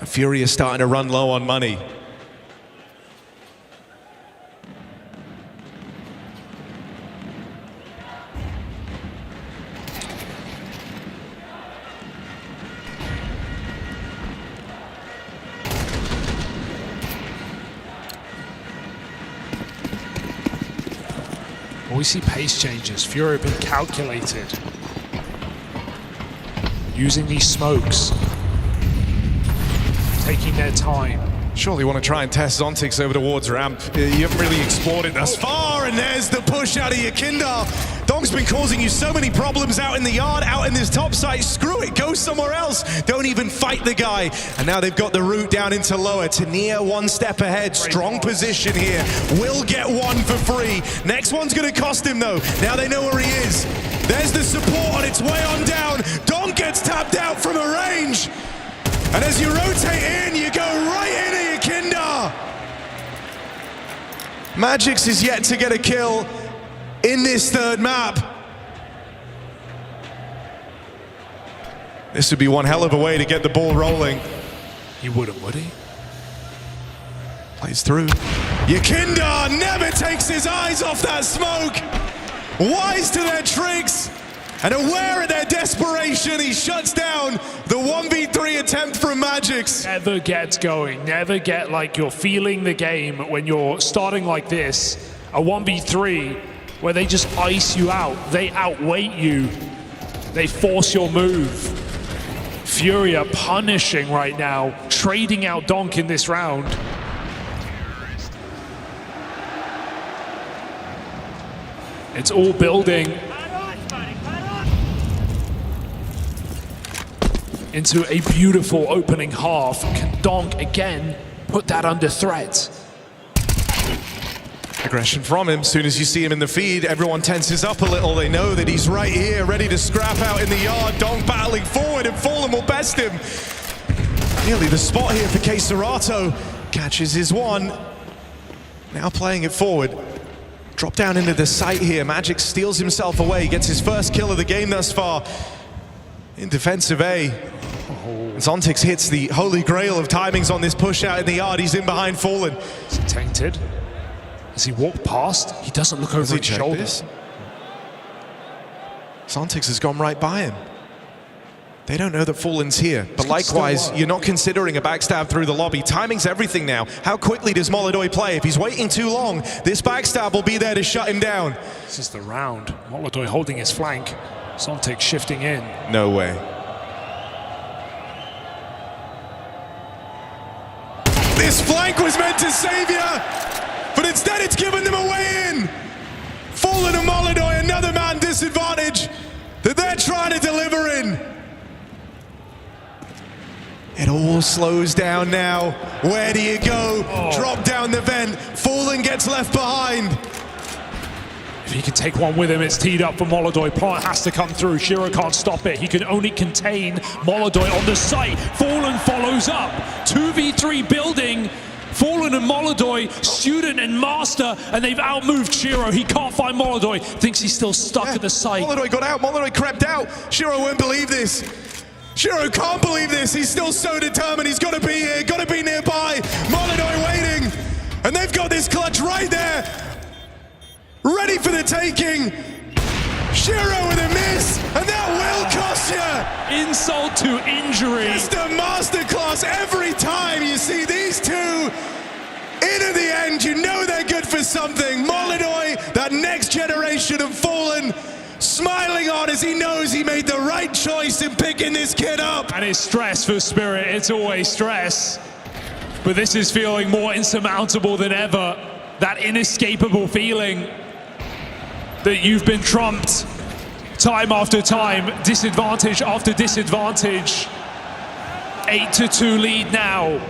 And FURIA starting to run low on money. We see pace changes. FURIA have been calculated. Using these smokes. Taking their time. Surely want to try and test Zontix over towards ramp. You haven't really explored it thus far, and there's the push out of Yakindar. Donk's been causing you so many problems out in the yard, out in this top site. Screw it, go somewhere else. Don't even fight the guy. And now they've got the route down into lower. Tania 1 step ahead, strong position here. Will get one for free. Next one's gonna cost him though. Now they know where he is. There's the support on its way on down. Donk gets tapped out from a range. And as you rotate in, you go right into Yakindar. Magix is yet to get a kill in this third map. This would be one hell of a way to get the ball rolling. He wouldn't, would he? Plays through. Yakindar never takes his eyes off that smoke. Wise to their tricks. And aware of their desperation, he shuts down the 1v3 attempt from Magix. Never get going. Never get like you're feeling the game when you're starting like this. A 1v3 where they just ice you out. They outweight you. They force your move. FURIA punishing right now, trading out Donk in this round. It's all building into a beautiful opening half. Can Donk again put that under threat? Aggression from him. As soon as you see him in the feed, everyone tenses up a little. They know that he's right here, ready to scrap out in the yard. Donk battling forward, and Fallen will best him. Nearly the spot here for K Serato. Catches his one. Now playing it forward. Drop down into the site here. Magix steals himself away. Gets his first kill of the game thus far. In defensive A. Zontix hits the holy grail of timings on this push out in the yard. He's in behind Fallen. Is he tainted? As he walked past, he doesn't look over his shoulders. Zontix has gone right by him. They don't know that Fallen's here, but likewise, you're not considering a backstab through the lobby. Timing's everything now. How quickly does Molodoi play? If he's waiting too long, this backstab will be there to shut him down. This is the round. Molodoi holding his flank. Zontix shifting in. No way. This flank was meant to save you, but instead it's given them a way in. Fallen and Molodoi, another man disadvantage that they're trying to deliver in. It all slows down now. Where do you go? Drop down the vent. Fallen gets left behind. If he can take one with him, it's teed up for Molodoi. Plant has to come through. Shiro can't stop it. He can only contain Molodoi on the site. Fallen follows up. 2v3 building. Fallen and Molodoi, student and master, and they've outmoved Shiro. He can't find Molodoi. Thinks he's still stuck at the site. Molodoi got out. Molodoi crept out. Shiro won't believe this. Shiro can't believe this. He's still so determined. He's got to be here, got to be nearby. Molodoi waiting. And they've got this clutch right there. Ready for the taking. Shiro with a miss. And that will cost you. Insult to injury. Just a masterclass every time you see these two. In at the end, you know they're good for something. Molodoi, that next generation of Fallen, smiling on as he knows he made the right choice in picking this kid up. And it's stress for Spirit. It's always stress. but this is feeling more insurmountable than ever. That inescapable feeling that you've been trumped time after time, disadvantage after disadvantage. 8-2 lead now.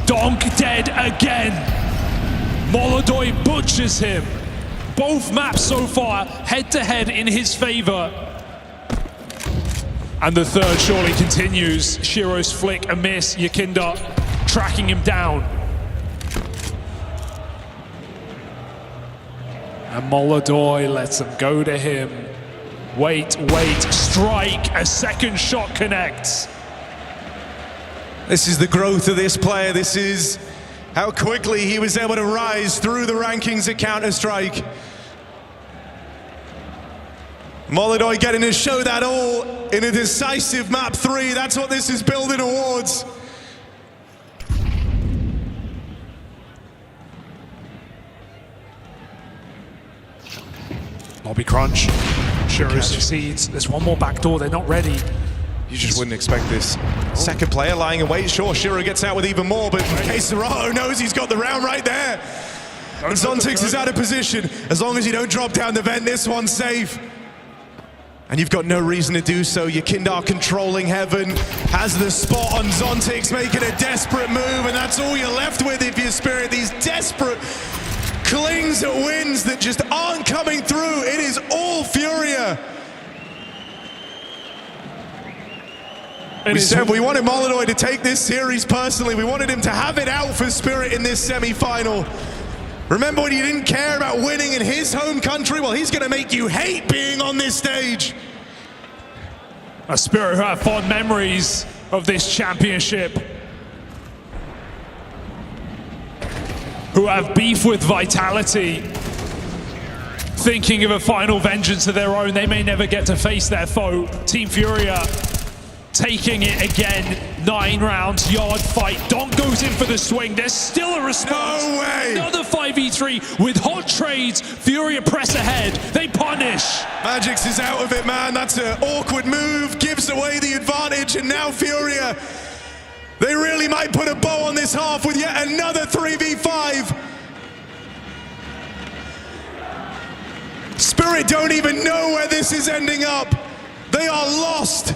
Donk dead again. Molodoi butchers him. Both maps so far head-to-head in his favor. And the third surely continues. Shiro's flick, a miss. Yakinda tracking him down. And Molodoi lets him go to him. Wait, strike. A second shot connects. This is the growth of this player. This is how quickly he was able to rise through the rankings at Counter-Strike. Molodoi getting to show that all in a decisive map 3. That's what this is building towards. Lobby crunch. Shiro succeeds. There's one more back door. They're not ready. You just wouldn't expect this. Second player lying in wait. Sure, Shiro gets out with even more, but Serato knows he's got the round right there. And Zontix is out of position. As long as you don't drop down the vent, this one's safe. And you've got no reason to do so. Yakinda controlling heaven, has the spot on Zontix, making a desperate move, and that's all you're left with if you're Spirit. These desperate clings at wins that just aren't coming through. It is all FURIA. We said we wanted Molodoi to take this series personally. We wanted him to have it out for Spirit in this semi-final. Remember when you didn't care about winning in his home country? Well, he's going to make you hate being on this stage. A Spirit who have fond memories of this championship. Who have beef with Vitality. Thinking of a final vengeance of their own. They may never get to face their foe. Team FURIA taking it again. 9 rounds, yard fight. Donk goes in for the swing. There's still a response. No way! Another 5v3 with hot trades. FURIA press ahead. They punish. Magix is out of it, man. That's an awkward move. Gives away the advantage, and now FURIA, they really might put a bow on this half with yet another 3v5. Spirit don't even know where this is ending up. They are lost.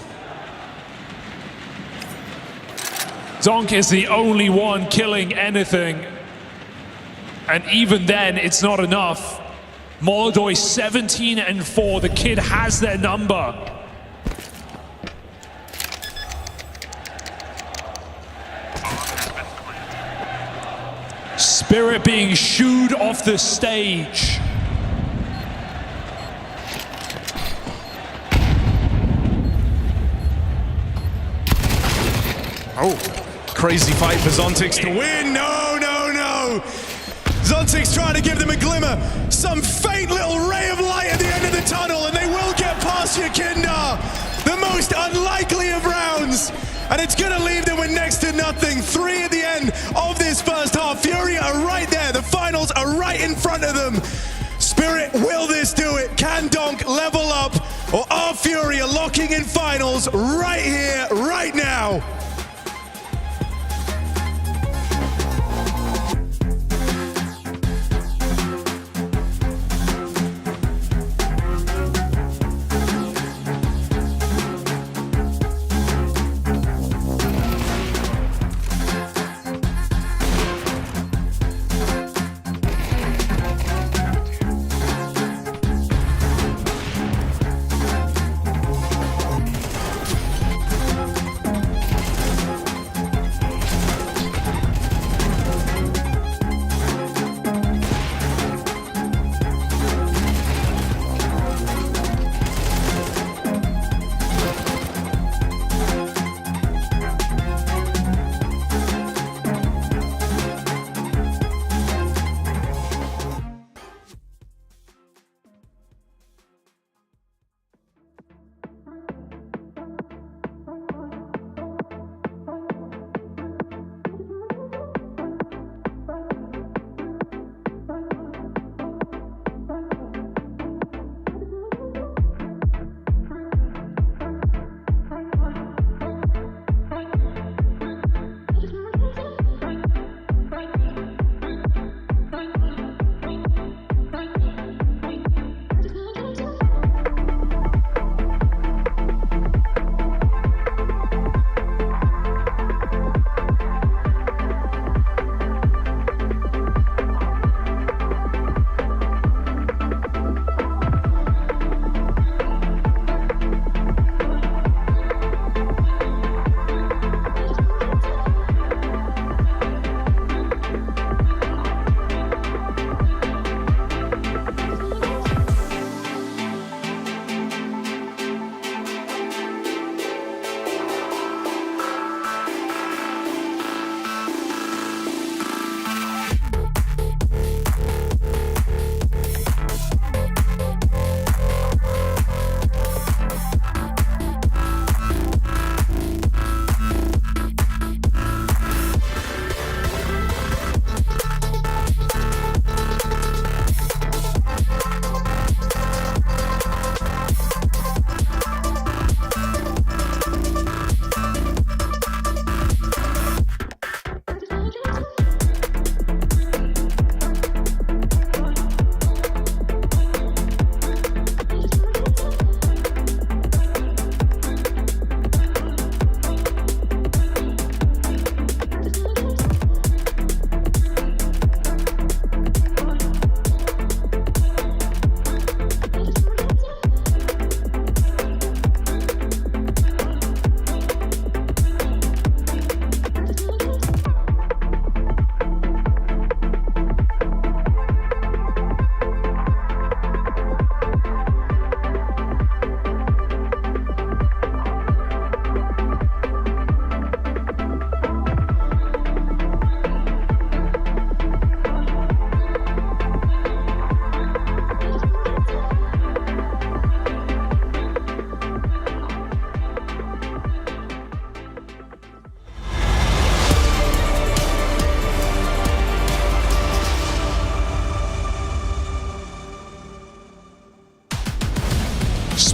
Donk is the only one killing anything. And even then, it's not enough. Molodoi 17-4. The kid has their number. Spirit being shooed off the stage. Oh, crazy fight for Zontix to win. No. Zontix trying to give them a glimmer. Some faint little ray of light at the end of the tunnel, and they will get past Yakinda. The most unlikely of rounds. And it's going to leave them with next to nothing. 3 at the end of this first half. FURIA are right there. The finals are right in front of them. Spirit, will this do it? Can Donk level up? Or are FURIA locking in finals right here, right now?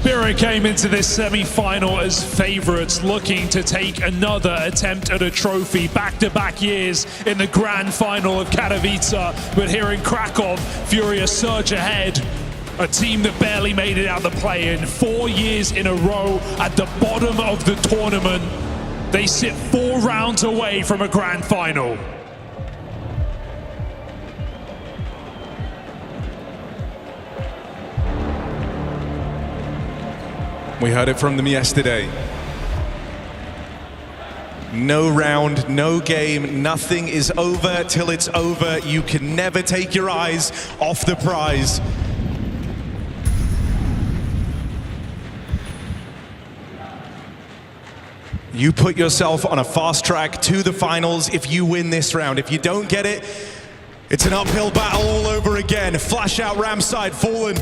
Spirit came into this semi-final as favorites, looking to take another attempt at a trophy. Back-to-back years in the grand final of Katowice, but here in Krakow, FURIA surge ahead. A team that barely made it out the play-in. 4 years in a row at the bottom of the tournament. They sit 4 rounds away from a grand final. We heard it from them yesterday. No round, no game, nothing is over till it's over. You can never take your eyes off the prize. You put yourself on a fast track to the finals if you win this round. If you don't get it, it's an uphill battle all over again. Flash out ram side, Fallen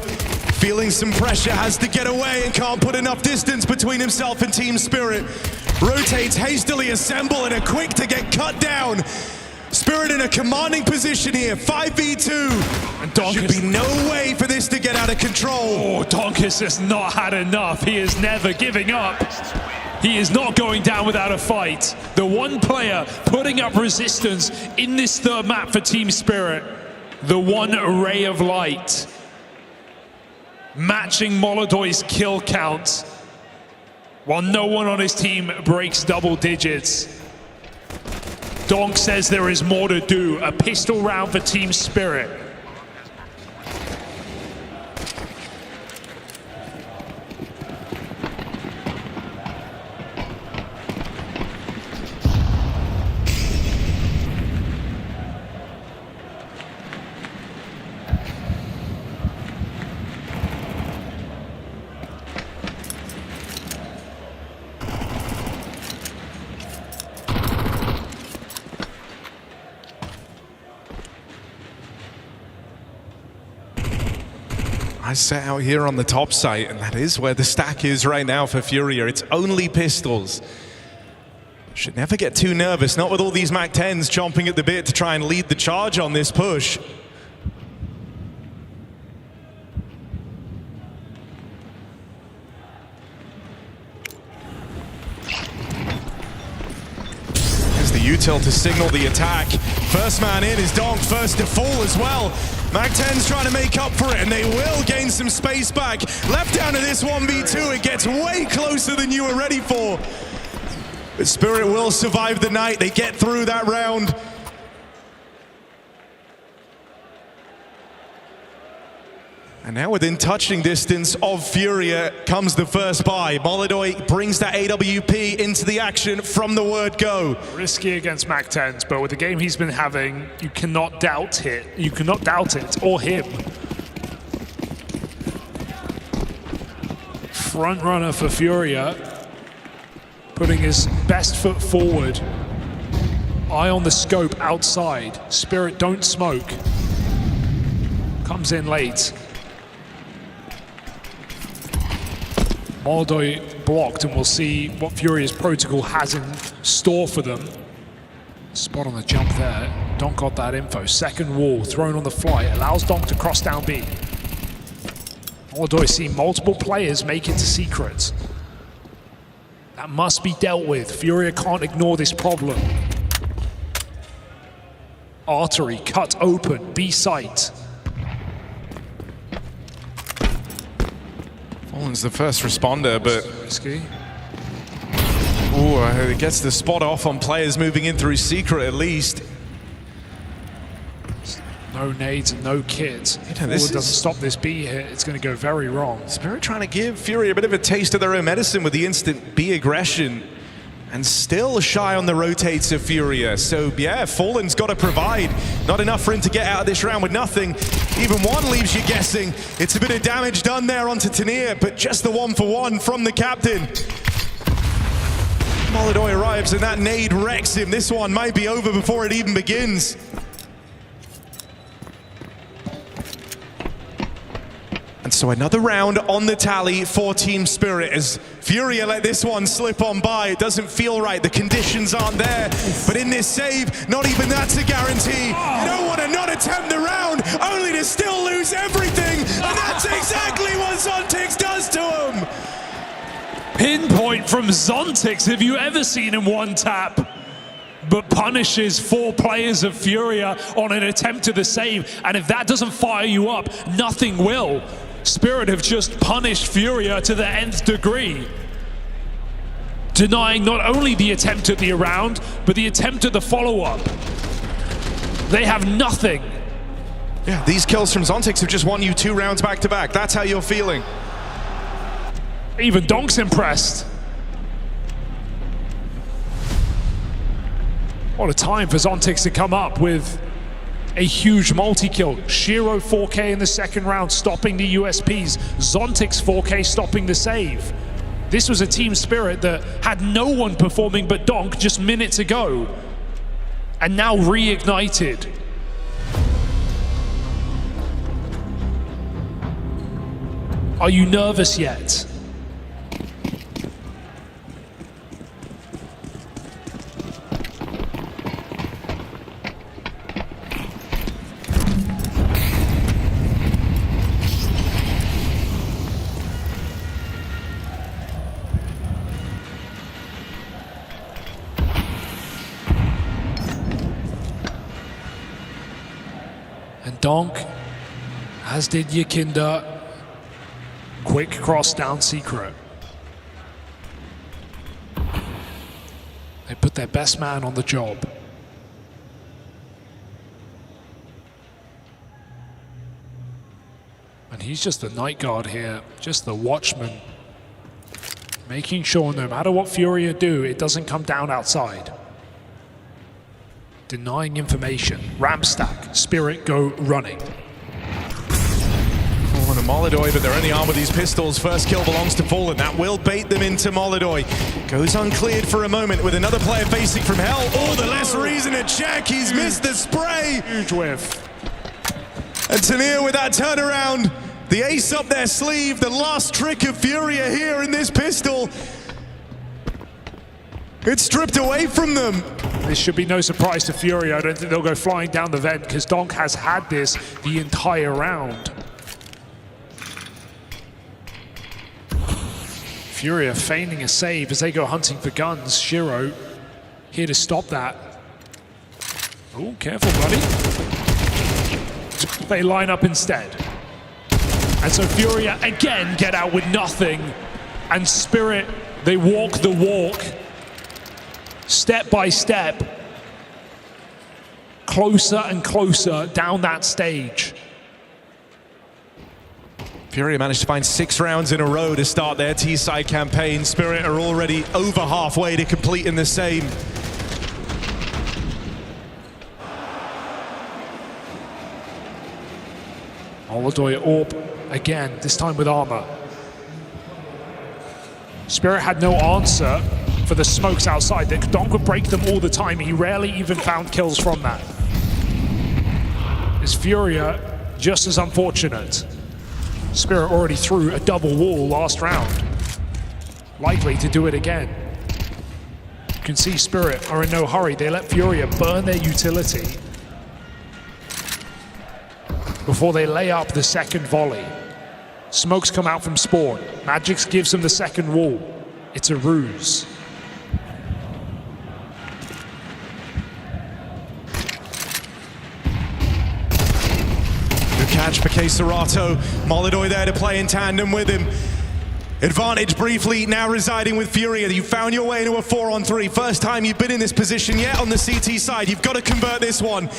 feeling some pressure, has to get away and can't put enough distance between himself and Team Spirit. Rotates, hastily assemble and are quick to get cut down. Spirit in a commanding position here, 5v2. And Donk should be no way for this to get out of control. Oh, Donk has just not had enough. He is never giving up. He is not going down without a fight. The one player putting up resistance in this third map for Team Spirit. The one ray of light. Matching Molodoy's kill count. While no one on his team breaks double digits. Donk says there is more to do. A pistol round for Team Spirit. I set out here on the top site, and that is where the stack is right now for FURIA. It's only pistols. Should never get too nervous, not with all these MAC-10s chomping at the bit to try and lead the charge on this push. There's the util to signal the attack. First man in is Donk, first to fall as well. MAC-10's trying to make up for it, and they will gain some space back. Left down to this 1v2, it gets way closer than you were ready for. But Spirit will survive the night, they get through that round. And now within touching distance of FURIA comes the first buy. Molodoy brings that AWP into the action from the word go. Risky against MAC-10s, but with the game he's been having, you cannot doubt it. You cannot doubt it, or him. Front runner for FURIA, putting his best foot forward. Eye on the scope outside. Spirit don't smoke. Comes in late. Molodoy blocked, and we'll see what FURIA's protocol has in store for them. Spot on the jump there. Donk got that info. Second wall thrown on the fly. Allows Donk to cross down B. Molodoy see multiple players make it to secret. That must be dealt with. FURIA can't ignore this problem. Artery cut open. B site. Fallen's the first responder, but risky. Ooh, it gets the spot off on players moving in through secret at least. No nades and no kits. If Fallen doesn't stop this B hit, it's going to go very wrong. Spirit trying to give FURIA a bit of a taste of their own medicine with the instant B aggression. And still shy on the rotates of FURIA. So yeah, Fallen's got to provide. Not enough for him to get out of this round with nothing. Even one leaves you guessing. It's a bit of damage done there onto Tanir, but just the 1-for-1 from the captain. Molodoy arrives and that nade wrecks him. This one might be over before it even begins. And so another round on the tally for Team Spirit as FURIA let this one slip on by. It doesn't feel right, the conditions aren't there. But in this save, not even that's a guarantee. You don't want to not attempt the round, only to still lose everything. And that's exactly what Zontix does to him. from Zontix have you ever seen in one tap? But punishes 4 players of FURIA on an attempt to the save. And if that doesn't fire you up, nothing will. Spirit have just punished FURIA to the nth degree. Denying not only the attempt at the round, but the attempt at the follow-up. They have nothing. Yeah, these kills from Zontix have just won you 2 rounds back to back. That's how you're feeling. Even Donk's impressed. What a time for Zontix to come up with a huge multi-kill. Shiro 4K in the second round, stopping the USPs. Zontix 4K stopping the save. This was a team Spirit that had no one performing but Donk just minutes ago. And now reignited. Are you nervous yet? And Donk, as did Yakinda, quick cross down secret. They put their best man on the job. And he's just the night guard here, just the watchman, making sure no matter what FURIA do, it doesn't come down outside. Denying information. Ramp stack. Spirit go running. Fallen and Molidoy, but they're only armed with these pistols. First kill belongs to Fallen. That will bait them into Molidoy. Goes uncleared for a moment with another player facing from hell. All the less reason to check. He's missed the spray. Huge whiff. And Tanir with that turnaround. The ace up their sleeve. The last trick of FURIA here in this pistol. It's stripped away from them. This should be no surprise to FURIA. I don't think they'll go flying down the vent because Donk has had this the entire round. FURIA feigning a save as they go hunting for guns. Shiro here to stop that. Oh, careful, buddy. They line up instead. And so FURIA again get out with nothing. And Spirit, they walk the walk. Step by step, closer and closer down that stage. FURIA managed to find 6 rounds in a row to start their T-side campaign. Spirit are already over halfway to completing the same. Molidoy Orb again, this time with armor. Spirit had no answer for the smokes outside. That Donk would break them all the time. He rarely even found kills from that. Is FURIA just as unfortunate? Spirit already threw a double wall last round. Likely to do it again. You can see Spirit are in no hurry. They let FURIA burn their utility before they lay up the second volley. Smokes come out from spawn. Magix gives them the second wall. It's a ruse. Catch for Serato. Molidoy there to play in tandem with him. Advantage briefly now residing with FURIA. You found your way into a 4-on-3. First time you've been in this position yet on the CT side. You've got to convert this one.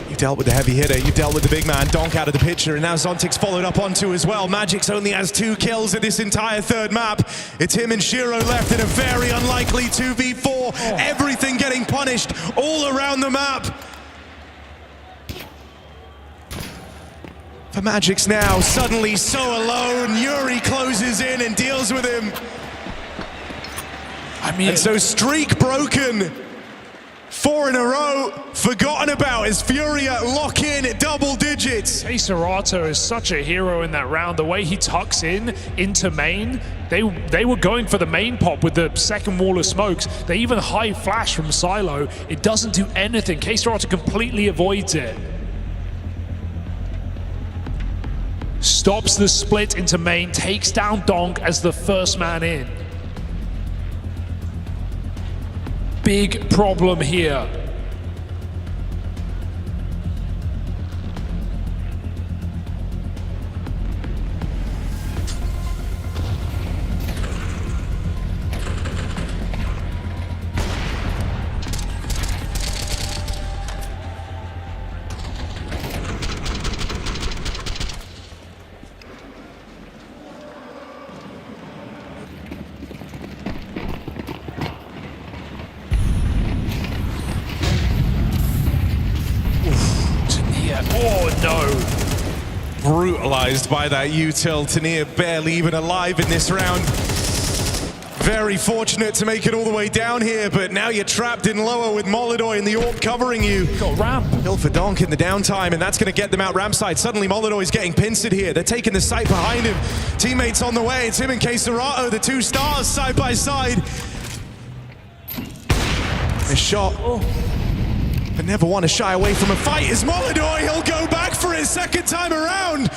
You dealt with the heavy hitter. You dealt with the big man. Donk out of the picture. And now Zontix followed up on 2 as well. Magix only has 2 kills in this entire third map. It's him and Shiro left in a very unlikely 2v4. Everything getting punished all around the map. For Magix now, suddenly so alone. Yuri closes in and deals with him. I mean, and so streak broken. 4 in a row, forgotten about as FURIA lock in at double digits. Serato is such a hero in that round. The way he tucks in into main, they were going for the main pop with the second wall of smokes. They even high flash from Silo. It doesn't do anything. Serato completely avoids it. Stops the split into main, takes down Donk as the first man in. big problem here. Oh no! Brutalized by that util. Tania barely even alive in this round. Very fortunate to make it all the way down here, but now you're trapped in lower with Molidoy and the AWP covering you. Got ramp. Kill for Donk in the downtime, and that's going to get them out ramp side. Suddenly Molidoy's getting pincered here. They're taking the site behind him. Teammates on the way. It's him and Keserato, the two stars side by side. A shot. But never want to shy away from a fight is Molidoy. He'll go back for his second time around.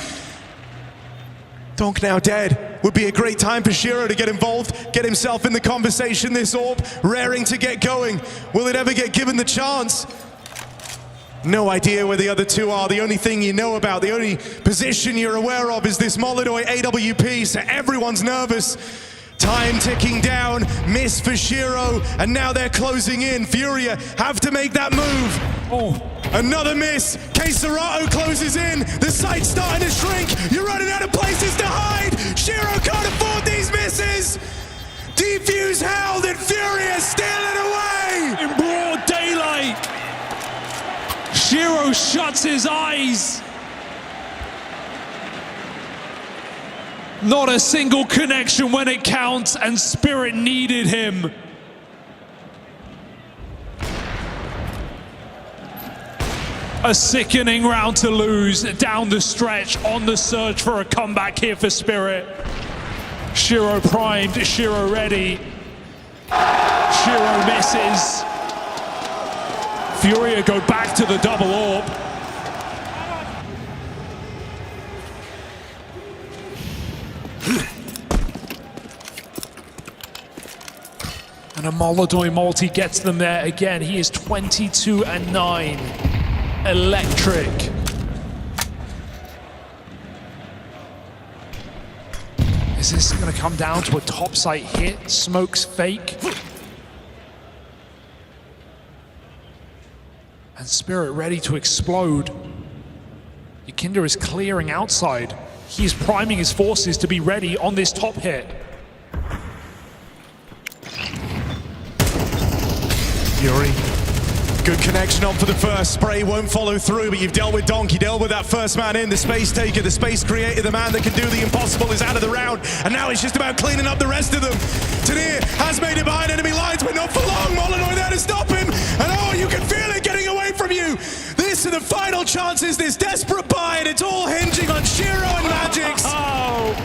Donk now dead. Would be a great time for Shiro to get involved, get himself in the conversation. This AWP raring to get going. Will it ever get given the chance? No idea where the other two are. The only thing you know about, the only position you're aware of is this Molidoy AWP, so everyone's nervous. Time ticking down, miss for Shiro, and now they're closing in. FURIA have to make that move. Oh. Another miss. Keserato closes in. The site's starting to shrink. You're running out of places to hide. Shiro can't afford these misses. Defuse held and FURIA stealing away. In broad daylight. Shiro shuts his eyes. Not a single connection when it counts, and Spirit needed him. A sickening round to lose down the stretch on the search for a comeback here for Spirit. Shiro primed, Shiro ready. Shiro misses. FURIA go back to the double AWP. And a Molidoy multi gets them there again. He is 22-9. Electric. Is this going to come down to a topside hit? Smoke's fake. And Spirit ready to explode. Yakinda is clearing outside. He is priming his forces to be ready on this top hit. Yuri, good connection on for the first. Spray won't follow through, but you've dealt with Donk, you dealt with that first man in, the space taker, the space creator, the man that can do the impossible is out of the round, and now it's just about cleaning up the rest of them. Tania has made it behind enemy lines, but not for long. Molidoy there to stop him, and oh, you can feel it getting away from you. This are the final chances, this desperate buy, and it's all hinging on Shiro and Magix. Oh.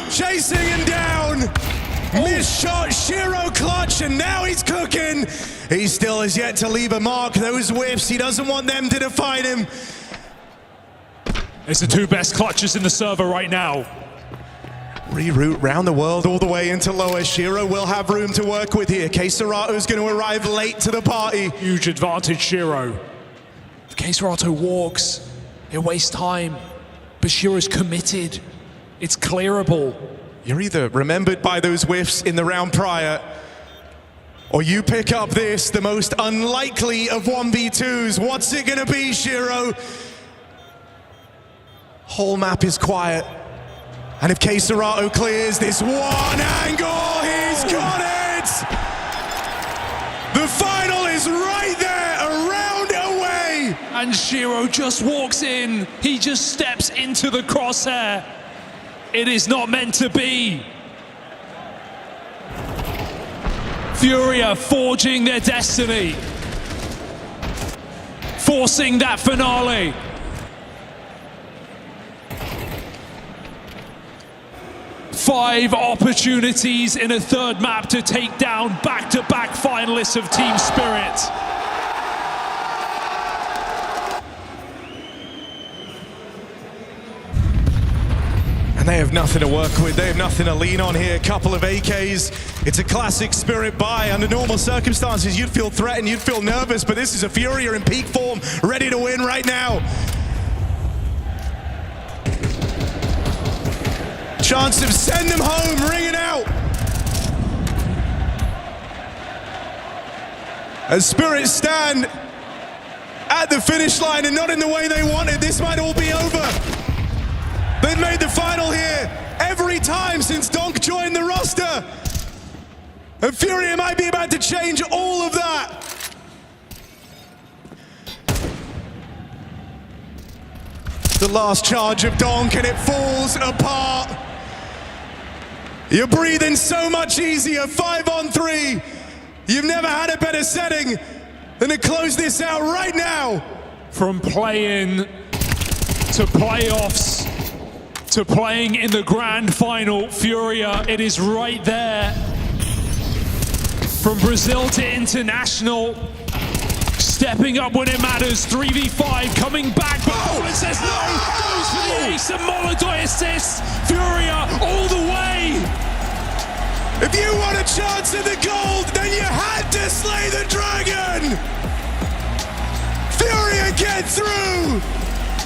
Chasing him down. Missed shot, Shiro clutch, and now he's cooking. He still has yet to leave a mark. Those whiffs, he doesn't want them to define him. It's the two best clutches in the server right now. Reroute round the world all the way into lower. Shiro will have room to work with here. Keserato's going to arrive late to the party. Huge advantage, Shiro. If Keserato walks, it wastes time. But Shiro's committed. It's clearable. You're either remembered by those whiffs in the round prior, or you pick up this, the most unlikely of 1v2s. What's it gonna be, Shiro? Whole map is quiet. And if Keserato clears this one angle, he's got it! The final is right there, a round away! And Shiro just walks in. He just steps into the crosshair. It is not meant to be. FURIA forging their destiny. Forcing that finale. Five opportunities in a third map to take down back-to-back finalists of Team Spirit. And they have nothing to work with. They have nothing to lean on here. A couple of AKs. It's a classic Spirit buy. Under normal circumstances, you'd feel threatened, you'd feel nervous, but this is a FURIA in peak form, ready to win right now. Chance of send them home, ringing out. As Spirit stand at the finish line and not in the way they wanted, this might all be over. They've made the final here every time since Donk joined the roster. And FURIA might be about to change all of that. The last charge of Donk and it falls apart. You're breathing so much easier, 5-on-3. You've never had a better setting than to close this out right now. From play-in to playoffs to playing in the grand final, FURIA, it is right there. From Brazil to international, stepping up when it matters, 3v5, coming back, but Poland says no, goes for the ace, and Molodoi assists, FURIA all the way. If you want a chance at the gold, then you had to slay the dragon! FURIA get through!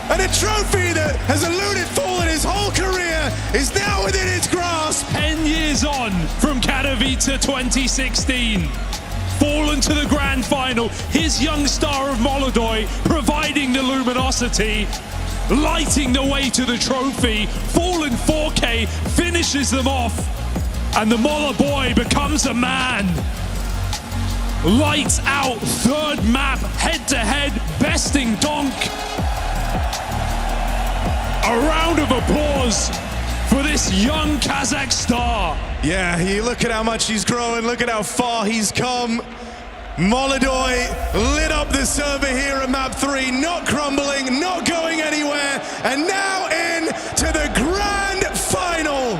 And a trophy that has eluded Fallen his whole career is now within its grasp! 10 years on from Katowice 2016. Fallen to the grand final, his young star of Molodoi providing the luminosity, lighting the way to the trophy. Fallen 4K finishes them off, and the Mola boy becomes a man. Lights out, third map, head-to-head, besting Donk. A round of applause for this young Kazakh star. Yeah, you look at how much he's growing, look at how far he's come. Molodoi lit up the server here at map 3, not crumbling, not going anywhere, and now in to the grand final.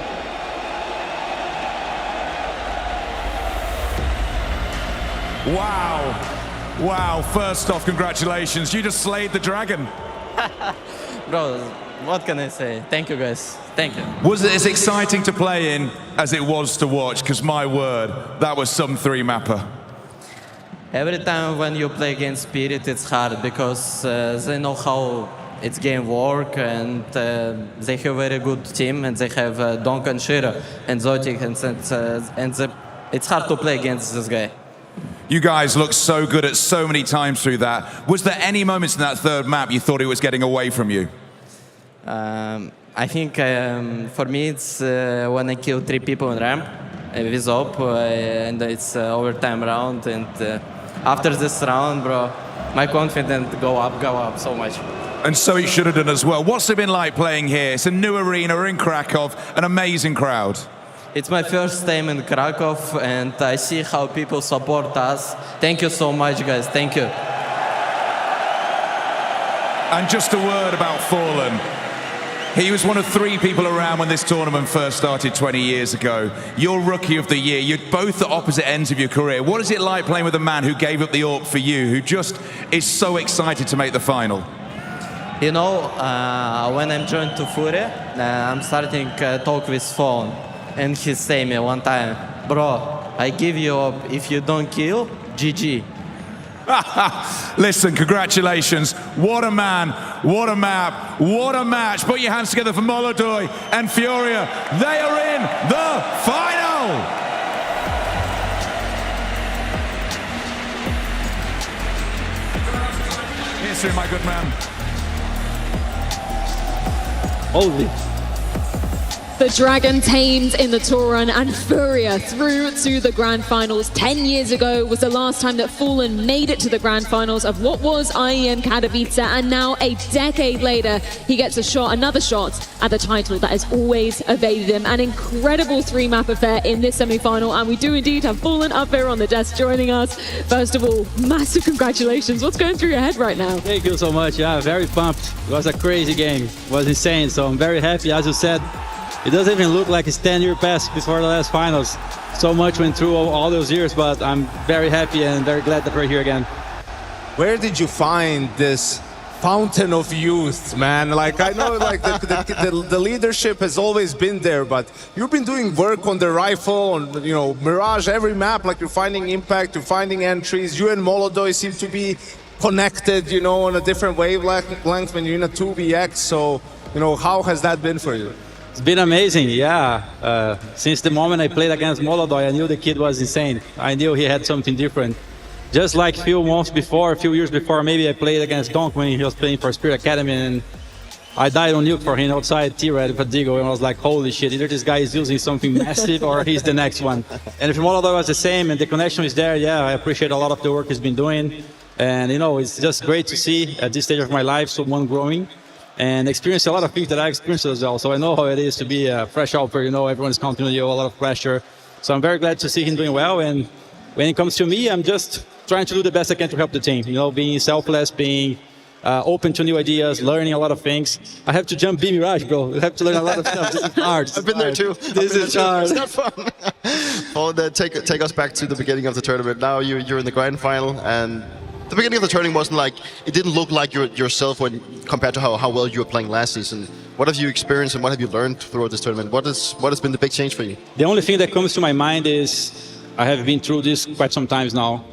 Wow. Wow. First off, congratulations. You just slayed the dragon. Bro, what can I say? Thank you, guys. Thank you. Was it as exciting to play in as it was to watch? Because my word, that was some 3-mapper. Every time when you play against Spirit, it's hard because they know how its game work, and they have a very good team, and they have Donk and Shira and Zotic, and it's hard to play against this guy. You guys looked so good at so many times through that. Was there any moments in that third map you thought it was getting away from you? I think for me it's when I kill 3 people in ramp with op, and it's overtime round, and after this round, bro, my confidence go up so much. And so it should have done as well. What's it been like playing here? It's a new arena in Krakow, an amazing crowd. It's my first time in Krakow, and I see how people support us. Thank you so much, guys. Thank you. And just a word about Fallen. He was one of 3 people around when this tournament first started 20 years ago. You're Rookie of the Year. You're both at opposite ends of your career. What is it like playing with a man who gave up the AWP for you, who just is so excited to make the final? You know, when I'm joined to FURIA, I'm starting talk with Fallen. And he say me one time, bro, I give you up. If you don't kill, GG. Listen, congratulations. What a man, what a map, what a match. Put your hands together for Molodoi and FURIA. They are in the final. Here's to my good man. Holy. The Dragon tamed in the tour run, and FURIA through to the grand finals. 10 years ago was the last time that Fallen made it to the grand finals of what was IEM Katowice, and now a decade later, he gets a shot, another shot at the title that has always evaded him. An incredible 3-map affair in this semi-final, and we do indeed have Fallen up here on the desk joining us. First of all, massive congratulations. What's going through your head right now? Thank you so much. Yeah, very pumped. It was a crazy game. It was insane, so I'm very happy. As you said, it doesn't even look like it's 10-year past before the last finals. So much went through all those years, but I'm very happy and very glad that we're here again. Where did you find this fountain of youth, man. Like, I know, like, the leadership has always been there, but you've been doing work on the rifle, on, you know, Mirage, every map, like, you're finding impact, you're finding entries. You and Molodoi seem to be connected, you know, on a different wavelength when you're in a 2vx. So, you know, how has that been for you? It's been amazing, yeah. Since the moment I played against Molodoi, I knew the kid was insane. I knew he had something different. Just like a few months before, a few years before, maybe I played against Donk when he was playing for Spirit Academy, and I died on Nuke for him outside T-Red Fadigo, and I was like, holy shit, either this guy is using something massive or he's the next one. And if Molodoi was the same and the connection is there, yeah, I appreciate a lot of the work he's been doing. And, you know, it's just great to see at this stage of my life someone growing and experience a lot of things that I experienced as well. So I know how it is to be a fresh outfit, you know, everyone's counting on you, a lot of pressure. So I'm very glad to see him doing well. And when it comes to me, I'm just trying to do the best I can to help the team, you know, being selfless, being open to new ideas, learning a lot of things. I have to jump B Mirage, bro. I have to learn a lot of stuff. This is hard. I've been there too. This is hard. It's not fun. Well, then take us back to the beginning of the tournament. Now you're in the grand final, and the beginning of the tournament wasn't like, it didn't look like yourself when compared to how well you were playing last season. What have you experienced and what have you learned throughout this tournament? What has been the big change for you? The only thing that comes to my mind is I have been through this quite some times now.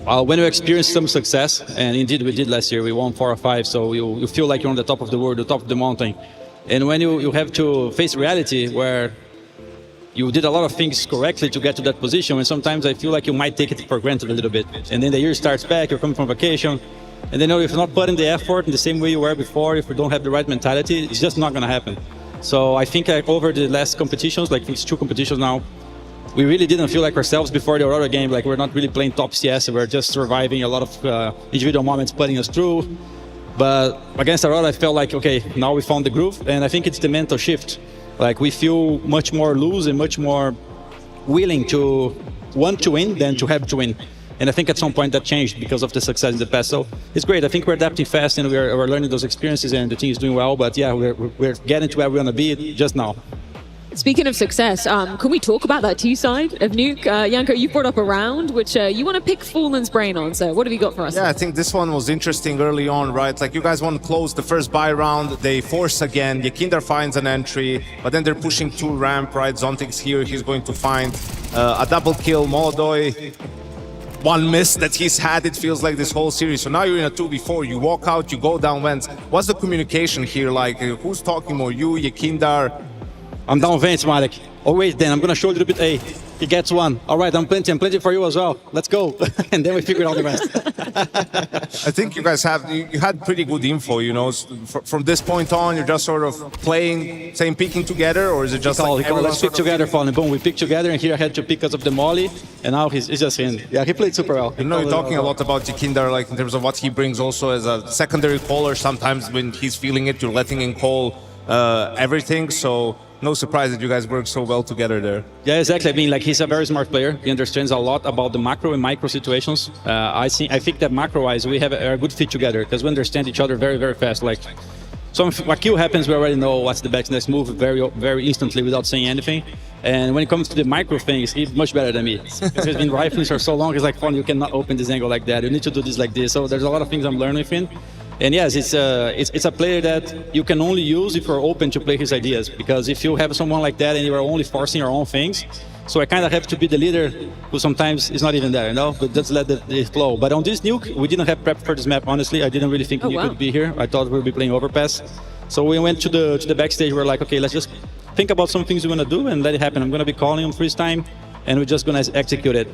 When you experience some success, and indeed we did last year, we won 4 or 5, so you feel like you're on the top of the world, the top of the mountain. And when you have to face reality where you did a lot of things correctly to get to that position, and sometimes I feel like you might take it for granted a little bit. And then the year starts back, you're coming from vacation, and then if you're not putting the effort in the same way you were before, if you don't have the right mentality, it's just not going to happen. So I think over the last competitions, like it's 2 competitions now, we really didn't feel like ourselves before the Aurora game. Like we're not really playing top CS, we're just surviving a lot of individual moments putting us through. But against Aurora, I felt like, okay, now we found the groove, and I think it's the mental shift. Like we feel much more loose and much more willing to want to win than to have to win. And I think at some point that changed because of the success in the past. So it's great. I think we're adapting fast and we're learning those experiences, and the team is doing well. But yeah, we're getting to where we want to be just now. Speaking of success, can we talk about that T side of Nuke? Janko, you brought up a round, which you want to pick Fallen's brain on, so what have you got for us? Yeah, I think this one was interesting early on, right? Like, you guys want to close the first buy round, they force again, Yakinder finds an entry, but then they're pushing 2 ramp, right? Zontic's here, he's going to find a double kill, Molodoi. 1 miss that he's had, it feels like, this whole series. So now you're in a 2v4, you walk out, you go down vents. What's the communication here like? Who's talking more, you, Yakinder? I'm down vents, Marek. Oh wait, then I'm gonna show a little bit. Hey, he gets 1. All right, I'm plenty for you as well. Let's go. And then we figure out the rest. I think you guys you had pretty good info, you know. From this point on, you're just sort of playing, same picking together, or is it just let's pick together, Fallen. Boom, we pick together, and here I had to pick because of the molly, and now he's just in. Yeah, he played super well. You know, you're talking a lot about Yakinder, like in terms of what he brings also as a secondary caller. Sometimes when he's feeling it, you're letting him call everything. So no surprise that you guys work so well together there. Yeah, exactly. I mean, like, he's a very smart player. He understands a lot about the macro and micro situations. I think that macro-wise, we have a good fit together because we understand each other very, very fast. Like, so what kill happens, we already know what's the next move very instantly without saying anything. And when it comes to the micro things, he's much better than me. Because he's been rifling for so long, he's like, "Fun, you cannot open this angle like that. You need to do this like this." So there's a lot of things I'm learning with him. And yes, it's a player that you can only use if you're open to play his ideas. Because if you have someone like that and you are only forcing your own things, so I kind of have to be the leader who sometimes is not even there, you know, but just let it flow. But on this Nuke, we didn't have prep for this map, honestly. I didn't really think Nuke would be here. I thought we would be playing Overpass. So we went to the backstage, we're like, okay, let's just think about some things we want to do and let it happen. I'm going to be calling on freeze time, and we're just going to execute it.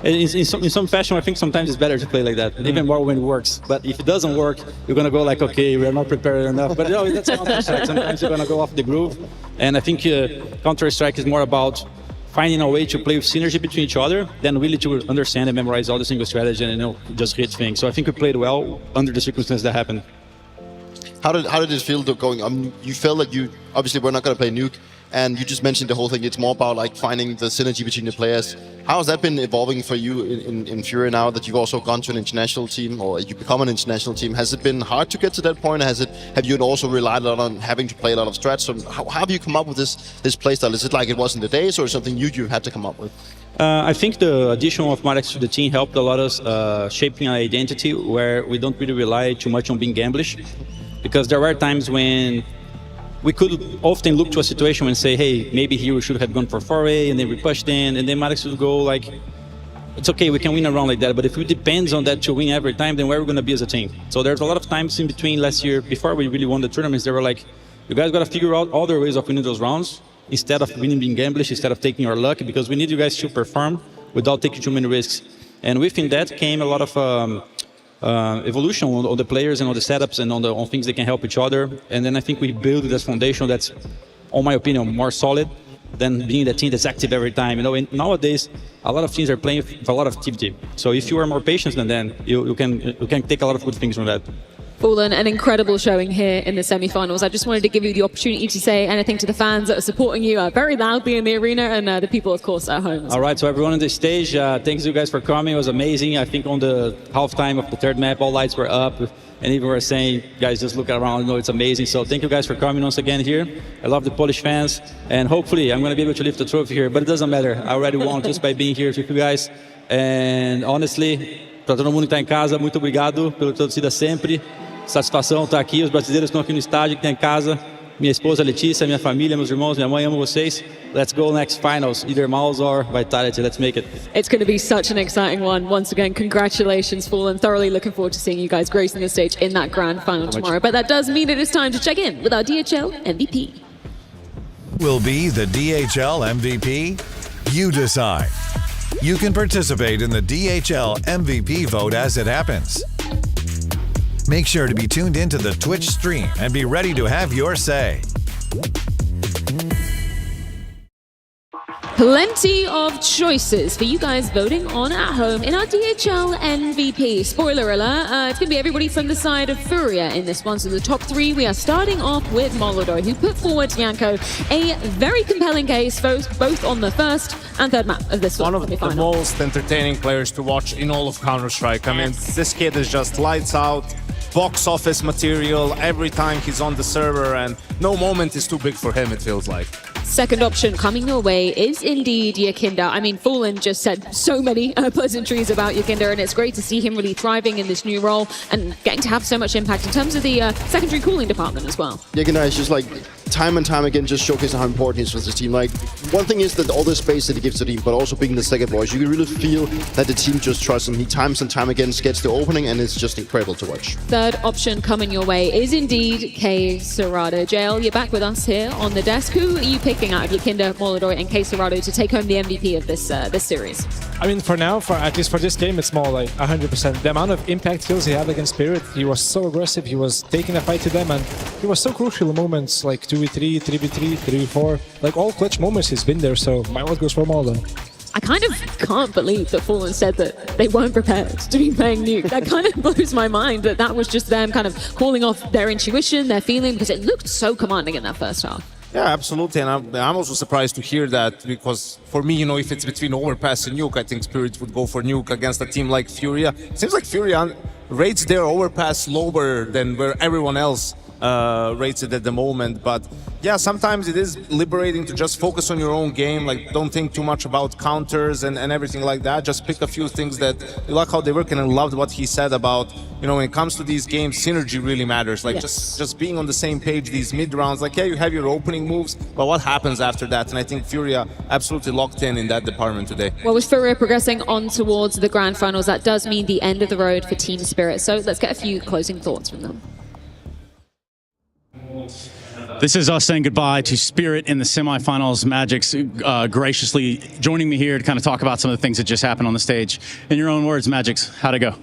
In some fashion, I think sometimes it's better to play like that, even more when it works. But if it doesn't work, you're going to go like, okay, we're not prepared enough. But no, that's Counter-Strike. Sometimes you're going to go off the groove. And I think Counter-Strike is more about finding a way to play with synergy between each other than really to understand and memorize all the single strategy and, you know, just hit things. So I think we played well under the circumstances that happened. How did it feel going? You felt like you obviously we're not going to play Nuke, and you just mentioned the whole thing. It's more about like finding the synergy between the players. How has that been evolving for you in FURIA now that you've also gone to an international team, or you become an international team? Has it been hard to get to that point? Have you also relied a lot on having to play a lot of strats? So how have you come up with this play style? Is it like it was in the days, or something you had to come up with? I think the addition of Marek to the team helped a lot us shaping an identity where we don't really rely too much on being gamblish, because there were times when we could often look to a situation and say, hey, maybe here we should have gone for 4A, and then we pushed in, and then Marek would go like, it's okay, we can win a round like that, but if it depends on that to win every time, then where are we going to be as a team? So there's a lot of times in between last year, before we really won the tournaments, they were like, you guys got to figure out other ways of winning those rounds, instead of winning being gamblish, instead of taking our luck, because we need you guys to perform without taking too many risks. And within that came a lot of evolution on the players and on the setups and on things that can help each other. And then I think we built this foundation that's, in my opinion, more solid than being the team that's active every time. You know, and nowadays, a lot of teams are playing with a lot of activity. So if you are more patient than them, you can take a lot of good things from that. Fallen, an incredible showing here in the semi-finals. I just wanted to give you the opportunity to say anything to the fans that are supporting you very loudly in the arena, and the people, of course, at home. All right, so everyone on the stage, thanks you guys for coming. It was amazing. I think on the halftime of the third map, all lights were up, and even were saying, guys, just look around, you know, it's amazing. So thank you guys for coming once again here. I love the Polish fans, and hopefully I'm going to be able to lift the trophy here, but it doesn't matter. I already won just by being here with you guys. And honestly, para todo mundo que está em casa, muito obrigado pela torcida sempre. Satisfação estar aqui, os brasileiros estão aqui no estádio, que estão em casa. Minha esposa Letícia, minha família, meus irmãos, minha mãe, amo vocês. Let's go next finals, either MOUZ or Vitality. Let's make it. It's going to be such an exciting one. Once again, congratulations, Fallen. Thoroughly looking forward to seeing you guys gracing the stage in that grand final tomorrow. But that does mean it is time to check in with our DHL MVP. Will be the DHL MVP? You decide. You can participate in the DHL MVP vote as it happens. Make sure to be tuned into the Twitch stream and be ready to have your say. Plenty of choices for you guys voting on at home in our DHL MVP. Spoiler alert, it's going to be everybody from the side of FURIA in this one. So the top three, we are starting off with Molodoj, who put forward Janko a very compelling case, both on the first and third map of this one. One of the most entertaining players to watch in all of Counter-Strike. I mean, this kid is just lights out, box office material every time he's on the server, and no moment is too big for him, it feels like. Second option coming your way is indeed Yakinda. I mean, Fallen just said so many pleasantries about Yakinda, and it's great to see him really thriving in this new role and getting to have so much impact in terms of the secondary cooling department as well. Yakinda is just like time and time again just showcasing how important he is for this team. Like, one thing is that all the space that he gives to the team, but also being the second voice, you can really feel that the team just trusts him. He times and time again gets the opening, and it's just incredible to watch. Third option coming your way is indeed K Serrado. JL, you're back with us here on the desk. Who are you picking out of Yakinda, Molodoj, and K Serrado to take home the MVP of this this series? I mean, for now, at least for this game, it's more like 100%. The amount of impact kills he had against Spirit, he was so aggressive, he was taking a fight to them, and he was so crucial in moments like 2v3, 3v3, 3v4. Like, all clutch moments he's been there, so my vote goes for Molodoj. I kind of can't believe that Fallen said that they weren't prepared to be playing Nuke. That kind of blows my mind that that was just them kind of calling off their intuition, their feeling, because it looked so commanding in that first half. Yeah, absolutely, and I'm also surprised to hear that, because for me, you know, if it's between Overpass and Nuke, I think Spirit would go for Nuke against a team like FURIA. It seems like FURIA rates their Overpass lower than where everyone else rates it at the moment, but yeah, sometimes it is liberating to just focus on your own game, like don't think too much about counters and everything like that. Just pick a few things that you like how they work, and I loved what he said about, you know, when it comes to these games, synergy really matters. Like just being on the same page, these mid rounds, like yeah, you have your opening moves, but what happens after that? And I think FURIA absolutely locked in that department today. Well, with FURIA progressing on towards the grand finals, that does mean the end of the road for Team Spirit. So let's get a few closing thoughts from them. This is us saying goodbye to Spirit in the semifinals. Magic's graciously joining me here to kind of talk about some of the things that just happened on the stage. In your own words, Magic's, how'd it go?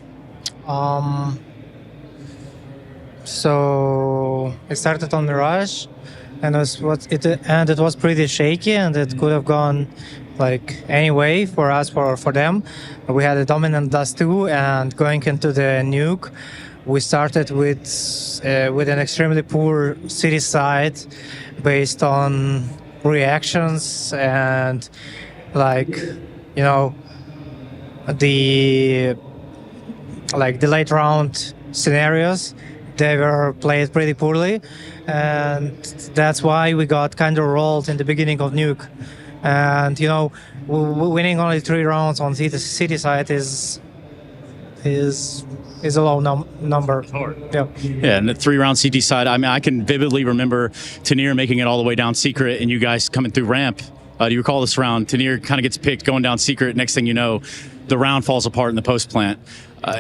So it started on Mirage, and it was pretty shaky, and it could have gone like any way for us, for them. We had a dominant Dust 2, and going into the Nuke, we started with an extremely poor city side based on reactions and, like, you know, the late round scenarios. They were played pretty poorly, and that's why we got kind of rolled in the beginning of Nuke. And, you know, winning only 3 rounds on city side is a low number. Yeah. Yeah, and the 3-round CT side, I mean, I can vividly remember Tanir making it all the way down secret and you guys coming through ramp. Do you recall this round? Tanir kind of gets picked going down secret. Next thing you know, the round falls apart in the post plant.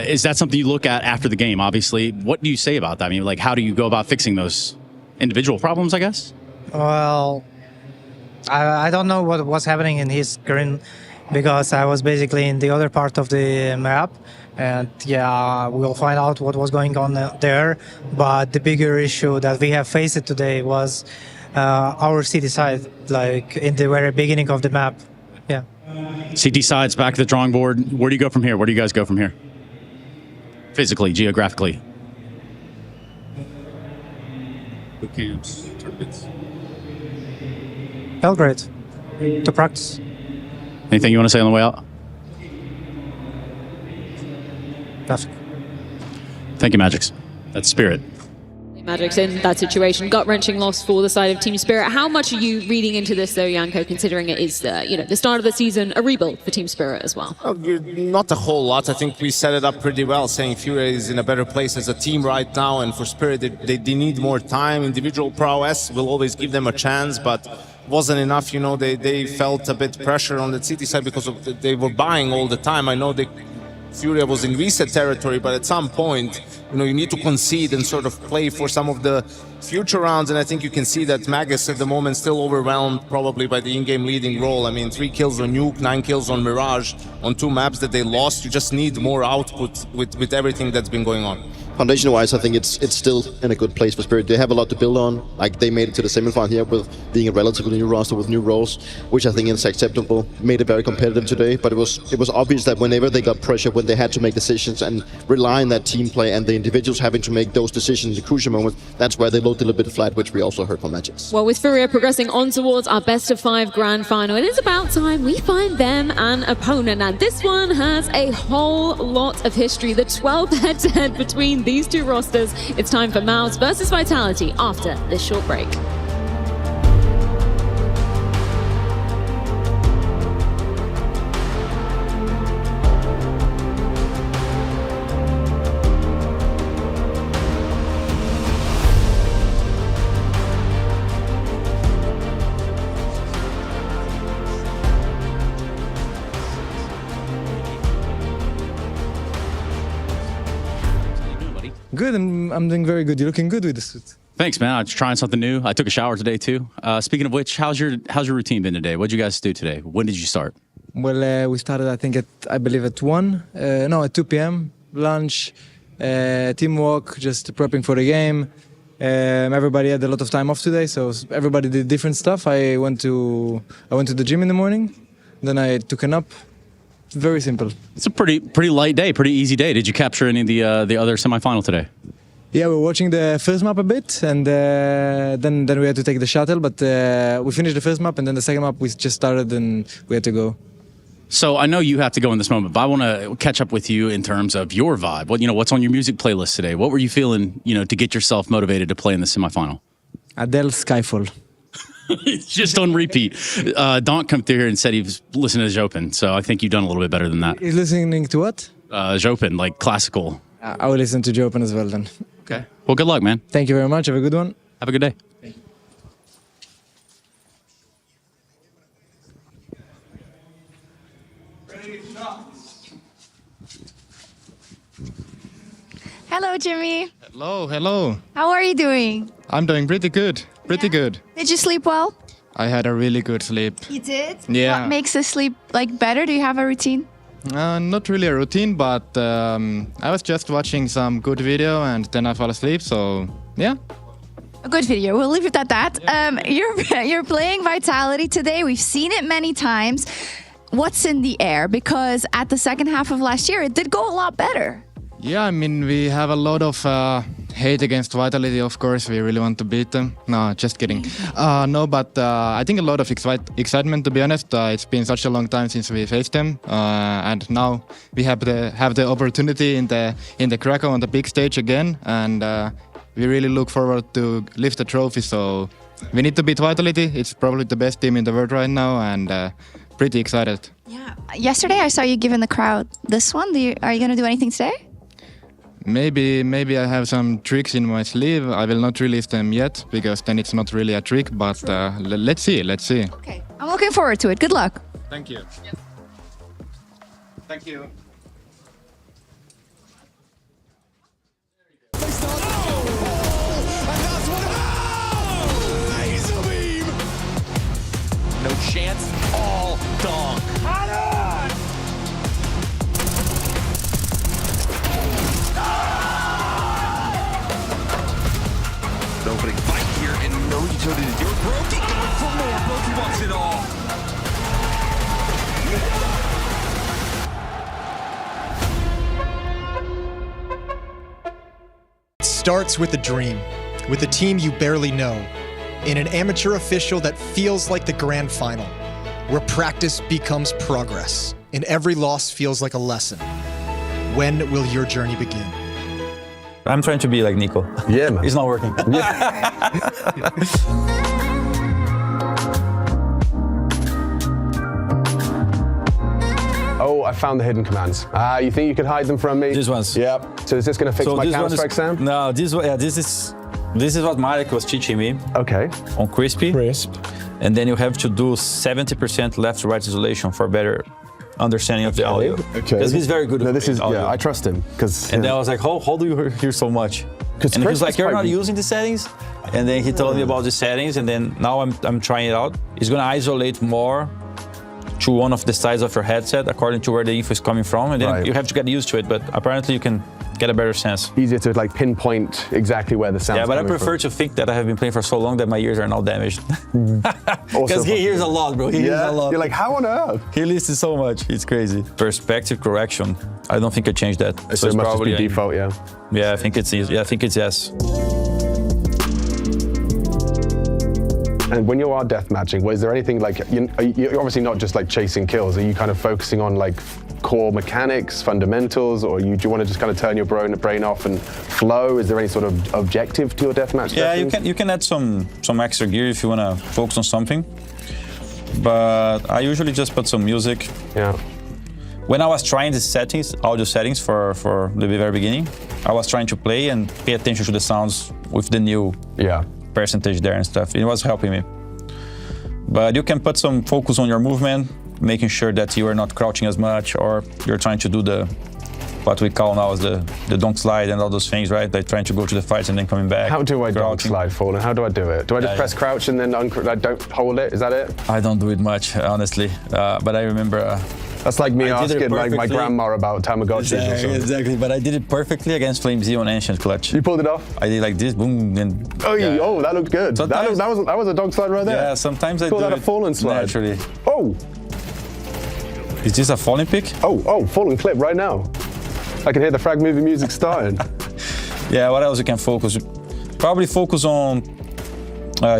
Is that something you look at after the game, obviously? What do you say about that? I mean, like, how do you go about fixing those individual problems, I guess? Well, I don't know what was happening in his screen because I was basically in the other part of the map. And yeah, we'll find out what was going on there. But the bigger issue that we have faced today was our city side, like in the very beginning of the map. Yeah. CT side's back to the drawing board. Where do you go from here? Where do you guys go from here? Physically, geographically. Boot camps, tournaments. Belgrade, to practice. Anything you want to say on the way out? Nothing. Thank you, Magix. That's Spirit. Magic's in that situation. Gut-wrenching loss for the side of Team Spirit. How much are you reading into this, though, Janko, considering it is the start of the season, a rebuild for Team Spirit as well? Oh, not a whole lot. I think we set it up pretty well, saying FURIA is in a better place as a team right now, and for Spirit, they need more time. Individual prowess will always give them a chance, but wasn't enough. You know, they felt a bit pressure on the city side because they were buying all the time. I know FURIA was in reset territory, but at some point, you need to concede and sort of play for some of the future rounds. And I think you can see that Magus at the moment still overwhelmed probably by the in-game leading role. I mean, 3 kills on Nuke, 9 kills on Mirage on 2 maps that they lost. You just need more output with everything that's been going on. Foundation-wise, I think it's still in a good place for Spirit. They have a lot to build on. Like, they made it to the semifinal here with being a relatively new roster with new roles, which I think is acceptable. Made it very competitive today, but it was obvious that whenever they got pressure, when they had to make decisions and rely on that team play and the individuals having to make those decisions in crucial moments, that's where they looked a little bit flat, which we also heard from Magix. Well, with FURIA progressing on towards our best-of-5 grand final, it is about time we find them an opponent. And this one has a whole lot of history. The 12th head-to-head between these two rosters. It's time for MOUZ versus Vitality after this short break. Good, I'm doing very good. You're looking good with the suit. Thanks, man. I'm just trying something new. I took a shower today too. Speaking of which, how's your routine been today? What did you guys do today? When did you start? Well, we started I think I believe at 2 p.m. Lunch, teamwork, just prepping for the game. Everybody had a lot of time off today, so everybody did different stuff. I went to the gym in the morning, then I took a nap. Very simple. It's a pretty light day, pretty easy day. Did you capture any of the other semifinal today? Yeah, we were watching the first map a bit, and then we had to take the shuttle. But we finished the first map, and then the second map we just started, and we had to go. So I know you have to go in this moment, but I want to catch up with you in terms of your vibe. What's on your music playlist today? What were you feeling, to get yourself motivated to play in the semifinal? Adele, Skyfall. Just on repeat. Donk come through here and said he was listening to Jopin, so I think you've done a little bit better than that. He's listening to what? Jopin, like classical. I will listen to Jopin as well then. Okay. Well, good luck, man. Thank you very much. Have a good one. Have a good day. Thank you. Hello, Jimmy. Hello. How are you doing? I'm doing pretty good. Good. Did you sleep well? I had a really good sleep. You did? Yeah. What makes the sleep better? Do you have a routine? Not really a routine, but I was just watching some good video and then I fell asleep. So yeah. A good video. We'll leave it at that. Yeah. You're playing Vitality today. We've seen it many times. What's in the air? Because at the second half of last year, it did go a lot better. Yeah, I mean, we have a lot of hate against Vitality, of course. We really want to beat them. No, just kidding. But I think a lot of excitement, to be honest. It's been such a long time since we faced them. And now we have the opportunity in the Krakow on the big stage again. And we really look forward to lift the trophy. So we need to beat Vitality. It's probably the best team in the world right now. And pretty excited. Yeah. Yesterday I saw you giving the crowd this one. Are you going to do anything today? Maybe I have some tricks in my sleeve. I will not release them yet because then it's not really a trick. But let's see. Okay. I'm looking forward to it. Good luck. Thank you. Thank you. No chance, all dunk. An opening fight here and no utility to do it. Brokey going for more. Brokey wants it all. It starts with a dream, with a team you barely know, in an amateur official that feels like the grand final, where practice becomes progress, and every loss feels like a lesson. When will your journey begin? I'm trying to be like Nico. Yeah, man. It's not working. Oh, I found the hidden commands. You think you could hide them from me? These ones. Yep. So is this going to fix my Counter-Strike, Sam? No, this is what Marek was teaching me. Okay. On Crisp. And then you have to do 70% left-to-right isolation for better understanding of the audio. Okay. Because he's very good at audio. Yeah, I trust him. And then I was like, how do you hear so much? And he was like, you're not using the settings? And then he told me about the settings, and then now I'm trying it out. He's going to isolate more to one of the sides of your headset according to where the info is coming from, and then you have to get used to it, but apparently you can get a better sense. Easier to like pinpoint exactly where the sound's coming from. Yeah, but I prefer to think that I have been playing for so long that my ears are now damaged. Because he hears a lot, bro. He hears a lot. You're like, how on earth? He listens so much. It's crazy. Perspective correction. I don't think I changed that. So it must just be default, yeah. Yeah, I think it's easy. Yeah, I think it's yes. And when you are deathmatching, was there anything like, you're obviously not just like chasing kills, are you kind of focusing on like core mechanics, fundamentals, or do you want to just kind of turn your brain off and flow? Is there any sort of objective to your deathmatch? Yeah, you can add some extra gear if you want to focus on something. But I usually just put some music. Yeah. When I was trying the settings, audio settings for the very beginning, I was trying to play and pay attention to the sounds with the new percentage there and stuff. It was helping me. But you can put some focus on your movement, making sure that you are not crouching as much, or you're trying to do what we call now as the donk slide and all those things, right? Like trying to go to the fights and then coming back. How do I donk slide, Fallen? How do I do it? Do I just press crouch and then I don't hold it? Is that it? I don't do it much, honestly. But I remember... That's like me asking like my grandma about Tamagotchis or something. Exactly, but I did it perfectly against FlameZ on Ancient Clutch. You pulled it off? I did like this, boom, and... Oh, that looked good. That was a dog slide right there. Yeah, sometimes I do that a fallen slide. Naturally. Oh! Is this a fallen pick? Oh, fallen clip right now. I can hear the frag movie music starting. Yeah, what else you can focus? Probably focus on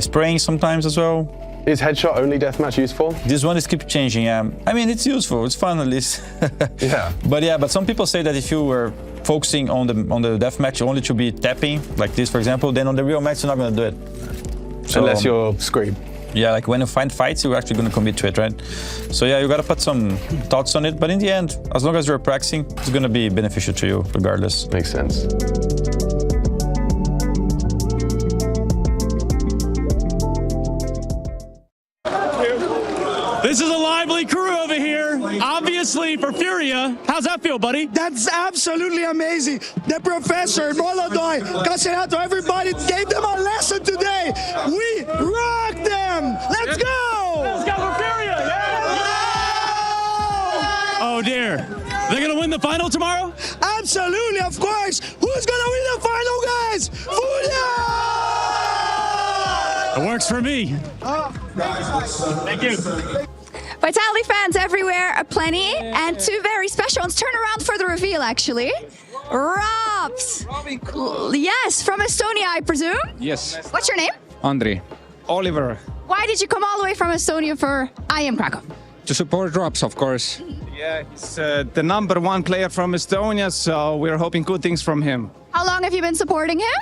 spraying sometimes as well. Is headshot only deathmatch useful? This one is keep changing. I mean, it's useful. It's fun at least. Yeah. But some people say that if you were focusing on the deathmatch only to be tapping like this, for example, then on the real match you're not gonna do it. So, unless you're Scream. Yeah, like when you find fights, you're actually gonna commit to it, right? So yeah, you gotta put some thoughts on it. But in the end, as long as you're practicing, it's gonna be beneficial to you regardless. Makes sense. This is a lively crew over here, obviously for FURIA. How's that feel, buddy? That's absolutely amazing. The professor, Molodoi, Caserato, everybody gave them a lesson today. We rock them. Let's go. Let's go for FURIA. Yeah. Oh, dear. They're going to win the final tomorrow? Absolutely, of course. Who's going to win the final, guys? FURIA! It works for me. Thank you. Vitality fans everywhere, aplenty, and two very special ones. Turn around for the reveal, actually. Robs. Yes, from Estonia, I presume? Yes. What's your name? Andre. Oliver. Why did you come all the way from Estonia for IEM Krakow? To support Robs, of course. Yeah, he's the #1 player from Estonia, so we're hoping good things from him. How long have you been supporting him?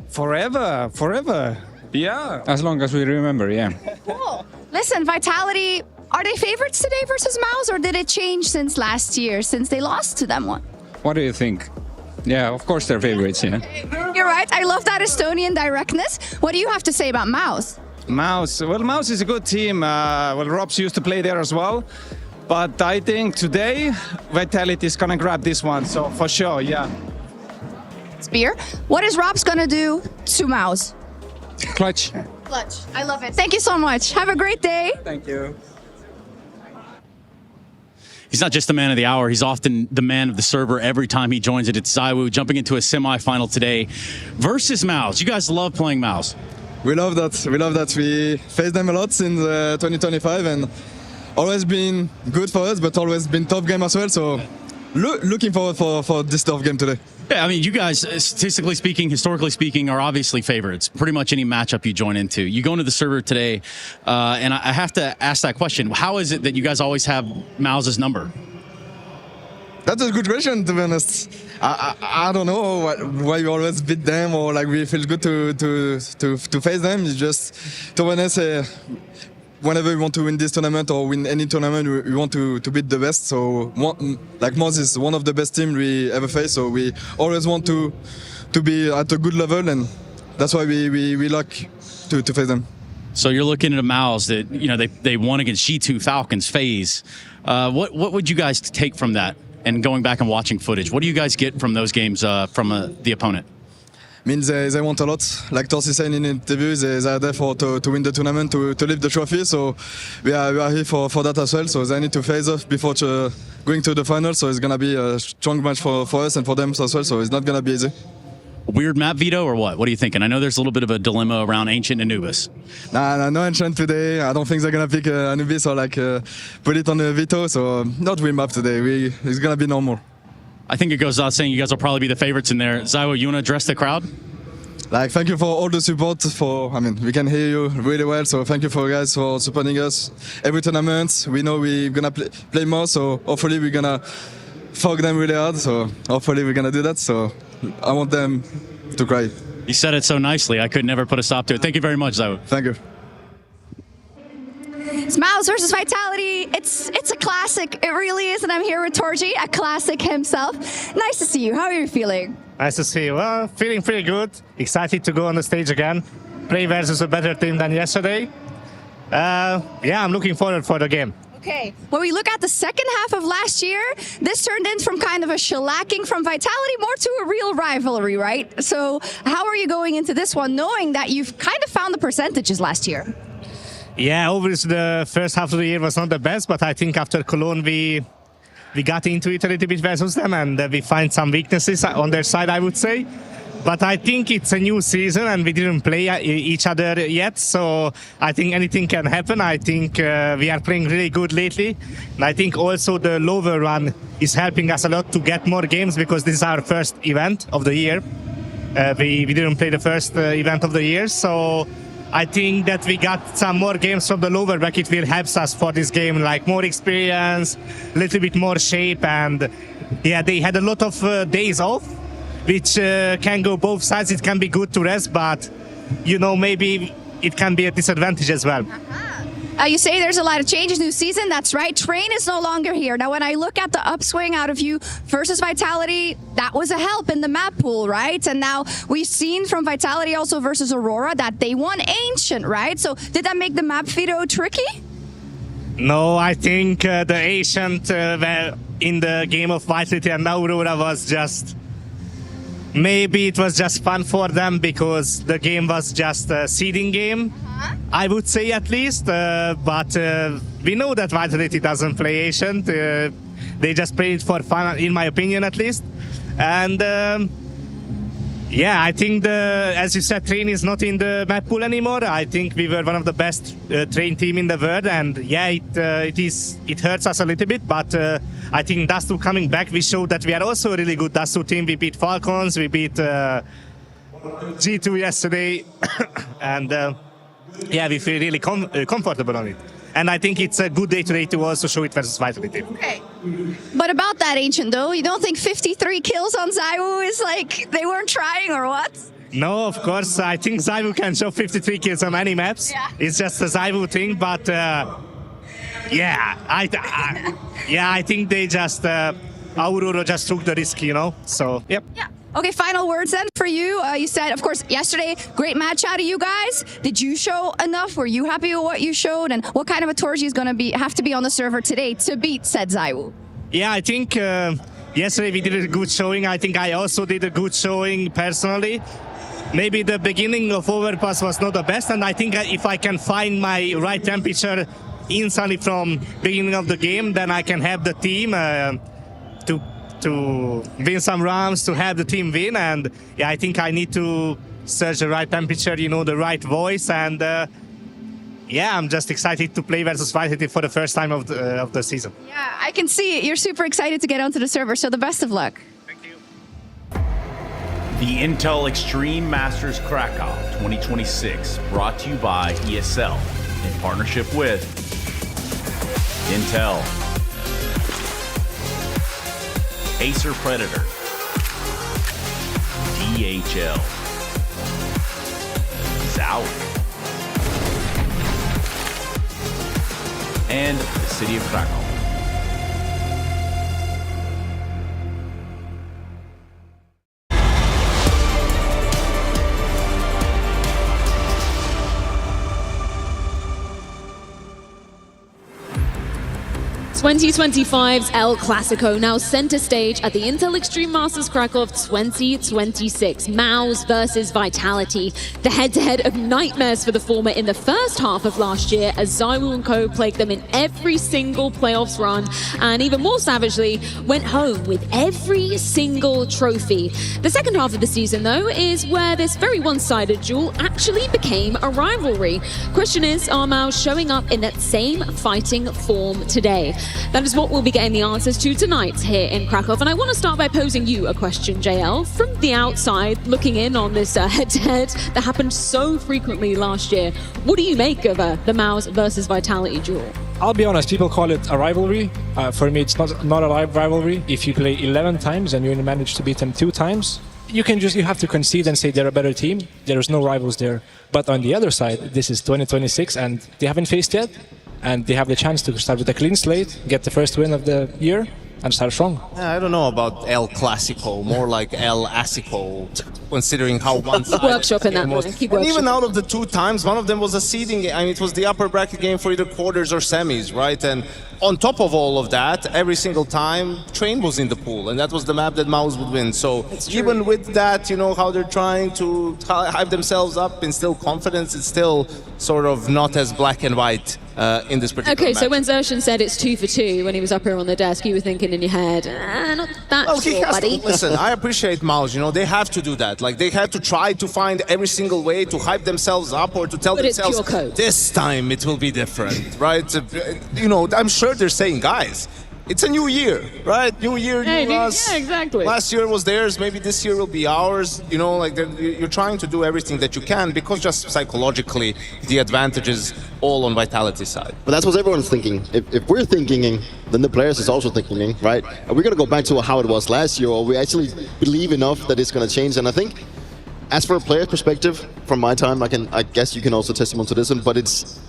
Forever. Yeah. As long as we remember, yeah. Cool. Listen, Vitality Are they favorites today versus MOUZ, or did it change since last year, since they lost to them one? What do you think? Yeah, of course they're favorites, yeah. You're right. I love that Estonian directness. What do you have to say about MOUZ? MOUZ. Well, MOUZ is a good team. Well, Robs used to play there as well. But I think today, Vitality is going to grab this one. So for sure, yeah. Spear, what is Robs going to do to MOUZ? Clutch. Clutch. I love it. Thank you so much. Have a great day. Thank you. He's not just the man of the hour. He's often the man of the server every time he joins it. It's ZywOo jumping into a semifinal today versus MOUZ. You guys love playing MOUZ. We love that. We love that. We faced them a lot since 2025 and always been good for us, but always been tough game as well. So looking forward for this tough game today. Yeah, I mean, you guys, statistically speaking, historically speaking, are obviously favorites. Pretty much any matchup you join into. You go into the server today, and I have to ask that question. How is it that you guys always have MOUZ's number? That's a good question, to be honest. I don't know why we always beat them or like we feel good to face them. It's just, to be honest, whenever we want to win this tournament or win any tournament, we want to beat the best. So, like MOUZ is one of the best teams we ever faced. So we always want to be at a good level, and that's why we like to face them. So you're looking at a MOUZ that, you know, they won against G2, Falcons, FaZe. What would you guys take from that? And going back and watching footage, what do you guys get from those games from the opponent? Means they want a lot. Like Torsi said in interviews, they are there to win the tournament, to lift the trophy. So we are here for that as well. So they need to face off before going to the final. So it's going to be a strong match for us and for them as well. So it's not going to be easy. Weird map veto or what? What are you thinking? I know there's a little bit of a dilemma around Ancient and Anubis. Nah, no Ancient today. I don't think they're going to pick Anubis or like put it on the veto. So not weird map today. It's going to be normal. I think it goes without saying you guys will probably be the favorites in there. ZywOo, you want to address the crowd? Like, thank you for all the support. I mean, we can hear you really well. So thank you for guys for supporting us every tournament. We know we're going to play more. So hopefully we're going to fuck them really hard. So hopefully we're going to do that. So I want them to cry. You said it so nicely. I could never put a stop to it. Thank you very much, ZywOo. Thank you. It's MOUZ versus Vitality. It's a classic. It really is. And I'm here with Torji, a classic himself. Nice to see you. How are you feeling? Nice to see you. Well, feeling pretty good. Excited to go on the stage again. Play versus a better team than yesterday. Yeah, I'm looking forward for the game. Okay, when we look at the second half of last year, this turned in from kind of a shellacking from Vitality more to a real rivalry, right? So how are you going into this one, knowing that you've kind of found the percentages last year? Yeah, obviously the first half of the year was not the best, but I think after Cologne we got into it a little bit versus them, and we find some weaknesses on their side, I would say. But I think it's a new season and we didn't play each other yet, so I think anything can happen. I think we are playing really good lately. And I think also the lower run is helping us a lot to get more games because this is our first event of the year. We didn't play the first event of the year, so I think that we got some more games from the lower bracket will help us for this game, like more experience, a little bit more shape, and yeah, they had a lot of days off, which can go both sides. It can be good to rest, but you know, maybe it can be a disadvantage as well. You say there's a lot of changes new season. That's right. Train is no longer here. Now, when I look at the upswing out of you versus Vitality, that was a help in the map pool, right? And now we've seen from Vitality also versus Aurora that they won Ancient, right? So did that make the map veto tricky? No, I think the Ancient in the game of Vitality and Aurora was just... Maybe it was just fun for them because the game was just a seeding game, I would say at least. But we know that Vitality doesn't play Ancient. They just play it for fun, in my opinion at least. And yeah, I think, as you said, Train is not in the map pool anymore. I think we were one of the best Train team in the world. And yeah, it hurts us a little bit, but I think Dust2 coming back, we showed that we are also a really good Dust2 team. We beat Falcons, we beat G2 yesterday, and yeah, we feel really comfortable on it. And I think it's a good day today to also show it versus Vitality. Okay. But about that Ancient though, you don't think 53 kills on ZywOo is like they weren't trying or what? No, of course. I think ZywOo can show 53 kills on any maps. Yeah. It's just a ZywOo thing, but Yeah, I think they just Aurora just took the risk, So yep. Yeah. Okay, final words then for you. You said, of course, yesterday, great match out of you guys. Did you show enough? Were you happy with what you showed? And what kind of a Torji is going to have to be on the server today to beat said ZywOo? Yeah, I think yesterday we did a good showing. I think I also did a good showing personally. Maybe the beginning of overpass was not the best, and I think if I can find my right temperature instantly from beginning of the game, then I can have the team to win some rounds, to have the team win. And yeah, I think I need to search the right temperature, the right voice, and yeah, I'm just excited to play versus Vitality for the first time of the season. Yeah, I can see it. You're super excited to get onto the server, so the best of luck. The Intel Extreme Masters Krakow 2026, brought to you by ESL in partnership with Intel, Acer Predator, DHL, ZywOo, and the City of Krakow. '25's El Clasico now center stage at the Intel Extreme Masters Krakow 2026. MOUZ versus Vitality. The head-to-head of nightmares for the former in the first half of last year, as ZywOo and co plagued them in every single playoffs run, and even more savagely, went home with every single trophy. The second half of the season, though, is where this very one-sided duel actually became a rivalry. Question is, are MOUZ showing up in that same fighting form today? That is what we'll be getting the answers to tonight here in Krakow. And I want to start by posing you a question, JL. From the outside, looking in on this head-to-head that happened so frequently last year, what do you make of the MOUZ versus Vitality duel? I'll be honest, people call it a rivalry. For me, it's not a rivalry. If you play 11 times and you only manage to beat them 2 times, you have to concede and say they're a better team. There's no rivals there. But on the other side, this is 2026 and they haven't faced yet. And they have the chance to start with a clean slate, get the first win of the year, and start strong. I don't know about El Clasico, more like El Asico, considering how one-sided workshop in that one. And even out of the 2 times, one of them was a seeding game. I mean, it was the upper bracket game for either quarters or semis, right? And on top of all of that, every single time, Train was in the pool, and that was the map that MOUZ would win. So even with that, how they're trying to hype themselves up, instill confidence, it's still sort of not as black and white in this particular match. So when Zershan said it's 2 for 2 when he was up here on the desk, you were thinking in your head, not that sure, buddy. Listen, I appreciate MOUZ, they have to do that. Like, they have to try to find every single way to hype themselves up or to tell themselves, this time it will be different, right? I'm sure they're saying, guys, it's a new year, right? New year, new us. Yeah, exactly. Last year was theirs, maybe this year will be ours. You're trying to do everything that you can because just psychologically, the advantage is all on Vitality's side. But that's what everyone's thinking. If we're thinking, then the players is also thinking, right? Are we going to go back to how it was last year, or we actually believe enough that it's going to change? And I think, as for a player perspective, from my time, I guess you can also testimony to this one, but it's...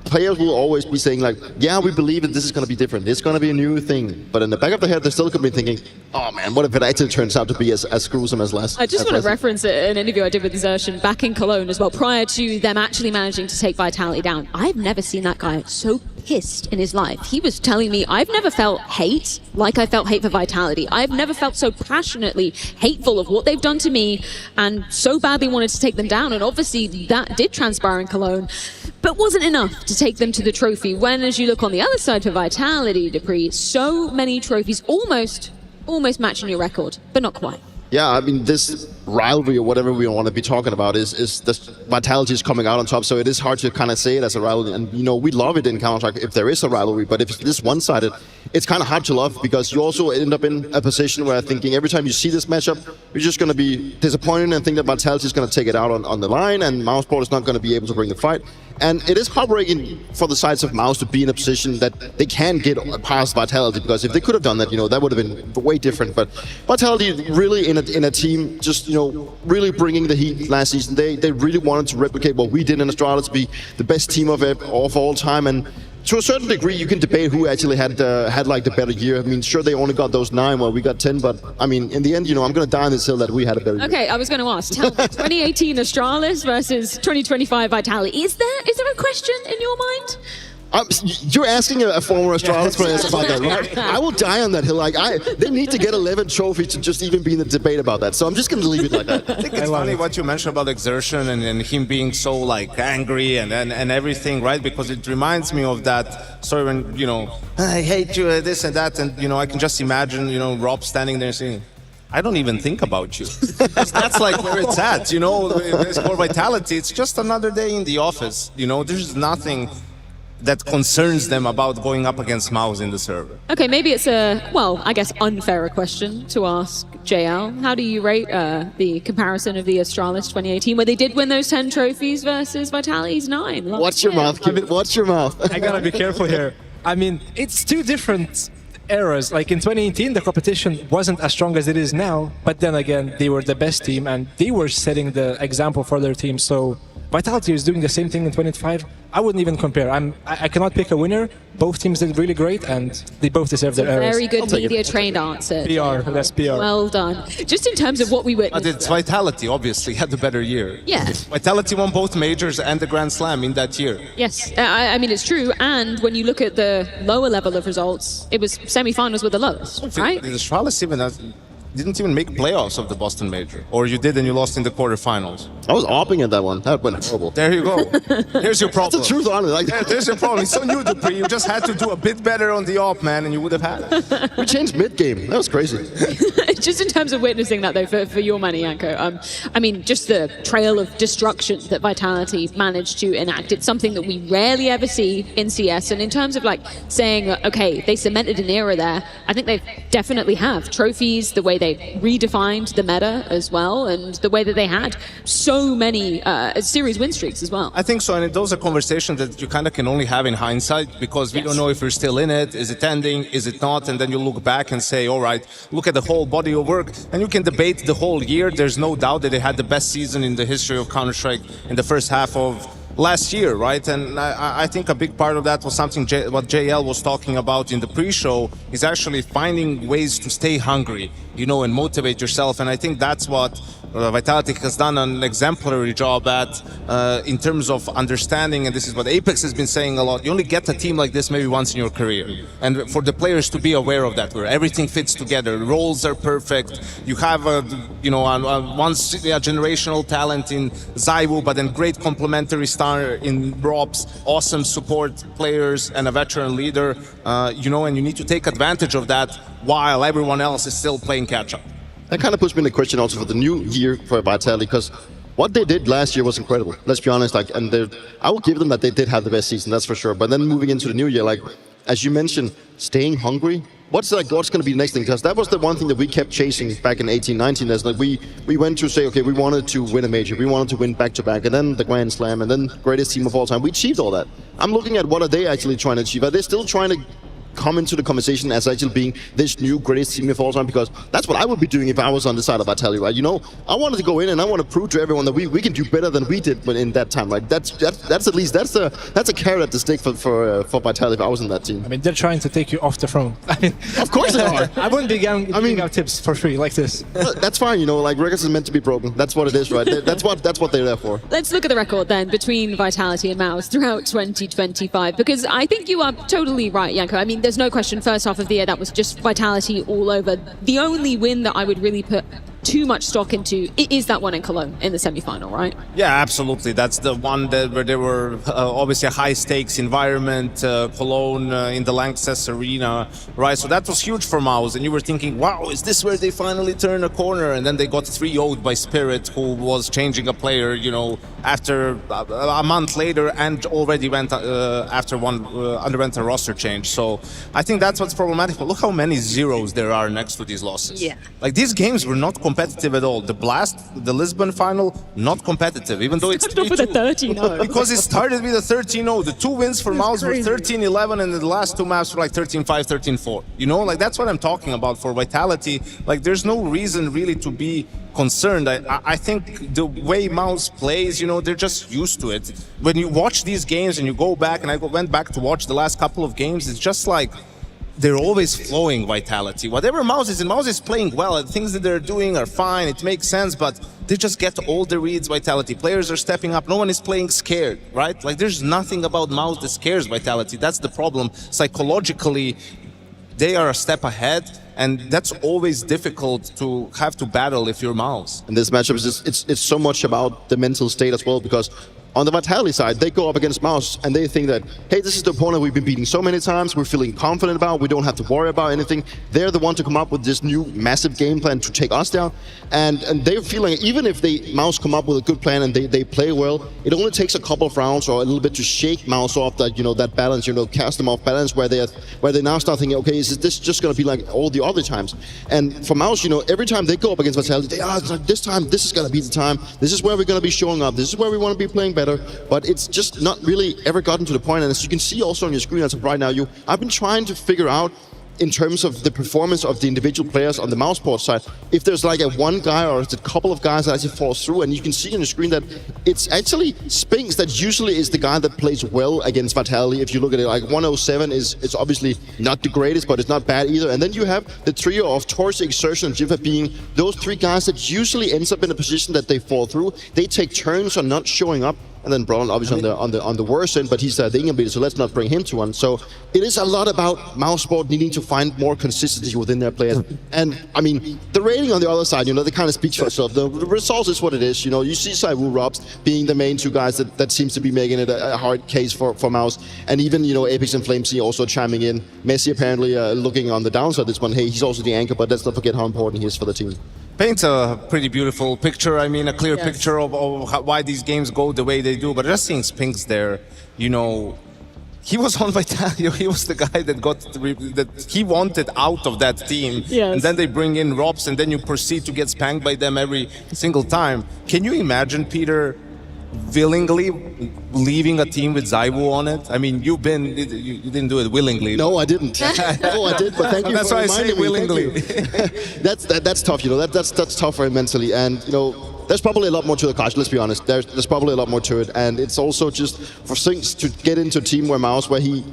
Players will always be saying like, yeah, we believe that this is going to be different. It's going to be a new thing. But in the back of their head, they still could be thinking, oh man, what if it actually turns out to be as gruesome as last? I just want to reference an interview I did with Zershan back in Cologne as well, prior to them actually managing to take Vitality down. I've never seen that guy so pissed in his life. He was telling me, I've never felt hate like I felt hate for Vitality. I've never felt so passionately hateful of what they've done to me and so badly wanted to take them down. And obviously that did transpire in Cologne, but wasn't enough to take them to the trophy. When, as you look on the other side for Vitality, Dupree, so many trophies, almost matching your record, but not quite. Yeah, I mean, this rivalry or whatever we want to be talking about is the Vitality is coming out on top, so it is hard to kind of say it as a rivalry. And, we love it in Counter-Strike if there is a rivalry, but if it's this one-sided, it's kind of hard to love because you also end up in a position where thinking every time you see this matchup, you're just going to be disappointed and think that Vitality is going to take it out on the line and MOUZ is not going to be able to bring the fight. And it is heartbreaking for the sides of MOUZ to be in a position that they can get past Vitality, because if they could have done that, that would have been way different. But Vitality really in a team, just really bringing the heat last season. They really wanted to replicate what we did in Australia, to be the best team of all time, and to a certain degree, you can debate who actually had like the better year. I mean, sure, they only got those 9 while we got 10, but I mean, in the end, I'm going to die on this hill that we had a better year. Okay, I was going to ask, tell me, 2018 Astralis versus 2025 Vitality. Is there a question in your mind? You're asking a former Astralis player about that, right? I will die on that hill. Like, they need to get 11 trophies to just even be in the debate about that. So I'm just going to leave it like that. I think it's funny what you mentioned about exertion and him being so like angry and everything, right? Because it reminds me of that story when, I hate you, this and that. And, I can just imagine, Rob standing there saying, I don't even think about you. That's like where it's at, It's for Vitality. It's just another day in the office. There's nothing that concerns them about going up against MOUZ in the server. Okay, maybe it's I guess unfair question to ask JL. How do you rate the comparison of the Astralis 2018, where they did win those 10 trophies versus Vitality's 9? Watch your mouth, watch your mouth. I gotta be careful here. I mean, it's 2 different eras. Like in 2018, the competition wasn't as strong as it is now, but then again, they were the best team and they were setting the example for their team. So Vitality is doing the same thing in 2025. I wouldn't even compare. I cannot pick a winner. Both teams did really great, and they both deserve their eras. Very good media-trained answer. PR, that's PR. Well done. Just in terms of what we witnessed. But it's Vitality, obviously, had the better year. Yeah. Vitality won both majors and the Grand Slam in that year. Yes, I mean, it's true. And when you look at the lower level of results, it was semifinals with the lowest, right? The Astralis didn't even make playoffs of the Boston Major. Or you did and you lost in the quarterfinals. I was opping at that one. That went horrible. There you go. Here's your problem. That's the truth, honestly. There's your problem. It's so new, Dupree. You just had to do a bit better on the op, man, and you would have had it. We changed mid-game. That was crazy. Just in terms of witnessing that, though, for your money, Janko, I mean, just the trail of destruction that Vitality managed to enact, it's something that we rarely ever see in CS. And in terms of, saying, okay, they cemented an era there, I think they definitely have. Trophies, the way they redefined the meta as well, and the way that they had so many series win streaks as well. I think so, and those are conversations that you kind of can only have in hindsight, because we don't know if we're still in it, is it ending, is it not, and then you look back and say, all right, look at the whole body of work, and you can debate the whole year. There's no doubt that they had the best season in the history of Counter-Strike in the first half of last year, right? And I think a big part of that was something what JL was talking about in the pre-show, is actually finding ways to stay hungry, and motivate yourself. And I think that's what Vitality has done an exemplary job at in terms of understanding, and this is what Apex has been saying a lot, you only get a team like this maybe once in your career. And for the players to be aware of that, where everything fits together, roles are perfect, you have once a generational talent in ZywOo, but then great complementary star in Robs, awesome support players, and a veteran leader, and you need to take advantage of that while everyone else is still playing catch-up. That kind of puts me in the question also for the new year for Vitality, because what they did last year was incredible. Let's be honest, and I will give them that they did have the best season, that's for sure. But then moving into the new year, as you mentioned, staying hungry. What's going to be the next thing? Because that was the one thing that we kept chasing back in 18-19. As we went to say, okay, we wanted to win a major, we wanted to win back-to-back, and then the Grand Slam, and then greatest team of all time. We achieved all that. I'm looking at what are they actually trying to achieve. Are they still trying to come into the conversation as actually being this new greatest team of all time? Because that's what I would be doing if I was on the side of Vitality, right? I wanted to go in and I want to prove to everyone that we can do better than we did in that time, right? That's at least that's a carrot at the stick for Vitality if I was in that team. I mean, they're trying to take you off the throne. Of course they are. I wouldn't be giving out tips for free like this. That's fine, records is meant to be broken. That's what it is, right? That's what they're there for. Let's look at the record then between Vitality and MOUZ throughout 2025, because I think you are totally right, Janko. I mean, there's no question, first half of the year, that was just Vitality all over. The only win that I would really put too much stock into is that one in Cologne in the semi-final, right? Yeah, absolutely. That's the one where there were obviously a high-stakes environment, Cologne in the Lanxess Arena, right? So that was huge for MOUZ, and you were thinking, wow, is this where they finally turn a corner? And then they got 3-0'd by Spirit, who was changing a player, after a month later, and already went underwent a roster change. So I think that's what's problematic. But look how many zeros there are next to these losses. Yeah. These games were not competitive at all. The Blast, the Lisbon final, not competitive, even though it's 3-2. With a 13-0. Because it started with a 13-0. The 2 wins for MOUZ were 13-11, and the last 2 maps were like 13-5, 13-4. You know, like that's what I'm talking about for Vitality. Like there's no reason really to be concerned. I think the way MOUZ plays, you know, they're just used to it. When you watch these games and you go back, and I went back to watch the last couple of games, it's just like they're always flowing Vitality. Whatever MOUZ is, and MOUZ is playing well, and things that they're doing are fine, it makes sense, but they just get all the reads Vitality. Players are stepping up, no one is playing scared, right? Like there's nothing about MOUZ that scares Vitality. That's the problem. Psychologically, they are a step ahead, and that's always difficult to have to battle if you're MOUZ. And this matchup is just, it's so much about the mental state as well, because on the Vitality side, they go up against MOUZ and they think that, hey, this is the opponent we've been beating so many times, we're feeling confident about, we don't have to worry about anything. They're the one to come up with this new massive game plan to take us down. And they're feeling, even if MOUZ come up with a good plan and they play well, it only takes a couple of rounds or a little bit to shake MOUZ off that, you know, that balance, you know, cast them off balance where they now start thinking, okay, is this just going to be like all the other times? And for MOUZ, you know, every time they go up against Vitality, it's like, this time, this is going to be the time, this is where we're going to be showing up, this is where we want to be playing better. But it's just not really ever gotten to the point. And as you can see also on your screen as of right now, I've been trying to figure out, in terms of the performance of the individual players on the Mouseport side, if there's like a one guy or a couple of guys that actually falls through, and you can see on the screen that it's actually Spinks that usually is the guy that plays well against Vitality. If you look at it, like 107 it's obviously not the greatest, but it's not bad either. And then you have the trio of Torch, Exertion, and Jiffa being those 3 guys that usually ends up in a position that they fall through. They take turns on not showing up. And then Braun obviously on the worst end, but he's the Ingerbit, so let's not bring him to one. So it is a lot about Mouseport needing to find more consistency within their players. And I mean, the rating on the other side, you know, they kind of speaks for itself. The results is what it is. You know, you see Saiwu Robs being the main 2 guys that seems to be making it a hard case for MOUZ. And even, you know, Apex and Flamesy also chiming in. Messi apparently looking on the downside of this one. Hey, he's also the anchor, but let's not forget how important he is for the team. Paints a pretty beautiful picture. I mean, a clear picture of why these games go the way they do. But just seeing Spinks there, you know, he was on Vitality. He was the guy that he wanted out of that team. Yes. And then they bring in Robs, and then you proceed to get spanked by them every single time. Can you imagine, Peter, willingly leaving a team with Zaiwu on it? I mean, you didn't do it willingly. No, I didn't. No, I did, but thank you That's for why I say willingly. That's tough, you know. That's tough for him mentally, and you know, there's probably a lot more to the coach. Let's be honest. There's probably a lot more to it, and it's also just for Spinks to get into a team where MOUZ, where he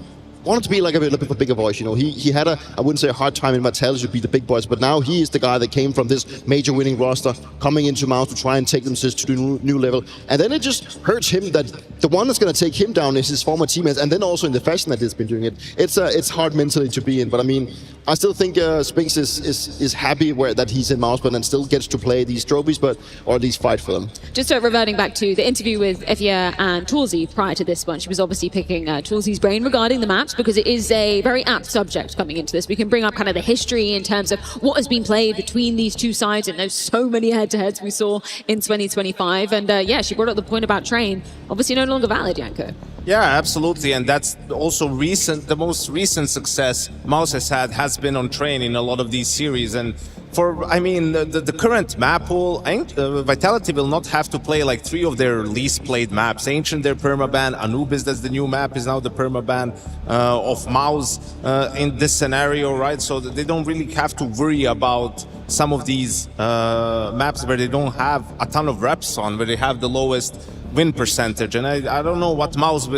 wanted to be like a little bit of a bigger voice, you know. He had I wouldn't say a hard time in Vitality to be the big boys, but now he is the guy that came from this major winning roster, coming into MOUZ to try and take them to the new level. And then it just hurts him that the one that's going to take him down is his former teammates, and then also in the fashion that he's been doing it. It's hard mentally to be in, but I mean, I still think Spinks is happy that he's in MOUZ, but then still gets to play these trophies, or at least fight for them. Just reverting back to the interview with FURIA and Toolsy prior to this one, she was obviously picking Toolsy's brain regarding the maps, because it is a very apt subject coming into this. We can bring up kind of the history in terms of what has been played between these 2 sides, and there's so many head-to-heads we saw in 2025. And yeah, she brought up the point about Train, obviously no longer valid, Janko. Yeah, absolutely, and that's also the most recent success MOUZ has been on Train in a lot of these series. And I mean, the current map pool, Vitality will not have to play like 3 of their least played maps. Ancient, their permaban, Anubis, that's the new map, is now the permaban of MOUZ in this scenario, right? So they don't really have to worry about some of these maps where they don't have a ton of reps on, where they have the lowest win percentage. And I don't know what MOUZ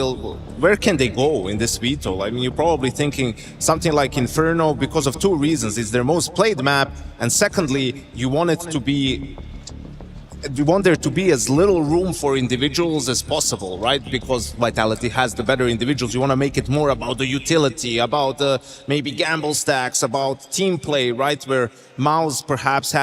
where can they go in this veto? I mean, you're probably thinking something like Inferno because of 2 reasons. It's their most played map, and secondly, you want there to be as little room for individuals as possible, right? Because Vitality has the better individuals. You want to make it more about the utility, about maybe gamble stacks, about team play, right? Where MOUZ perhaps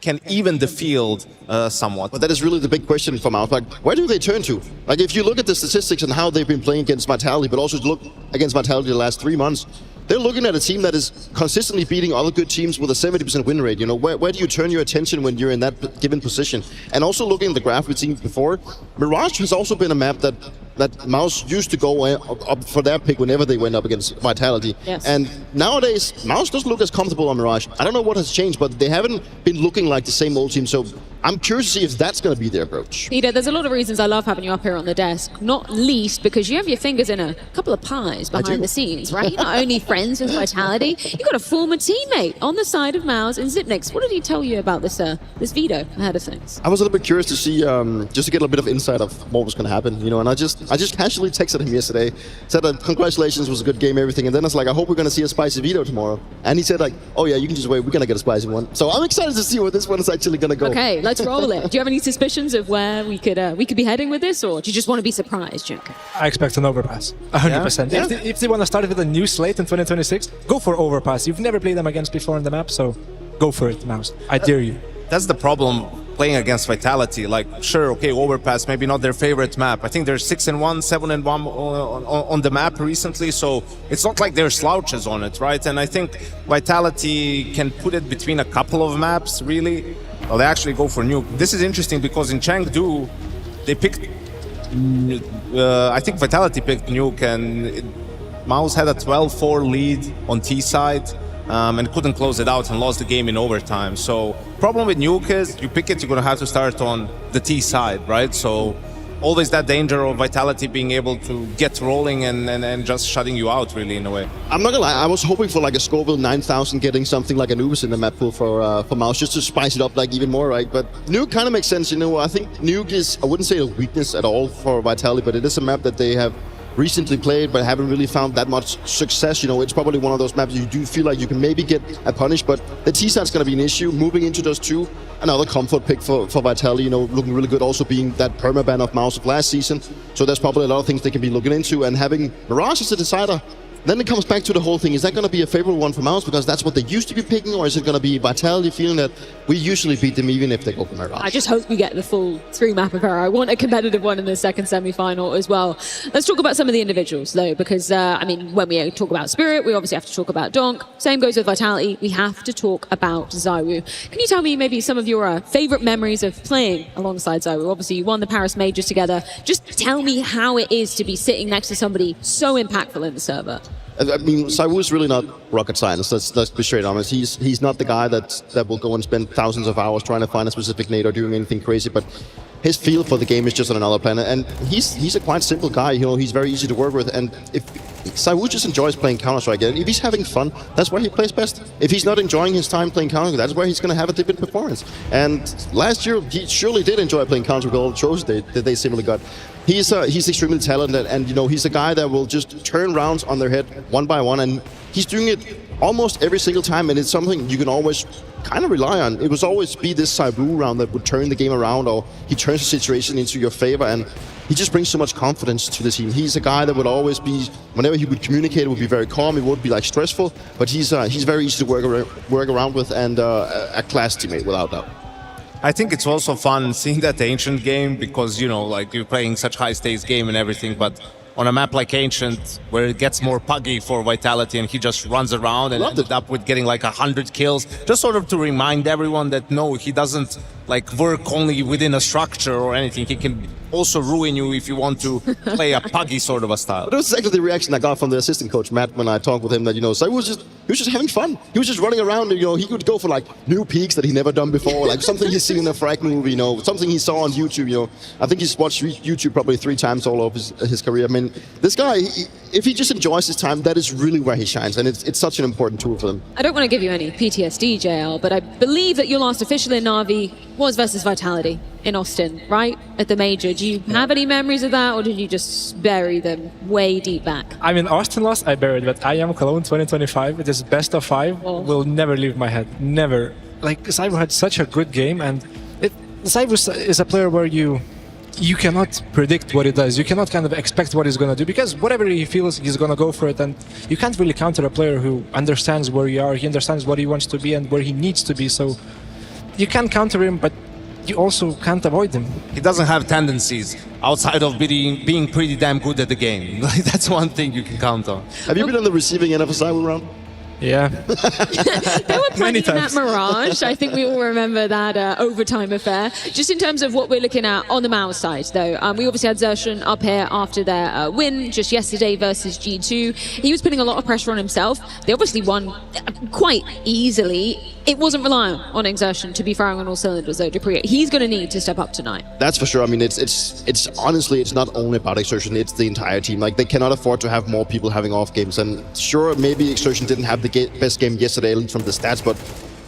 can even the field somewhat. But that is really the big question for MOUZ. Like, where do they turn to? Like, if you look at the statistics and how they've been playing against Vitality, but also look against Vitality the last 3 months, they're looking at a team that is consistently beating other good teams with a 70% win rate. You know, where do you turn your attention when you're in that given position? And also looking at the graph we've seen before, Mirage has also been a map that that MOUZ used to go up for their pick whenever they went up against Vitality. Yes. And nowadays, MOUZ doesn't look as comfortable on Mirage. I don't know what has changed, but they haven't been looking like the same old team. So I'm curious to see if that's going to be their approach. Peter, there's a lot of reasons I love having you up here on the desk, not least because you have your fingers in a couple of pies behind the scenes, right? You're not only friends with Vitality, you've got a former teammate on the side of MOUZ in Zipnix. What did he tell you about this this veto ahead of things? I was a little bit curious to see, just to get a bit of insight of what was going to happen, you know, and I just casually texted him yesterday, said that congratulations, was a good game, everything, and then I was like, I hope we're going to see a spicy veto tomorrow. And he said like, oh yeah, you can just wait, we're going to get a spicy one. So I'm excited to see where this one is actually going to go. Okay, let's roll it. Do you have any suspicions of where we could be heading with this, or do you just want to be surprised, Junker? I expect an overpass, 100%. Yeah. If they want to start with a new slate in 2026, go for overpass. You've never played them against before on the map, so go for it, MOUZ. I dare you. That's the problem playing against Vitality. Like, sure, okay, overpass, maybe not their favorite map. I think they're 6-1, 7-1 on the map recently, so it's not like they're slouches on it, right? And I think Vitality can put it between a couple of maps, really. Well, they actually go for Nuke. This is interesting because in Chengdu, they picked, I think Vitality picked Nuke, and MOUZ had a 12-4 lead on T side. And couldn't close it out and lost the game in overtime. So problem with Nuke is you pick it, you're going to have to start on the T side, right? So always that danger of Vitality being able to get rolling and just shutting you out, really, in a way. I'm not gonna lie, I was hoping for like a Scoville 9000 getting something like Anubis in the map pool for MOUZ, just to spice it up like even more, right? But Nuke kind of makes sense, you know. I think Nuke is, I wouldn't say a weakness at all for Vitality, but it is a map that they have recently played but haven't really found that much success. You know, it's probably one of those maps you do feel like you can maybe get a punish, but the T-side's going to be an issue. Moving into those two, another comfort pick for Vitality, you know, looking really good, also being that permaban of MOUZ of last season. So there's probably a lot of things they can be looking into, and having Mirage as a decider, then it comes back to the whole thing. Is that going to be a favorable one for MOUZ because that's what they used to be picking, or is it going to be Vitality feeling that we usually beat them even if they go for Mirage? I just hope we get the full 3-map apparel. I want a competitive one in the second semi-final as well. Let's talk about some of the individuals, though, because, I mean, when we talk about Spirit, we obviously have to talk about Donk. Same goes with Vitality. We have to talk about ZywOo. Can you tell me maybe some of your favorite memories of playing alongside ZywOo? Obviously, you won the Paris Majors together. Just tell me how it is to be sitting next to somebody so impactful in the server. I mean, ZywOo is really not rocket science. Let's be straight honest. He's not the guy that will go and spend thousands of hours trying to find a specific nade or doing anything crazy. But his feel for the game is just on another planet. And he's a quite simple guy. You know, he's very easy to work with. And if ZywOo just enjoys playing Counter-Strike, and if he's having fun, that's where he plays best. If he's not enjoying his time playing Counter-Strike, that's where he's going to have a different performance. And last year, he surely did enjoy playing Counter-Strike, all the trophies that they similarly got. He's extremely talented, and you know, he's a guy that will just turn rounds on their head one by one, and he's doing it almost every single time, and it's something you can always kind of rely on. It was always be this ZywOo round that would turn the game around, or he turns the situation into your favor, and he just brings so much confidence to the team. He's a guy that would always be, whenever he would communicate, it would be very calm. It would be like stressful, but he's very easy to work around with, and a class teammate without doubt. I think it's also fun seeing that Ancient game because, you know, like you're playing such high-stakes game and everything, but on a map like Ancient, where it gets more puggy for Vitality and he just runs around and ended up with getting like 100 kills, just sort of to remind everyone that no, he doesn't like work only within a structure or anything. He can also ruin you if you want to play a puggy sort of a style. But it was exactly the reaction I got from the assistant coach, Matt, when I talked with him, that, you know, so he was just having fun. He was just running around, and, you know, he could go for like new peaks that he never done before, like something he's seen in a frag movie, you know, something he saw on YouTube, you know. I think he's watched YouTube probably 3 times all of his career. I mean, this guy, if he just enjoys his time, that is really where he shines, and it's such an important tool for them. I don't want to give you any PTSD, JL, but I believe that your last official in Na'Vi was versus Vitality in Austin, right? At the Major. Do you have any memories of that, or did you just bury them way deep back? I mean, Austin lost, I buried, but IEM Cologne 2025, it is best of 5, will never leave my head. Never. Like, ZywOo had such a good game, and ZywOo is a player where you cannot predict what he does. You cannot kind of expect what he's going to do, because whatever he feels, he's going to go for it, and you can't really counter a player who understands where you are, he understands what he wants to be and where he needs to be, so you can counter him, but you also can't avoid him. He doesn't have tendencies outside of being pretty damn good at the game. That's one thing you can count on. Have you been on the receiving end of a ZywOo round? Yeah. They were plenty in that Mirage. I think we all remember that overtime affair. Just in terms of what we're looking at on the MOUZ side, though, we obviously had Xerxon up here after their win just yesterday versus G2. He was putting a lot of pressure on himself. They obviously won quite easily. It wasn't relying on Xerxon to be firing on all cylinders, though, dupreeh. He's going to need to step up tonight. That's for sure. I mean, it's honestly, it's not only about Xerxon, it's the entire team. Like, they cannot afford to have more people having off games. And sure, maybe Xerxon didn't have the best game yesterday, at least from the stats, but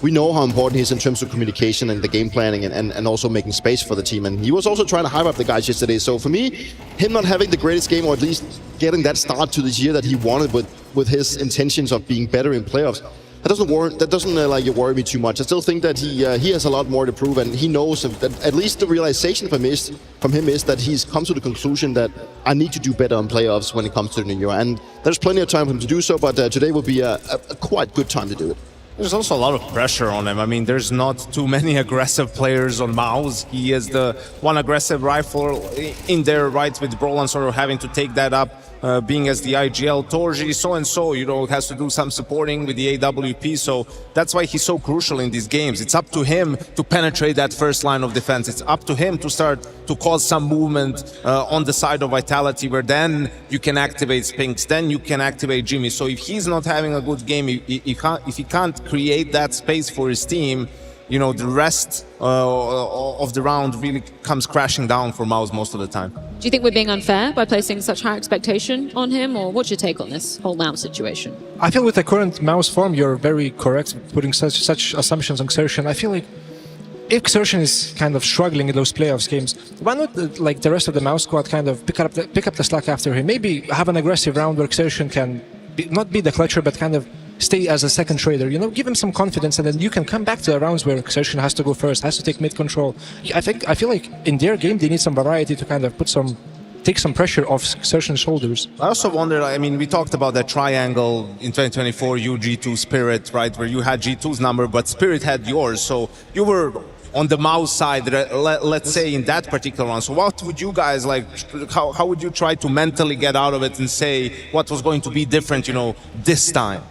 we know how important he is in terms of communication and the game planning and also making space for the team. And he was also trying to hype up the guys yesterday. So for me, him not having the greatest game, or at least getting that start to this year that he wanted with his intentions of being better in playoffs, that doesn't worry me too much. I still think that he has a lot more to prove, and he knows that at least the realization from him is that he's come to the conclusion that I need to do better in playoffs when it comes to the new year. And there's plenty of time for him to do so, but today will be a quite good time to do it. There's also a lot of pressure on him. I mean, there's not too many aggressive players on MOUZ. He is the one aggressive rifle in there, right, with Brolan sort of having to take that up, being as the IGL. Torji, so-and-so, has to do some supporting with the AWP, so that's why he's so crucial in these games. It's up to him to penetrate that first line of defense. It's up to him to start to cause some movement on the side of Vitality, where then you can activate Spinks, then you can activate Jimmy. So if he's not having a good game, if he can't create that space for his team, the rest of the round really comes crashing down for MOUZ most of the time. Do you think we're being unfair by placing such high expectation on him, or what's your take on this whole MOUZ situation? I feel with the current MOUZ form, you're very correct putting such assumptions on Xerxon. I feel like if Xerxon is kind of struggling in those playoffs games, why not like the rest of the MOUZ squad kind of pick up the slack after him? Maybe have an aggressive round where Xerxon can not be the clutcher, but kind of stay as a second trader, give him some confidence, and then you can come back to the rounds where Xerxon has to go first, has to take mid control. I feel like in their game they need some variety to kind of take some pressure off Xerxon's shoulders. I also wonder, I mean, we talked about that triangle in 2024, you, G2, Spirit, right, where you had G2's number, but Spirit had yours, so you were on the MOUZ side, let's say, in that particular round. So what would you guys how would you try to mentally get out of it and say what was going to be different, this time?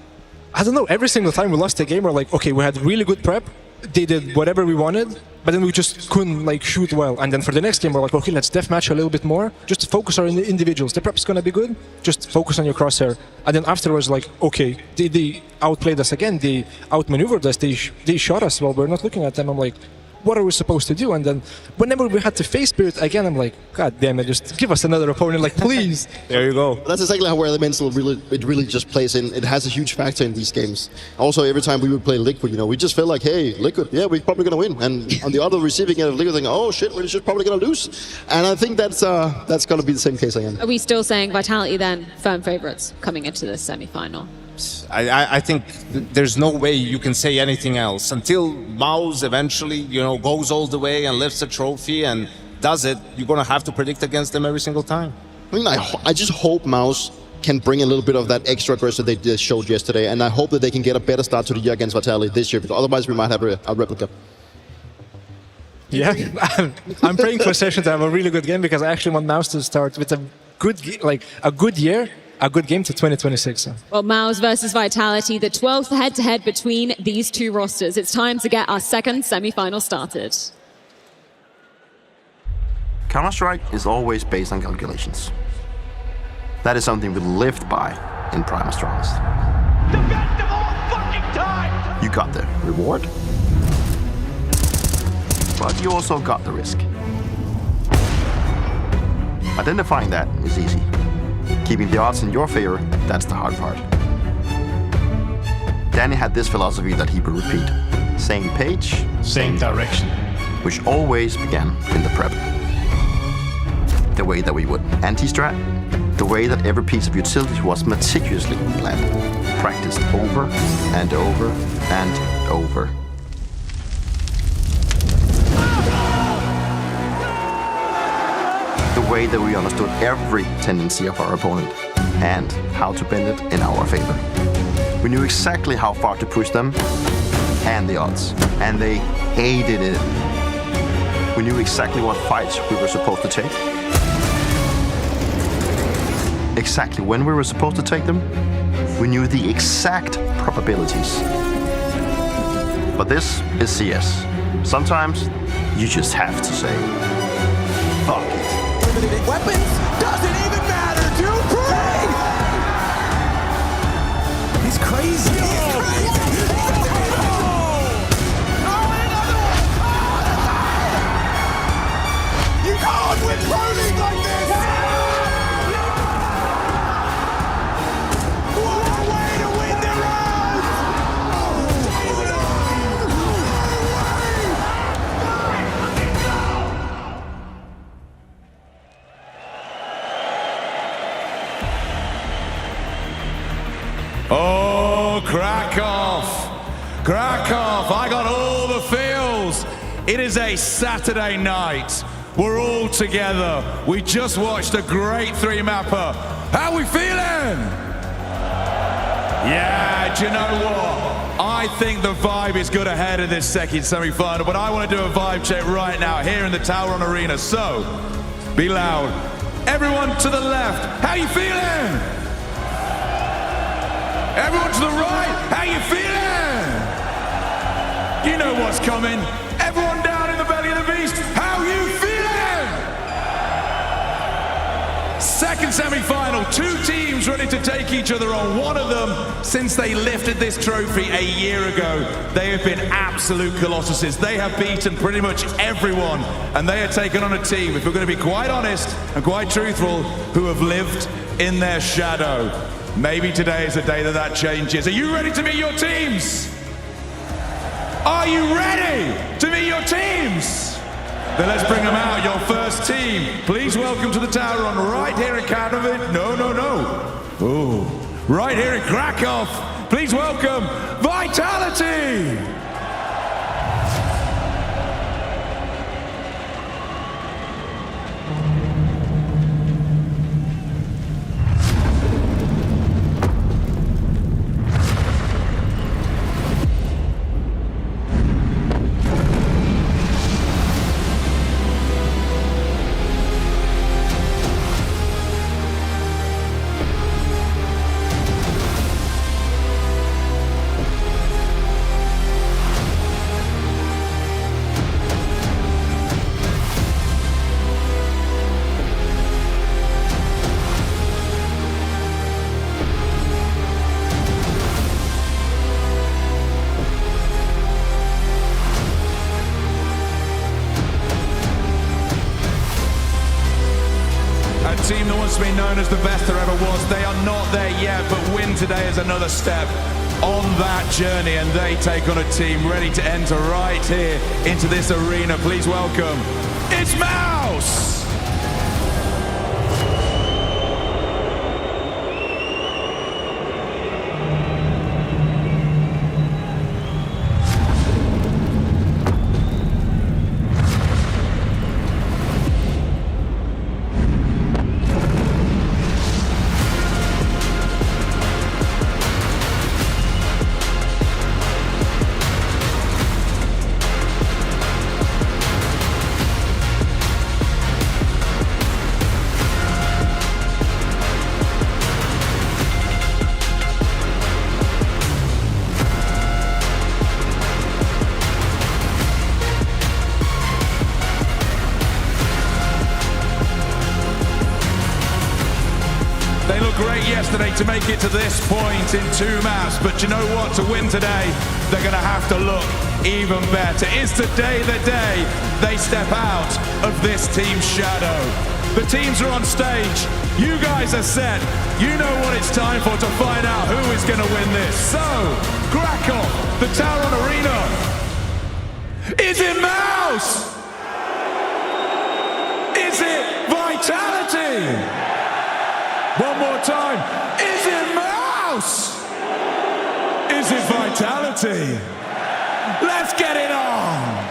I don't know, every single time we lost a game, we're like, okay, we had really good prep, they did whatever we wanted, but then we just couldn't shoot well. And then for the next game, we're like, okay, let's deathmatch a little bit more, just focus on the individuals. The prep's gonna be good, just focus on your crosshair. And then afterwards, okay, they outplayed us again, they outmaneuvered us, they shot us while we're not looking at them. I'm like, what are we supposed to do? And then whenever we had to face Spirit again, I'm like, God damn it, just give us another opponent, please. There you go. That's exactly where the mental really just plays in. It has a huge factor in these games. Also, every time we would play Liquid, we just feel like, hey, Liquid, yeah, we're probably gonna win. And on the other receiving end of Liquid, thinking, oh shit, we're just probably gonna lose. And I think that's gonna be the same case again. Are we still saying Vitality then firm favorites coming into this semi-final? I think there's no way you can say anything else until MOUZ eventually, goes all the way and lifts a trophy and does it. You're gonna have to predict against them every single time. I mean, I just hope MOUZ can bring a little bit of that extra aggressive they just showed yesterday, and I hope that they can get a better start to the year against Vitality this year, because otherwise we might have a replica. Yeah, I'm praying for Xerxon to have a really good game, because I actually want MOUZ to start with a good year. A good game to 2026. Well, MOUZ versus Vitality, the 12th head-to-head between these two rosters. It's time to get our second semi-final started. Counter-Strike is always based on calculations. That is something we lived by in Prime and Strongest. The best of all fucking time! You got the reward, but you also got the risk. Identifying that is easy. Keeping the odds in your favor, that's the hard part. Danny had this philosophy that he would repeat. Same page, same direction. Which always began in the prep. The way that we would anti-strat, the way that every piece of utility was meticulously planned, practiced over and over and over. The way that we understood every tendency of our opponent and how to bend it in our favor. We knew exactly how far to push them and the odds, and they hated it. We knew exactly what fights we were supposed to take, exactly when we were supposed to take them. We knew the exact probabilities. But this is CS. Sometimes you just have to say, fuck it. Limited weapons doesn't even matter to bring! He's crazy. You can't win pro league like this! What a way to win the round! Oh, Krakow! Krakow, I got all the feels. It is a Saturday night. We're all together. We just watched a great three-mapper. How we feeling? Yeah, do you know what? I think the vibe is good ahead of this second semi-final, but I want to do a vibe check right now here in the Tower on Arena. So, be loud. Everyone to the left, how you feeling? Everyone to the right, how you feeling? You know what's coming. Everyone down in the belly of the beast, how you feeling? Second semi-final, two teams ready to take each other on. One of them, since they lifted this trophy a year ago, they have been absolute colossuses. They have beaten pretty much everyone, and they are taking on a team, if we're going to be quite honest and quite truthful, who have lived in their shadow. Maybe today is the day that changes. Are you ready to meet your teams? Are you ready to meet your teams? Then let's bring them out. Your first team. Please welcome to the Tower on right here in Katowice. No. Oh, right here in Krakow. Please welcome Vitality. Team that wants to be known as the best there ever was. They are not there yet, but win today is another step on that journey, and they take on a team ready to enter right here into this arena. Please welcome, it's MOUZ! They looked great yesterday to make it to this point in two maps, but you know what? To win today, they're going to have to look even better. Is today the day they step out of this team's shadow? The teams are on stage. You guys are set. You know what it's time for to find out who is going to win this. So, Krakow, the Tower on Arena. Is it MOUZ? Is it Vitality? One more time. Is it MOUZ? Is it Vitality? Let's get it on.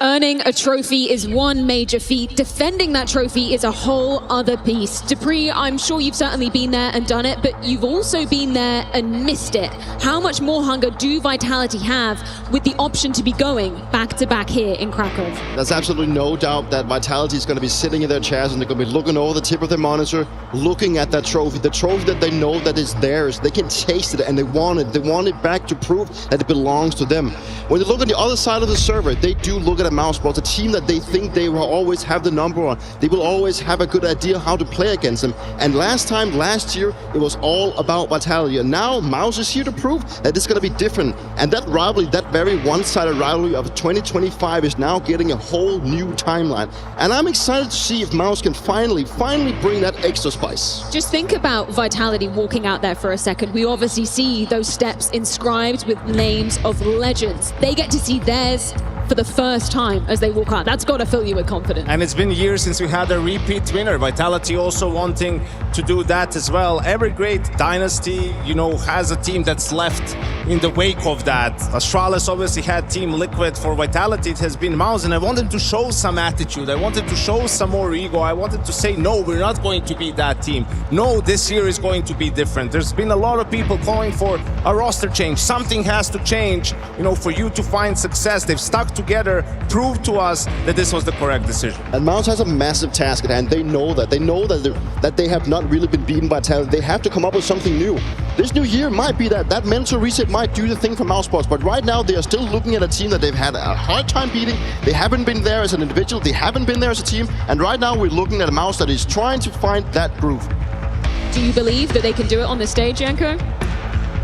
Earning Winning a trophy is one major feat. Defending that trophy is a whole other beast. Dupree, I'm sure you've certainly been there and done it, but you've also been there and missed it. How much more hunger do Vitality have with the option to be going back-to-back here in Krakow? There's absolutely no doubt that Vitality is going to be sitting in their chairs and they're going to be looking over the tip of their monitor, looking at that trophy, the trophy that they know that is theirs. They can taste it and they want it. They want it back to prove that it belongs to them. When they look on the other side of the server, they do look at a MOUZ, a team that they think they will always have the number on. They will always have a good idea how to play against them. And last year, it was all about Vitality. And now MOUZ is here to prove that it's going to be different. And that rivalry, that very one-sided rivalry of 2025 is now getting a whole new timeline. And I'm excited to see if MOUZ can finally bring that extra spice. Just think about Vitality walking out there for a second. We obviously see those steps inscribed with names of legends. They get to see theirs for the first time as they walk out. That's got to fill you with confidence. And it's been years since we had a repeat winner. Vitality also wanting to do that as well. Every great dynasty, you know, has a team that's left in the wake of that. Astralis obviously had Team Liquid. For Vitality, it has been MOUZ, and I wanted to show some attitude. I wanted to show some more ego. I wanted to say, no, we're not going to be that team. No, this year is going to be different. There's been a lot of people calling for a roster change. Something has to change, you know, for you to find success. They've stuck together, proved to us that this was the correct decision. And MOUZ has a massive task at hand. They know that. They know that they have not really been beaten by talent. They have to come up with something new. This new year might be that mental reset might do the thing for MOUZ, but right now they are still looking at a team that they've had a hard time beating. They haven't been there as an individual. They haven't been there as a team. And right now we're looking at a MOUZ that is trying to find that groove. Do you believe that they can do it on the stage, Janko?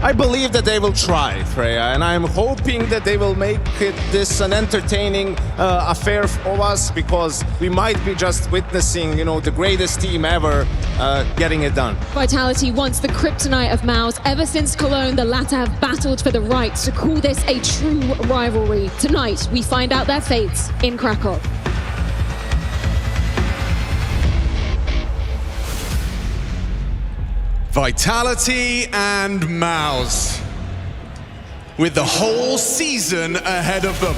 I believe that they will try, Freya, and I'm hoping that they will make this an entertaining affair for us, because we might be just witnessing, you know, the greatest team ever getting it done. Vitality wants the kryptonite of MOUZ. Ever since Cologne, the latter have battled for the right to call this a true rivalry. Tonight, we find out their fates in Krakow. Vitality and MOUZ, with the whole season ahead of them.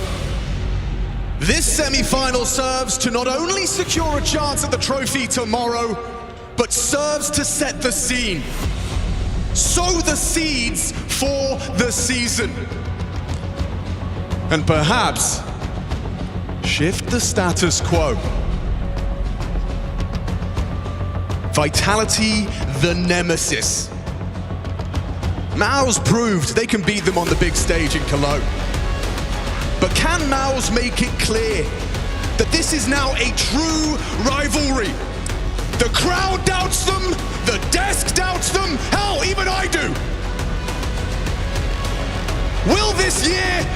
This semi-final serves to not only secure a chance at the trophy tomorrow, but serves to set the scene. Sow the seeds for the season. And perhaps shift the status quo. Vitality, the nemesis. MOUZ proved they can beat them on the big stage in Cologne. But can MOUZ make it clear that this is now a true rivalry? The crowd doubts them, the desk doubts them, hell, even I do. Will this year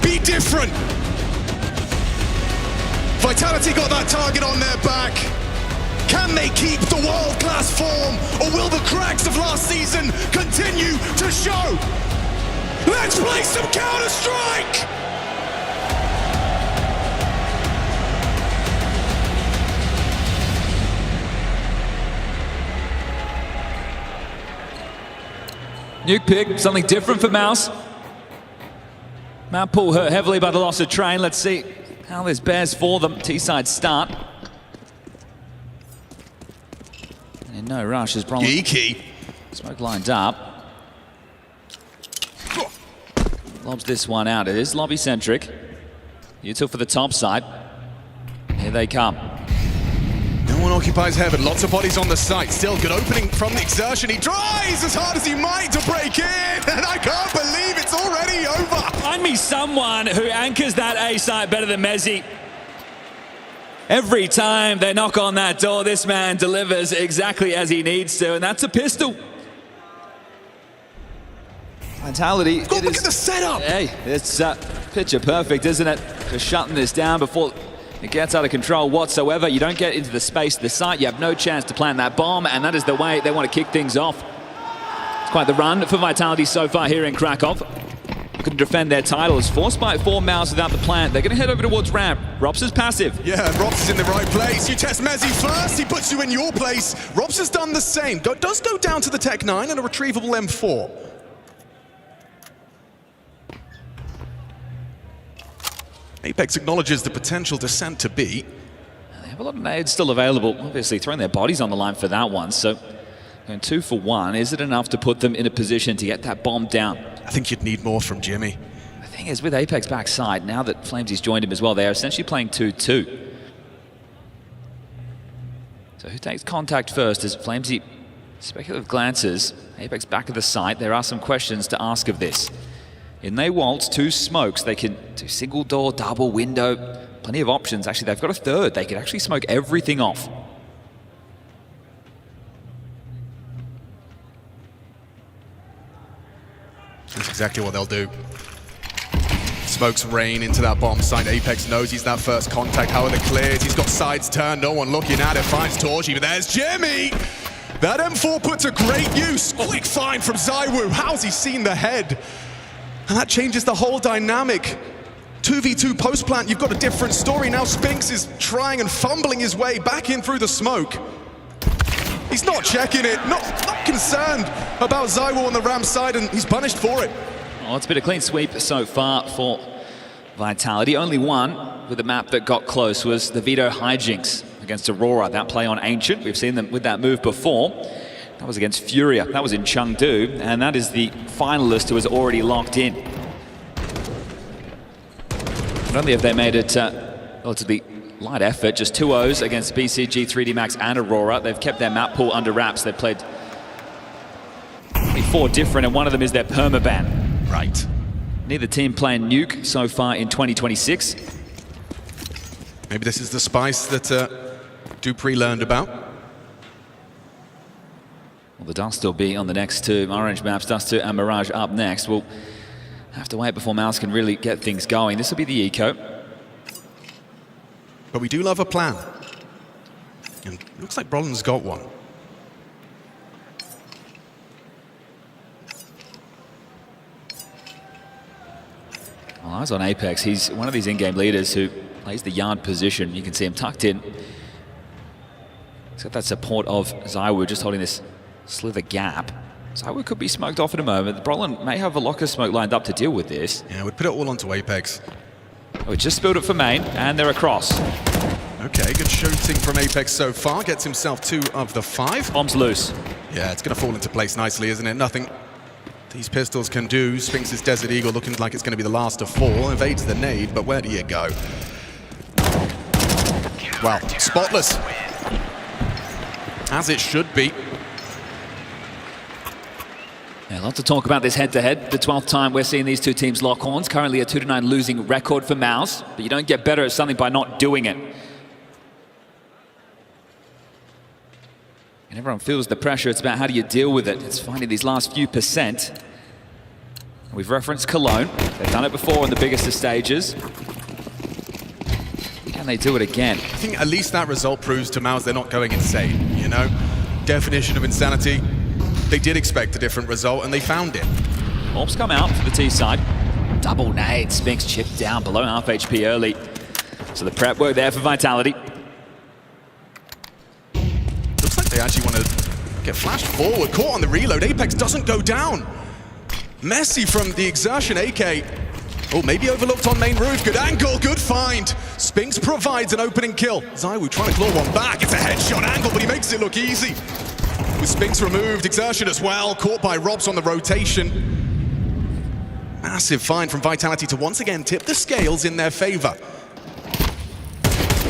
be different? Vitality got that target on their back. Can they keep the world-class form, or will the cracks of last season continue to show? Let's play some Counter-Strike! Nuke pick, something different for MOUZ. Map pool hurt heavily by the loss of Train. Let's see how this bears for them. T-side start. And no rush is probably Geeky. Smoke lined up. Lobs this one out. It is lobby-centric. You took for the top side. Here they come. No one occupies heaven. Lots of bodies on the site. Still good opening from the exertion. He tries as hard as he might to break in, and I can't believe it's already over. Find me someone who anchors that A site better than Mezzi. Every time they knock on that door, this man delivers exactly as he needs to, and that's a pistol. Vitality. Look at the setup. Hey, it's picture perfect, isn't it? Just shutting this down before it gets out of control whatsoever. You don't get into the space of the site. You have no chance to plant that bomb, and that is the way they want to kick things off. It's quite the run for Vitality so far here in Krakow. Looking to defend their titles. Forced by 4 MOUZ without the plant. They're going to head over towards ramp. Rops is passive. Yeah, Rops is in the right place. You test Mezzi first, he puts you in your place. Rops has done the same. Does go down to the Tech 9 and a retrievable M4. Apex acknowledges the potential descent to B. They have a lot of nades still available, obviously throwing their bodies on the line for that one. So going 2 for 1, is it enough to put them in a position to get that bomb down? I think you'd need more from Jimmy. The thing is, with Apex backside, now that Flamesy's joined him as well, they are essentially playing 2-2. So who takes contact first as Flamesy speculative glances, Apex back of the site. There are some questions to ask of this. In they waltz, 2 smokes, they can do single door, double window, plenty of options. Actually, they've got a third. They could actually smoke everything off. That's exactly what they'll do. Smokes rain into that bomb site. Apex knows he's that first contact. How are the clears? He's got sides turned, no one looking at it. Finds Torchy, but there's Jimmy! That M4 put to great use. Quick find from ZywOo. How's he seen the head? And that changes the whole dynamic. 2v2 post plant, you've got a different story. Now Spinks is trying and fumbling his way back in through the smoke. He's not checking it, not concerned about ZywOo on the Ram side, and he's punished for it. Well, it's been a clean sweep so far for Vitality. Only one with a map that got close was the Veto hijinks against Aurora. That play on Ancient, we've seen them with that move before. That was against Furia. That was in Chengdu, and that is the finalist who is already locked in. Not only have they made it relatively light effort, just 2-0s against BCG, 3D Max, and Aurora. They've kept their map pool under wraps. They've played 4 different, and one of them is their permaban. Right. Neither team playing Nuke so far in 2026. Maybe this is the spice that Dupree learned about. Well, the Dust will be on the next 2 orange maps. Dust 2 and Mirage up next. We'll have to wait before MOUZ can really get things going. This will be the eco. But we do love a plan. And looks like Brolin's got one. Well, eyes on Apex. He's one of these in-game leaders who plays the yard position. You can see him tucked in. He's got that support of ZywOo just holding this slither gap. ZywOo could be smoked off in a moment. Brolin may have a locker smoke lined up to deal with this. Yeah, we'd put it all onto Apex. Oh, just spilled it for main, and they're across. Okay, good shooting from Apex so far. Gets himself 2 of the 5. Bomb's loose. Yeah, it's going to fall into place nicely, isn't it? Nothing these pistols can do. Spinks' Desert Eagle looking like it's going to be the last to fall. Evades the nade, but where do you go? Well, spotless. As it should be. Yeah, a lot to talk about this head-to-head. The 12th time we're seeing these 2 teams lock horns. Currently a 2-9 losing record for MOUZ, but you don't get better at something by not doing it. And everyone feels the pressure. It's about how do you deal with it. It's finding these last few percent. We've referenced Cologne. They've done it before on the biggest of stages. Can they do it again? I think at least that result proves to MOUZ they're not going insane, you know? Definition of insanity. They did expect a different result, and they found it. Orbs come out for the T side. Double nade. Spinks chipped down below half HP early. So the prep work there for Vitality. Looks like they actually want to get flashed forward. Caught on the reload. Apex doesn't go down. Messy from the exertion. AK. Oh, maybe overlooked on main roof. Good angle, good find. Spinks provides an opening kill. ZywOo trying to claw one back. It's a headshot angle, but he makes it look easy. With Spinks removed, exertion as well, caught by Robs on the rotation. Massive find from Vitality to once again tip the scales in their favor.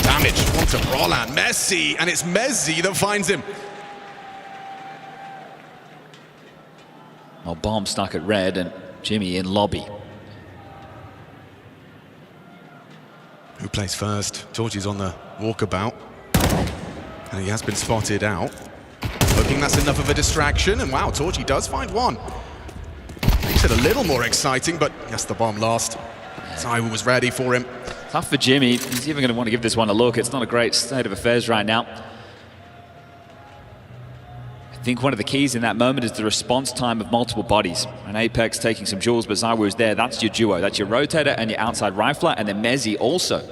Damage onto Brolin, Messi, and it's Mezzi that finds him. Well, bomb stuck at red and Jimmy in lobby. Who plays first? Georgie's on the walkabout. And he has been spotted out. Hoping that's enough of a distraction, and wow, Torchy does find one. Makes it a little more exciting, but yes, the bomb last. ZywOo was ready for him. Tough for Jimmy. He's even going to want to give this one a look. It's not a great state of affairs right now. I think one of the keys in that moment is the response time of multiple bodies. And Apex taking some jewels, but ZywOo's there. That's your duo. That's your rotator and your outside rifler, and then Mezzi also.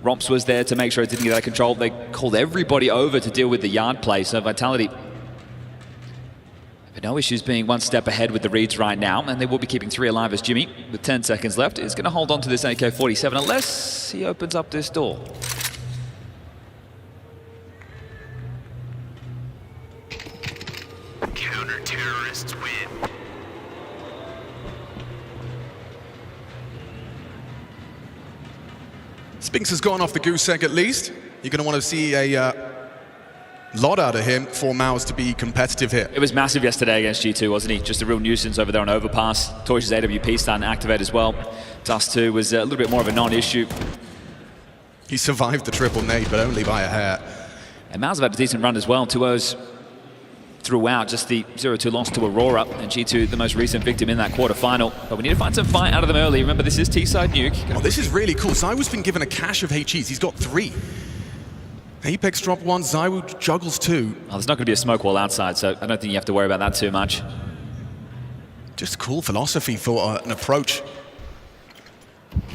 Rops was there to make sure it didn't get out of control. They called everybody over to deal with the yard play, so Vitality But no issues being one step ahead with the reads right now, and they will be keeping 3 alive as Jimmy, with 10 seconds left, is going to hold on to this AK-47 unless he opens up this door. Counter-terrorists win. Spinks has gone off the goose egg at least. You're going to want to see a lot out of him for MOUZ to be competitive here. It was massive yesterday against G2, wasn't he? Just a real nuisance over there on Overpass. Torch's AWP starting to activate as well. Dust 2 was a little bit more of a non-issue. He survived the triple nade, but only by a hair. And MOUZ have had a decent run as well. 2-0s throughout, just the 0-2 loss to Aurora. And G2, the most recent victim in that quarterfinal. But we need to find some fight out of them early. Remember, this is T-side Nuke. Oh, this is really cool. ZywOo's been given a cache of HEs. He's got 3. Apex drop 1, ZywOo juggles 2. Oh, there's not going to be a smoke wall outside, so I don't think you have to worry about that too much. Just cool philosophy for an approach.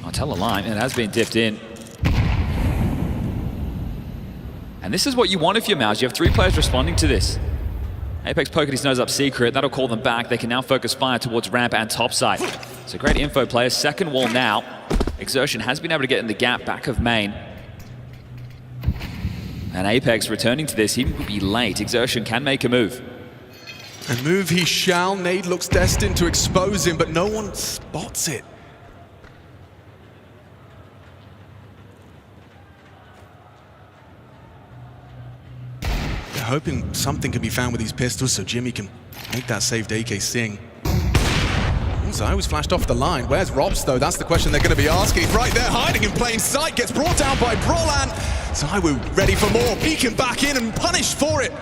I'll tell a lie, it has been dipped in. And this is what you want if you're MOUZ. You have 3 players responding to this. Apex poking his nose up secret, that'll call them back. They can now focus fire towards ramp and topside. So great info players, second wall now. Exertion has been able to get in the gap back of main. And Apex returning to this, he will be late. Exertion can make a move. And move he shall. Nade looks destined to expose him, but no one spots it. They're hoping something can be found with these pistols so Jimmy can make that saved AK sing. ZywOo's flashed off the line. Where's Robs, though? That's the question they're going to be asking. He's right there, hiding in plain sight. Gets brought down by Brolan. ZywOo ready for more. Peeking back in and punished for it.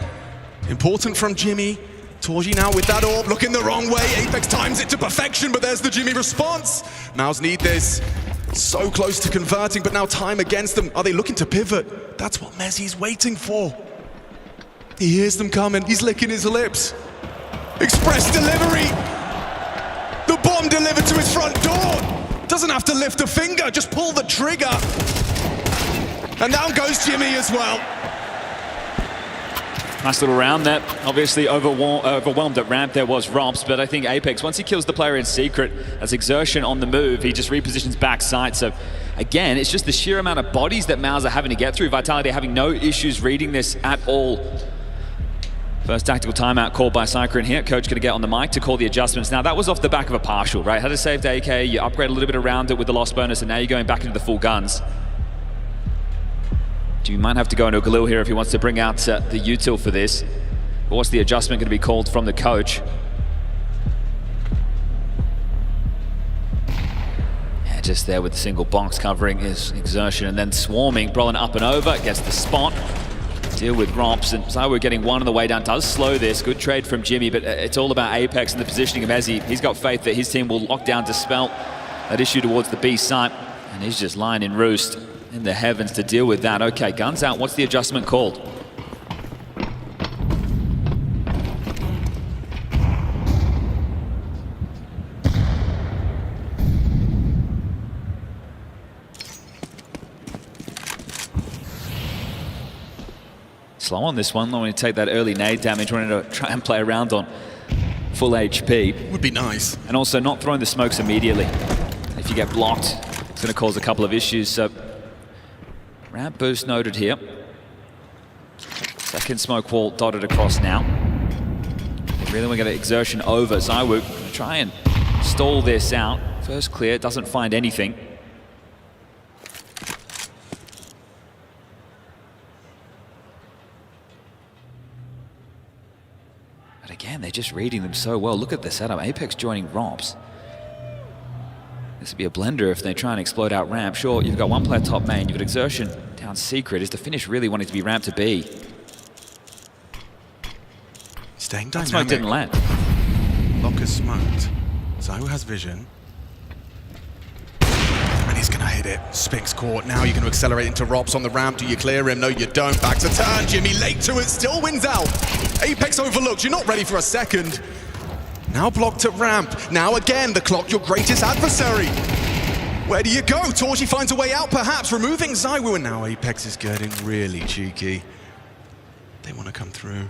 Important from Jimmy. Torji now with that orb, looking the wrong way. Apex times it to perfection, but there's the Jimmy response. MOUZ need this. So close to converting, but now time against them. Are they looking to pivot? That's what Mezzi's waiting for. He hears them coming. He's licking his lips. Express delivery. The bomb delivered to his front door. Doesn't have to lift a finger, just pull the trigger. And down goes Jimmy as well. Nice little round there. Obviously overwhelmed at ramp there was Robs, but I think Apex, once he kills the player in secret, as Exertion on the move, he just repositions back sight. So again, it's just the sheer amount of bodies that MOUZ are having to get through. Vitality having no issues reading this at all. First tactical timeout called by Cyclone here. Coach going to get on the mic to call the adjustments. Now, that was off the back of a partial, right? Had a saved AK, you upgrade a little bit around it with the loss bonus, and now you're going back into the full guns. You might have to go into a Galil here if he wants to bring out the util for this. But what's the adjustment going to be called from the coach? Yeah, just there with the single box covering his Exertion, and then swarming. Brolin up and over, gets the spot. Deal with Robs, and ZywOo getting one on the way down. Does slow this. Good trade from Jimmy, but it's all about Apex and the positioning of Ezzy. He's got faith that his team will lock down, dispel that issue towards the B site, and he's just lying in roost in the heavens to deal with that. Okay, guns out. What's the adjustment called? Slow on this one. Wanting to take that early nade damage, wanting to try and play around on full HP. Would be nice. And also not throwing the smokes immediately. If you get blocked, it's going to cause a couple of issues. So ramp boost noted here. Second smoke wall dotted across now. They really want to get Exertion over. ZywOo try and stall this out. First clear, doesn't find anything. But again, they're just reading them so well. Look at the setup. Apex joining Robs. This would be a blender if they try and explode out ramp. Sure, you've got one player top main, you've got Exertion down secret. Is the finish really wanting to be ramp to B? Staying that dynamic. smoke didn't land. Locker's smoked. ZywOo has vision. And he's going to hit it. Spinks caught. Now you're going to accelerate into Robs on the ramp. Do you clear him? No, you don't. Back to turn. Jimmy late to it. Still wins out. Apex overlooked. You're not ready for a second. Now blocked at ramp. Now again, the clock, your greatest adversary. Where do you go? Torji finds a way out, perhaps, removing ZywOo. And now Apex is getting really cheeky. They want to come through.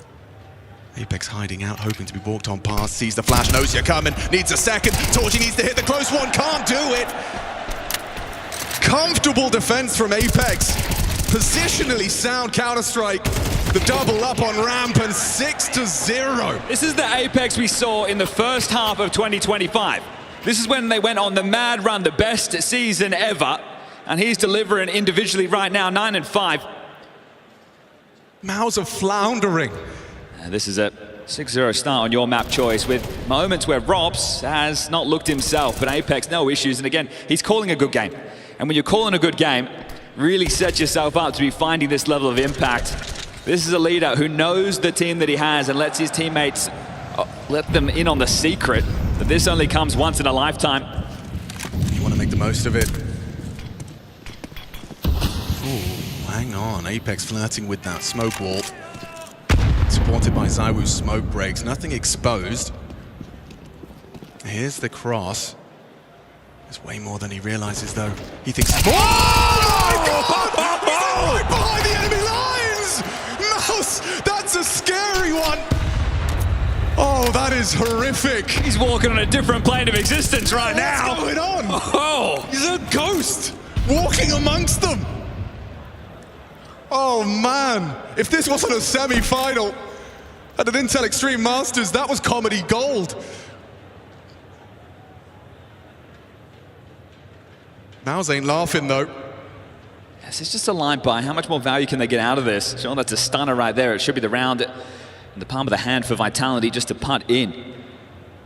Apex hiding out, hoping to be walked on past, sees the flash, knows you're coming, needs a second. Torchy needs to hit the close one, can't do it. Comfortable defense from Apex. Positionally sound counter-strike. The double up on ramp and 6-0. This is the Apex we saw in the first half of 2025. This is when they went on the mad run, the best season ever. And he's delivering individually right now, 9-5. MOUZ are floundering. This is a 6-0 start on your map choice with moments where Robs has not looked himself, but Apex, no issues. And again, he's calling a good game. And when you're calling a good game, really set yourself up to be finding this level of impact. This is a leader who knows the team that he has and lets his teammates let them in on the secret that this only comes once in a lifetime. You want to make the most of it. Ooh, hang on. Apex flirting with that smoke wall. Supported by ZywOO's smoke breaks. Nothing exposed. Here's the cross. There's way more than he realizes, though. He thinks... Oh my God! He's right behind the enemy lines! MOUZ, that's a scary one! Oh, that is horrific. He's walking on a different plane of existence right now. What's going on? Oh! He's a ghost walking amongst them. Oh, man. If this wasn't a semi-final at an Intel Extreme Masters, that was comedy gold. MOUZ ain't laughing, though. Yes, it's just a line by. How much more value can they get out of this? Sure, that's a stunner right there. It should be the round in the palm of the hand for Vitality just to punt in.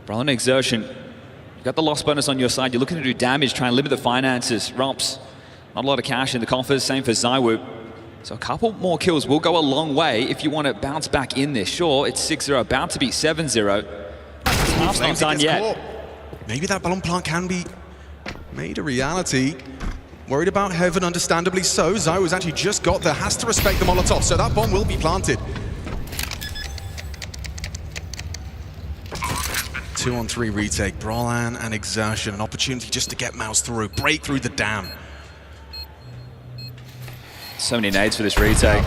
Brolin Exertion, you've got the loss bonus on your side. You're looking to do damage, try and limit the finances. Rops, not a lot of cash in the coffers. Same for ZywOO. So a couple more kills will go a long way if you want to bounce back in this. Sure, it's 6-0, about to be 7-0. Half's not done yet. Caught. Maybe that ballon plant can be made a reality. Worried about Heaven, understandably so. ZywOO's actually just got there, has to respect the Molotov, so that bomb will be planted. 2-on-3 retake, Brolin and Exertion, an opportunity just to get MOUZ through, break through the dam. So many nades for this retake.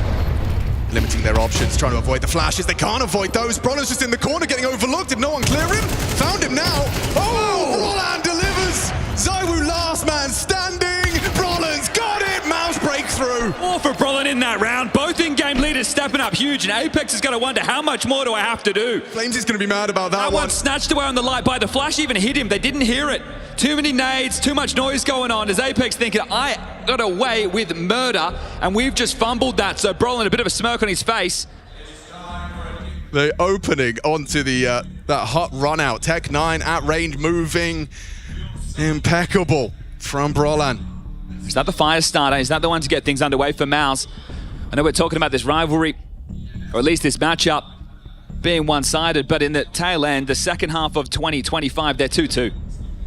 Limiting their options, trying to avoid the flashes. They can't avoid those. Brolin's just in the corner, getting overlooked. Did no one clear him? Found him now. Oh, Brolin delivers. ZywOO last man standing. Brolin's got it. MOUZ breakthrough. More for Brolin in that round. Both in-game leaders stepping up huge, and Apex is going to wonder how much more do I have to do. Flames is going to be mad about that one. Snatched away on the light by the flash, even hit him. They didn't hear it. Too many nades, too much noise going on as Apex thinking, I got away with murder, and we've just fumbled that. So Brolin, a bit of a smirk on his face. The opening onto the that hot run out. Tech 9 at range, moving. Impeccable from Brolin. Is that the fire starter? Is that the one to get things underway for MOUZ? I know we're talking about this rivalry, or at least this matchup, being one-sided, but in the tail end, the second half of 2025, they're 2-2.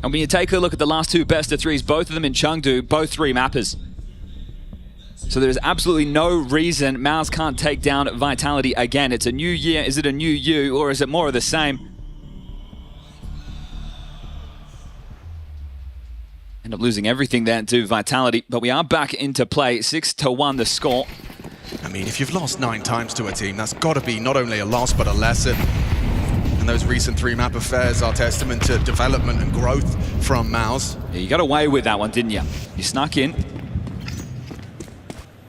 And when you take a look at the last two best of threes, both of them in Chengdu, both three mappers. So there's absolutely no reason MOUZ can't take down Vitality again. It's a new year. Is it a new you, or is it more of the same? End up losing everything then to Vitality, but we are back into play. 6-1 the score. I mean, if you've lost 9 times to a team, that's got to be not only a loss, but a lesson. And those recent 3-map affairs are testament to development and growth from MOUZ. Yeah, you got away with that one, didn't you? You snuck in.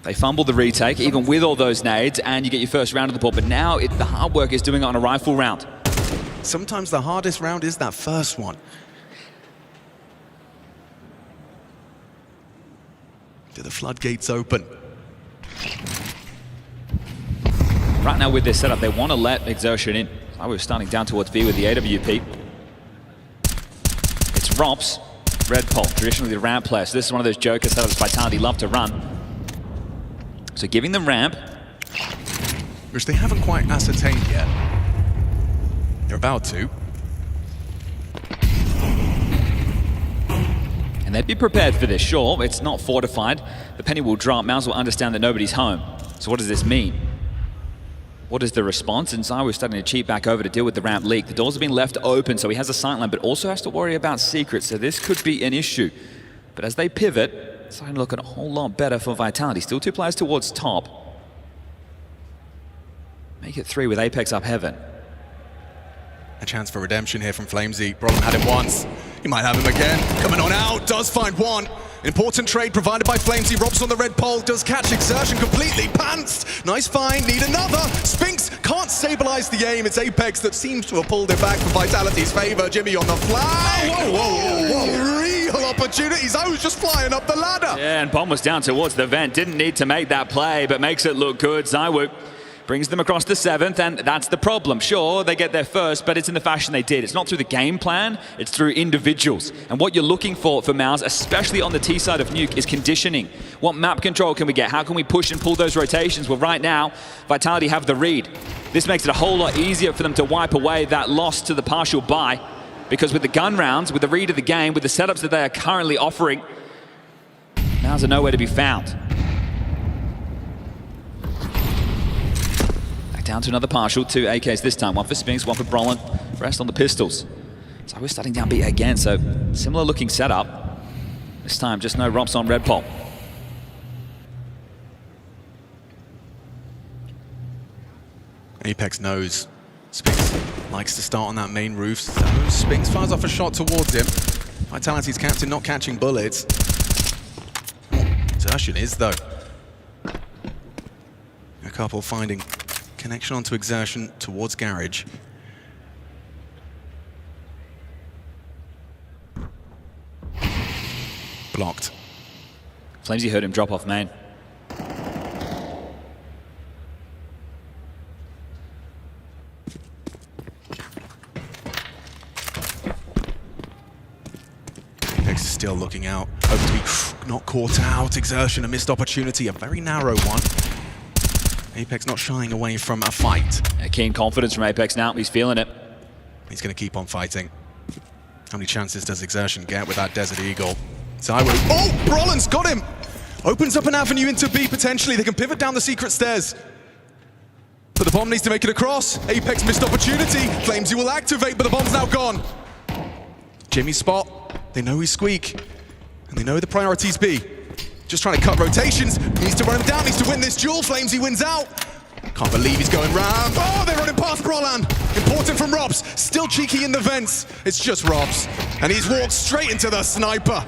They fumbled the retake, even with all those nades, and you get your first round of the board. But now the hard work is doing it on a rifle round. Sometimes the hardest round is that first one. Do the floodgates open? Right now with this setup, they want to let Exertion in. I was starting down towards B with the AWP. It's Rops, Red Pole, traditionally the ramp player. So this is one of those joker setups Vitality love to run. So giving them ramp. Which they haven't quite ascertained yet. They're about to. And they'd be prepared for this, sure. It's not fortified. The penny will drop. MOUZ will understand that nobody's home. So what does this mean? What is the response? And ZywOO's starting to cheat back over to deal with the ramp leak. The doors have been left open, so he has a sightline, but also has to worry about secrets. So this could be an issue. But as they pivot, it's starting to look a whole lot better for Vitality. Still 2 players towards top. Make it 3 with Apex up heaven. A chance for redemption here from Flamesy. Brolin had him once. He might have him again. Coming on out, does find one. Important trade provided by Flamesy. Robs on the red pole, does catch Exertion completely. Pantsed, nice find, need another. Spinks can't stabilize the aim. It's Apex that seems to have pulled it back for Vitality's favor. Jimmy on the flag. Whoa. Real opportunities. I was just flying up the ladder. Yeah, and Bomb was down towards the vent. Didn't need to make that play, but makes it look good. ZywOo brings them across the 7th, and that's the problem. Sure, they get there first, but it's in the fashion they did. It's not through the game plan, it's through individuals. And what you're looking for MOUZ, especially on the T side of Nuke, is conditioning. What map control can we get? How can we push and pull those rotations? Well, right now, Vitality have the read. This makes it a whole lot easier for them to wipe away that loss to the partial buy, because with the gun rounds, with the read of the game, with the setups that they are currently offering, MOUZ are nowhere to be found. Down to another partial, 2 AKs this time. One for Spinks, one for Brolin, rest on the pistols. So we're starting down B again, so similar looking setup. This time just no Rops on red pole. Apex knows Spinks likes to start on that main roof, so Spinks fires off a shot towards him. Vitality's captain not catching bullets. Exertion is, though. A couple finding connection onto Exertion towards Garage. Blocked. Flamesy heard him drop off main. Apex is still looking out. Hoping to be not caught out. Exertion, a missed opportunity, a very narrow one. Apex not shying away from a fight. A keen confidence from Apex now. He's feeling it. He's going to keep on fighting. How many chances does Exertion get with that Desert Eagle? ZywOo. Oh, Brolin's got him! Opens up an avenue into B potentially. They can pivot down the secret stairs. But the bomb needs to make it across. Apex missed opportunity. Flamesy will activate, but the bomb's now gone. Jimmy's spot. They know he's Squeak. And they know the priority's B. Just trying to cut rotations. Needs to run him down, needs to win this duel. Flamesy wins out. Can't believe he's going round. Oh, they're running past Brolan. Important from Robs. Still cheeky in the vents. It's just Robs. And he's walked straight into the sniper.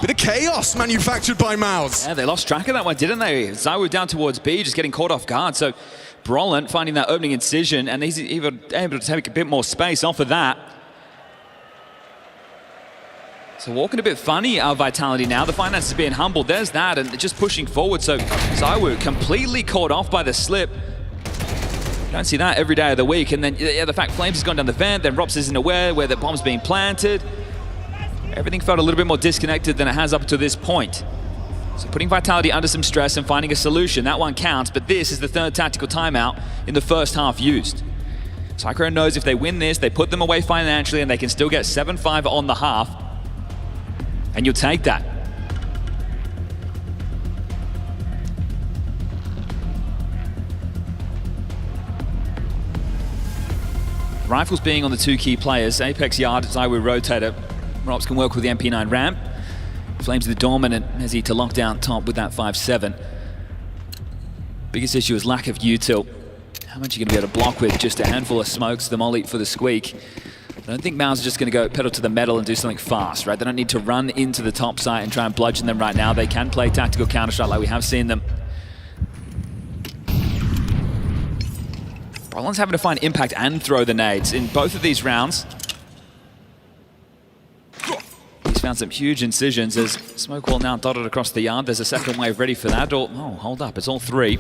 Bit of chaos manufactured by MOUZ. Yeah, they lost track of that one, didn't they? ZywOo down towards B, just getting caught off guard. So Brolin finding that opening incision, and he's even able to take a bit more space off of that. So walking a bit funny, our Vitality now. The finances being humbled. There's that, and just pushing forward. So ZywOo completely caught off by the slip. Don't see that every day of the week. And then yeah, the fact Flames has gone down the vent, then Rops isn't aware where the bomb's being planted. Everything felt a little bit more disconnected than it has up to this point. So putting Vitality under some stress and finding a solution. That one counts, but this is the 3rd tactical timeout in the first half used. Cyclone knows if they win this, they put them away financially, and they can still get 7-5 on the half. And you'll take that. Rifles being on the 2 key players, Apex Yard, ZywOo Rotator. Rops can work with the MP9 ramp. Flames the dominant as he to lock down top with that 5-7. Biggest issue is lack of util. How much are you going to be able to block with just a handful of smokes, the molly for the squeak? I don't think MOUZ is just going to go pedal to the metal and do something fast, right? They don't need to run into the top site and try and bludgeon them right now. They can play tactical counter-strike like we have seen them. Brolin's having to find impact and throw the nades in both of these rounds. He's found some huge incisions as smoke wall now dotted across the yard. There's a second wave ready for that. Oh, hold up, it's all 3.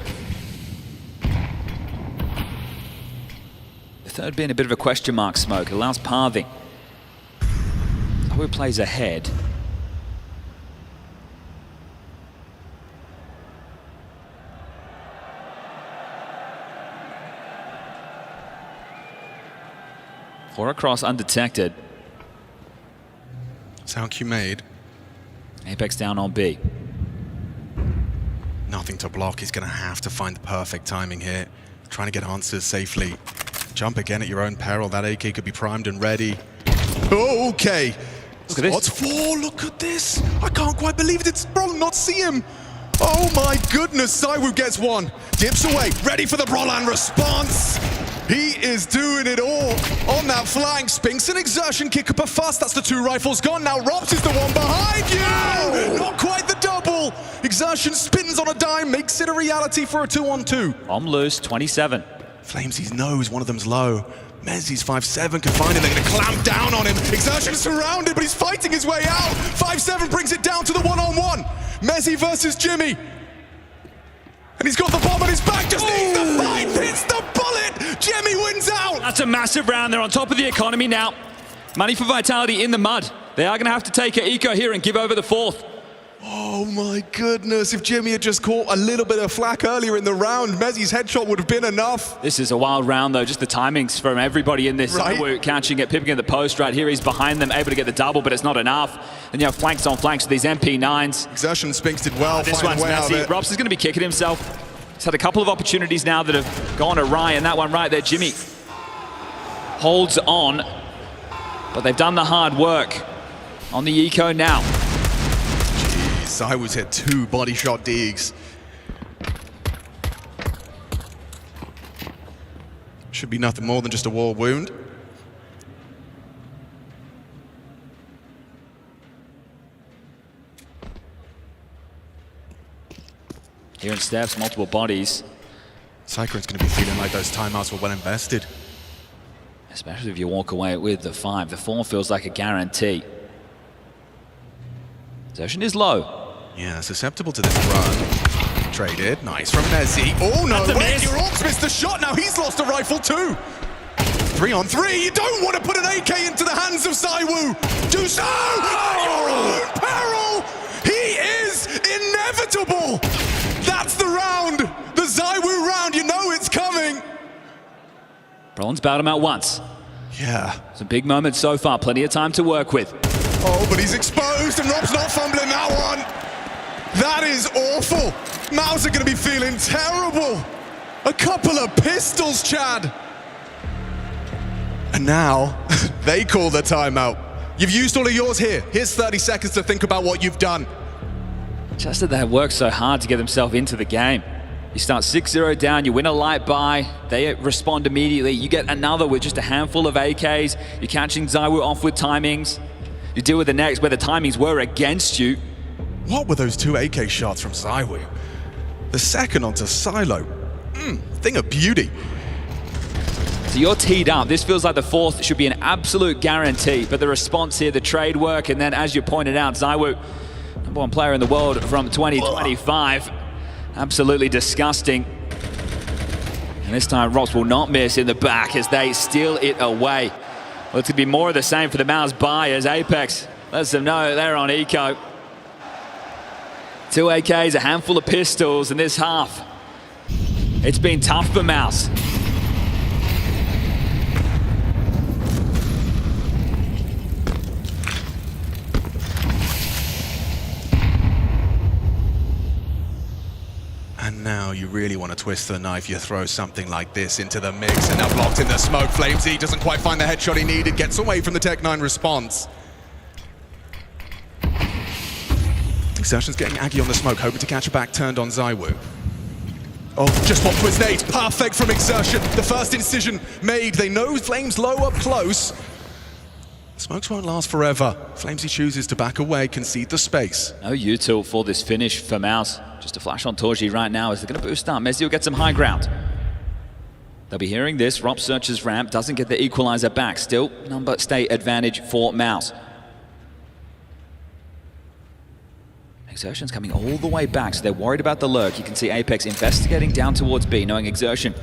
The third being a bit of a question mark smoke. It allows pathing. ZywOo plays ahead. Four across undetected. Sound cue made. Apex down on B. Nothing to block. He's going to have to find the perfect timing here. Trying to get answers safely. Jump again at your own peril. That AK could be primed and ready. Okay. Look at this. What's 4? Look at this. I can't quite believe it. It's Brolin not see him. Oh my goodness. ZywOo gets one. Dips away. Ready for the Brolan response. He is doing it all on that flank. Spinks and Exertion kick up a fuss. That's the 2 rifles gone. Now Robs is the one behind you. Not quite the double. Exertion spins on a dime, makes it a reality for a 2-on-2. Bomb loose, 27. Flamesy's knows one of them's low. Mezzi's 5-7 can find him. They're going to clamp down on him. Exertion's surrounded, but he's fighting his way out. 5-7 brings it down to the 1-on-1. Mezzi versus Jimmy. And he's got the bomb on his back, just needs the fight, hits the bullet! Jimmy wins out! That's a massive round. They're on top of the economy now. Money for Vitality in the mud. They are going to have to take an eco here and give over the 4th. Oh my goodness, if Jimmy had just caught a little bit of flack earlier in the round, Mezzi's headshot would have been enough. This is a wild round though, just the timings from everybody in this. Right. We're catching it, pipping at the post right here. He's behind them, able to get the double, but it's not enough. Then you have flanks on flanks with these MP9s. Exertion Spinks did well, This one's messy. Robs is going to be kicking himself. He's had a couple of opportunities now that have gone awry, and that one right there, Jimmy holds on, but they've done the hard work on the eco now. Jeez, ZywOo's hit 2 body shot digs. Should be nothing more than just a wall wound. Here in steps, multiple bodies. Cyclone's going to be feeling like those timeouts were well invested. Especially if you walk away with the 5. The 4 feels like a guarantee. Exertion is low. Yeah, susceptible to this run. Traded, nice from Mezzi. Oh no, wait, your Orcs missed the shot, now he's lost a rifle too. 3-on-3, you don't want to put an AK into the hands of ZywOo. Do so! Your own peril! He is inevitable! That's the round! The ZywOo round, you know it's coming! Brolin's bailed him out once. Yeah. Some big moments so far, plenty of time to work with. Oh, but he's exposed and Rob's not fumbling that one. That is awful. MOUZ are going to be feeling terrible. A couple of pistols, Chad. And now, they call the timeout. You've used all of yours here. Here's 30 seconds to think about what you've done. Just that they have worked so hard to get themselves into the game. You start 6-0 down, you win a light buy, they respond immediately, you get another with just a handful of AKs, you're catching ZywOo off with timings, you deal with the next where the timings were against you. What were those 2 AK shots from ZywOo? The second onto Silo. Thing of beauty. So you're teed up. This feels like the 4th should be an absolute guarantee, but the response here, the trade work, and then as you pointed out, ZywOo, #1 player in the world from 2025. Absolutely disgusting. And this time, Ross will not miss in the back as they steal it away. Well, it's going to be more of the same for the MOUZ buy as Apex lets them know they're on eco. 2 AKs, a handful of pistols in this half. It's been tough for MOUZ. And now you really want to twist the knife, you throw something like this into the mix, and now blocked in the smoke. Flamesy doesn't quite find the headshot he needed, gets away from the Tech-9 response. Exertion's getting Aggie on the smoke, hoping to catch a back turned on ZywOo. Oh, just what twist nades, perfect from Exertion. The first incision made, they know Flames low up close. Smokes won't last forever. Flamesy chooses to back away, concede the space. No util for this finish for MOUZ. Just a flash on Torji right now as they're going to boost up. Mezzi will get some high ground. They'll be hearing this. Rob searches ramp, doesn't get the equalizer back. Still, number state advantage for MOUZ. Exertion's coming all the way back, so they're worried about the lurk. You can see Apex investigating down towards B, knowing Exertion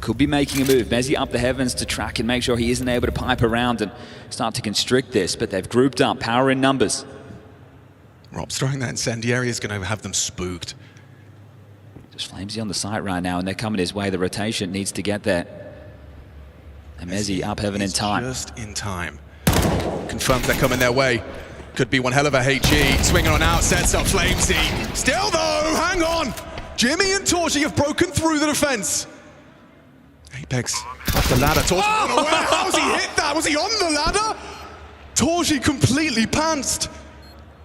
could be making a move. Mezzi up the heavens to track and make sure he isn't able to pipe around and start to constrict this, but they've grouped up, power in numbers. Rob's throwing that incendiary is going to have them spooked. Just Flamesy on the site right now, and they're coming his way. The rotation needs to get there. And Mezzi up heaven in time. Just in time. Confirmed they're coming their way. Could be one hell of a HE. Swinging on out, sets up Flamesy. Still though, hang on. Jimmy and Torji have broken through the defense. Apex off the ladder. Torji, how's he hit that? Was he on the ladder? Torji completely pantsed.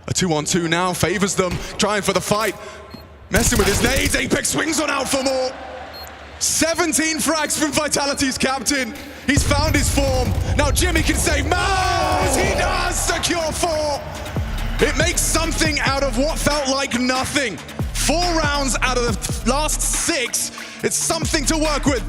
A 2-on-2 now favors them, trying for the fight. Messing with his nades, Apex swings on out for more. 17 frags from Vitality's captain. He's found his form. Now Jimmy can save MOUZ. He does secure 4. It makes something out of what felt like nothing. 4 rounds out of the last 6. It's something to work with.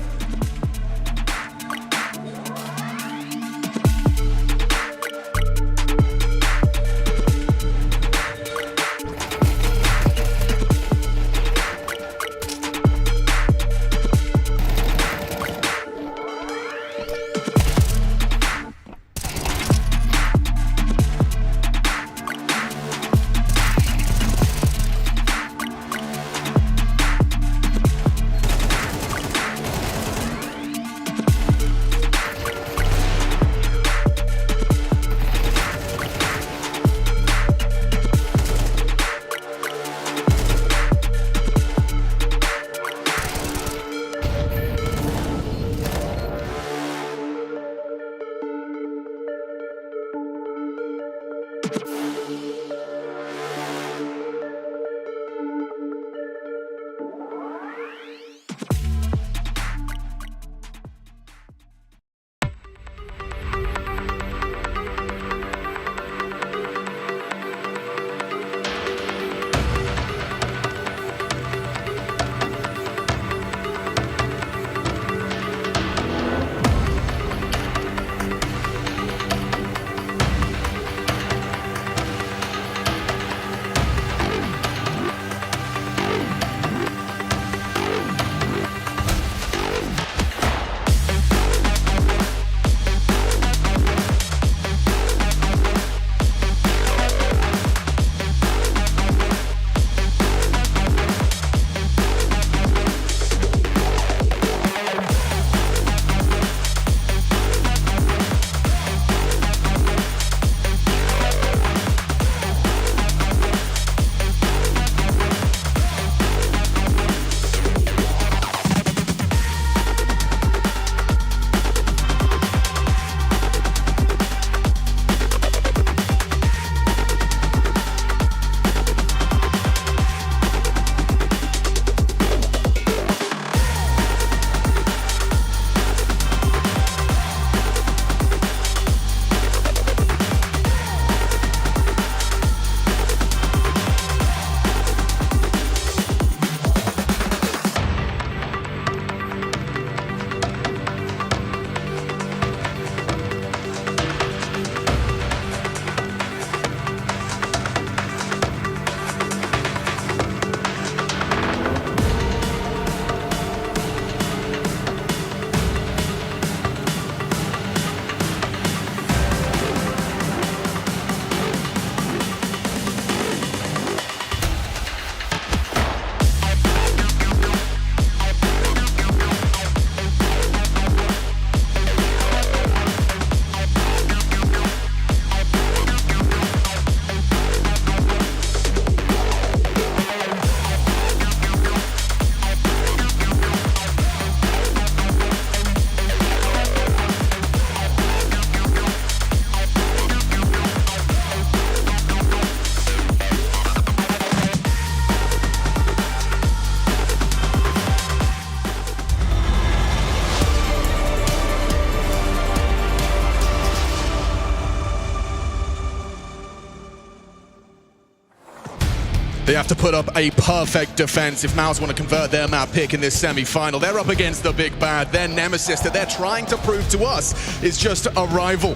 They have to put up a perfect defense if MOUZ want to convert their map pick in this semi-final. They're up against the big bad, their nemesis that they're trying to prove to us is just a rival.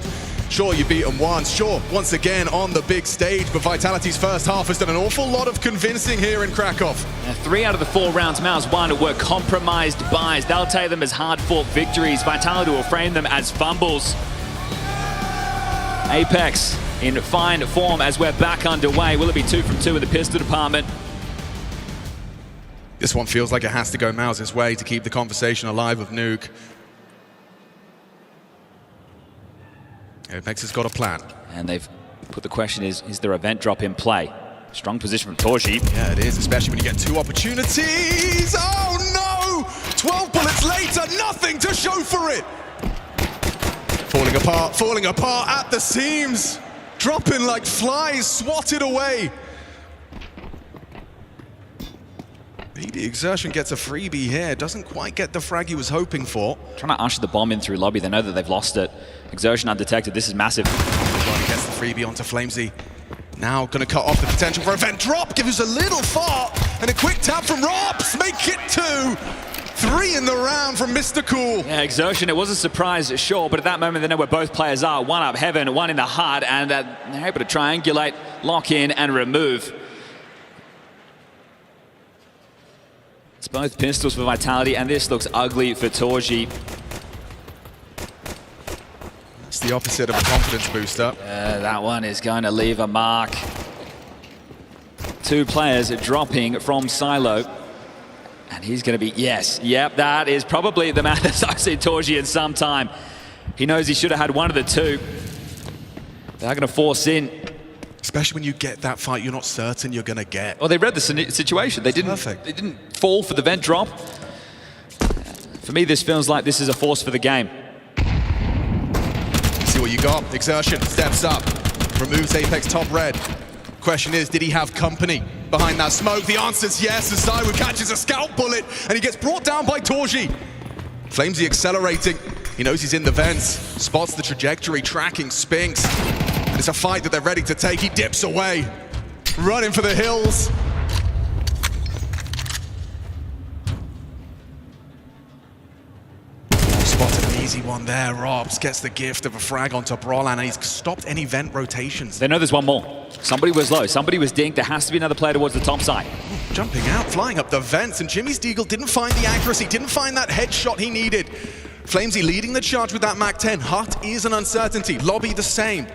Sure, you beat them once, sure, once again on the big stage, but Vitality's first half has done an awful lot of convincing here in Krakow. 3 out of the 4 rounds MOUZ won were compromised buys. They'll take them as hard-fought victories. Vitality will frame them as fumbles. Apex in fine form as we're back underway. Will it be 2 from 2 in the pistol department? This one feels like it has to go MOUZ's way to keep the conversation alive of Nuke. Apex has got a plan. And they've put the question is there event drop in play? Strong position from Torji. Yeah, it is, especially when you get 2 opportunities. Oh no! 12 bullets later, nothing to show for it. Falling apart at the seams. Dropping like flies, swatted away. Maybe Exertion gets a freebie here. Doesn't quite get the frag he was hoping for. Trying to usher the bomb in through lobby. They know that they've lost it. Exertion undetected. This is massive. He gets the freebie onto Flamesy. Now going to cut off the potential for a vent drop. Gives us a little fart. And a quick tap from Robs. Make it 2. 3 in the round from Mr. Cool. Yeah, Exertion, it was a surprise, sure, but at that moment they know where both players are. One up heaven, one in the heart, and they're able to triangulate, lock in, and remove. It's both pistols for Vitality, and this looks ugly for Torji. It's the opposite of a confidence booster. That one is going to leave a mark. 2 players dropping from Silo. And he's going to be, yep, that is probably the maddest I've seen Torji in some time. He knows he should have had one of the 2. They're going to force in. Especially when you get that fight you're not certain you're going to get. Well, they read the situation. They didn't fall for the vent drop. For me, this feels like this is a force for the game. See what you got. Exertion steps up, removes Apex top red. Question is, did he have company behind that smoke? The answer's yes, as Zywood catches a scalp bullet, and he gets brought down by Torji. Flamesy accelerating. He knows he's in the vents, spots the trajectory, tracking Spinks. And it's a fight that they're ready to take. He dips away, running for the hills. Spotted an easy one there. Robs gets the gift of a frag onto Brolan, and he's stopped any vent rotations. They know there's one more. Somebody was low, somebody was dinked. There has to be another player towards the top side. Jumping out, flying up the vents, and Jimmy's Deagle didn't find the accuracy, didn't find that headshot he needed. Flamesy leading the charge with that Mac 10. Hut is an uncertainty, lobby the same.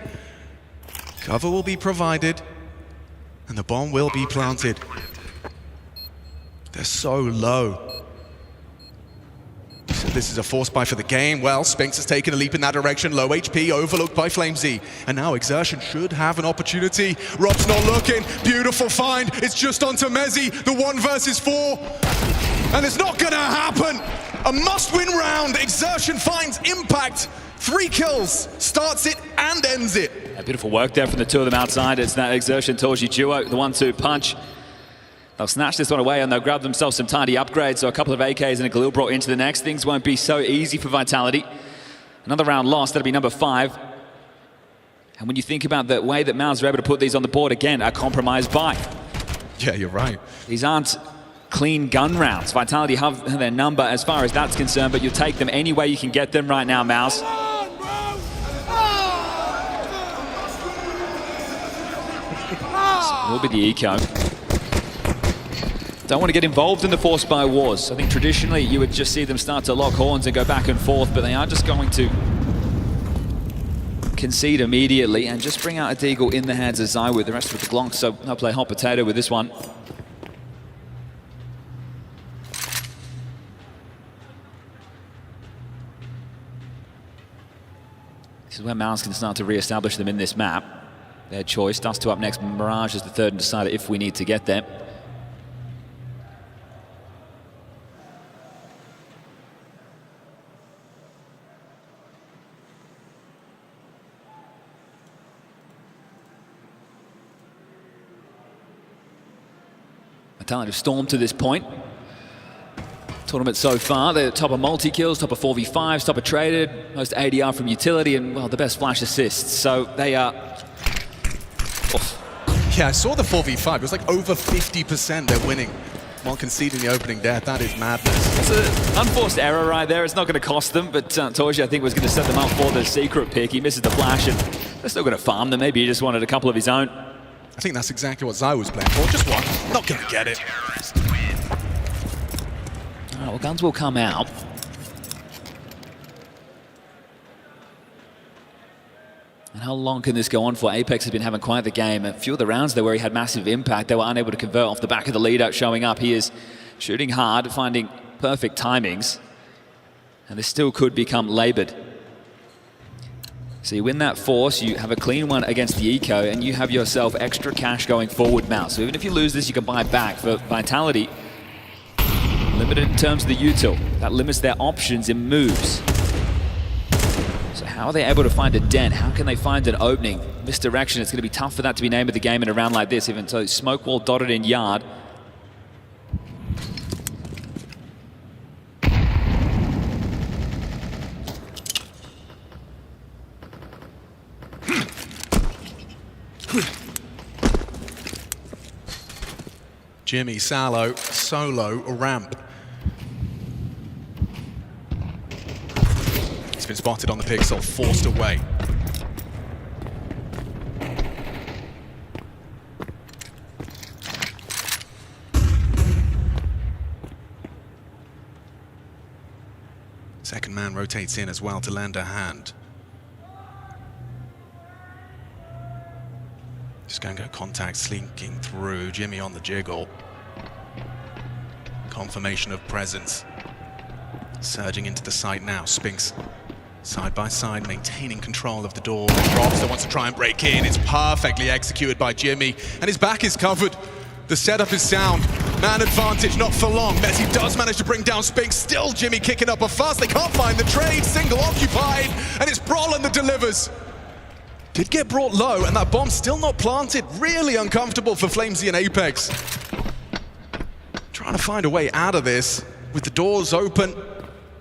Cover will be provided, and the bomb will be planted. They're so low. So this is a force buy for the game. Well, Spinks has taken a leap in that direction. Low HP, overlooked by Flamesy. And now Exertion should have an opportunity. Rob's not looking. Beautiful find. It's just onto Mezzy. The 1 versus 4. And it's not going to happen. A must-win round. Exertion finds impact. 3 kills. Starts it and ends it. Beautiful work there from the 2 of them outside. It's that Exertion Torji duo, the 1-2 punch. They'll snatch this one away and they'll grab themselves some tidy upgrades. So a couple of AKs and a Galil brought into the next. Things won't be so easy for Vitality. Another round lost, that'll be number 5. And when you think about the way that MOUZ are able to put these on the board, again, a compromised buy. Yeah, you're right. These aren't clean gun rounds. Vitality have their number as far as that's concerned, but you'll take them any way you can get them right now, MOUZ. Will be the eco. Don't want to get involved in the force buy wars. I think traditionally you would just see them start to lock horns and go back and forth, but they are just going to concede immediately and just bring out a Deagle in the hands of Zywood. The rest with the Glonk, so they'll play hot potato with this one. This is where MOUZ can start to re-establish them in this map. Their choice. Dust 2 up next. Mirage is the 3rd and decider if we need to get there. Vitality have stormed to this point. Tournament so far, they're top of multi-kills, top of 4v5s, top of traded, most ADR from utility, and, well, the best flash assists. So they are... Yeah, I saw the 4v5. It was like over 50% they're winning while conceding the opening death. That is madness. It's an unforced error right there. It's not going to cost them, but Torji, I think, was going to set them up for the secret pick. He misses the flash, and they're still going to farm them. Maybe he just wanted a couple of his own. I think that's exactly what Zai was playing for. Just one. Not going to get it. All right, well, guns will come out. And how long can this go on for? Apex has been having quite the game. A few of the rounds there where he had massive impact, they were unable to convert off the back of the lead-out showing up. He is shooting hard, finding perfect timings. And this still could become labored. So you win that force, you have a clean one against the eco, and you have yourself extra cash going forward, MOUZ. So even if you lose this, you can buy back. For Vitality, limited in terms of the util. That limits their options in moves. So how are they able to find a dent? How can they find an opening? Misdirection, it's going to be tough for that to be name of the game in a round like this, even so smoke wall dotted in yard. Jimmy, Salo, solo, ramp. He's been spotted on the pixel, forced away. Second man rotates in as well to lend a hand. Just going to go contact, slinking through. Jimmy on the jiggle. Confirmation of presence. Surging into the site now. Spinks side by side, maintaining control of the door. Robster wants to try and break in. It's perfectly executed by Jimmy, and his back is covered. The setup is sound. Man advantage, not for long. Messi does manage to bring down Spinks. Still Jimmy kicking up a fuss. They can't find the trade. Single occupied, and it's Brolin that delivers. Did get brought low, and that bomb still not planted. Really uncomfortable for Flamesy and Apex. Trying to find a way out of this with the doors open.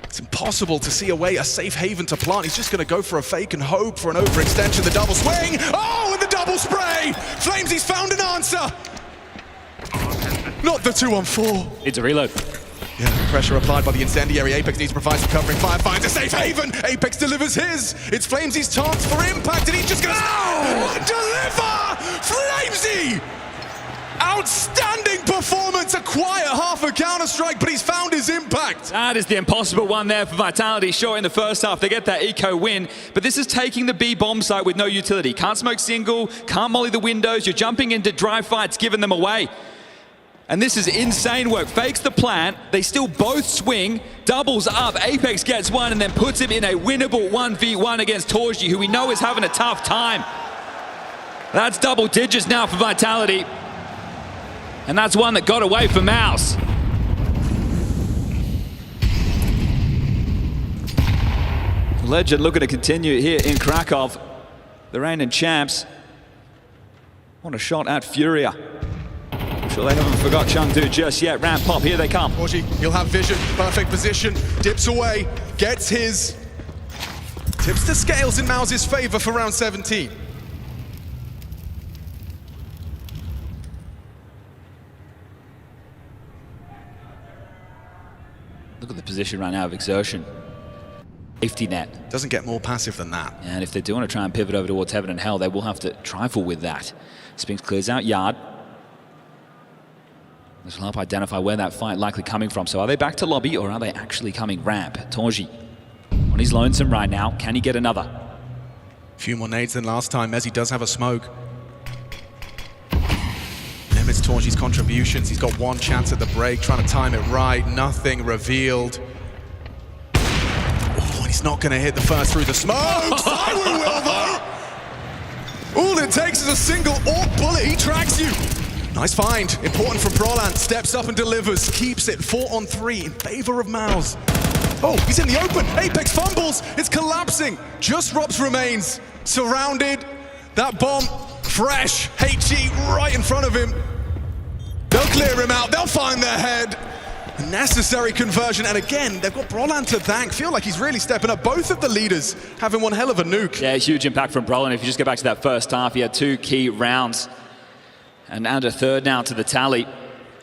It's impossible to see a safe haven to plant. He's just going to go for a fake and hope for an overextension. The double swing. Oh, and the double spray. Flamesy's found an answer. Not the 2-on-4. It's a reload. Yeah, pressure applied by the incendiary. Apex needs to provide some covering fire, finds a safe haven. Apex delivers his. It's Flamesy's chance for impact, and he's just gonna deliver! Flamesy! Outstanding performance, a quiet half a counter-strike, but he's found his impact. That is the impossible one there for Vitality. Sure, in the first half, they get that eco win, but this is taking the B bomb site with no utility. Can't smoke single, can't molly the windows, you're jumping into dry fights, giving them away. And this is insane work. Fakes the plant, they still both swing, doubles up, Apex gets one and then puts him in a winnable 1v1 against Torji, who we know is having a tough time. That's double digits now for Vitality. And that's one that got away for MOUZ. Legend looking to continue here in Krakow. The reigning champs. What a shot at FURIA. Sure they haven't forgot Chengdu just yet. Ramp pop, here they come. Torji, he'll have vision, perfect position, dips away, gets his. Tips the scales in MOUZ's favor for round 17. Look at the position right now of exertion. Safety net. Doesn't get more passive than that. And if they do want to try and pivot over towards Heaven and Hell, they will have to trifle with that. Spinks clears out Yard. This will help identify where that fight likely coming from. So are they back to lobby or are they actually coming ramp? Torji on his lonesome right now. Can he get another? A few more nades than last time. Messi does have a smoke. Limits Torji's contributions. He's got one chance at the break, trying to time it right. Nothing revealed. Oh, and he's not going to hit the first through the smoke. Sideways will, though. All it takes is a single AWP bullet. He tracks you. Nice find. Important from Prolant. Steps up and delivers. Keeps it 4-on-3 in favor of MOUZ. Oh, he's in the open. Apex fumbles. It's collapsing. Just Robs remains. Surrounded. That bomb, fresh. HE right in front of him. They'll clear him out. They'll find their head. A necessary conversion. And again, they've got Prolant to thank. Feel like he's really stepping up. Both of the leaders having one hell of a nuke. Yeah, huge impact from Prolant. If you just go back to that first half, he had 2 key rounds. And add a third now to the tally,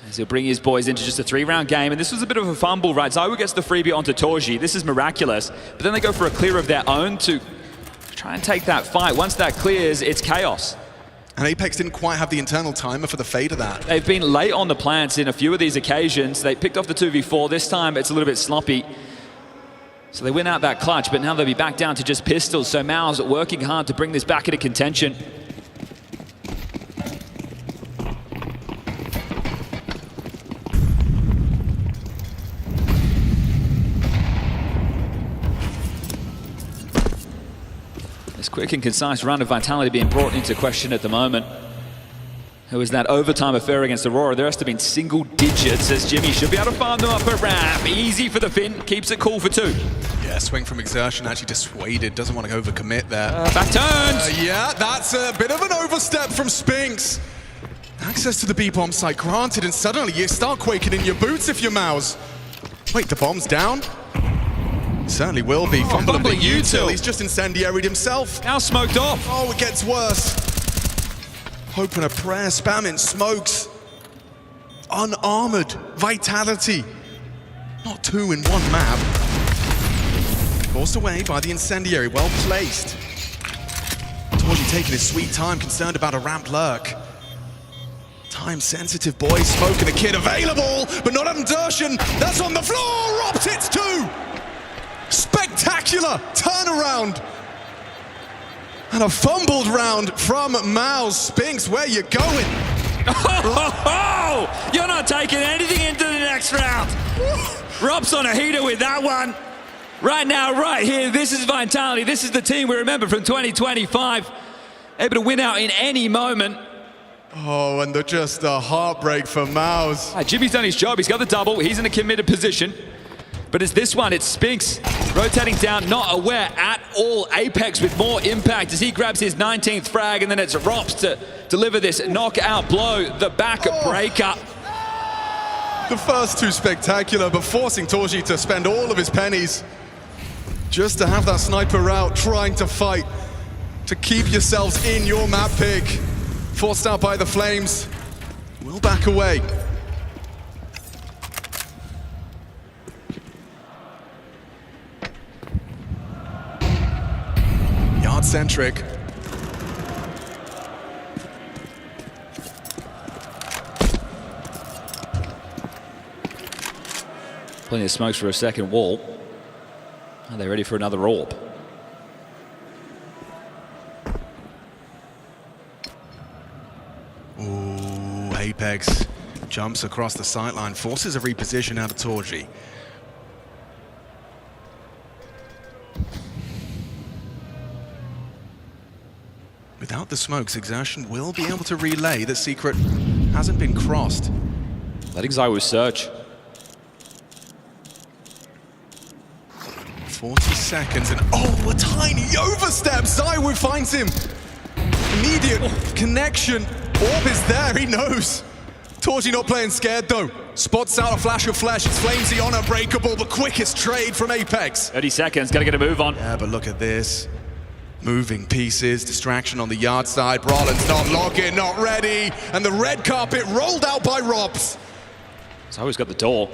as he'll bring his boys into just a 3-round game. And this was a bit of a fumble, right? Zywoo gets the freebie onto Torji. This is miraculous. But then they go for a clear of their own to try and take that fight. Once that clears, it's chaos. And Apex didn't quite have the internal timer for the fade of that. They've been late on the plants in a few of these occasions. They picked off the 2v4. This time, it's a little bit sloppy. So they win out that clutch, but now they'll be back down to just pistols. So MOUZ working hard to bring this back into contention. Quick and concise run of Vitality being brought into question at the moment. It was that overtime affair against Aurora. There has to have been single digits as Jimmy should be able to farm them up at ramp. Easy for the Finn, keeps it cool for 2. Yeah, swing from exertion, actually dissuaded. Doesn't want to overcommit there. Back turned! Yeah, that's a bit of an overstep from Spinks. Access to the B-bomb site granted, and suddenly you start quaking in your boots if you're MOUZ. Wait, the bomb's down? Certainly will be. Fumbling util. He's just incendiaried himself. Now smoked off. Oh, it gets worse. Hope and a prayer, spamming smokes. unarmored Vitality. Not two in one map. Forced away by the Incendiary, well placed. Torji taking his sweet time, concerned about a ramp lurk. Time-sensitive boy, Smoke and the kid available, but not Andershen. That's on the floor, Rops hits two! Spectacular turnaround! And a fumbled round from MOUZ. Spinks, where you going? Oh, you're not taking anything into the next round. Rob's on a heater with that one. Right now, right here, this is Vitality. This is the team we remember from 2025. Able to win out in any moment. Oh, and just a heartbreak for MOUZ. Jimmy's done his job. He's got the double. He's in a committed position. But it's this one. It's Spinks rotating down, not aware at all. Apex with more impact as he grabs his 19th frag, and then it's Rops to deliver this knockout blow, the back breaker. The first two spectacular, but forcing Torji to spend all of his pennies just to have that sniper out, trying to fight, to keep yourselves in your map pick. Forced out by the Flames, will back away. Yard-centric. Plenty of smokes for a second wall. Are they ready for another orb? Ooh, Apex jumps across the sightline, forces a reposition out of Torji. Without the smokes, Exertion will be able to relay that Secret hasn't been crossed. Letting ZywOo search. 40 seconds and oh, a tiny overstep. ZywOo finds him. Immediate connection. Orb is there, he knows. Torji not playing scared though. Spots out a flash of flesh. It's Flamesy on Unbreakable, the quickest trade from Apex. 30 seconds, gotta get a move on. Yeah, but look at this. Moving pieces, distraction on the yard side. Brawlin's not logging, not ready. And the red carpet rolled out by Robs. ZywOo's got the door.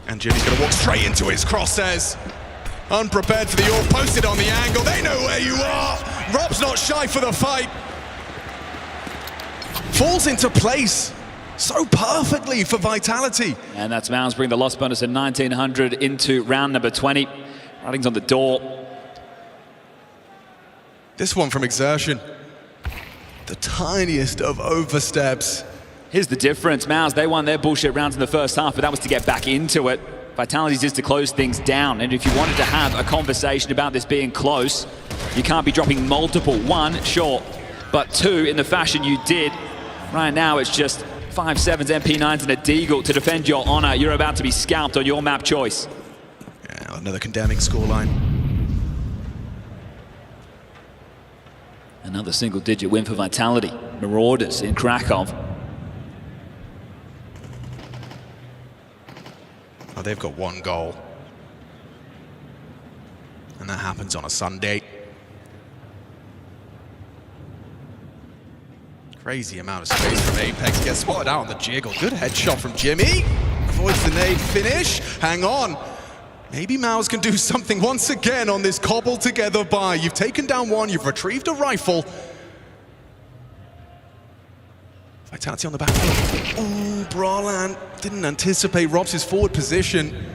And Jimmy's gonna walk straight into his crosshairs. Unprepared for the orb, posted on the angle. They know where you are. Rob's not shy for the fight. Falls into place so perfectly for Vitality. And that's MOUZ bring the loss bonus of 1900 into round number 20. Writing's on the door. This one from Exertion. The tiniest of oversteps. Here's the difference. MOUZ, they won their bullshit rounds in the first half, but that was to get back into it. Vitality's just to close things down. And if you wanted to have a conversation about this being close, you can't be dropping multiple. One, sure, but two, in the fashion you did. Right now, it's just 5-7s, MP9s, and a Deagle to defend your honor. You're about to be scalped on your map choice. Yeah, another condemning scoreline. Another single-digit win for Vitality. Marauders in Krakow. Oh, they've got one goal. And that happens on a Sunday. Crazy amount of space from Apex. Gets spotted out on the jiggle. Good headshot from Jimmy. Avoids the nade finish. Hang on. Maybe MOUZ can do something once again on this cobbled together buy. You've taken down one, you've retrieved a rifle. Vitality on the back foot. Oh, Brawlan didn't anticipate Robs' forward position.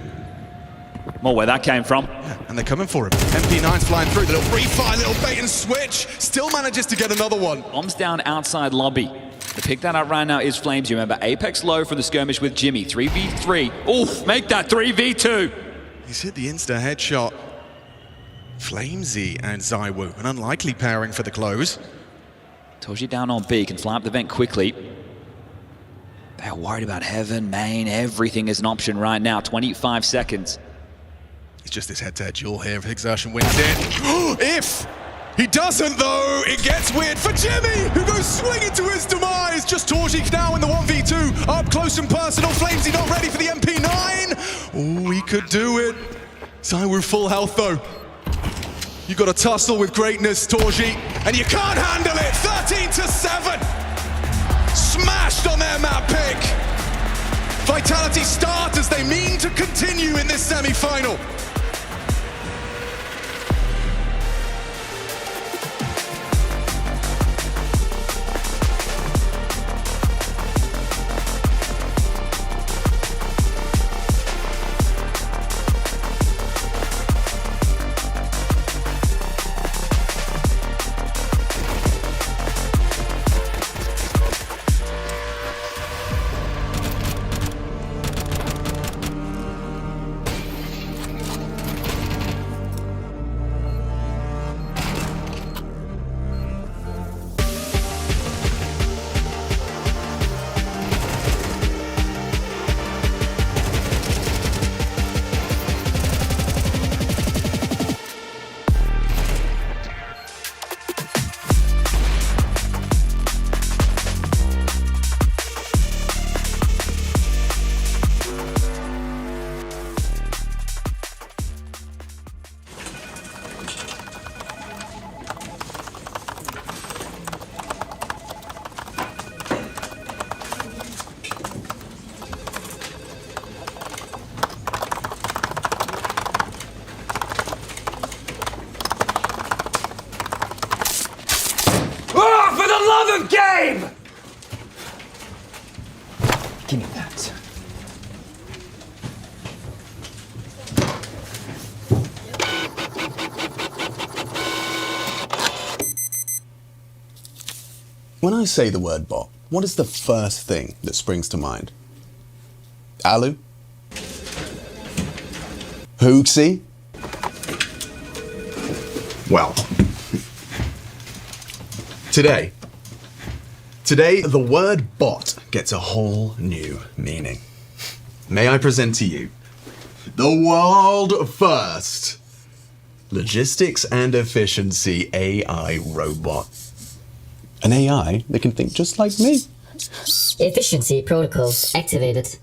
More where that came from. Yeah, and they're coming for him. MP9's flying through, the little refire, little bait and switch. Still manages to get another one. Bombs down outside lobby. To pick that up right now is Flames. You remember Apex low from the skirmish with Jimmy. 3v3. Oof, make that 3v2. He's hit the insta headshot. Flamesy and ZywOo, an unlikely pairing for the close. Torji down on B, can fly up the vent quickly. They are worried about Heaven, main, everything is an option right now. 25 seconds. It's just this head-to-head duel here. If Exertion wins it. If he doesn't, though, it gets weird for Jimmy, who goes swinging to his demise. Just Torji now in the 1v2. Up close and personal. Flamesy not ready for the MP9. Oh, he could do it. ZywOo full health, though. You got to tussle with greatness, Torji, and you can't handle it. 13-7. Smashed on their map pick. Vitality start as they mean to continue in this semi-final. Love of game! Give me that. When I say the word bot, what is the first thing that springs to mind? Alu? Hooksy? Well, Today, the word bot gets a whole new meaning. May I present to you the world first logistics and efficiency AI robot. An AI that can think just like me. Efficiency protocols activated.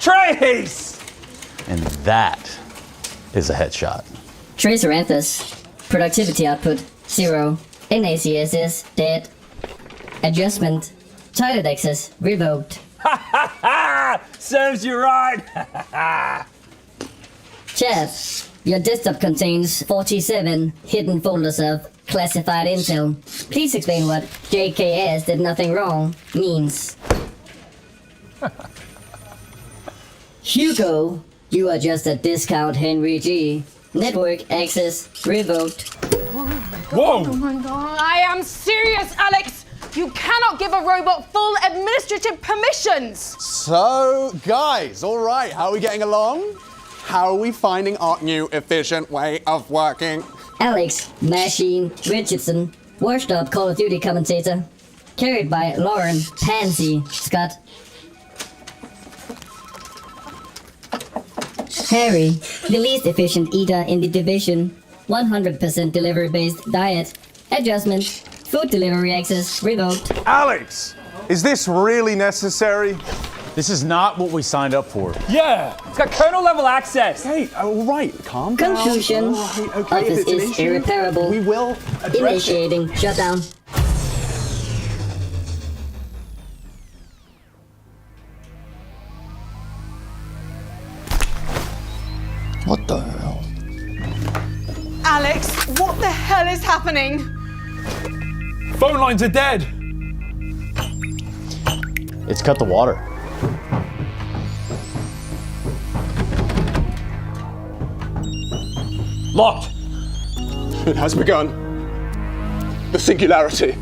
Trace! And that is a headshot. Tracer Anthus. Productivity output 0. NACSS dead. Adjustment. Titled access revoked. Ha ha ha! Serves you right! Chat. Your desktop contains 47 hidden folders of classified intel. Please explain what JKS did nothing wrong means. Hugo, you are just a discount Henry G. Network access revoked. Whoa! Oh my god, I am serious, Alex! You cannot give a robot full administrative permissions! So, guys, all right, how are we getting along? How are we finding our new efficient way of working? Alex, Machine, Richardson, washed up Call of Duty commentator. Carried by Lauren, Pansy, Scott. Harry, the least efficient eater in the division. 100% delivery-based diet. Adjustment. Food delivery access revoked. Alex, is this really necessary? This is not what we signed up for. Yeah! It's got kernel level access! Hey, all right, calm down. Conclusion. All right, okay, Office if it's an is issue, irreparable. we will address Initiating shutdown. What the hell? Alex, what the hell is happening? Phone lines are dead! It's cut the water. Locked! It has begun. The singularity.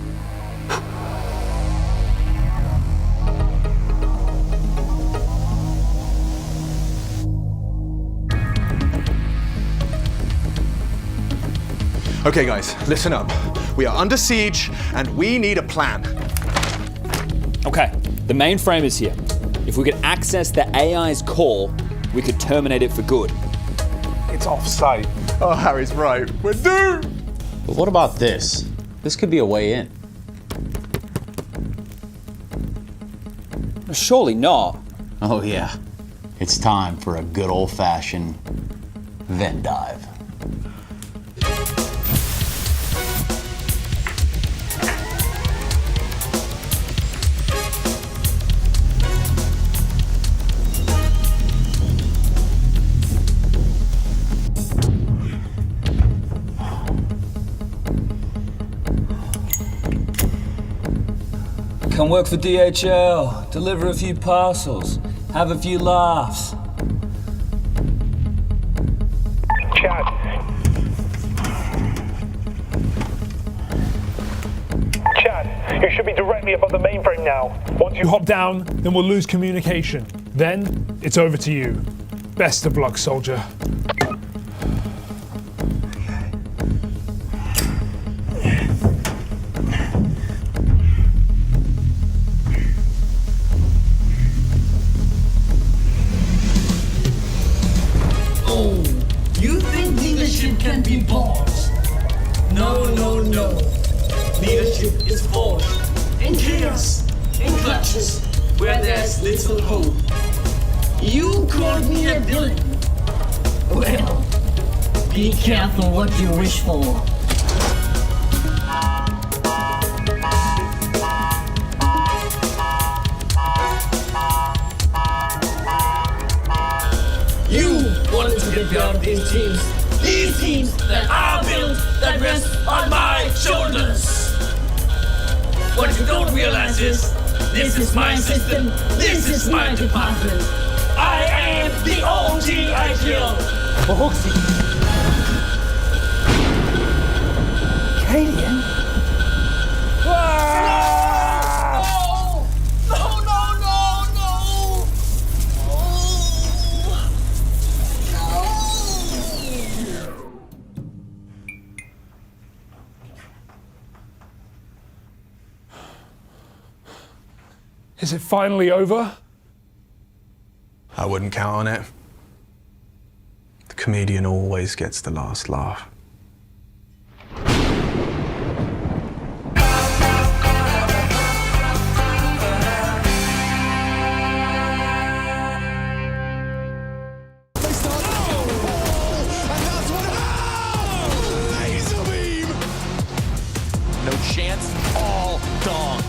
Okay guys, listen up. We are under siege and we need a plan. Okay, the mainframe is here. If we could access the AI's core, we could terminate it for good. It's off-site. Oh, Harry's right. We're doomed! But what about this? This could be a way in. Surely not. Oh yeah. It's time for a good old-fashioned vent dive. Come work for DHL, deliver a few parcels, have a few laughs. Chad. Chad, you should be directly above the mainframe now. Once you hop down, then we'll lose communication. Then, it's over to you. Best of luck, soldier. You think leadership can be bought? No, no, no. Leadership is forged in chaos, in clutches, where there's little hope. You called me a villain. Well, be careful what you wish for. You wanted to get beyond these teams that are built, that rest on my shoulders. What you don't realize is, this is my system, this is my department. I am the OG I killed. Canadian? Is it finally over? I wouldn't count on it. The comedian always gets the last laugh. No chance, all dong.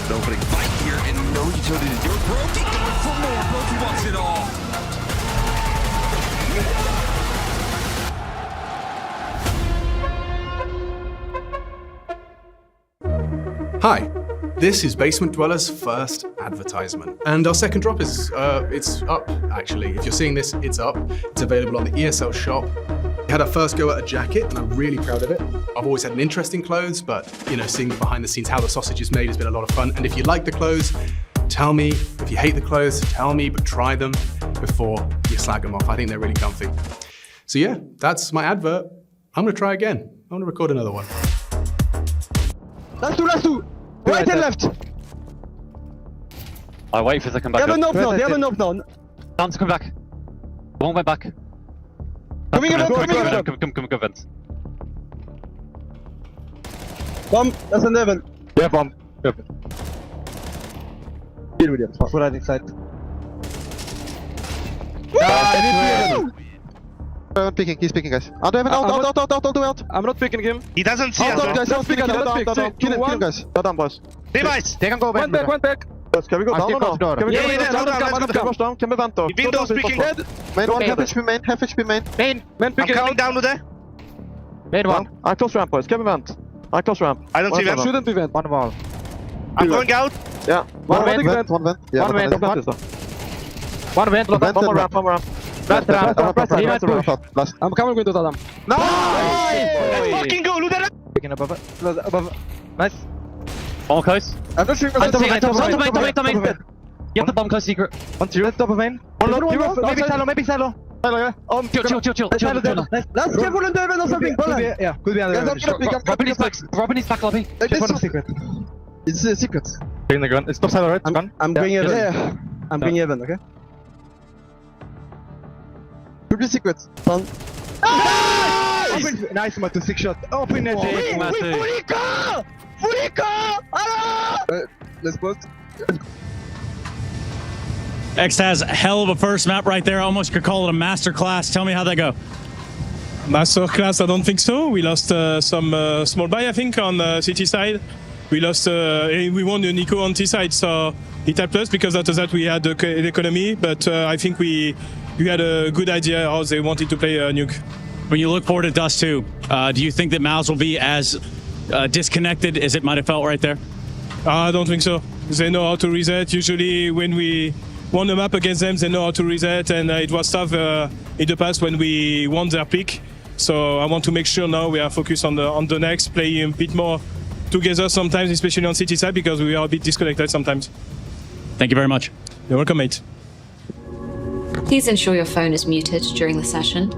Opening fight here and no utility to do it. Brokey going for more. Brokey wants it all. Hi, this is Basement Dweller's first advertisement. And our second drop is, it's up, actually. If you're seeing this, it's up. It's available on the ESL shop. We had our first go at a jacket, and I'm really proud of it. I've always had an interest in clothes, but, you know, seeing behind the scenes how the sausage is made has been a lot of fun. And if you like the clothes, tell me. If you hate the clothes, tell me, but try them before you slag them off. I think they're really comfy. So yeah, that's my advert. I'm gonna try again. I'm gonna record another one. Last two! Right and left! I'll wait for the come back. They have a knock now. Time to come back. One way back. Coming in. Come, vent. Bomb, that's an event. Yeah, bomb. Good. Deal with it. Put that inside. Picking, he's picking, guys. Out, out. I'm not picking him. He doesn't see us. Guys, don't pick, kill him, guys. Down, boys. Device. They can go back. One back. Can we go down or no? Can we go down? Can we vent though? Windows picking dead. Main one, half HP main. Man picking. I'm coming down to there. Main one. I close ramp, boys. Can we vent? I close ramp. I don't see them. Shouldn't be vent. One wall. I'm going out. Yeah. One vent. Yeah, one vent. One vent, one more ramp, one more ramp. Right side. I'm coming with them. Nice! Let's fucking go, look at that! Picking above. Nice. Bomb close. I'm not sure. Top main. Get the bomb close secret. 1, 2. Top of main. Maybe silo. Chill. Let's get one under or something. Yeah, could be under. Robin is back lobby. Just one secret. It's a secret. Taking the gun. It's top silo, right? I'm going Evan. Yeah. I'm going Evan, okay? Could be secret. Nice, Matu. 6 shot. Open it. Furika! Let's pause. X has a hell of a first map right there. Almost could call it a master class. Tell me how'd that go. Master class, I don't think so. We lost some small buy, I think, on the city side. We lost, we won the Nico on T side, so it helped us because after that we had the economy. But I think we had a good idea how they wanted to play Nuke. When you look forward to Dust 2, do you think that MOUZ will be as disconnected as it might have felt right there? I don't think so. They know how to reset. Usually when we won the map against them, they know how to reset, and it was tough in the past when we won their pick. So I want to make sure now we are focused on the next, play a bit more together sometimes, especially on city side, because we are a bit disconnected sometimes. Thank you very much. You're welcome, mate. Please ensure your phone is muted during the session.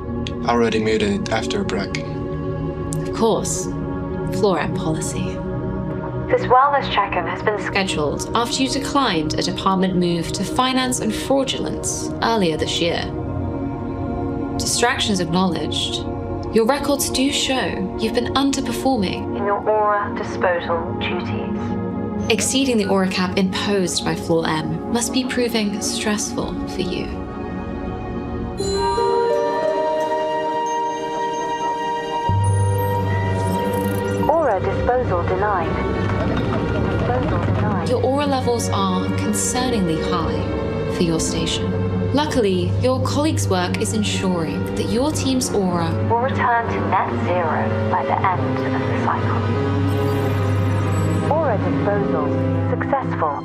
Already muted after a break. Of course. Floor amp policy. This wellness check-in has been scheduled after you declined a department move to finance and fraudulence earlier this year. Distractions acknowledged. Your records do show you've been underperforming in your aura disposal duties. Exceeding the aura cap imposed by Floor M must be proving stressful for you. Aura disposal denied. Your aura levels are concerningly high for your station. Luckily, your colleague's work is ensuring that your team's aura will return to net zero by the end of the cycle. Aura disposal successful.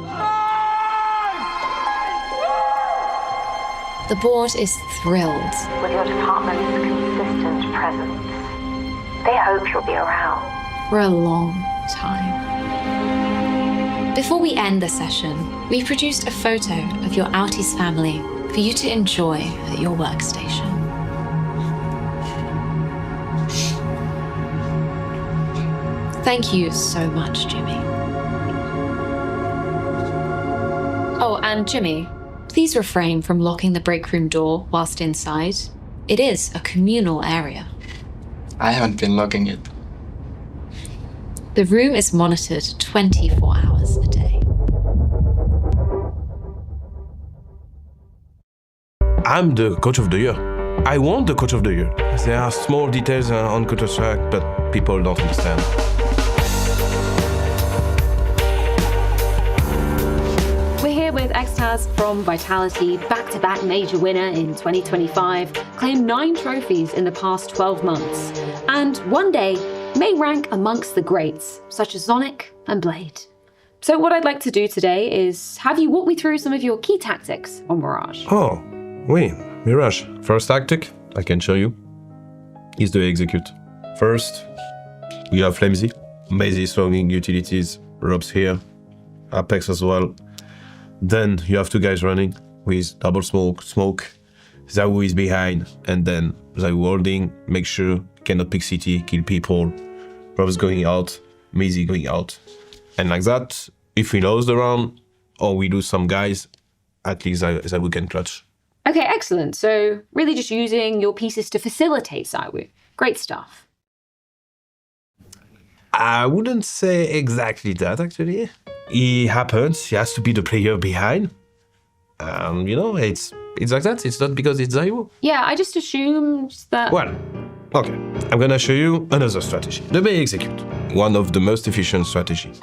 The board is thrilled with your department's consistent presence. They hope you'll be around for a long time. Before we end the session, we produced a photo of your Outies family for you to enjoy at your workstation. Thank you so much, Jimmy. Oh, and Jimmy, please refrain from locking the break room door whilst inside. It is a communal area. I haven't been locking it. The room is monitored 24 hours a day. I'm the coach of the year. I want the coach of the year. There are small details on Counter-Strike, but people don't understand. We're here with Xtaz from Vitality, back-to-back major winner in 2025, claimed 9 trophies in the past 12 months, and one day may rank amongst the greats, such as Zonic and Blade. So what I'd like to do today is have you walk me through some of your key tactics on Mirage. Oh, oui, Mirage. First tactic, I can show you, is to execute. First, we have Flamesy. Mazy throwing utilities, Rob's here, Apex as well. Then you have 2 guys running with double smoke, Zawu is behind, and then Zawu holding, make sure cannot pick CT, kill people, Rob's going out, Mazy going out. And like that, if we lose the round, or we lose some guys, at least Zawu can clutch. Okay, excellent. So really just using your pieces to facilitate Zawu. Great stuff. I wouldn't say exactly that, actually. It happens, he has to be the player behind. You know, it's like that, it's not because it's Zawu. Yeah, I just assumed that... Well, okay, I'm gonna show you another strategy. The May execute, one of the most efficient strategies.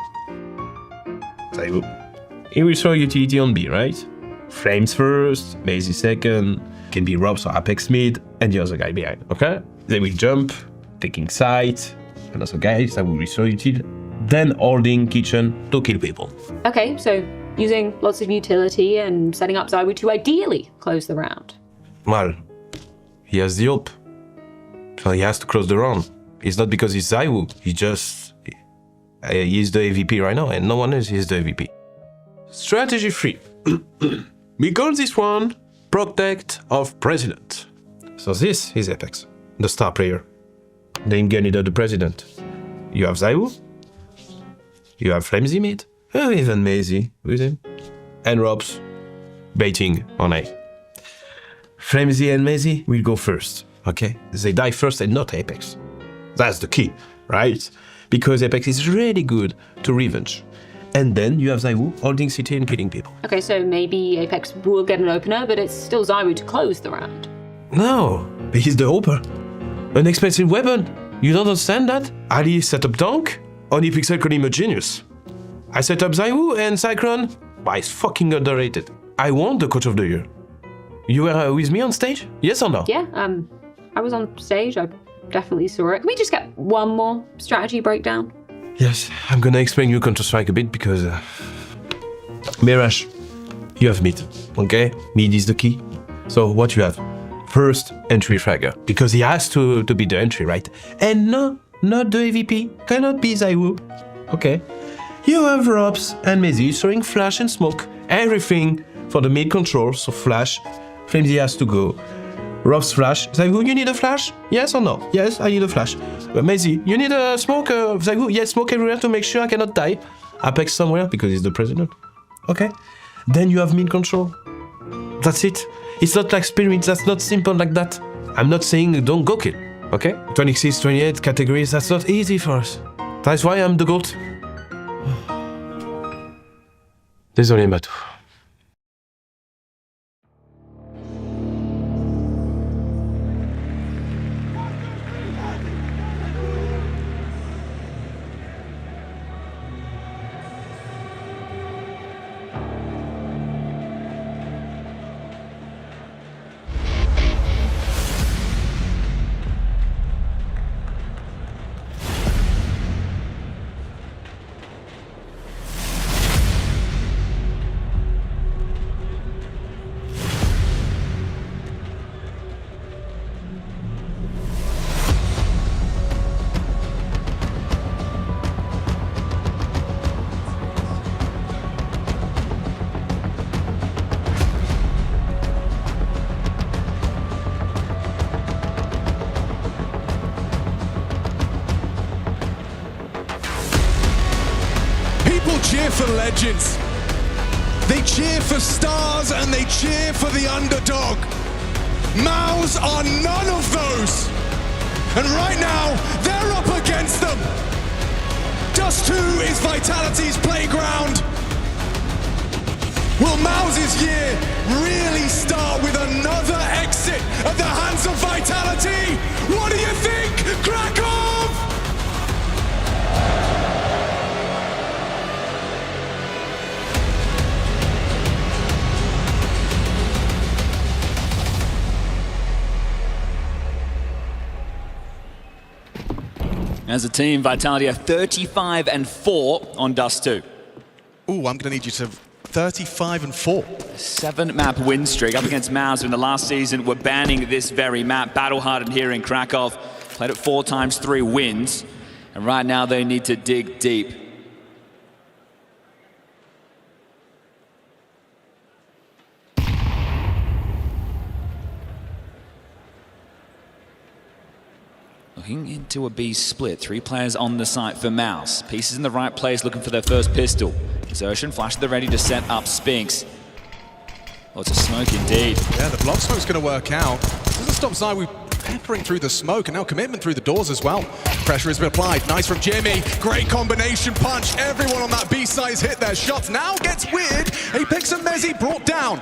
Zawu, he will throw utility on B, right? Flames first, Mazy second, can be Robs or Apex mid, and the other guy behind, okay? They will jump, taking sight, another guy that will throw utility, then holding kitchen to kill people. Okay, so using lots of utility and setting up ZywOo to ideally close the round. Well, he has the hope. So he has to close the round. It's not because he's ZywOo, he's the AVP right now, and no one else is the AVP. Strategy 3. We call this one Protect of President. So this is Apex, the star player. The in-game leader, the president. You have ZywOo, you have Flamesy mid, even MOUZ with him, and Robs baiting on A. Flamesy and MOUZ will go first, okay? They die first and not Apex. That's the key, right? Because Apex is really good to revenge. And then you have ZywOo holding CT and killing people. Okay, so maybe Apex will get an opener, but it's still ZywOo to close the round. No, he's the Hopper. An expensive weapon. You don't understand that? Ali set up Dunk, only Pixel call him a genius. I set up ZywOo and Cyclone, but it's fucking underrated. I won the Coach of the Year. You were with me on stage? Yes or no? Yeah, I was on stage, I definitely saw it. Can we just get one more strategy breakdown? Yes, I'm gonna explain you Counter-Strike a bit because... Mirage, you have mid, okay? Mid is the key. So what you have? First, entry fragger, because he has to be the entry, right? And no, not the AVP, cannot be ZywOo. Okay. You have Robs and MOUZ throwing flash and smoke, everything for the mid control, so flash, Flamesy has to go. Robs flash, ZywOo, you need a flash? Yes or no? Yes, I need a flash. MOUZ, you need a smoke, ZywOo? Yes, smoke everywhere to make sure I cannot die. Apex somewhere, because he's the president. Okay. Then you have mid control. That's it. It's not like Spirit, that's not simple like that. I'm not saying don't go kill, okay? 26, 28 categories, that's not easy for us. That's why I'm the GOAT. Désolé, Matou. Cheer for legends. They cheer for stars and they cheer for the underdog. MOUZ are none of those. And right now, they're up against them. Dust 2 is Vitality's playground. Will MOUZ's year really start with another exit at the hands of Vitality? What do you think, Krakow? As a team, Vitality are 35-4 on Dust 2. Ooh, I'm gonna need you to 35-4. 7-map win streak up against MOUZ, who in the last season were banning this very map. Battle-hardened here in Krakow. Played it 4 times, 3 wins. And right now they need to dig deep. Looking into a B split. 3 players on the site for MOUZ. Pieces in the right place looking for their first pistol. Exertion, flash at the ready to set up Spinks. Oh, it's a smoke indeed. Yeah, the block smoke's going to work out. Doesn't stop ZywOo peppering through the smoke, and now commitment through the doors as well. Pressure has been applied. Nice from Jimmy. Great combination punch. Everyone on that B side has hit their shots. Now gets weird. Apex and MOUZ brought down.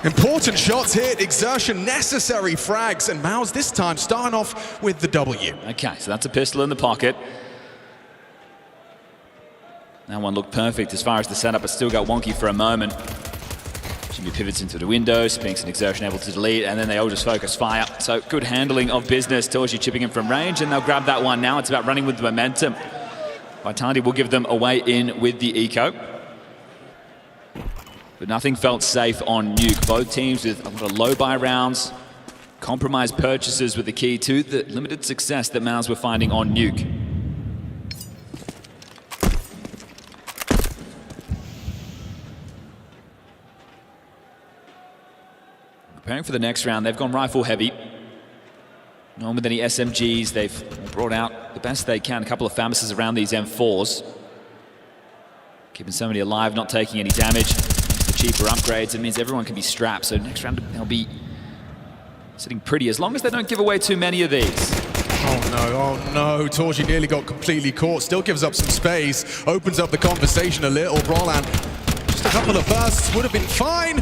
Important shots hit, exertion, necessary frags, and MOUZ this time starting off with the W. Okay, so that's a pistol in the pocket. That one looked perfect as far as the setup, but still got wonky for a moment. Jimmy pivots into the window, Spinks and Exertion able to delete, and then they all just focus fire. So good handling of business. Torji chipping in from range, and they'll grab that one now. It's about running with the momentum. Vitality will give them a way in with the eco. But nothing felt safe on Nuke. Both teams with a lot of low buy rounds, compromised purchases were the key to the limited success that MOUZ were finding on Nuke. Preparing for the next round, they've gone rifle heavy. Not with any SMGs, they've brought out the best they can. A couple of FAMASs around these M4s. Keeping somebody alive, not taking any damage. The cheaper upgrades, it means everyone can be strapped. So next round, they'll be sitting pretty, as long as they don't give away too many of these. Oh no, Torji nearly got completely caught, still gives up some space, opens up the conversation a little. Brolan, just a couple of bursts, would have been fine,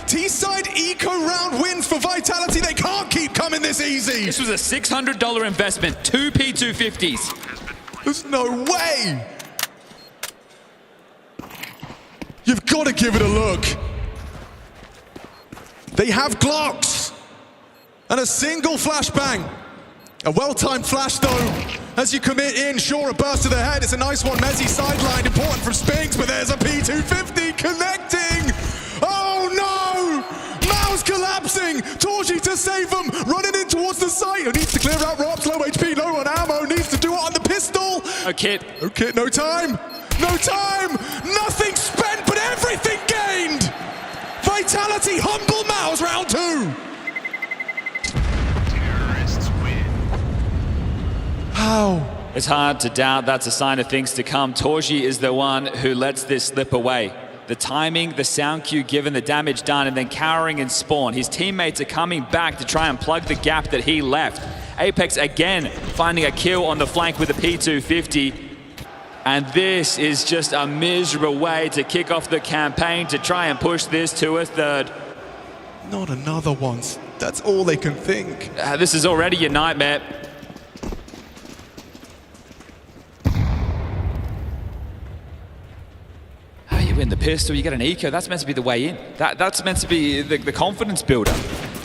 T-side eco round wins for Vitality, they can't keep coming this easy. This was a $600 investment, 2 P250s. There's no way. You've got to give it a look. They have Glocks and a single flashbang. A well-timed flash though, as you commit in, sure, a burst to the head, it's a nice one, Mezzi sidelined, important from Spinks, but there's a P250 connecting! Oh no! MOUZ collapsing! Torji to save them, running in towards the site, who needs to clear out Robs, low HP, low on ammo, needs to do it on the pistol! No kit. No kit, no time! No time! Nothing spent, but everything gained! Vitality humble MOUZ round 2! How? It's hard to doubt that's a sign of things to come. Torji is the one who lets this slip away. The timing, the sound cue given, the damage done, and then cowering in spawn. His teammates are coming back to try and plug the gap that he left. Apex again finding a kill on the flank with a P250. And this is just a miserable way to kick off the campaign to try and push this to a third. Not another one. That's all they can think. This is already your nightmare. You win the pistol, you get an eco, that's meant to be the way in. That's meant to be the confidence builder.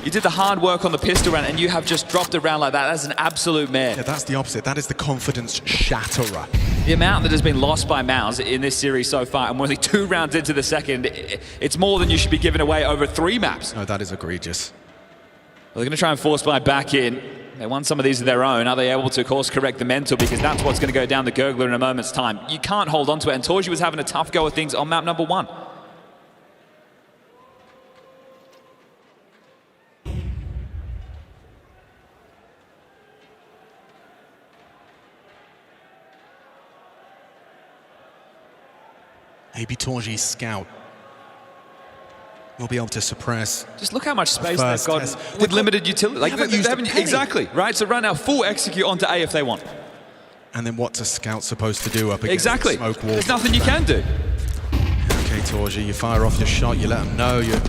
You did the hard work on the pistol round and you have just dropped a round like that. That's an absolute mare. Yeah, that's the opposite. That is the confidence shatterer. The amount that has been lost by MOUZ in this series so far, and we're only 2 rounds into the second, it's more than you should be giving away over 3 maps. No, that is egregious. Well, they're going to try and force buy back in. They won some of these of their own. Are they able to course correct the mental? Because that's what's going to go down the gurgler in a moment's time. You can't hold on to it. And Torji was having a tough go of things on map number 1. Maybe Torji's scout will be able to suppress. Just look how much space they've got with limited utility. Like they haven't exactly, right? So right now, full execute onto A if they want. And then what's a scout supposed to do up against exactly. smoke wall? There's nothing you can do. Okay, Torji, you fire off your shot, you let them know you're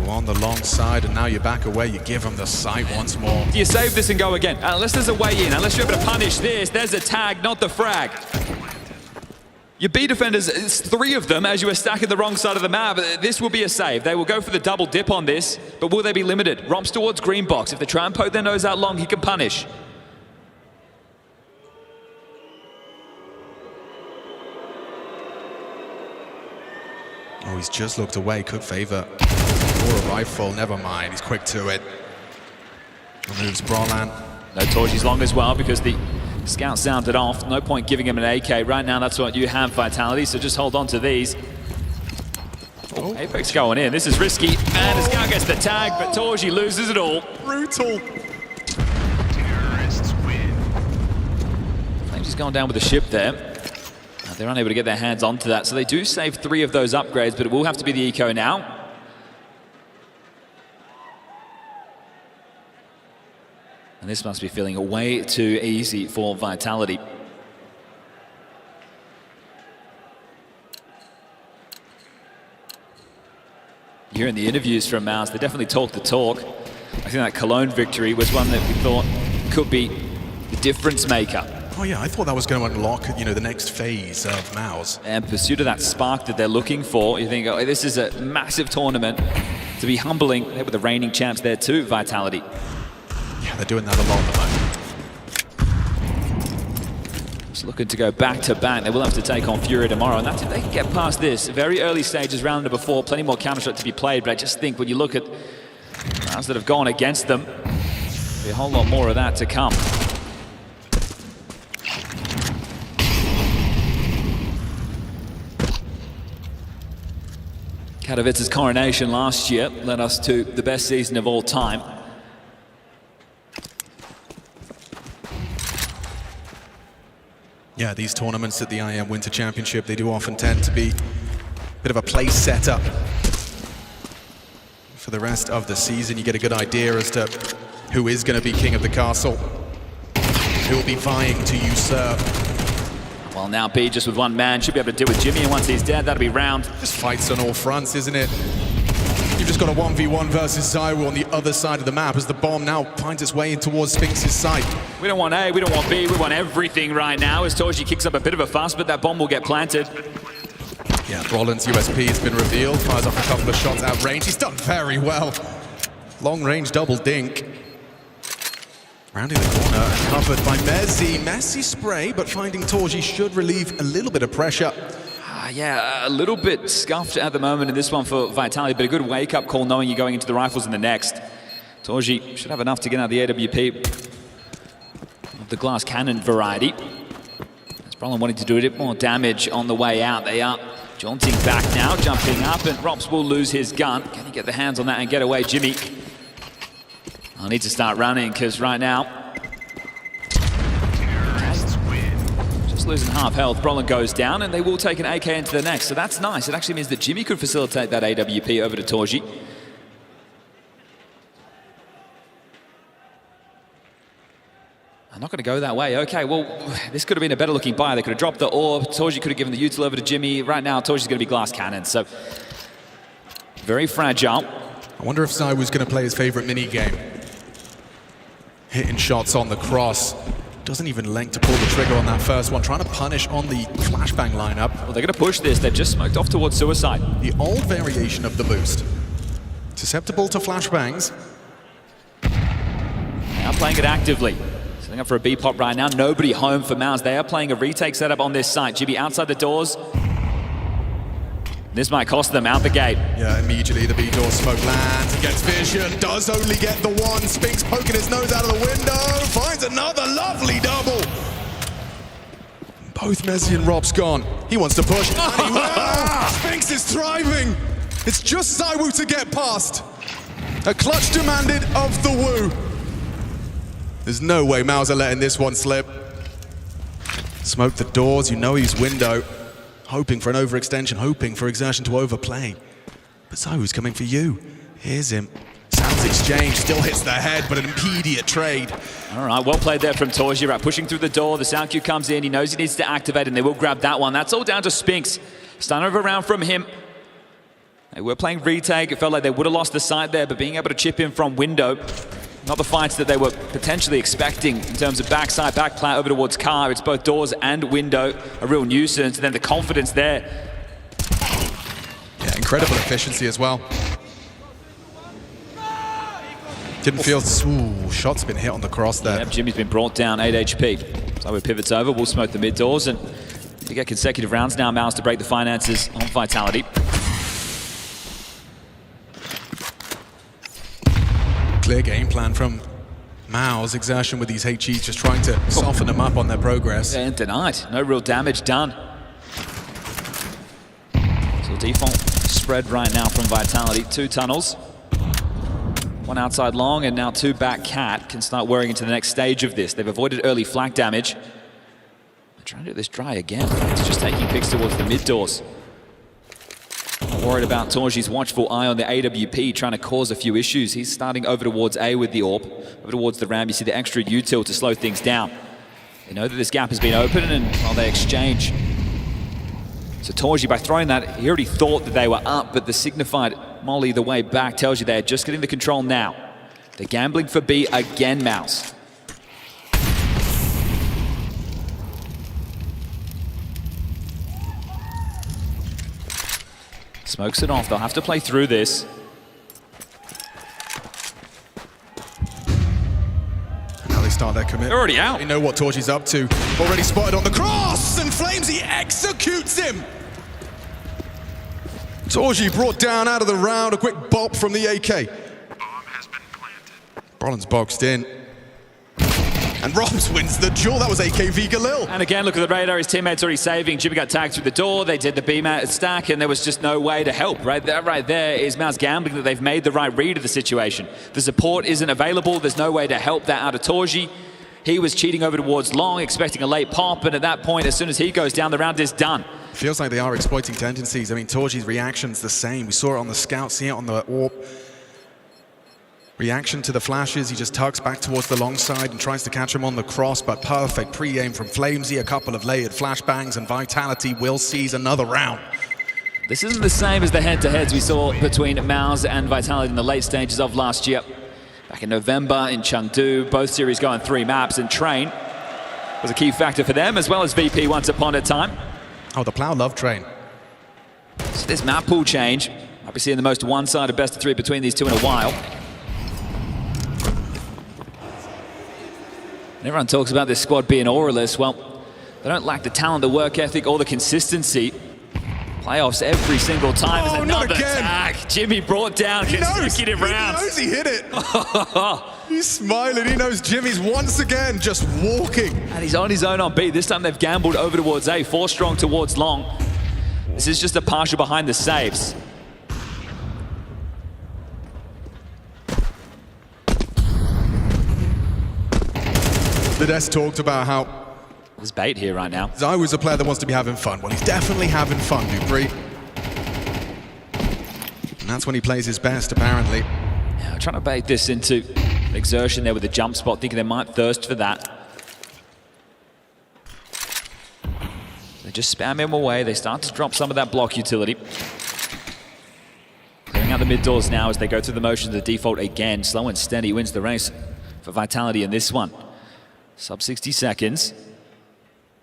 on the long side, and now you're back away, you give them the sight once more. Do you save this and go again? Unless there's a way in, unless you're able to punish this, there's a tag, not the frag. Your B defenders, it's 3 of them as you were stacking the wrong side of the map. This will be a save. They will go for the double dip on this, but will they be limited? Romps towards green box. If they try and poke their nose out long, he can punish. Oh, he's just looked away, could favor. Or a rifle, never mind, he's quick to it. Removes Brolan. No Torji's long as well because the scout sounded off. No point giving him an AK. Right now, that's what you have, Vitality, so just hold on to these. Oh, Apex going in. This is risky. And the scout gets the tag, but Torji loses it all. Brutal. Terrorists win. Flames is going down with the ship there. They're unable to get their hands onto that, so they do save 3 of those upgrades, but it will have to be the eco now. And this must be feeling way too easy for Vitality. Here in the interviews from MOUZ, they definitely talk the talk. I think that Cologne victory was one that we thought could be the difference maker. Oh yeah, I thought that was going to unlock, the next phase of MOUZ. And pursuit of that spark that they're looking for, you think, oh, this is a massive tournament. To be humbling, they were the reigning champs there too, Vitality. Yeah, they're doing that a lot at the moment. Just looking to go back-to-back. They will have to take on FURIA tomorrow, and that's if they can get past this. Very early stages, round number 4, plenty more counter-shot to be played, but I just think when you look at rounds that have gone against them, there'll be a whole lot more of that to come. Katowice's coronation last year led us to the best season of all time. Yeah, these tournaments at the IEM Winter Championship, they do often tend to be a bit of a place setup. For the rest of the season, you get a good idea as to who is going to be king of the castle, who will be vying to usurp. Well, now B just with one man should be able to deal with Jimmy, and once he's dead, that'll be round. Just fights on all fronts, isn't it? You've just got a 1v1 versus Zywu on the other side of the map as the bomb now finds its way in towards Spinx's site. We don't want A, we don't want B, we want everything right now as Torji kicks up a bit of a fuss, but that bomb will get planted. Yeah, Roland's USP has been revealed, fires off a couple of shots out range. He's done very well. Long range double dink. Rounding the corner and covered by Mezzi. Messy spray, but finding Torji should relieve a little bit of pressure. Yeah, a little bit scuffed at the moment in this one for Vitality, but a good wake-up call knowing you're going into the rifles in the next. Torji should have enough to get out the AWP of the glass cannon variety. As Brolin wanting to do a bit more damage on the way out. They are jaunting back now, jumping up, and Rops will lose his gun. Can he get the hands on that and get away? Jimmy, I'll need to start running, because right now, losing half health. Brolin goes down, and they will take an AK into the next, so that's nice. It actually means that Jimmy could facilitate that AWP over to Torji. I'm not going to go that way. Okay, well, this could have been a better looking buy. They could have dropped the orb. Torji could have given the util over to Jimmy. Right now, Torji's going to be glass cannon, so very fragile. I wonder if Zywu's going to play his favorite mini game. Hitting shots on the cross. Doesn't even link to pull the trigger on that first one, trying to punish on the flashbang lineup. Well, they're going to push this. They've just smoked off towards suicide. The old variation of the boost. Susceptible to flashbangs. Now playing it actively. Setting up for a B pop right now. Nobody home for MOUZ. They are playing a retake setup on this site. Jimmy outside the doors. This might cost them out the gate. Yeah, immediately the B door smoke lands. He gets vision, does only get the one. Spinx poking his nose out of the window. Finds another lovely double. Both Mezzi and Rob's gone. He wants to push, and he will. Spinx is thriving. It's just Zywu to get past. A clutch demanded of the Wu. There's no way MOUZ are letting this one slip. Smoke the doors, you know he's window. Hoping for an overextension, hoping for exertion to overplay. But Zyu's coming for you. Here's him. Sounds exchange, still hits the head, but an immediate trade. All right, well played there from Torji. Right, pushing through the door, the sound cue comes in, he knows he needs to activate, and they will grab that one. That's all down to Spinx. Stun over round from him. They were playing retake, it felt like they would have lost the side there, but being able to chip in from window, not the fights that they were potentially expecting in terms of backside, backplat over towards car. It's both doors and window, a real nuisance, and then the confidence there. Yeah, incredible efficiency as well. Didn't feel, ooh, shot's been hit on the cross there. Yep, Jimmy's been brought down, 8 HP. So it pivots over, we'll smoke the mid doors, and we get consecutive rounds now, MOUZ to break the finances on Vitality. Clear game plan from MOUZ. Exertion with these HEs, just trying to soften them up on their progress. And denied. No real damage done. So default spread right now from Vitality. 2 tunnels. 1 outside long and now 2 back cat. Can start worrying into the next stage of this. They've avoided early flak damage. They're trying to do this dry again. It's just taking picks towards the mid doors. Worried about Torji's watchful eye on the AWP, trying to cause a few issues. He's starting over towards A with the AWP. Over towards the ramp, you see the extra util to slow things down. They know that this gap has been open, and while they exchange. So Torji, by throwing that, he already thought that they were up, but the signified molly the way back tells you they're just getting the control now. They're gambling for B again, MOUZ. Smokes it off. They'll have to play through this. Now they start their commit. They're already out. They know what Torchy's up to. Already spotted on the cross, and Flamesy executes him. Torchy brought down out of the round, a quick bop from the AK. Brolin's boxed in. And Robs wins the duel. That was AKV Galil. And again, look at the radar. His teammate's already saving. Jimmy got tagged through the door. They did the B-mat stack, and there was just no way to help. Right there is MOUZ gambling that they've made the right read of the situation. The support isn't available. There's no way to help that out of Torchy. He was cheating over towards Long, expecting a late pop, and at that point, as soon as he goes down, the round is done. Feels like they are exploiting tendencies. I mean, Torchy's reaction's the same. We saw it on the scout, see it on the AWP. Reaction to the flashes, he just tucks back towards the long side and tries to catch him on the cross, but perfect pre-aim from Flamesy, a couple of layered flashbangs, and Vitality will seize another round. This isn't the same as the head-to-heads we saw between MOUZ and Vitality in the late stages of last year. Back in November in Chengdu, both series going 3 maps, and Train was a key factor for them, as well as VP once upon a time. Oh, the Plow love Train. So this map pool change, might be seeing the most one-sided best-of-3 between these two in a while. And everyone talks about this squad being auraless. Well, they don't lack the talent, the work ethic, or the consistency. Playoffs every single time. There's another tag. Jimmy brought down consecutive rounds. He knows he hit it. He's smiling. He knows Jimmy's once again just walking. And he's on his own on B. This time they've gambled over towards A. 4 strong towards Long. This is just a partial behind the saves. The desk talked about how there's bait here right now. Zai was a player that wants to be having fun. Well, he's definitely having fun, Dupree. And that's when he plays his best, apparently. Yeah, trying to bait this into exertion there with the jump spot, thinking they might thirst for that. They just spam him away. They start to drop some of that block utility. Clearing out the mid doors now as they go through the motions of the default again. Slow and steady wins the race for Vitality in this one. Sub 60 seconds.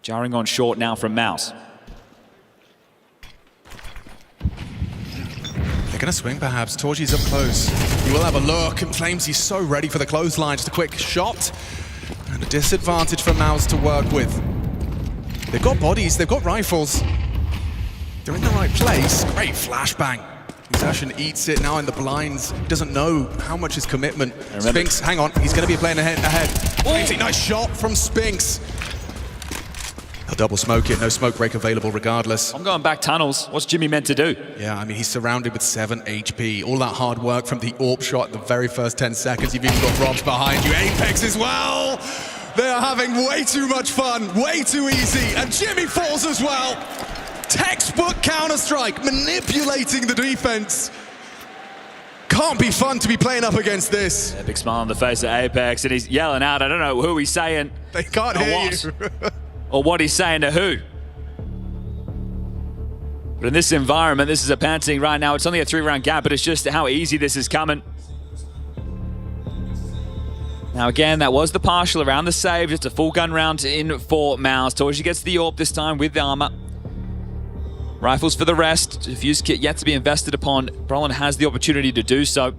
Jarring on short now from MOUZ. They're going to swing, perhaps. Torchy's up close. He will have a look, and Flames, he's so ready for the clothesline. Just a quick shot. And a disadvantage for MOUZ to work with. They've got bodies, they've got rifles. They're in the right place. Great flashbang. Exertion eats it now in the blinds. He doesn't know how much his commitment. Spinks, hang on, he's going to be playing ahead. Nice shot from Spinks. He'll double smoke it, no smoke break available regardless. I'm going back tunnels. What's Jimmy meant to do? Yeah, I mean, he's surrounded with 7 HP. All that hard work from the AWP shot the very first 10 seconds. You've even got Robs behind you. Apex as well. They are having way too much fun, way too easy. And Jimmy falls as well. Textbook Counter-Strike, manipulating the defense. Can't be fun to be playing up against this. Yeah, big smile on the face of Apex, and he's yelling out. I don't know who he's saying. They can't hear you. Or what he's saying to who. But in this environment, this is a panting right now. It's only a 3-round gap, but it's just how easy this is coming. Now again, that was the partial around the save. Just a full gun round in for MOUZ. Torchy gets the AWP this time with the armor. Rifles for the rest. Defuse kit yet to be invested upon. Brolin has the opportunity to do so.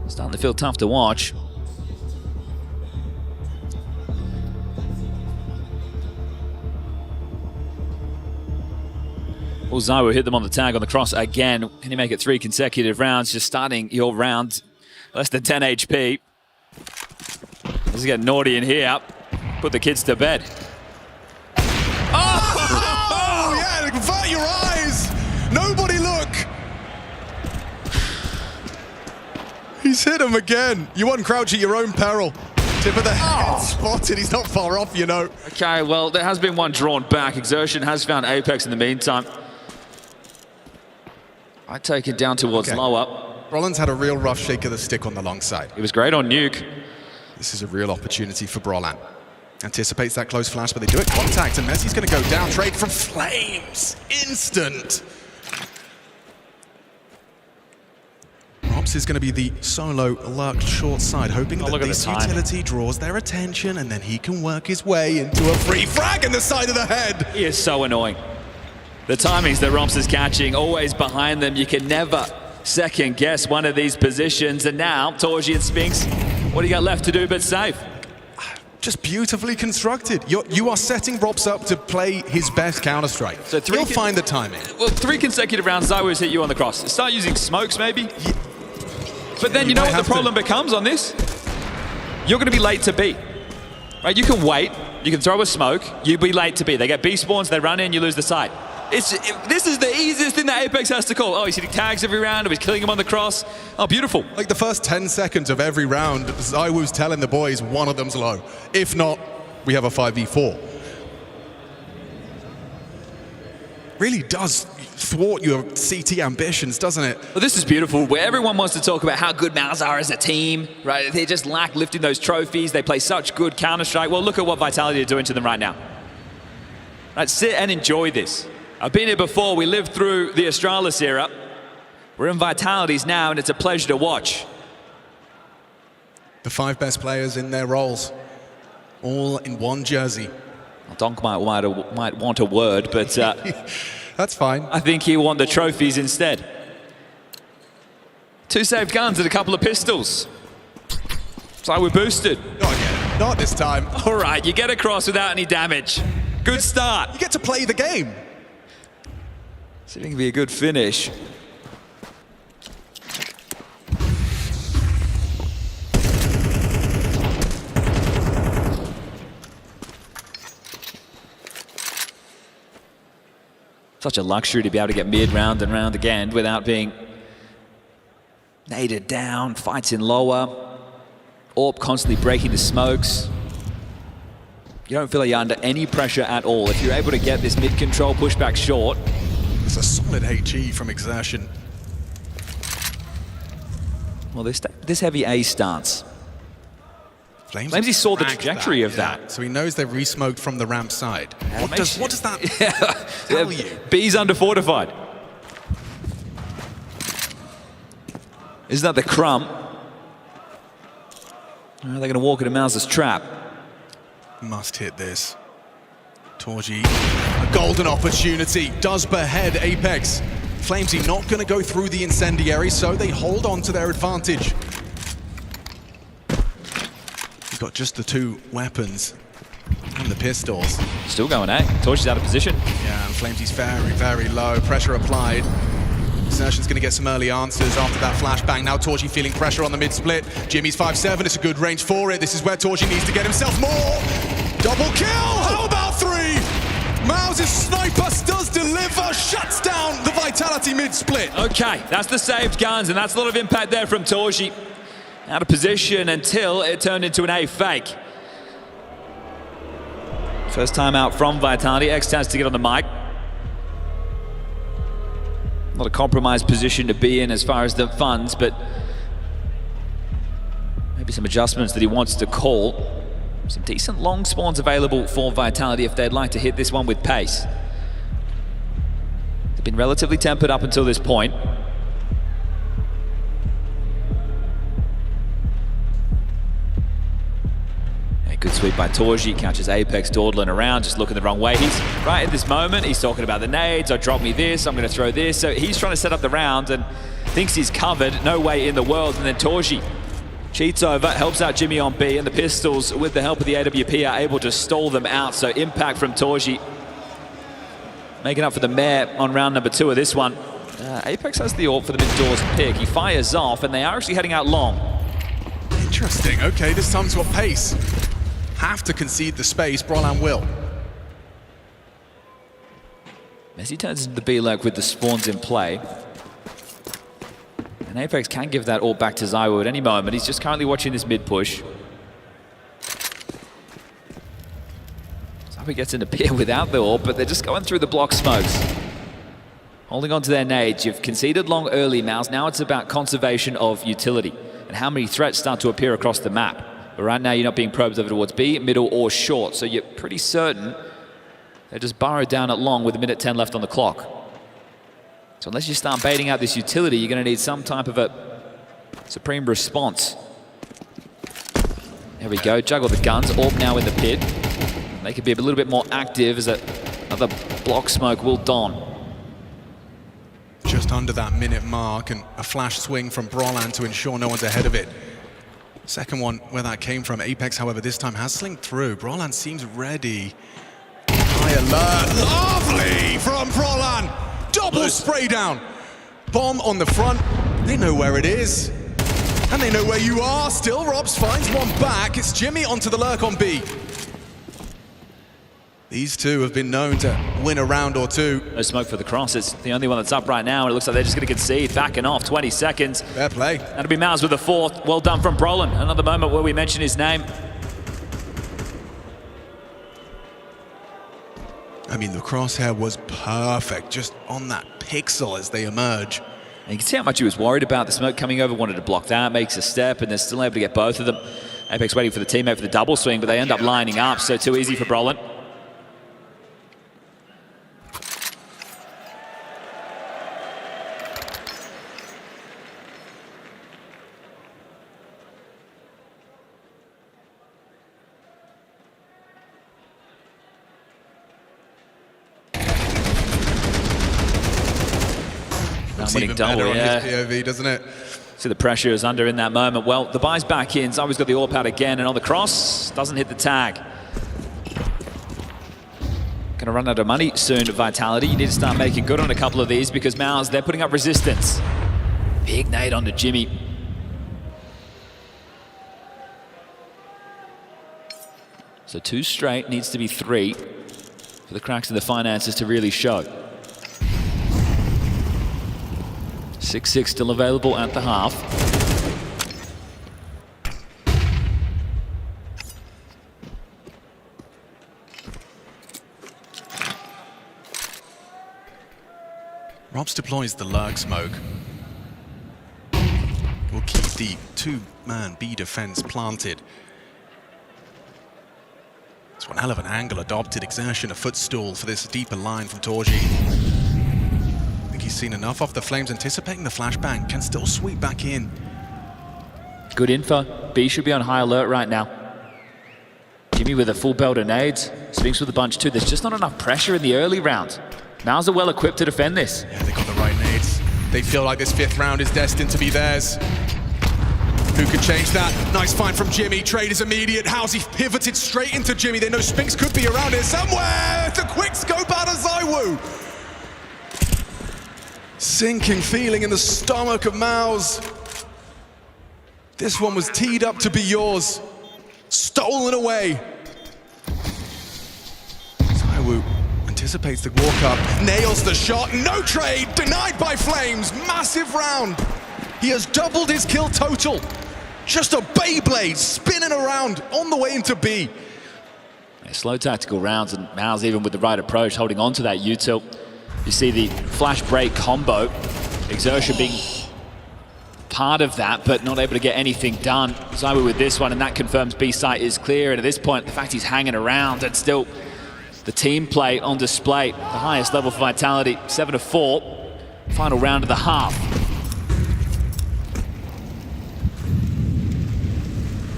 Starting to feel tough to watch. Well, Zai will hit them on the tag on the cross again. Can he make it 3 consecutive rounds? Just starting your round. Less than 10 HP. This is getting naughty in here. Put the kids to bed. Oh, yeah, convert your eyes. Nobody look. He's hit him again. You uncrouch at your own peril. Tip of the head, spotted. He's not far off, you know. Okay, well, there has been one drawn back. Exertion has found Apex in the meantime. I take it down towards lower. Brolin's had a real rough shake of the stick on the long side. He was great on Nuke. This is a real opportunity for Brolin. Anticipates that close flash, but they do it contact, and Messi's going to go down. Trade from Flames. Instant. Robs is going to be the solo lurked short side, hoping that this utility draws their attention, and then he can work his way into a free frag in the side of the head. He is so annoying. The timings that Robs is catching, always behind them. You can never second guess one of these positions. And now, Torji and Spinks, what do you got left to do but save? Just beautifully constructed. You are setting Robs up to play his best Counter-Strike. So he'll find the timing. Well, 3 consecutive rounds, Zywoo's hit you on the cross. Start using smokes, maybe? But then you know what the problem becomes on this? You're going to be late to B. Right? You can wait. You can throw a smoke. You be late to B. They get B spawns, they run in, you lose the site. This is the easiest thing that Apex has to call. Oh, he's hitting tags every round, or he's killing him on the cross. Oh, beautiful. Like the first 10 seconds of every round, Zywoo's telling the boys one of them's low. If not, we have a 5v4. Really does thwart your CT ambitions, doesn't it? Well, this is beautiful, where everyone wants to talk about how good MOUZ are as a team, right? They just lack lifting those trophies. They play such good Counter-Strike. Well, look at what Vitality are doing to them right now. Right, sit and enjoy this. I've been here before. We lived through the Astralis era. We're in Vitalities now, and it's a pleasure to watch. The 5 best players in their roles, all in one jersey. Well, Donk might want a word, but that's fine. I think he'll want the trophies instead. 2 saved guns and a couple of pistols. So we're boosted. Not again. Not this time. All right, you get across without any damage. Good start. You get to play the game. So it can be a good finish. Such a luxury to be able to get mid round and round again without being naded down, fights in lower, AWP constantly breaking the smokes. You don't feel like you're under any pressure at all. If you're able to get this mid control pushback short. It's a solid HE from Exertion. Well, this heavy A stance. Flamesy saw the trajectory of that. So he knows they've re-smoked from the ramp side. What does that tell you? B's under fortified. Isn't that the crumb? They're going to walk into MOUZ's trap. Must hit this. Torji, a golden opportunity, does behead Apex. Flamesy not going to go through the incendiary, so they hold on to their advantage. He's got just the 2 weapons and the pistols. Still going, eh? Torji's out of position. Yeah, and Flamesy's very, very low. Pressure applied. Exertion's going to get some early answers after that flashbang. Now Torji feeling pressure on the mid-split. Jimmy's 5-7, it's a good range for it. This is where Torji needs to get himself more. Double kill, how about 3? MOUZ's sniper does deliver, shuts down the Vitality mid-split. Okay, that's the saved guns, and that's a lot of impact there from Torji. Out of position until it turned into an A fake. First time out from Vitality. X-Taz to get on the mic. Not a compromised position to be in as far as the funds, but maybe some adjustments that he wants to call. Some decent long spawns available for Vitality if they'd like to hit this one with pace. They've been relatively tempered up until this point. A good sweep by Torji, catches Apex dawdling around, just looking the wrong way. He's right at this moment, he's talking about the nades, drop me this, I'm going to throw this. So he's trying to set up the round and thinks he's covered, no way in the world. And then Torji cheats over, helps out Jimmy on B, and the pistols, with the help of the AWP, are able to stall them out. So impact from Torji, making up for the mare on round number 2 of this one. Apex has the AWP for the mid-doors pick. He fires off, and they are actually heading out long. Interesting. Okay, this time's got pace. Have to concede the space. Brolan will. Messi turns into the B-leg with the spawns in play. And Apex can give that AWP back to Zywoo at any moment. He's just currently watching this mid-push. Zywoo gets into Pier without the AWP, but they're just going through the block smokes. Holding on to their nades. You've conceded long early, MOUZ. Now it's about conservation of utility and how many threats start to appear across the map. But right now you're not being probed over towards B, middle, or short, so you're pretty certain they're just burrowed down at long with 1:10 left on the clock. So unless you start baiting out this utility, you're going to need some type of a supreme response. There we go, juggle the guns, AWP now in the pit. They could be a little bit more active as another block smoke will don. Just just under that minute mark, and a flash swing from Brolan to ensure no one's ahead of it. Second one, where that came from. Apex, however, this time has slinged through. Brolan seems ready. High alert. Lovely from Brolan. Double spray down. Bomb on the front. They know where it is. And they know where you are. Still, Robs finds one back. It's Jimmy onto the lurk on B. These two have been known to win a round or two. No smoke for the cross. It's the only one that's up right now, and it looks like they're just going to concede. Backing off, 20 seconds. Fair play. That'll be MOUZ with the fourth. Well done from Brolan. Another moment where we mention his name. I mean, the crosshair was perfect, just on that pixel as they emerge. And you can see how much he was worried about the smoke coming over, wanted to block that, makes a step, and they're still able to get both of them. Apex waiting for the teammate for the double swing, but they end up lining up, so too easy for Brolan. It's even better on his POV, doesn't it? See the pressure is under in that moment. Well, the buy's back in. Zawi's got the AWP out again, and on the cross, doesn't hit the tag. Gonna run out of money soon, Vitality. You need to start making good on a couple of these because MOUZ, they're putting up resistance. Big nade onto Jimmy. So 2 straight, needs to be 3 for the cracks in the finances to really show. 6-6 still available at the half. Robs deploys the lurk smoke. Will keep the 2-man B defense planted. It's one hell of an angle adopted, exertion, a footstool for this deeper line from Torji. He's seen enough off the flames, anticipating the flashbang, can still sweep back in. Good info. B should be on high alert right now. Jimmy with a full belt of nades. Spinks with a bunch too. There's just not enough pressure in the early rounds. MOUZ are well equipped to defend this. Yeah, they got the right nades. They feel like this 5th round is destined to be theirs. Who could change that? Nice find from Jimmy. Trade is immediate. How's he pivoted straight into Jimmy? They know Spinks could be around here somewhere. It's a quick scope out of ZywOo. Sinking feeling in the stomach of MOUZ. This one was teed up to be yours. Stolen away. ZywOo anticipates the walk up, nails the shot, no trade, denied by Flames. Massive round. He has doubled his kill total. Just a Beyblade spinning around on the way into B. Yeah, slow tactical rounds, and MOUZ even with the right approach, holding on to that util. You see the flash break combo, exertion being part of that, but not able to get anything done. ZywOo with this one, and that confirms B site is clear. And at this point, the fact he's hanging around, and still the team play on display. The highest level for Vitality, 7-4. Final round of the half.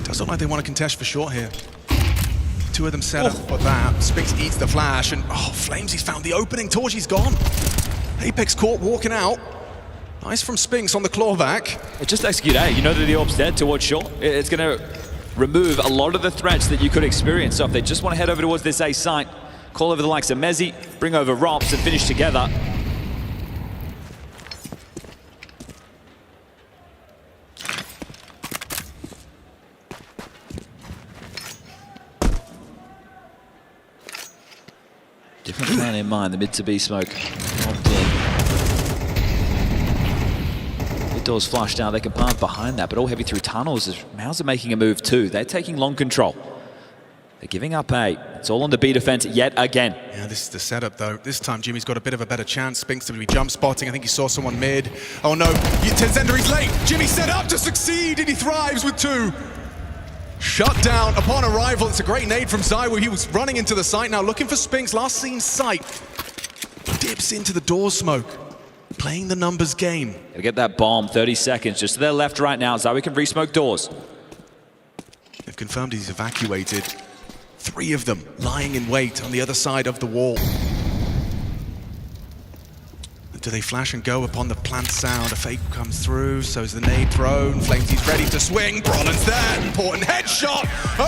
Does look like they want to contest for short here. 2 of them set up for that. Spinks eats the flash, and Flames, he's found the opening. Torji's gone. Apex caught walking out. Nice from Spinks on the clawback. Just execute A. You know that the AWP's dead towards short. It's going to remove a lot of the threats that you could experience. So if they just want to head over towards this A site, call over the likes of Mezzi, bring over Robs, and finish together. Different plan in mind, the mid to B smoke. Mid doors flushed out, they can plant behind that, but all heavy through tunnels as MOUZ are making a move too. They're taking long control. They're giving up A. It's all on the B defense yet again. Yeah, this is the setup though. This time Jimmy's got a bit of a better chance. Spinks to be jump spotting. I think he saw someone mid. Oh no, Tenzender, he's late. Jimmy set up to succeed and he thrives with 2. Shut down upon arrival. It's a great nade from ZywOo. He was running into the site now, looking for Spinks. Last seen sight. Dips into the door smoke. Playing the numbers game. Gotta get that bomb, 30 seconds. Just to their left right now. ZywOo can re-smoke doors. They've confirmed he's evacuated. 3 of them lying in wait on the other side of the wall. The do they flash and go upon the plant sound? A fake comes through, so is the nade thrown. Flamesy's ready to swing. Brollin's there. Important headshot.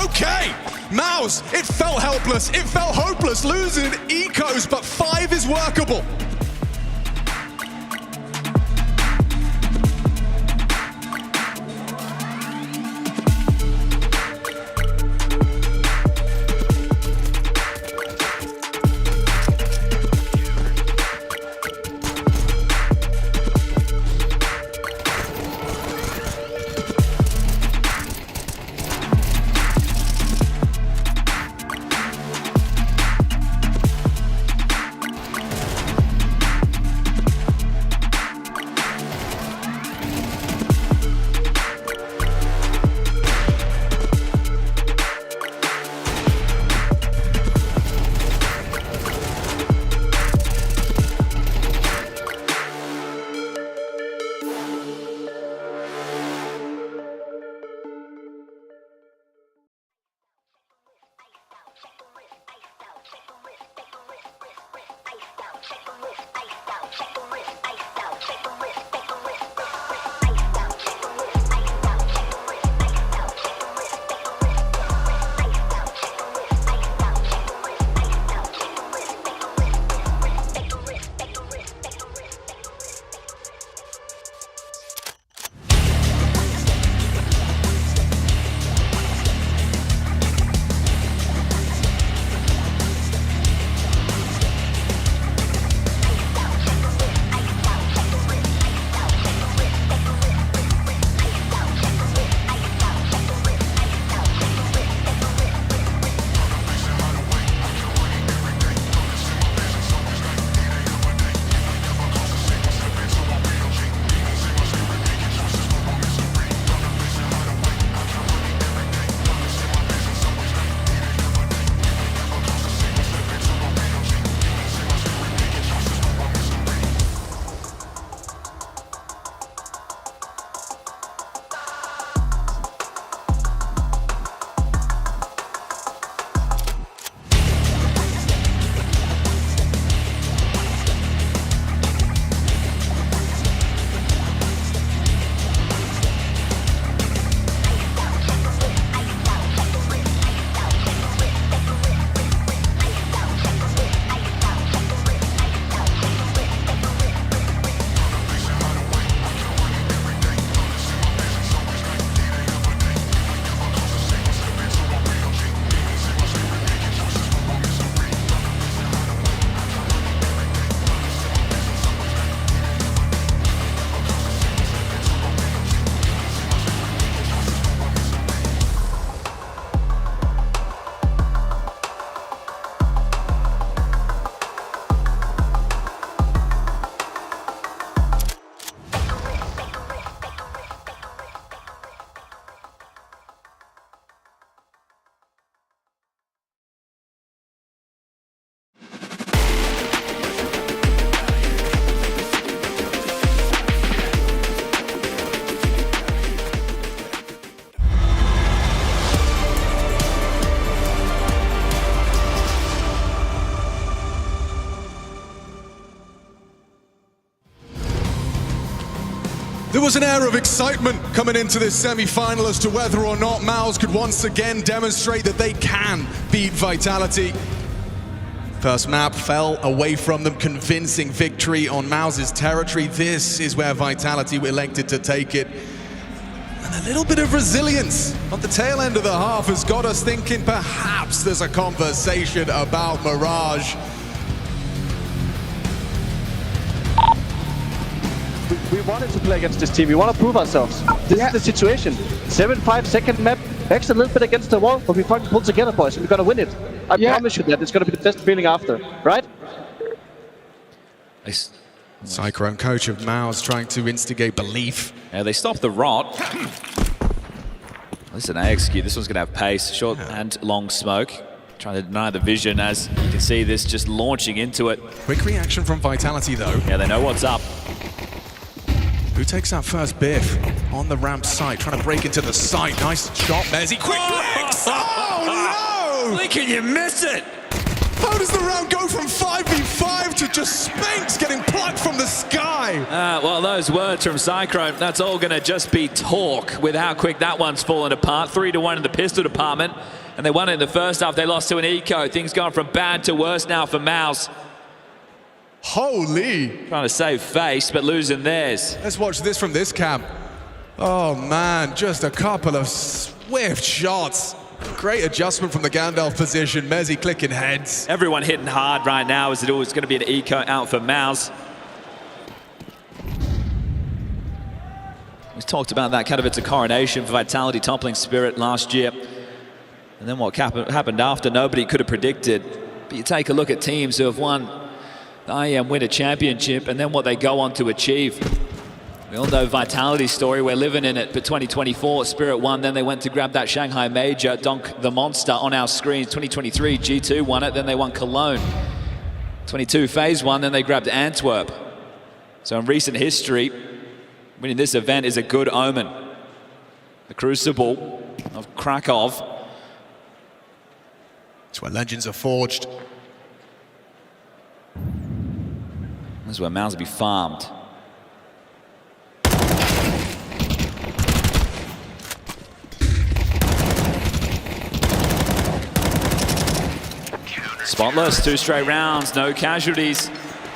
Okay. MOUZ, it felt helpless. It felt hopeless. Losing ecos, but 5 is workable. There was an air of excitement coming into this semi-final as to whether or not MOUZ could once again demonstrate that they can beat Vitality. First map fell away from them, convincing victory on MOUZ's territory. This is where Vitality elected to take it. And a little bit of resilience on the tail end of the half has got us thinking perhaps there's a conversation about Mirage. We wanted to play against this team. We want to prove ourselves. This is the situation. 7-5 second map. Backs a little bit against the wall, but we fucking pull together, boys. We're gonna win it. I promise you that. It's gonna be the best feeling after, right? Cyclone coach of MOUZ trying to instigate belief. Yeah, they stopped the rot. Listen, AXQ, this one's gonna have pace. Short and long smoke. Trying to deny the vision as you can see this just launching into it. Quick reaction from Vitality though. Yeah, they know what's up. Who takes that first biff on the ramp site, trying to break into the site. Nice shot, Mezzy. Quick blinks! Oh no! Blink and you miss it! How does the round go from 5v5 to just Spinks getting plucked from the sky? Well, those words from Cyclone, that's all going to just be talk with how quick that one's fallen apart. 3-1 in the pistol department, and they won it in the first half. They lost to an eco. Things gone from bad to worse now for MOUZ. Holy. Trying to save face, but losing theirs. Let's watch this from this cam. Oh man, just a couple of swift shots. Great adjustment from the Gandalf position. Mezzi clicking heads. Everyone hitting hard right now as it always going to be an eco out for MOUZ. We talked about that kind of it's a coronation for Vitality toppling Spirit last year. And then what happened after, nobody could have predicted. But you take a look at teams who have won the IEM Winter Championship and then what they go on to achieve. We all know Vitality's story, we're living in it. But 2024, Spirit won, then they went to grab that Shanghai Major, Donk the Monster on our screens. 2023, G2 won it, then they won Cologne. 22, Phase 1, then they grabbed Antwerp. So in recent history, winning this event is a good omen. The Crucible of Krakow. It's where legends are forged. This is where MOUZ will be farmed. Spotless, 2 straight rounds, no casualties.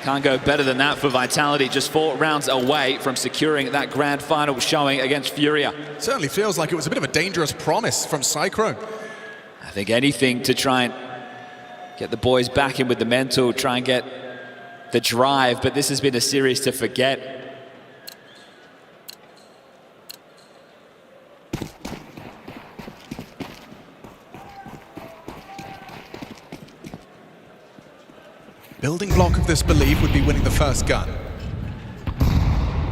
Can't go better than that for Vitality, just 4 rounds away from securing that grand final showing against FURIA. Certainly feels like it was a bit of a dangerous promise from Cyclone. I think anything to try and get the boys back in with the mental, try and get the drive, but this has been a series to forget. Building block of this belief would be winning the first gun.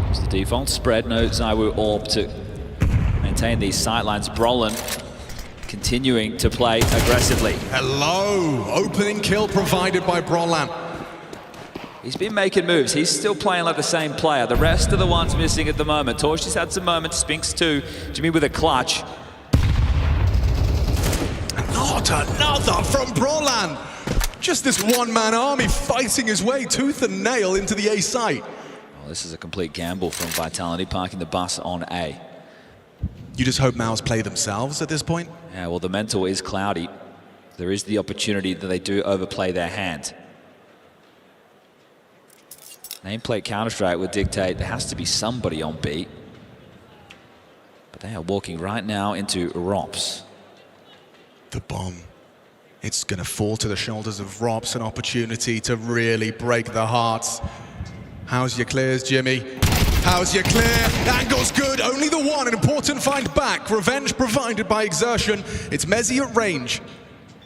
It's the default spread, no ZywOo Orb to maintain these sightlines. Brolin continuing to play aggressively. Hello, opening kill provided by Brolan. He's been making moves. He's still playing like the same player. The rest are the ones missing at the moment. Torchi's had some moments, Spinks too. Jimmy with a clutch. Not another from Brolan. Just this one-man army fighting his way tooth and nail into the A site. Well, this is a complete gamble from Vitality, parking the bus on A. You just hope MOUZ play themselves at this point? Yeah, well, the mental is cloudy. There is the opportunity that they do overplay their hand. Nameplate Counter-Strike would dictate there has to be somebody on B. But they are walking right now into ROPS. The bomb. It's going to fall to the shoulders of ROPS, an opportunity to really break the hearts. How's your clears, Jimmy? How's your clear? Angle's good, only the one, an important find back. Revenge provided by Exertion. It's Mezzi at range.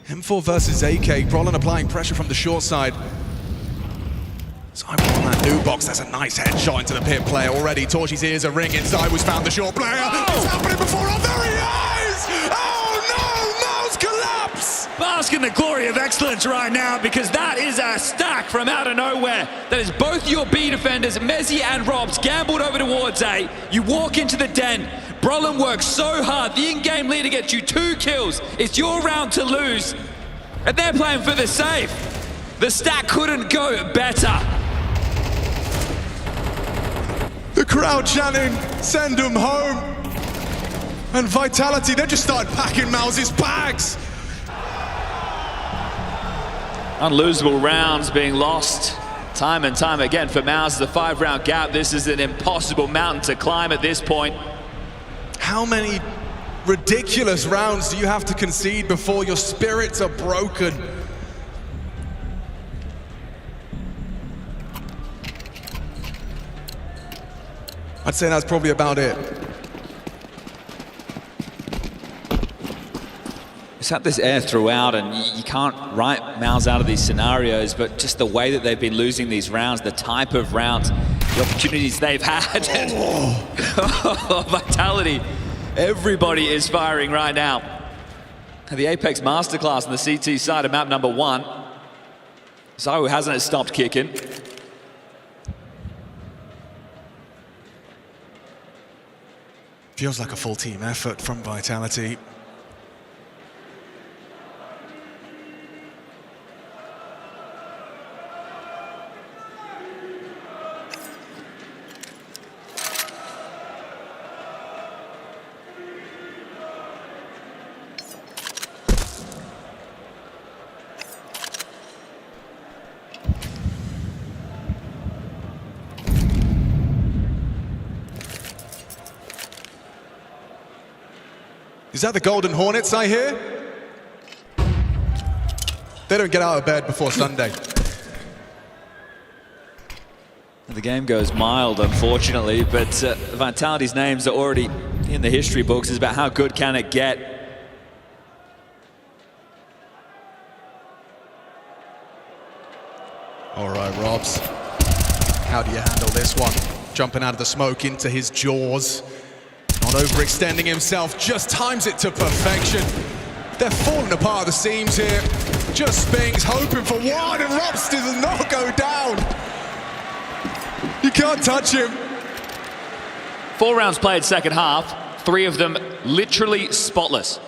M4 versus AK, Brolin applying pressure from the short side. ZywOo on that new box, that's a nice headshot into the pit player already. Torchi's ears are ringing, ZywOo's found the short player. It's happening before our very eyes! Oh no, MOUZ collapse! Bask in the glory of excellence right now, because that is a stack from out of nowhere. That is both your B defenders, Mezzi and ROPS, gambled over towards A. You walk into the den. Brolin works so hard. The in-game leader gets you 2 kills. It's your round to lose. And they're playing for the save. The stack couldn't go better. The crowd chanting, send them home. And Vitality, they just started packing MOUZ's bags. Unlosable rounds being lost time and time again for MOUZ. The 5-round gap. This is an impossible mountain to climb at this point. How many ridiculous rounds do you have to concede before your spirits are broken? I'd say that's probably about it. It's had this air throughout, and you can't write MOUZ out of these scenarios, but just the way that they've been losing these rounds, the type of rounds, the opportunities they've had. Oh, Vitality. Everybody is firing right now. The Apex Masterclass on the CT side of map number 1. ZywOo hasn't stopped kicking. Feels like a full team effort from Vitality. Is that the Golden Hornets I hear? They don't get out of bed before Sunday. The game goes mild, unfortunately, but Vitality's names are already in the history books. It's about how good can it get. All right, Robs. How do you handle this one? Jumping out of the smoke into his jaws. Not overextending himself, just times it to perfection. They're falling apart at the seams here. Just Spinks hoping for one, and Robs does not go down. You can't touch him. 4 rounds played second half, 3 of them literally spotless.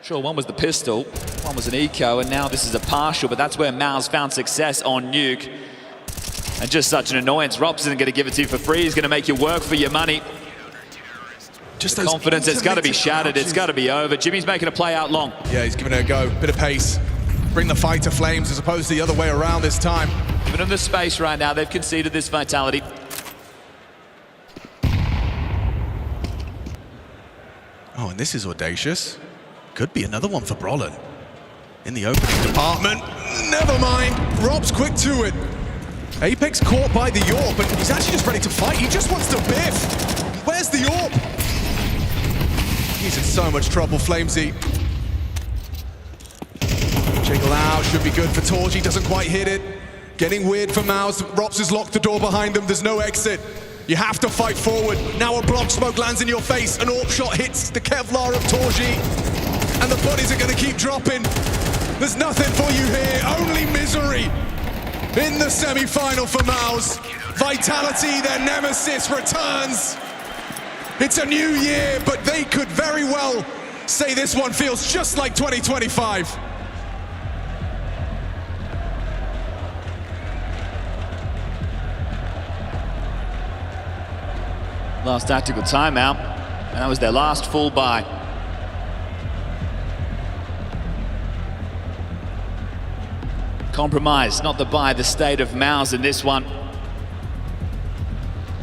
Sure, one was the pistol, one was an eco, and now this is a partial, but that's where MOUZ found success on Nuke. And just such an annoyance. Robs isn't going to give it to you for free. He's going to make you work for your money. Just the confidence, it's got to be shattered. It's got to be over. Jimmy's making a play out long. Yeah, he's giving it a go. Bit of pace. Bring the fight to flames as opposed to the other way around this time. Giving them the space right now. They've conceded this Vitality. Oh, and this is audacious. Could be another one for Brolin. In the opening department. Never mind. Rob's quick to it. Apex caught by the AWP, but he's actually just ready to fight. He just wants to biff. Where's the AWP? He's in so much trouble, Flamesy. Jiggle out, should be good for Torgy, doesn't quite hit it. Getting weird for MOUZ. Robs has locked the door behind them, there's no exit. You have to fight forward. Now a block smoke lands in your face, an AWP shot hits the Kevlar of Torgy, and the bodies are gonna keep dropping. There's nothing for you here, only misery. In the semi-final for MOUZ. Vitality, their nemesis, returns. It's a new year, but they could very well say this one feels just like 2025. Last tactical timeout, and that was their last full buy. Compromise, not the buy, the state of MOUZ in this one.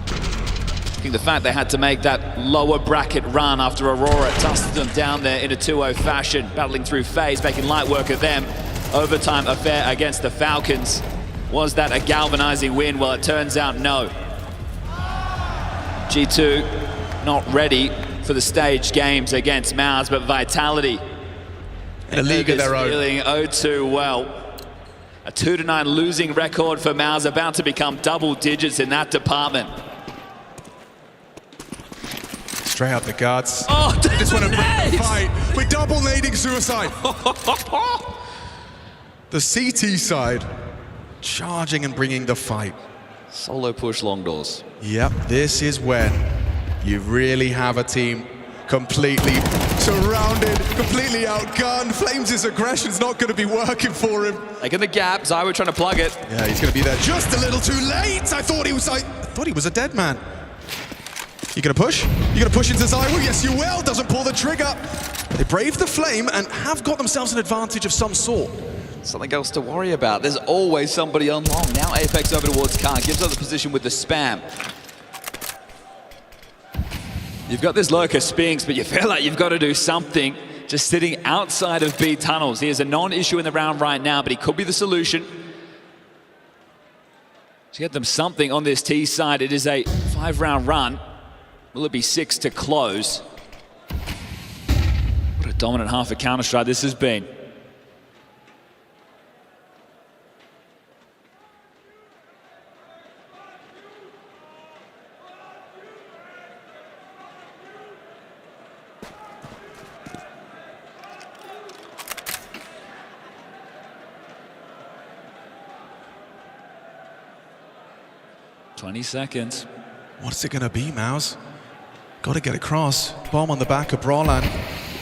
I think the fact they had to make that lower bracket run after Aurora dusted them down there in a 2-0 fashion, battling through FaZe, making light work of them. Overtime affair against the Falcons. Was that a galvanizing win? Well, it turns out no. G2 not ready for the stage games against MOUZ, but Vitality in a league of their own. Feeling 0-2 well. A 2-9 losing record for MOUZ, about to become double digits in that department. Straight out the guts. Oh, they just want to break the fight. We're double nading suicide. The CT side charging and bringing the fight. Solo push long doors. Yep, this is when you really have a team completely surrounded, completely outgunned. Flames' aggression's not going to be working for him. Taking the gap, Zywo trying to plug it. Yeah, he's going to be there just a little too late. I thought he was a dead man. You going to push? You going to push into Zywo? Yes, you will. Doesn't pull the trigger. They brave the flame and have got themselves an advantage of some sort. Something else to worry about. There's always somebody on long. Now Apex over towards Khan, gives up the position with the spam. You've got this lurker Spinks, but you feel like you've got to do something. Just sitting outside of B tunnels. He is a non-issue in the round right now, but he could be the solution. To get them something on this T side. It is a 5-round run. Will it be 6 to close? What a dominant half of Counter-Strike this has been. Seconds. What's it going to be, MOUZ? Got to get across. Bomb on the back of Brawlan.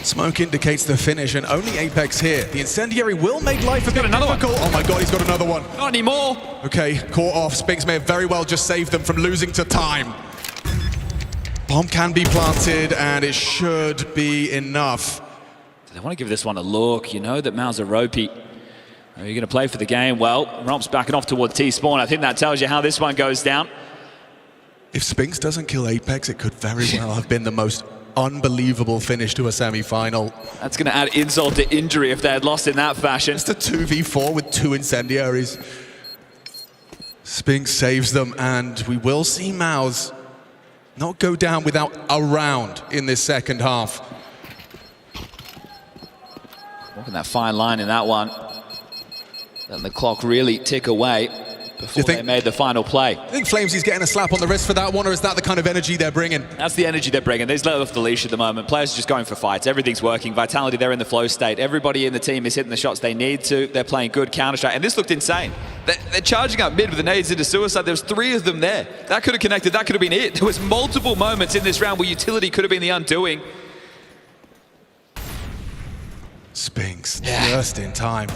Smoke indicates the finish, and only Apex here. The incendiary will make life a bit difficult. Oh my god, he's got another one. Not anymore. Okay, caught off. Spinks may have very well just saved them from losing to time. Bomb can be planted, and it should be enough. They want to give this one a look. You know that MOUZ are ropey. Are you going to play for the game? Well, Romp's backing off towards T-spawn. I think that tells you how this one goes down. If Spinks doesn't kill Apex, it could very well have been the most unbelievable finish to a semi-final. That's going to add insult to injury if they had lost in that fashion. Just a 2v4 with 2 incendiaries. Spinks saves them, and we will see MOUZ not go down without a round in this second half. Walking that fine line in that one. Letting the clock really tick away before they made the final play. I think Flamesy's getting a slap on the wrist for that one, or is that the kind of energy they're bringing? That's the energy they're bringing. They're just let off the leash at the moment. Players are just going for fights. Everything's working. Vitality, they're in the flow state. Everybody in the team is hitting the shots they need to. They're playing good Counter-Strike. And this looked insane. They're charging up mid with the nades into Suicide. There was 3 of them there. That could have connected. That could have been it. There was multiple moments in this round where utility could have been the undoing. Spinks, just in time.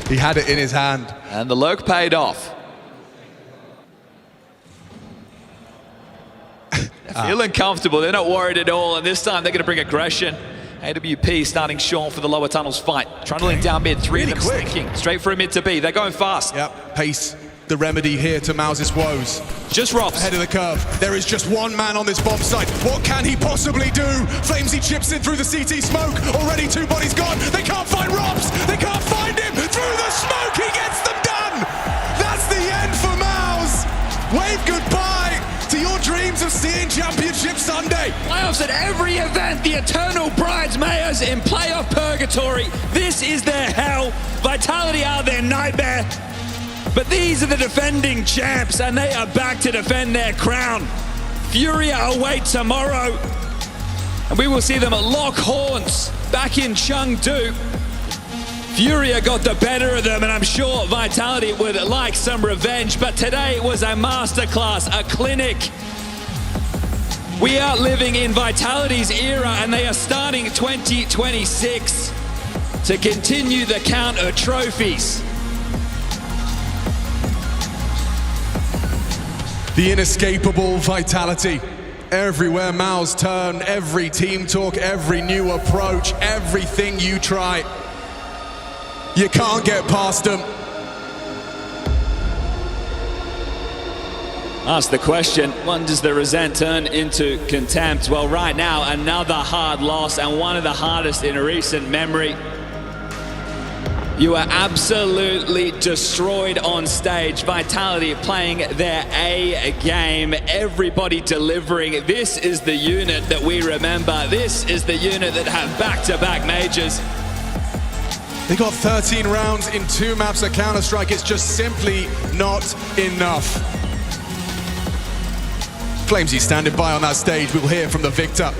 He had it in his hand. And the lurk paid off. They're feeling comfortable. They're not worried at all. And this time they're going to bring aggression. AWP starting short for the lower tunnels fight. Trundling down mid, 3 of them sneaking. Straight for a mid to B. They're going fast. Yep, pace. The remedy here to MOUZ's woes. Just Robs. Ahead of the curve. There is just one man on this bomb site. What can he possibly do? Flamesy chips in through the CT smoke. Already 2 bodies gone. They can't find Robs. They can't find him. Through the smoke, he gets them done. That's the end for MOUZ. Wave goodbye to your dreams of seeing Championship Sunday. Playoffs at every event, the eternal bridesmaids in playoff purgatory. This is their hell. Vitality are their nightmare. But these are the defending champs, and they are back to defend their crown. FURIA await tomorrow, and we will see them lock horns back in Chengdu. FURIA got the better of them, and I'm sure Vitality would like some revenge, but today was a masterclass, a clinic. We are living in Vitality's era, and they are starting 2026 to continue the count of trophies. The inescapable Vitality. Everywhere MOUZ turn, every team talk, every new approach, everything you try, you can't get past them. Ask the question, when does the resent turn into contempt? Well, right now, another hard loss, and one of the hardest in recent memory. You are absolutely destroyed on stage. Vitality playing their A game. Everybody delivering. This is the unit that we remember. This is the unit that have back-to-back majors. They got 13 rounds in 2 maps of Counter-Strike. It's just simply not enough. Flamesy standing by on that stage. We'll hear from the victor.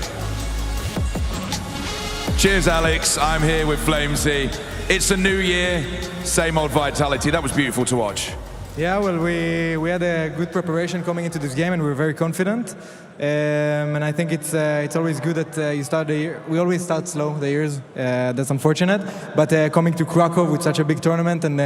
Cheers, Alex. I'm here with Flamesy. It's a new year, same old Vitality. That was beautiful to watch. Yeah, well, we had a good preparation coming into this game, and we were very confident. And I think it's always good that you start the year. We always start slow the years. That's unfortunate. But coming to Krakow with such a big tournament and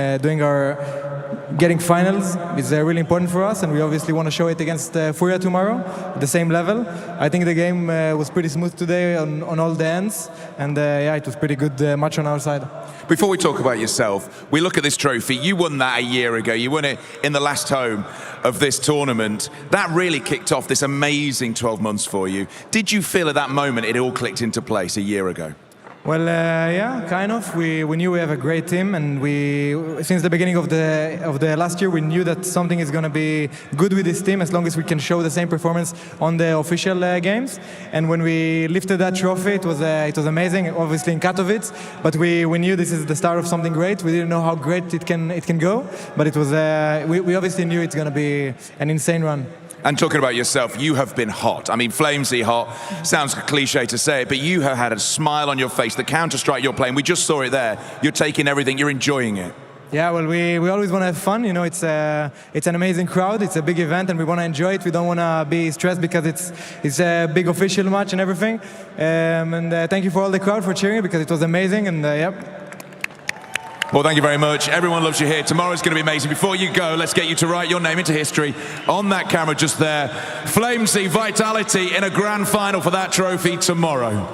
getting finals is really important for us, and we obviously want to show it against FURIA tomorrow at the same level. I think the game was pretty smooth today on all the ends, and yeah, it was pretty good match on our side. Before we talk about yourself, we look at this trophy. You won that a year ago. You won it in the last home of this tournament. That really kicked off this amazing 12 months for you. Did you feel at that moment it all clicked into place a year ago? Well, yeah, kind of. We knew we have a great team, and since the beginning of the last year, we knew that something is going to be good with this team as long as we can show the same performance on the official games. And when we lifted that trophy, it was amazing. Obviously in Katowice, but we knew this is the start of something great. We didn't know how great it can go, but it was. We obviously knew it's going to be an insane run. And talking about yourself, you have been hot. I mean, Flamesy hot, sounds cliche to say it, but you have had a smile on your face. The Counter-Strike you're playing, we just saw it there. You're taking everything, you're enjoying it. Yeah, well, we always want to have fun. You know, it's an amazing crowd. It's a big event, and we want to enjoy it. We don't want to be stressed because it's a big official match and everything. And thank you for all the crowd for cheering because it was amazing. And yep. Well, thank you very much. Everyone loves you here. Tomorrow's going to be amazing. Before you go, let's get you to write your name into history. On that camera just there, Flamesy Vitality in a grand final for that trophy tomorrow.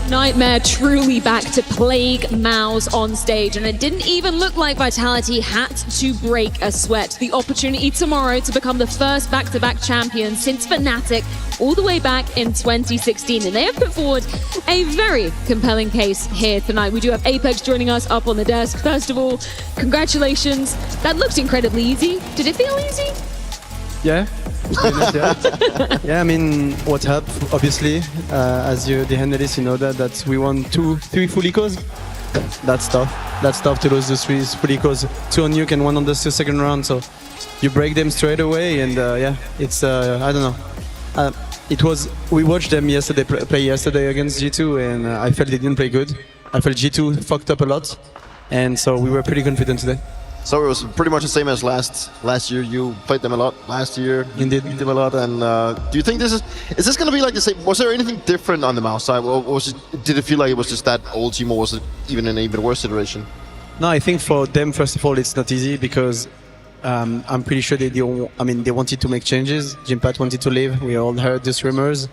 Nightmare truly back to plague MOUZ on stage, and it didn't even look like Vitality had to break a sweat. The opportunity tomorrow to become the first back-to-back champion since Fnatic all the way back in 2016, and they have put forward a very compelling case here tonight. We do have Apex joining us up on the desk. First of all, congratulations. That looked incredibly easy. Did it feel easy? Yeah. Yeah, I mean, what helped, obviously, as the analyst, you know that we won 3 full ecos. That's tough. That's tough to lose the 3 full ecos, 2 on Nuke and 1 on the second round. So you break them straight away, and yeah, it's I don't know. We watched them yesterday play yesterday against G2, and I felt they didn't play good. I felt G2 fucked up a lot, and so we were pretty confident today. So it was pretty much the same as last year. You played them a lot last year. Indeed. Beat them a lot. And do you think is this going to be like the same? Was there anything different on the MOUZ side? Or did it feel like it was just that old team, or was it even an even worse situation? No, I think for them, first of all, it's not easy because I'm pretty sure they wanted to make changes. Jimpat wanted to leave. We all heard these rumors.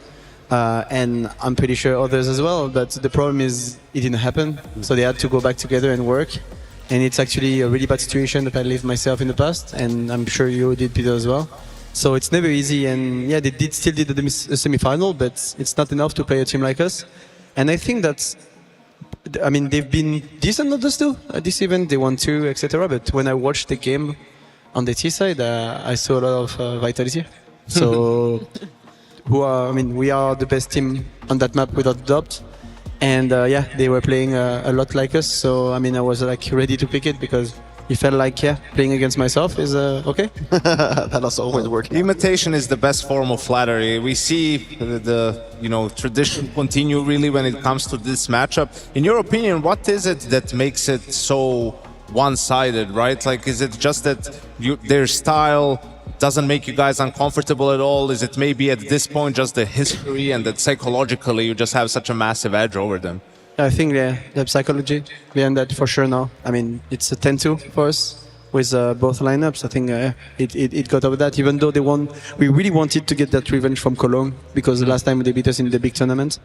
And I'm pretty sure others as well. But the problem is it didn't happen. So they had to go back together and work. And it's actually a really bad situation that I lived myself in the past, and I'm sure you did, Peter, as well. So it's never easy, and yeah, they still did the semi-final, but it's not enough to play a team like us. And I think that's, I mean, they've been decent at this too. At this event, they won 2, etc. But when I watched the game on the T side, I saw a lot of Vitality. So, we are the best team on that map without a doubt. And yeah, they were playing a lot like us, so I mean, I was like ready to pick it because it felt like, yeah, playing against myself is okay. That also always works. Imitation is the best form of flattery. We see the tradition continue really when it comes to this matchup. In your opinion, what is it that makes it so one-sided, right? Like, is it just that their style doesn't make you guys uncomfortable at all? Is it maybe at this point just the history and that psychologically you just have such a massive edge over them? I think the psychology behind that for sure now. I mean, it's a 10-2 for us with both lineups. I think it got over that, even though they won. We really wanted to get that revenge from Cologne because the last time they beat us in the big tournament,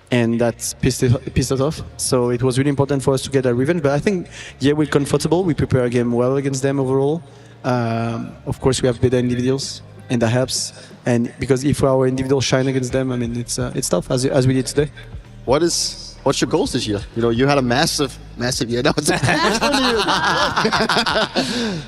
and that pissed us off. So it was really important for us to get a revenge. But I think, yeah, we're comfortable. We prepare a game well against them overall. Of course, we have better individuals, and that helps. And because if our individuals shine against them, I mean, it's tough as we did today. What's your goals this year? You had a massive year. No, it's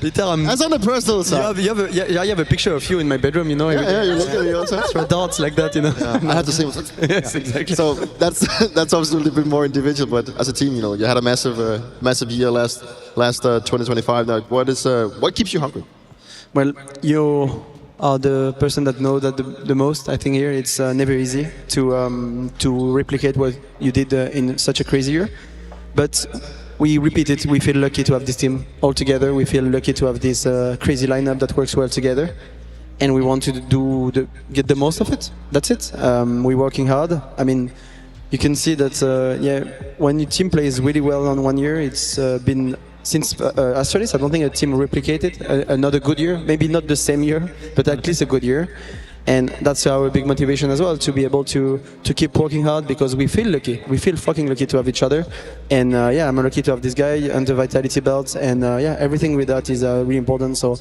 Peter, that's on the personal side. I have a picture of you in my bedroom. You you're looking at your throw darts like that. Yeah, I had the same. Yes, exactly. So that's obviously a little bit more individual, but as a team, you had a massive year last 2025. Now, what keeps you hungry? Well, you are the person that knows that the most. I think here it's never easy to replicate what you did in such a crazy year, but we repeat it. We feel lucky to have this team all together. We feel lucky to have this crazy lineup that works well together, and we want to get the most of it. That's it. We're working hard. I mean, you can see that when your team plays really well on 1 year, it's been. Since Astralis, I don't think a team replicated another good year. Maybe not the same year, but at least a good year. And that's our big motivation as well, to be able to keep working hard because we feel lucky. We feel fucking lucky to have each other. And yeah, I'm lucky to have this guy under Vitality belt. And yeah, everything with that is really important. So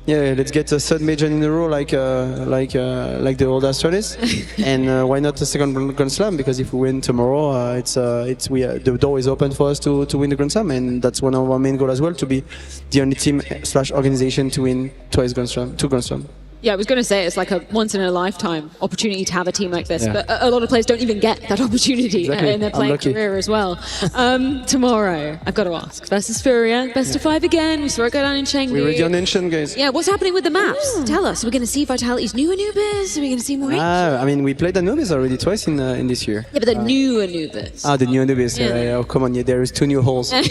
yeah, let's get a third major in a row like the old Astralis. And why not a second Grand Slam? Because if we win tomorrow, the door is open for us to win the Grand Slam, and that's one of our main goals as well, to be the only team / organization to win two Grand Slam. Yeah, I was going to say it's like a once-in-a-lifetime opportunity to have a team like this, but a lot of players don't even get that opportunity in their playing career as well. Tomorrow, I've got to ask, versus FURIA, best of 5 again. We saw it go down in Chengdu. We're already on Ancient, guys. Yeah, what's happening with the maps? Tell us. Are we going to see Vitality's new Anubis? Are we going to see more? I mean, we played Anubis already twice in this year. Yeah, but the new Anubis. The new Anubis. Oh, come on, there is 2 new holes. But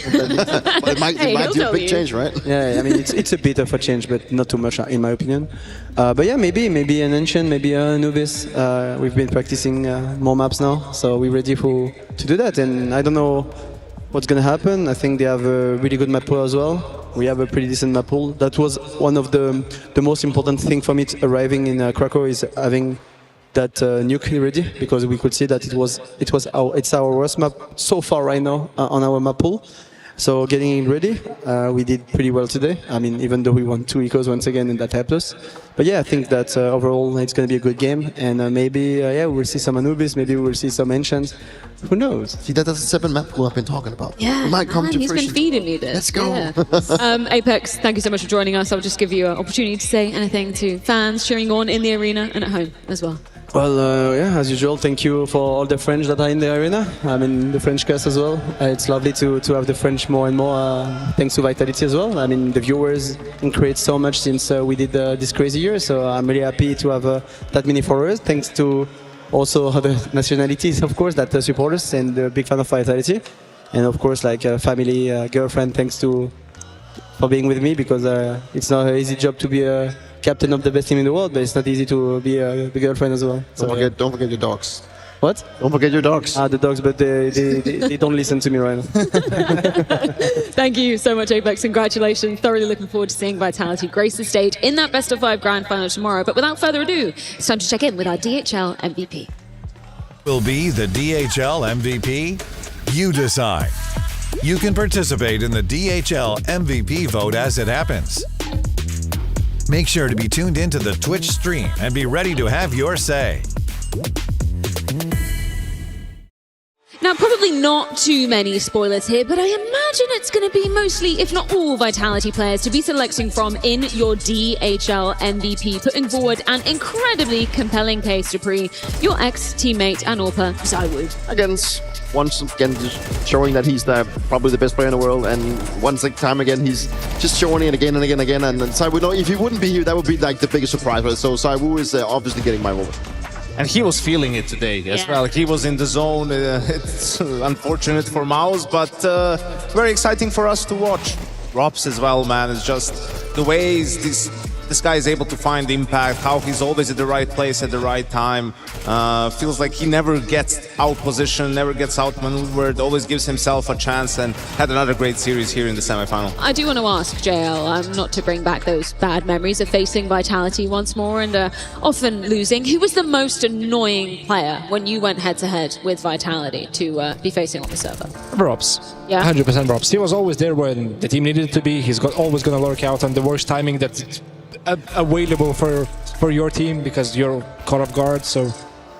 it might do a big change, right? Yeah, I mean, it's a bit of a change, but not too much, in my opinion. But yeah, maybe an Ancient, maybe an Anubis. We've been practicing more maps now, so we're ready to do that. And I don't know what's going to happen. I think they have a really good map pool as well. We have a pretty decent map pool. That was one of the most important thing for me arriving in Krakow, is having Nuke ready, because we could see that it's our worst map so far right now on our map pool. So getting it ready, we did pretty well today. I mean, even though we won 2 ecos once again, and that helped us. But yeah, I think that overall it's going to be a good game, and maybe we'll see some Anubis, maybe we'll see some Ancients. Who knows? See, that's the 7 map pool I've been talking about. Yeah, it might come to he's fruition. been feeding me this. Let's go. Yeah. Apex, thank you so much for joining us. I'll just give you an opportunity to say anything to fans cheering on in the arena and at home as well. Well, yeah, as usual, thank you for all the French that are in the arena. I mean, the French cast as well. It's lovely to have the French more and more, thanks to Vitality as well. I mean, the viewers increased so much since we did this crazy year, so I'm really happy to have that many followers, thanks to also other nationalities, of course, that support us, and a big fan of Vitality. And of course, like family, girlfriend, thanks for being with me, because it's not an easy job to be a captain of the best team in the world, but it's not easy to be the girlfriend as well. So, don't forget your dogs. What? Don't forget your dogs. The dogs, but they don't listen to me right now. Thank you so much, Apex. Congratulations. Thoroughly looking forward to seeing Vitality grace the stage in that best of 5 grand final tomorrow. But without further ado, it's time to check in with our DHL MVP. Will be the DHL MVP? You decide. You can participate in the DHL MVP vote as it happens. Make sure to be tuned into the Twitch stream and be ready to have your say. Now, probably not too many spoilers here, but I imagine it's going to be mostly, if not all, Vitality players to be selecting from in your DHL MVP, putting forward an incredibly compelling case to pre your ex-teammate and AWPer, ZywOo. Once again, just showing that he's probably the best player in the world, and once time again, he's just showing it again and again and again. And ZywOo, if he wouldn't be here, that would be like the biggest surprise. So ZywOo is obviously getting my vote. And he was feeling it today as well. He was in the zone. It's unfortunate for MOUZ, but very exciting for us to watch. Robs as well, man. It's just the ways this guy is able to find impact, how he's always at the right place at the right time. Feels like he never gets out-positioned, never gets out-maneuvered, always gives himself a chance, and had another great series here in the semi-final. I do want to ask JL, not to bring back those bad memories of facing Vitality once more and often losing. Who was the most annoying player when you went head-to-head with Vitality to be facing on the server? Robs. Yeah? 100% Robs. He was always there when the team needed to be. He's always going to lurk out on the worst timing that's available for your team because you're caught off guard, so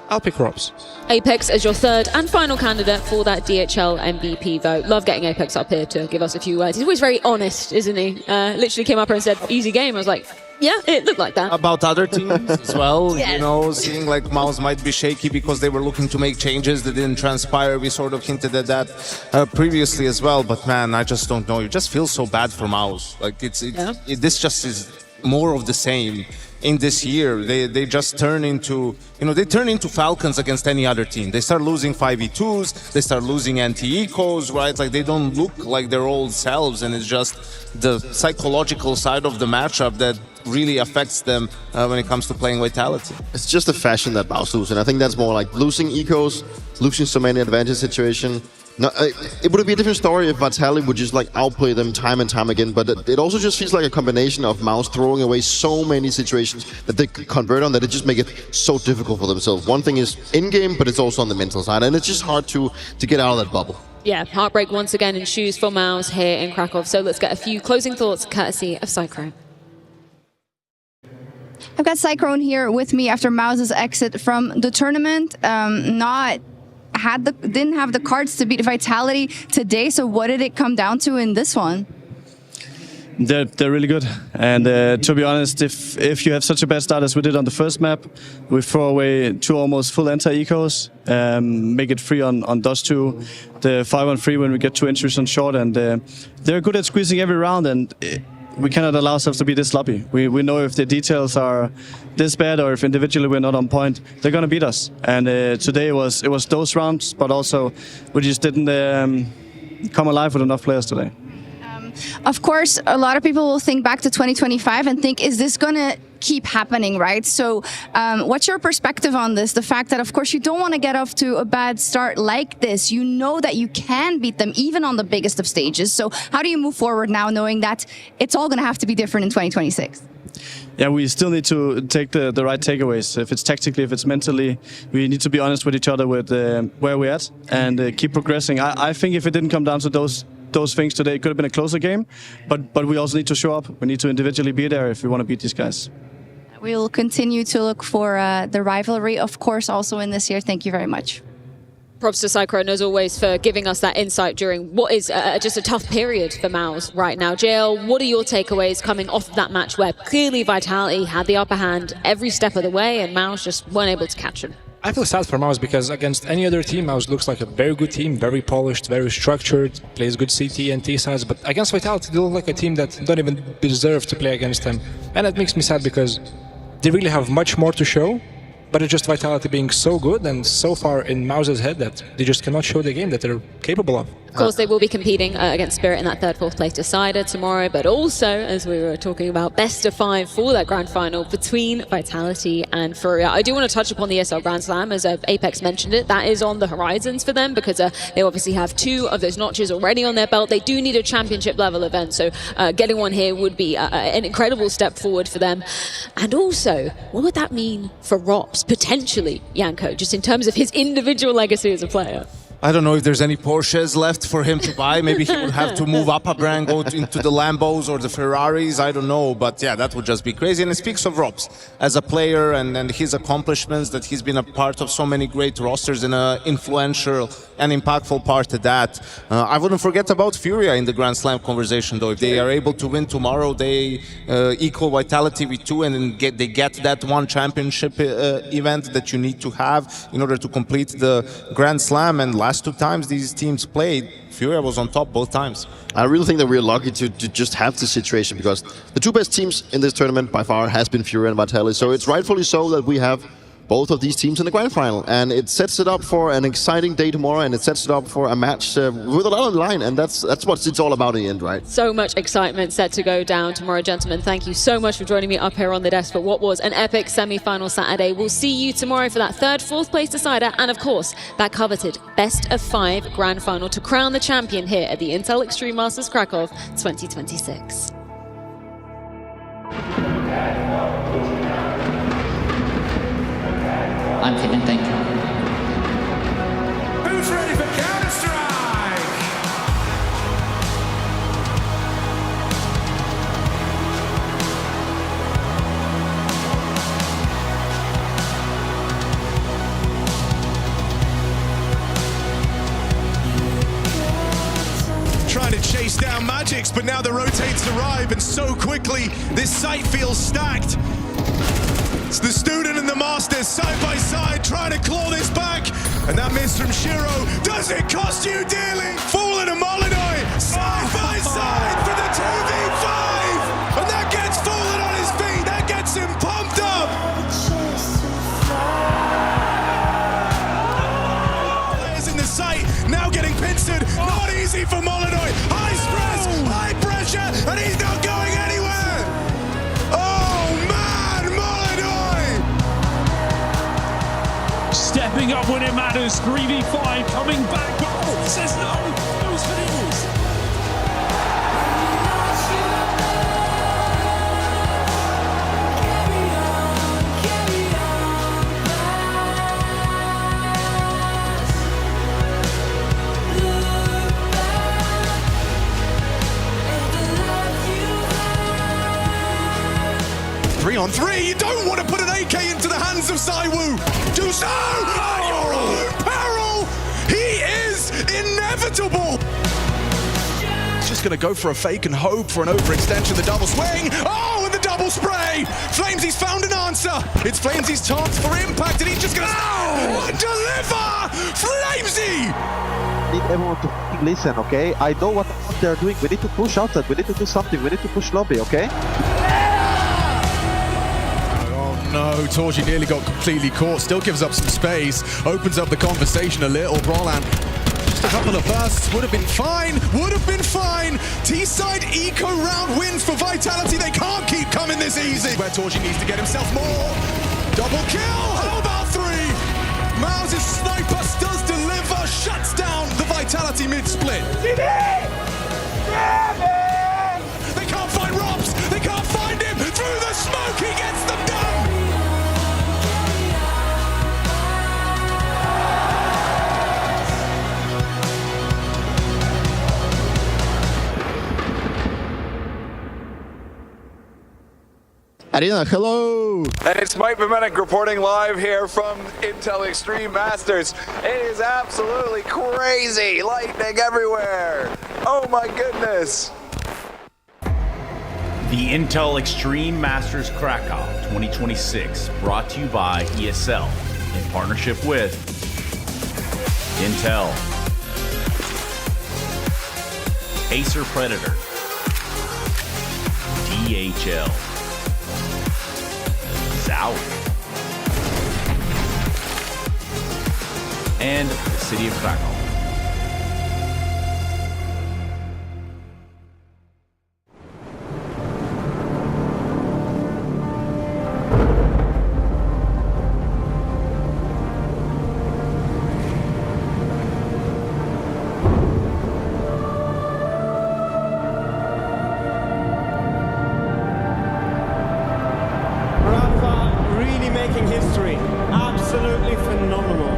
I'll pick Robs. Apex as your third and final candidate for that DHL MVP vote. Love getting Apex up here to give us a few words. He's always very honest, isn't he? Literally came up and said, easy game. I was like, yeah, it looked like that. About other teams as well, Yes. you know, seeing like MOUZ might be shaky because they were looking to make changes that didn't transpire. We sort of hinted at that previously as well, but man, I just don't know. It just feels so bad for MOUZ. Like this just is more of the same in this year. They just turn into, they turn into Falcons against any other team. They start losing 5v2s, they start losing anti-ecos, right? Like they don't look like their old selves, and it's just the psychological side of the matchup that really affects them when it comes to playing Vitality. It's just the fashion that MOUZ lose, and I think that's more like losing ecos, losing so many advantage situation. No, it would be a different story if Vitality would just like outplay them time and time again, but it also just feels like a combination of MOUZ throwing away so many situations that they could convert on that it just make it so difficult for themselves. One thing is in-game, but it's also on the mental side, and it's just hard to get out of that bubble. Yeah, heartbreak once again in shoes for MOUZ here in Krakow. So let's get a few closing thoughts courtesy of Cyclone. I've got Cyclone here with me after MOUZ's exit from the tournament. Didn't have the cards to beat Vitality today, so what did it come down to in this one? They're really good, and to be honest, if you have such a bad start as we did on the first map, we throw away 2 almost full anti-ecos, make it free on Dust 2, the 5-on-3 when we get 2 entries on short, and they're good at squeezing every round, and we cannot allow ourselves to be this sloppy. We know if the details are this bad or if individually we're not on point, they're going to beat us. And today it was those rounds, but also we just didn't come alive with enough players today. Of course, a lot of people will think back to 2025 and think, is this going to keep happening, right? So what's your perspective on this? The fact that, of course, you don't want to get off to a bad start like this. You know that you can beat them even on the biggest of stages. So how do you move forward now knowing that it's all going to have to be different in 2026? Yeah, we still need to take the right takeaways. If it's tactically, if it's mentally, we need to be honest with each other with where we're at and keep progressing. I think if it didn't come down to those things today, it could have been a closer game, but we also need to show up. We need to individually be there if we want to beat these guys. We will continue to look for the rivalry, of course, also in this year. Thank you very much. Props to Cyclone, as always, for giving us that insight during what is just a tough period for MOUZ right now. JL, what are your takeaways coming off of that match where clearly Vitality had the upper hand every step of the way and MOUZ just weren't able to catch them? I feel sad for MOUZ because against any other team, MOUZ looks like a very good team, very polished, very structured, plays good CT and T sides, but against Vitality, they look like a team that don't even deserve to play against them. And that makes me sad because they really have much more to show, but it's just Vitality being so good and so far in MOUZ's head that they just cannot show the game that they're capable of. Of course, they will be competing against Spirit in that third, fourth place decider tomorrow, but also, as we were talking about, best of 5 for that grand final between Vitality and FURIA. I do want to touch upon the ESL Grand Slam, as Apex mentioned it. That is on the horizons for them because they obviously have 2 of those notches already on their belt. They do need a championship level event, so getting one here would be an incredible step forward for them. And also, what would that mean for Rops, potentially, Janko, just in terms of his individual legacy as a player? I don't know if there's any Porsches left for him to buy. Maybe he would have to move up a brand, go into the Lambos or the Ferraris. I don't know. But yeah, that would just be crazy. And it speaks of Robs as a player and his accomplishments, that he's been a part of so many great rosters and an influential and impactful part of that. I wouldn't forget about FURIA in the Grand Slam conversation, though. If they are able to win tomorrow, they equal Vitality with 2 and then they get that one championship event that you need to have in order to complete the Grand Slam. And last 2 times these teams played, FURIA was on top both times. I really think that we're lucky to just have this situation because the 2 best teams in this tournament by far has been FURIA and Vitality. So it's rightfully so that we have both of these teams in the grand final, and it sets it up for an exciting day tomorrow, and it sets it up for a match with a lot on the line, and that's what it's all about in the end, right? So much excitement set to go down tomorrow, gentlemen. Thank you so much for joining me up here on the desk for what was an epic semi-final Saturday. We'll see you tomorrow for that third, fourth place decider, and of course, that coveted best of 5 grand final to crown the champion here at the Intel Extreme Masters Krakow 2026. I'm feeling, thank you. Who's ready for Counter-Strike? Trying to chase down Magics, but now the rotates arrive, and so quickly this site feels stacked. It's the student and the master side by side trying to claw this back. And that miss from Shiro, does it cost you dearly? Fallen and Molyneux side by side for the 2v5. And that gets Fallen on his feet, that gets him pumped up. Players in the site now getting pincered. Not easy for Molyneux. High stress, high pressure, and he's not going anywhere. Stepping up when it matters, 3v5 coming back, but says no, goes for Eagles. Three on 3, you don't want to put an AK into the hands of Zywoo. Do so at your own peril. He is inevitable. He's just going to go for a fake and hope for an overextension. The double swing. Oh, and the double spray. Flamesy's found an answer. It's Flamesy's chance for impact, and he's just going to deliver. Flamesy. Need everyone to listen, okay? I know what they're doing. We need to push outside. We need to do something. We need to push lobby, okay? No, Torji nearly got completely caught, still gives up some space, opens up the conversation a little. Brolan, just a couple of bursts, would have been fine. T-side eco round wins for Vitality, they can't keep coming this easy. amazing. Where Torji needs to get himself more. Double kill. How about 3? MOUZ's sniper does deliver. Shuts down the Vitality mid-split. They can't find Robs. They can't find him. Through the smoke, he gets them done. Arena, hello! And it's Mike Bemenek reporting live here from Intel Extreme Masters. It is absolutely crazy! Lightning everywhere! Oh my goodness! The Intel Extreme Masters Krakow 2026, brought to you by ESL in partnership with Intel, Acer Predator, DHL, Zowie, and the City of Krakow. Making history. Absolutely phenomenal.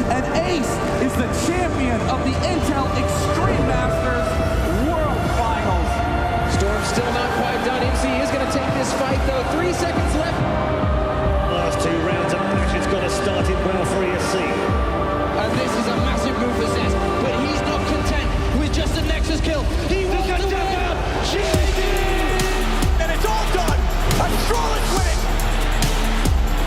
And Ace is the champion of the Intel Extreme Masters World Finals. Storm's still not quite done. MC is going to take this fight, though. 3 seconds left. Last 2 rounds of action's got to start it well for ESC. And this is a massive move for Zez, but he's not content with just a Nexus kill. He wants to win. And it's all done. Astrolog's winning.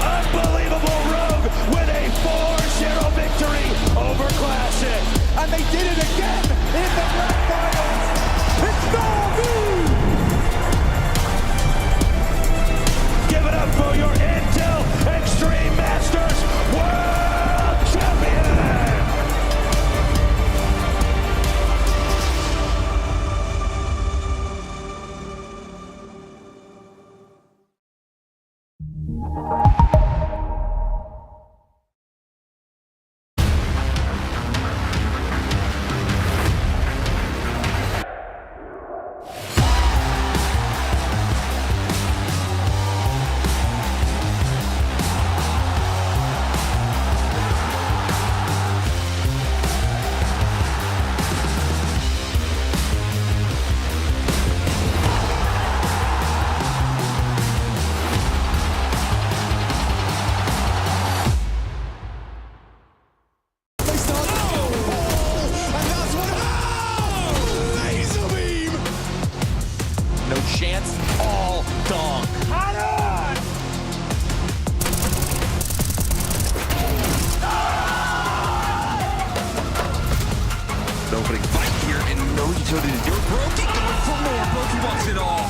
Unbelievable Rogue with a 4-0 victory over Classic. And they did it again in the Grand Finals. It's MOUZ! Give it up for your Intel Extreme Masters World Champion! No chance, all dong. Opening fight here, and no utility to do it. Brokey going for more. Brokey wants it all.